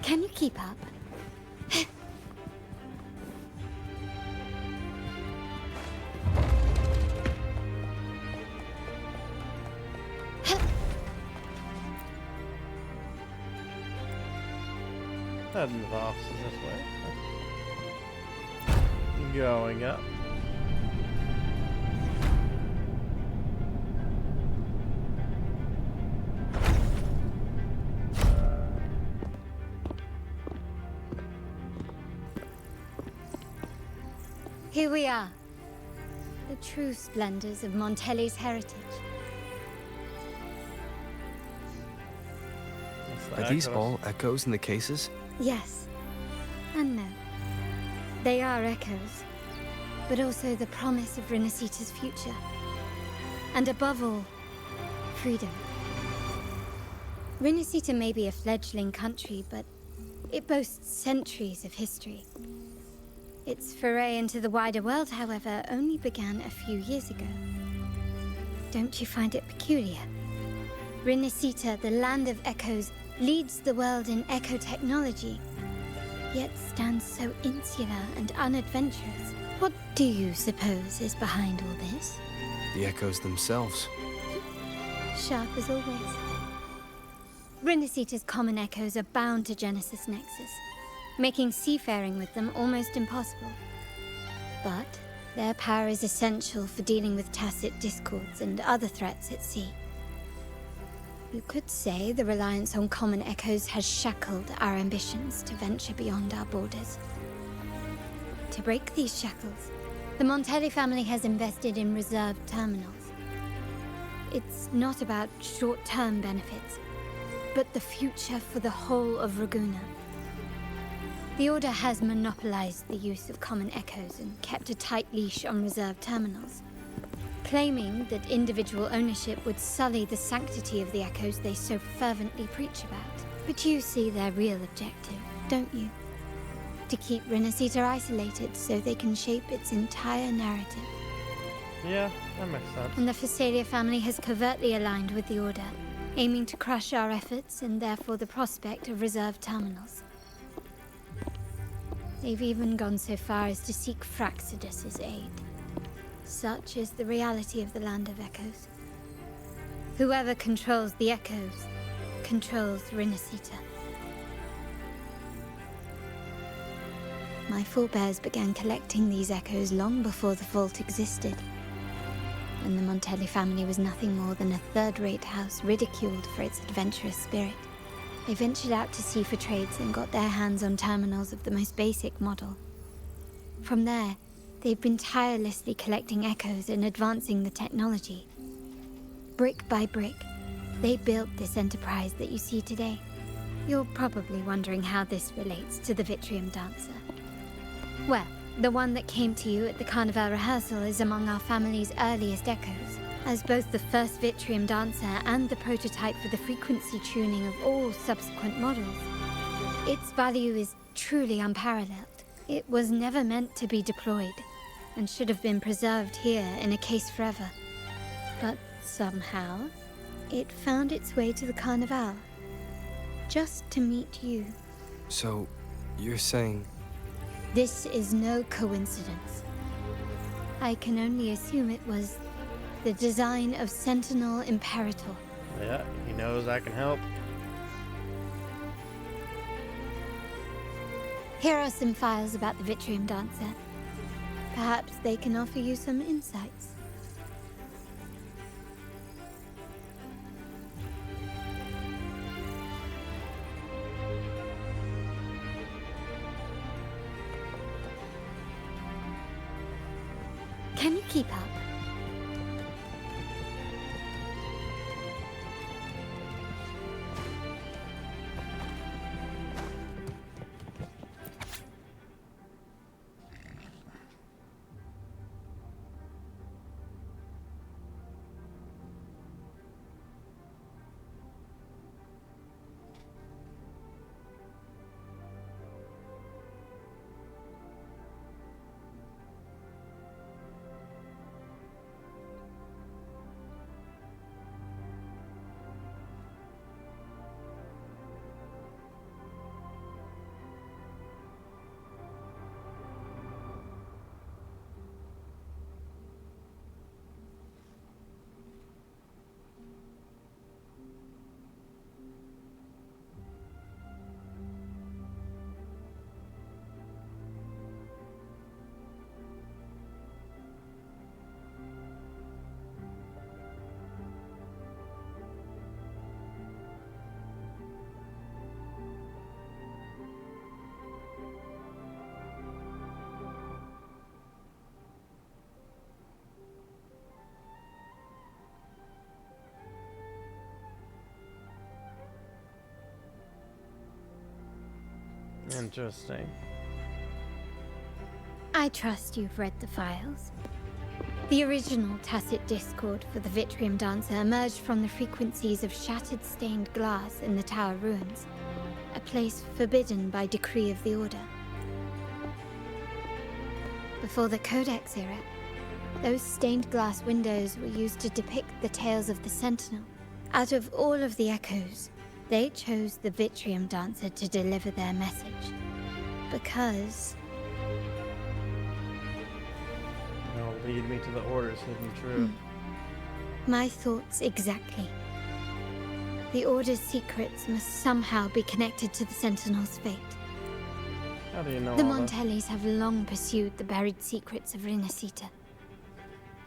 Can you keep up? Heading to the offices this way. Going up. Here we are. The true splendors of Montelli's heritage. Are these all echoes in the cases? Yes. And no. They are echoes. But also the promise of Renacita's future. And above all, freedom. Renacita may be a fledgling country, but it boasts centuries of history. Its foray into the wider world, however, only began a few years ago. Don't you find it peculiar? Renacita, the land of echoes, leads the world in echo technology, yet stands so insular and unadventurous. What do you suppose is behind all this? The echoes themselves. Sharp as always. Renacita's common echoes are bound to Genesis Nexus, making seafaring with them almost impossible. But their power is essential for dealing with tacit discords and other threats at sea. You could say the reliance on common echoes has shackled our ambitions to venture beyond our borders. To break these shackles, the Montelli family has invested in reserved terminals. It's not about short-term benefits, but the future for the whole of Raguna. The Order has monopolized the use of common echoes and kept a tight leash on reserved terminals, claiming that individual ownership would sully the sanctity of the echoes they so fervently preach about. But you see their real objective, don't you? To keep Renacita isolated so they can shape its entire narrative. Yeah, that makes sense. And the Phasalia family has covertly aligned with the Order, aiming to crush our efforts and therefore the prospect of reserve terminals. They've even gone so far as to seek Fraxidus's aid. Such is the reality of the Land of Echoes. Whoever controls the Echoes controls Rinasita. My forebears began collecting these echoes long before the vault existed. And the Montelli family was nothing more than a third-rate house ridiculed for its adventurous spirit. They ventured out to sea for trades and got their hands on terminals of the most basic model. From there, they've been tirelessly collecting echoes and advancing the technology. Brick by brick, they built this enterprise that you see today. You're probably wondering how this relates to the Vitrium Dancer. Well, the one that came to you at the Carnival rehearsal is among our family's earliest echoes, as both the first Vitrium Dancer and the prototype for the frequency tuning of all subsequent models. Its value is truly unparalleled. It was never meant to be deployed, and should have been preserved here in a case forever. But somehow, it found its way to the Carnival, just to meet you. So, you're saying... This is no coincidence. I can only assume it was the design of Sentinel Imperator. Yeah, he knows I can help. Here are some files about the Vitrium Dancer. Perhaps they can offer you some insights. Can you keep up? Interesting. I trust you've read the files. The original tacit discord for the Vitrium Dancer emerged from the frequencies of shattered stained glass in the tower ruins, a place forbidden by decree of the Order. Before the Codex era, those stained glass windows were used to depict the tales of the Sentinel. Out of all of the echoes, they chose the Vitrium Dancer to deliver their message. Because... It'll lead me to the Order's hidden truth. My thoughts exactly. The Order's secrets must somehow be connected to the Sentinel's fate. How do you know The all that? Montellis have long pursued the buried secrets of Rinasita.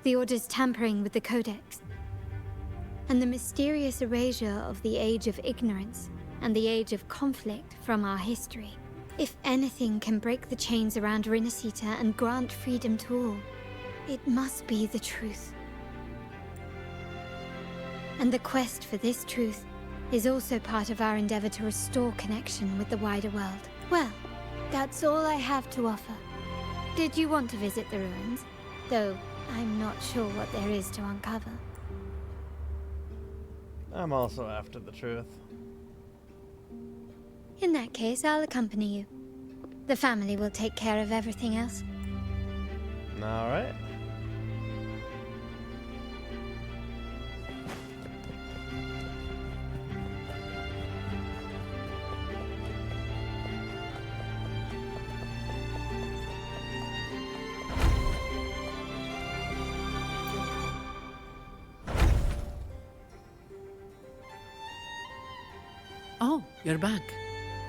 The Order's tampering with the Codex, and the mysterious erasure of the Age of Ignorance and the Age of Conflict from our history. If anything can break the chains around Rinasita and grant freedom to all, it must be the truth. And the quest for this truth is also part of our endeavor to restore connection with the wider world. Well, that's all I have to offer. Did you want to visit the ruins? Though I'm not sure what there is to uncover. I'm also after the truth. In that case, I'll accompany you. The family will take care of everything else. Alright. you're back.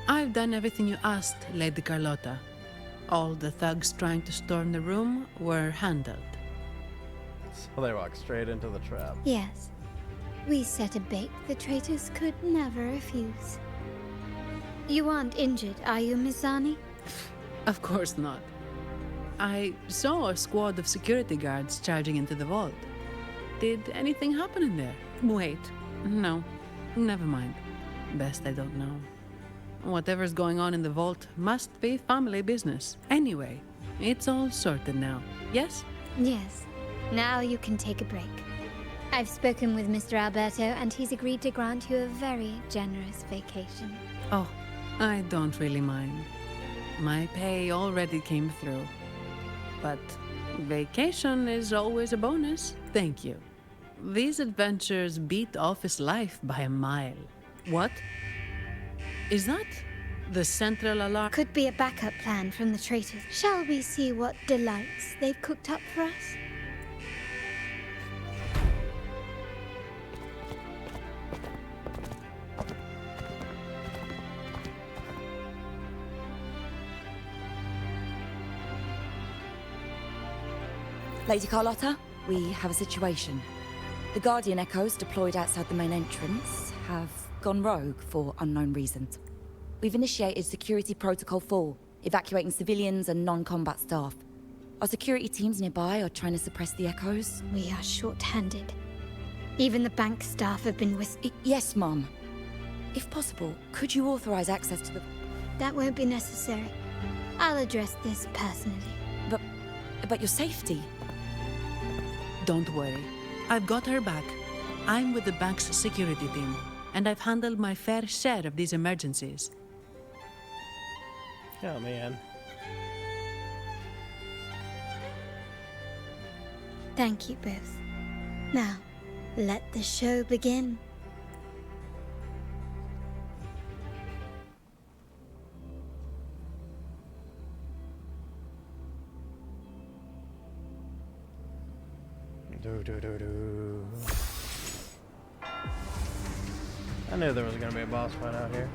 I've done everything you asked, Lady Carlotta. All the thugs trying to storm the room were handled. So they walk straight into the trap. Yes. We set a bait the traitors could never refuse. You aren't injured, are you, Mizani? Of course not. I saw a squad of security guards charging into the vault. Did anything happen in there? Wait, no. Never mind. Best I don't know. Whatever's going on in the vault must be family business. Anyway, it's all sorted now, yes? Yes. Now you can take a break. I've spoken with Mr. Alberto, and he's agreed to grant you a very generous vacation. Oh, I don't really mind. My pay already came through. But vacation is always a bonus. Thank you. These adventures beat office life by a mile. What? Is that the central alarm? Could be a backup plan from the traitors. Shall we see what delights they've cooked up for us? Lady Carlotta, we have a situation. The Guardian Echoes deployed outside the main entrance have gone rogue for unknown reasons. We've initiated Security Protocol 4, evacuating civilians and non-combat staff. Our security teams nearby are trying to suppress the Echoes. We are short-handed. Even the bank staff have been Yes, Mum. If possible, could you authorize access to the... That won't be necessary. I'll address this personally. But your safety? Don't worry. I've got her back. I'm with the bank's security team, and I've handled my fair share of these emergencies. Oh, man. Thank you both. Now, let the show begin. I knew there was gonna be a boss fight out here.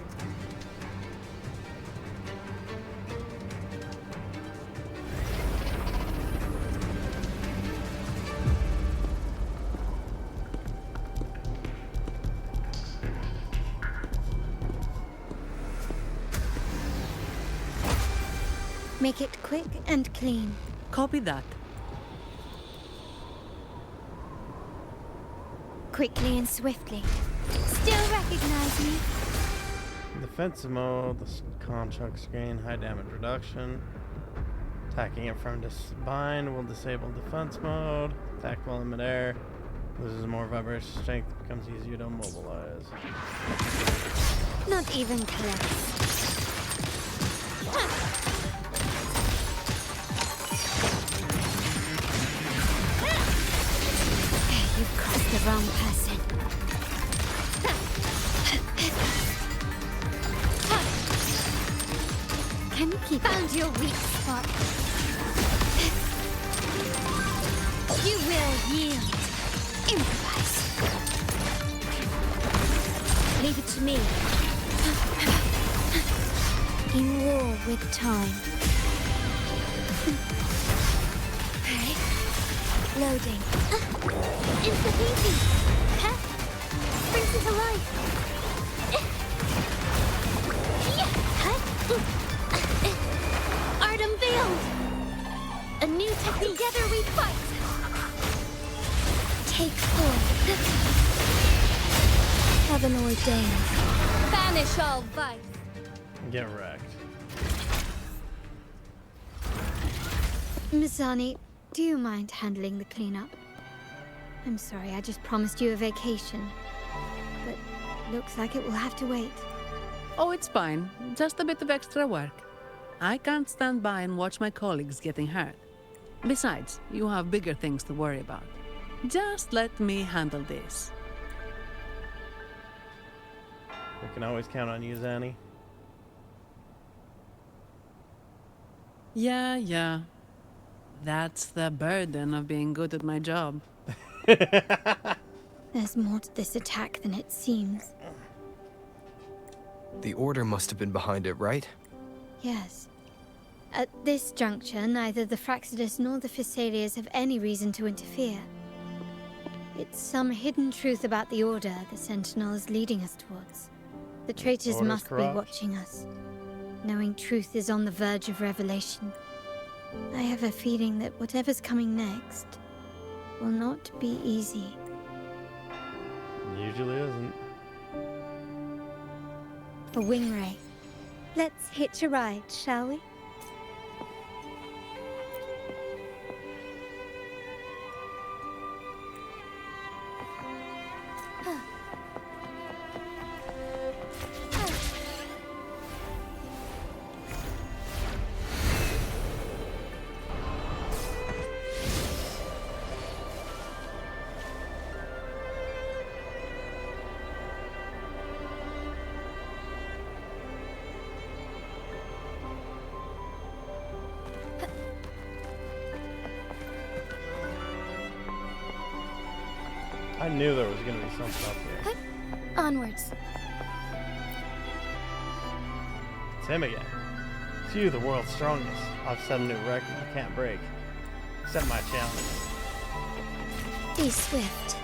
Make it quick and clean. Copy that. Quickly and swiftly. Still recognize me? Defensive mode, the construct screen, high damage reduction. Attacking it from bind will disable defense mode. Attack while in midair. Loses more vibration strength, becomes easier to immobilize. Not even close. You've crossed the wrong person. Can you keep found your weak spot? You will yield. Improvise. Leave it to me. In war with time. Okay. Loading. Insta-thinking. Brings it to life. Art unveiled. A new technique. Together we fight. Take 4. Heaven ordained. Banish all vice. Get wrecked. Mizani, do you mind handling the cleanup? I'm sorry, I just promised you a vacation. But looks like it will have to wait. Oh, it's fine. Just a bit of extra work. I can't stand by and watch my colleagues getting hurt. Besides, you have bigger things to worry about. Just let me handle this. We can always count on you, Zanny. Yeah. That's the burden of being good at my job. There's more to this attack than it seems. The Order must have been behind it, right? Yes. At this juncture, neither the Fraxidus nor the Physaelias have any reason to interfere. It's some hidden truth about the Order the Sentinel is leading us towards. The traitors Order's must corrupt. be watching us, knowing truth is on the verge of revelation. I have a feeling that whatever's coming next will not be easy. Usually isn't. A wing ray. Let's hitch a ride, shall we? I knew there was gonna be something up here. Onwards. It's him again. It's you, the world's strongest. I've set a new record you can't break. Accept my challenge. Be swift.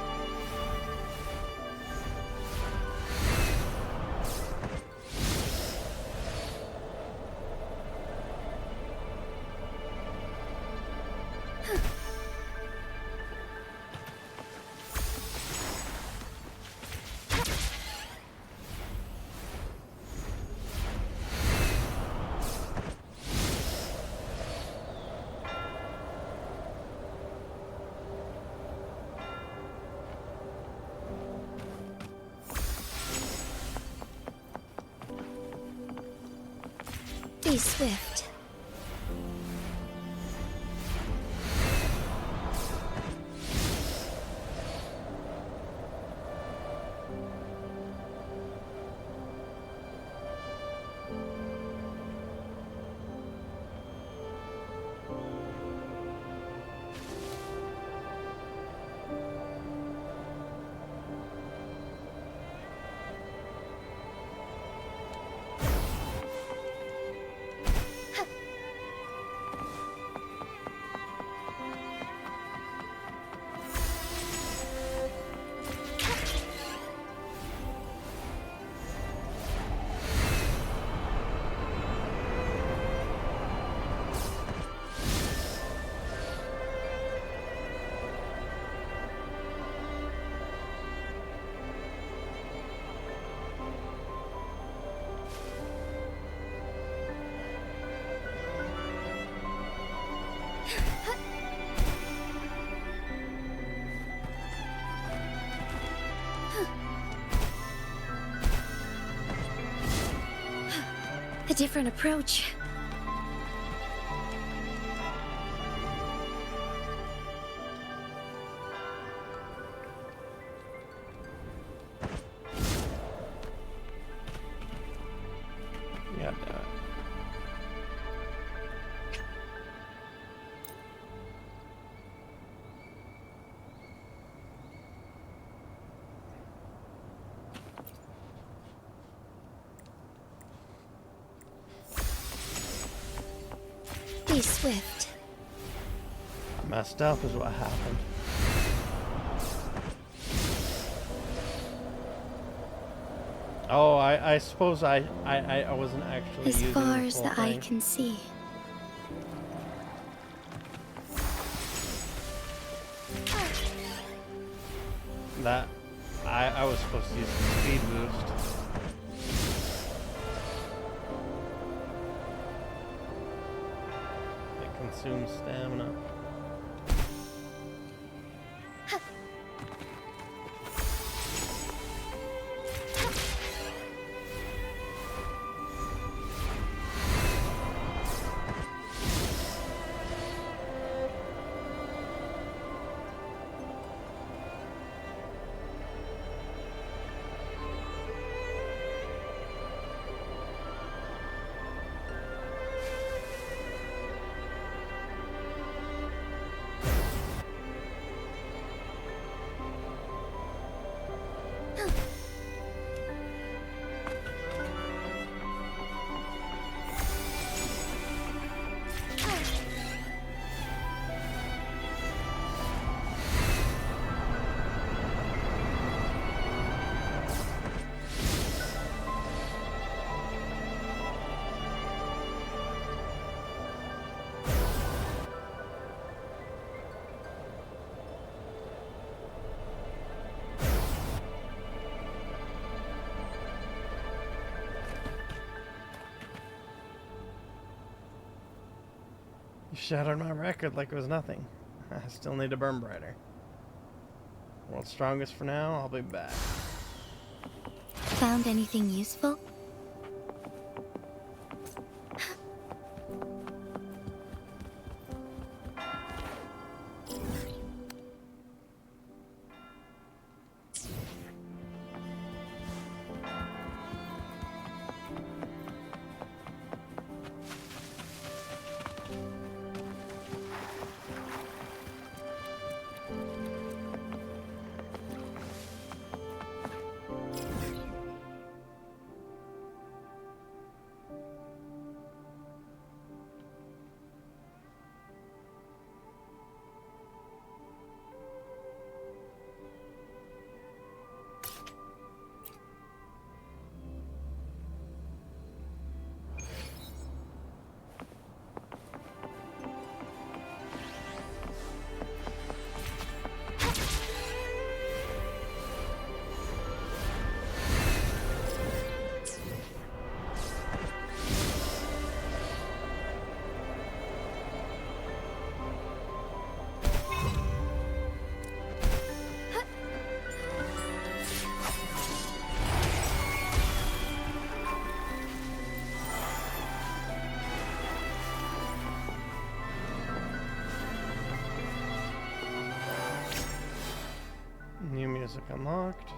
Be swift. A different approach. Yeah, Be swift. messed up is what happened. Oh, I suppose I wasn't actually As using far the as full the eye thing. can see. That I was supposed to use the speed boost. It consumes stamina. You shattered my record like it was nothing. I still need to burn brighter. World's strongest for now, I'll be back. Found anything useful? New music unlocked.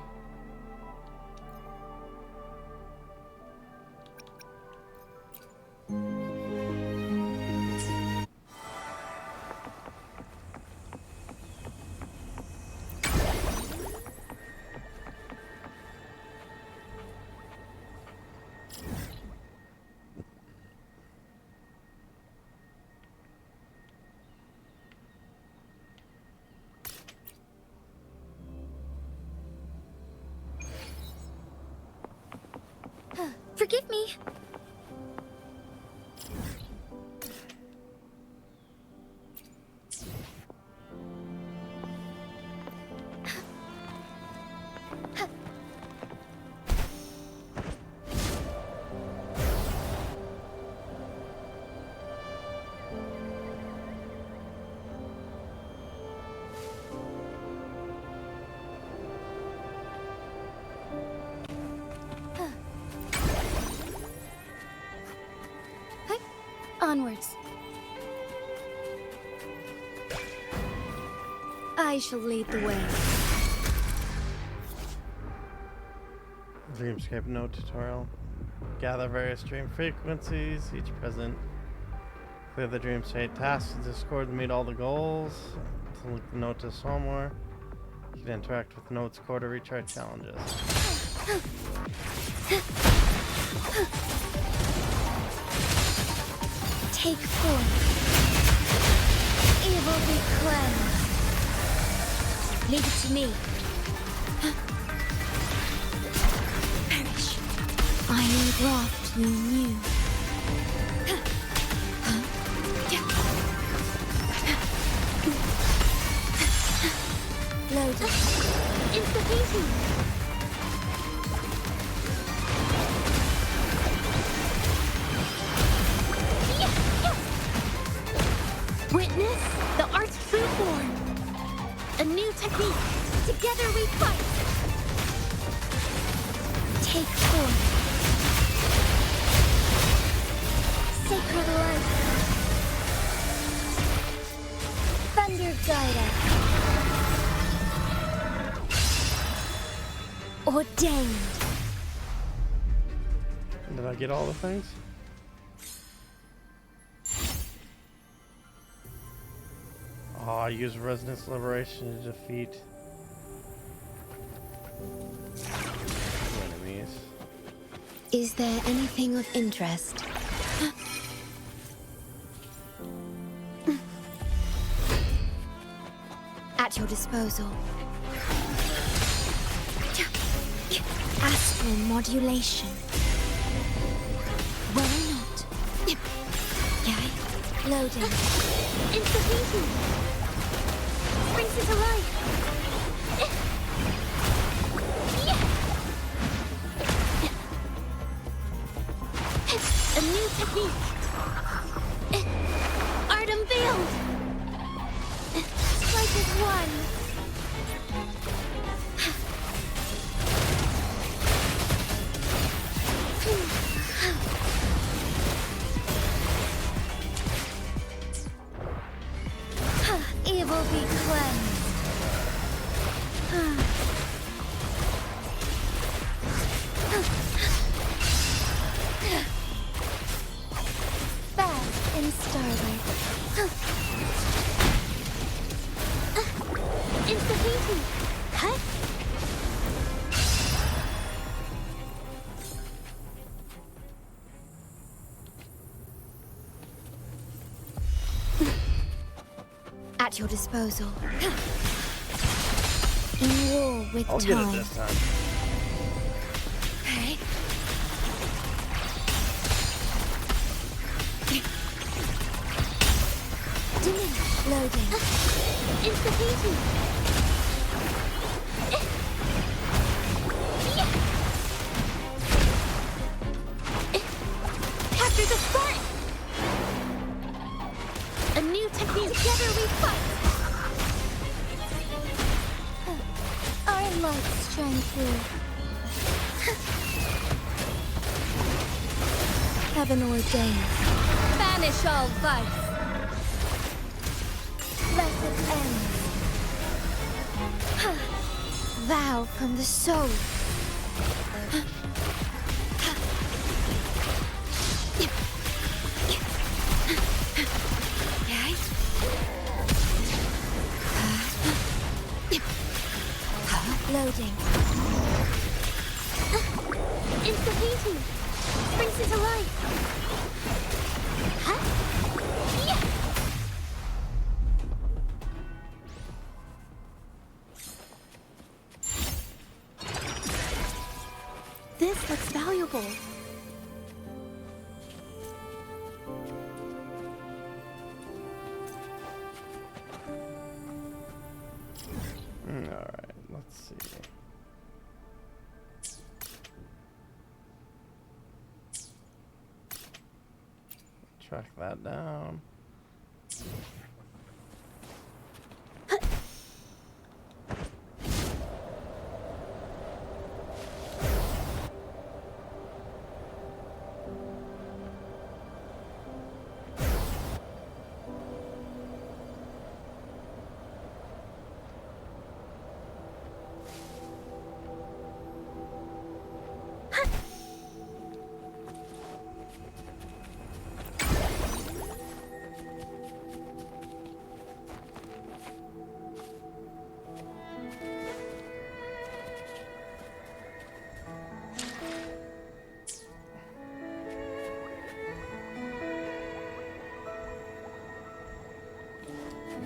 Forgive me. Onwards. I shall lead the way. Dreamscape note tutorial. Gather various dream frequencies, each present. Clear the dream state tasks to Discord to meet all the goals. To link the note to somewhere. You can interact with notes core to recharge challenges. Take form. Evil be cleansed. Leave it to me. Perish. I am graft you knew. Loaded. Insta-painting. Witness the art's true form. A new technique. Together we fight. Take form. Sacred light. Thunder guide us. Ordained. Did I get all the things? Oh, I use Resonance Liberation to defeat enemies. Is there anything of interest? At your disposal. Astral modulation. Why not? Yay. Loading. Insta-painting. Brings it to life. A new technique. Artem Don't! Strike as one! Evil be cleansed. Fast in starlight. Insta-heating. Huh? At your disposal. In war with I'll time. get it this time. Okay. Dimming. Loading. Insta-heating. Capture the spark! A new technique. Together we fight! Our lights shine through. Heaven ordained. Banish all vice. Blessed end. Vow from the soul. Loading. Insta-heating. Brings it to life. Huh? Yeah. This looks valuable. Alright, let's see. Track that down.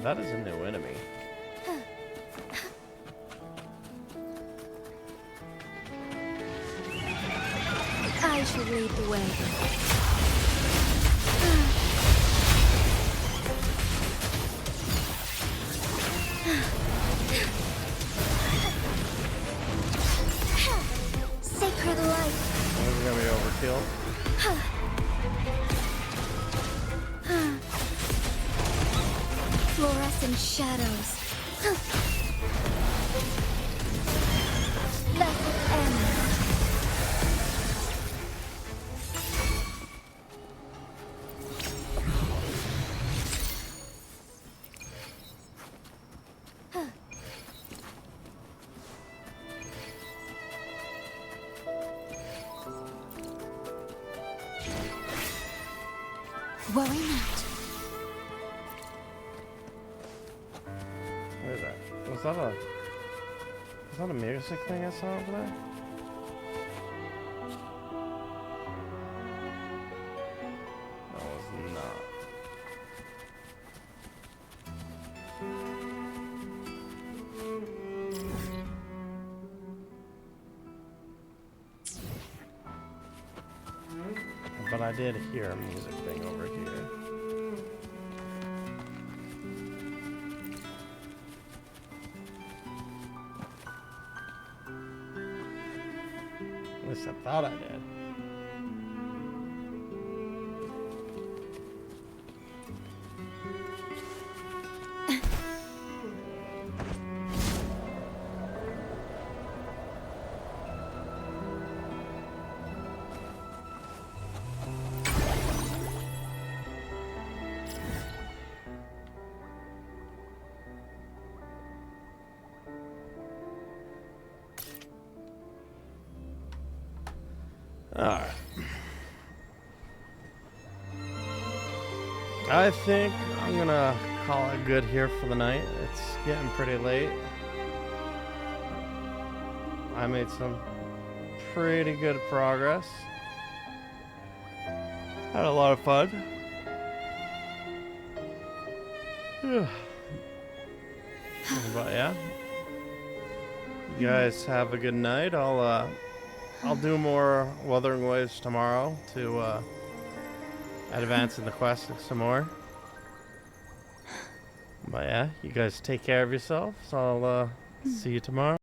That is a new enemy. I should lead the way. Sacred light. This is gonna be overkill. Fluorescent shadows. Blessed end. Worry not. What is that? Was that a music thing I saw over there? That was not. But I did hear a music thing over here. At least I thought I did. I think I'm gonna call it good here for the night. It's getting pretty late. I made some pretty good progress. Had a lot of fun. But yeah, you guys have a good night. I'll do more Wuthering Waves tomorrow to advance in the quest some more. But yeah, you guys take care of yourselves. I'll see you tomorrow.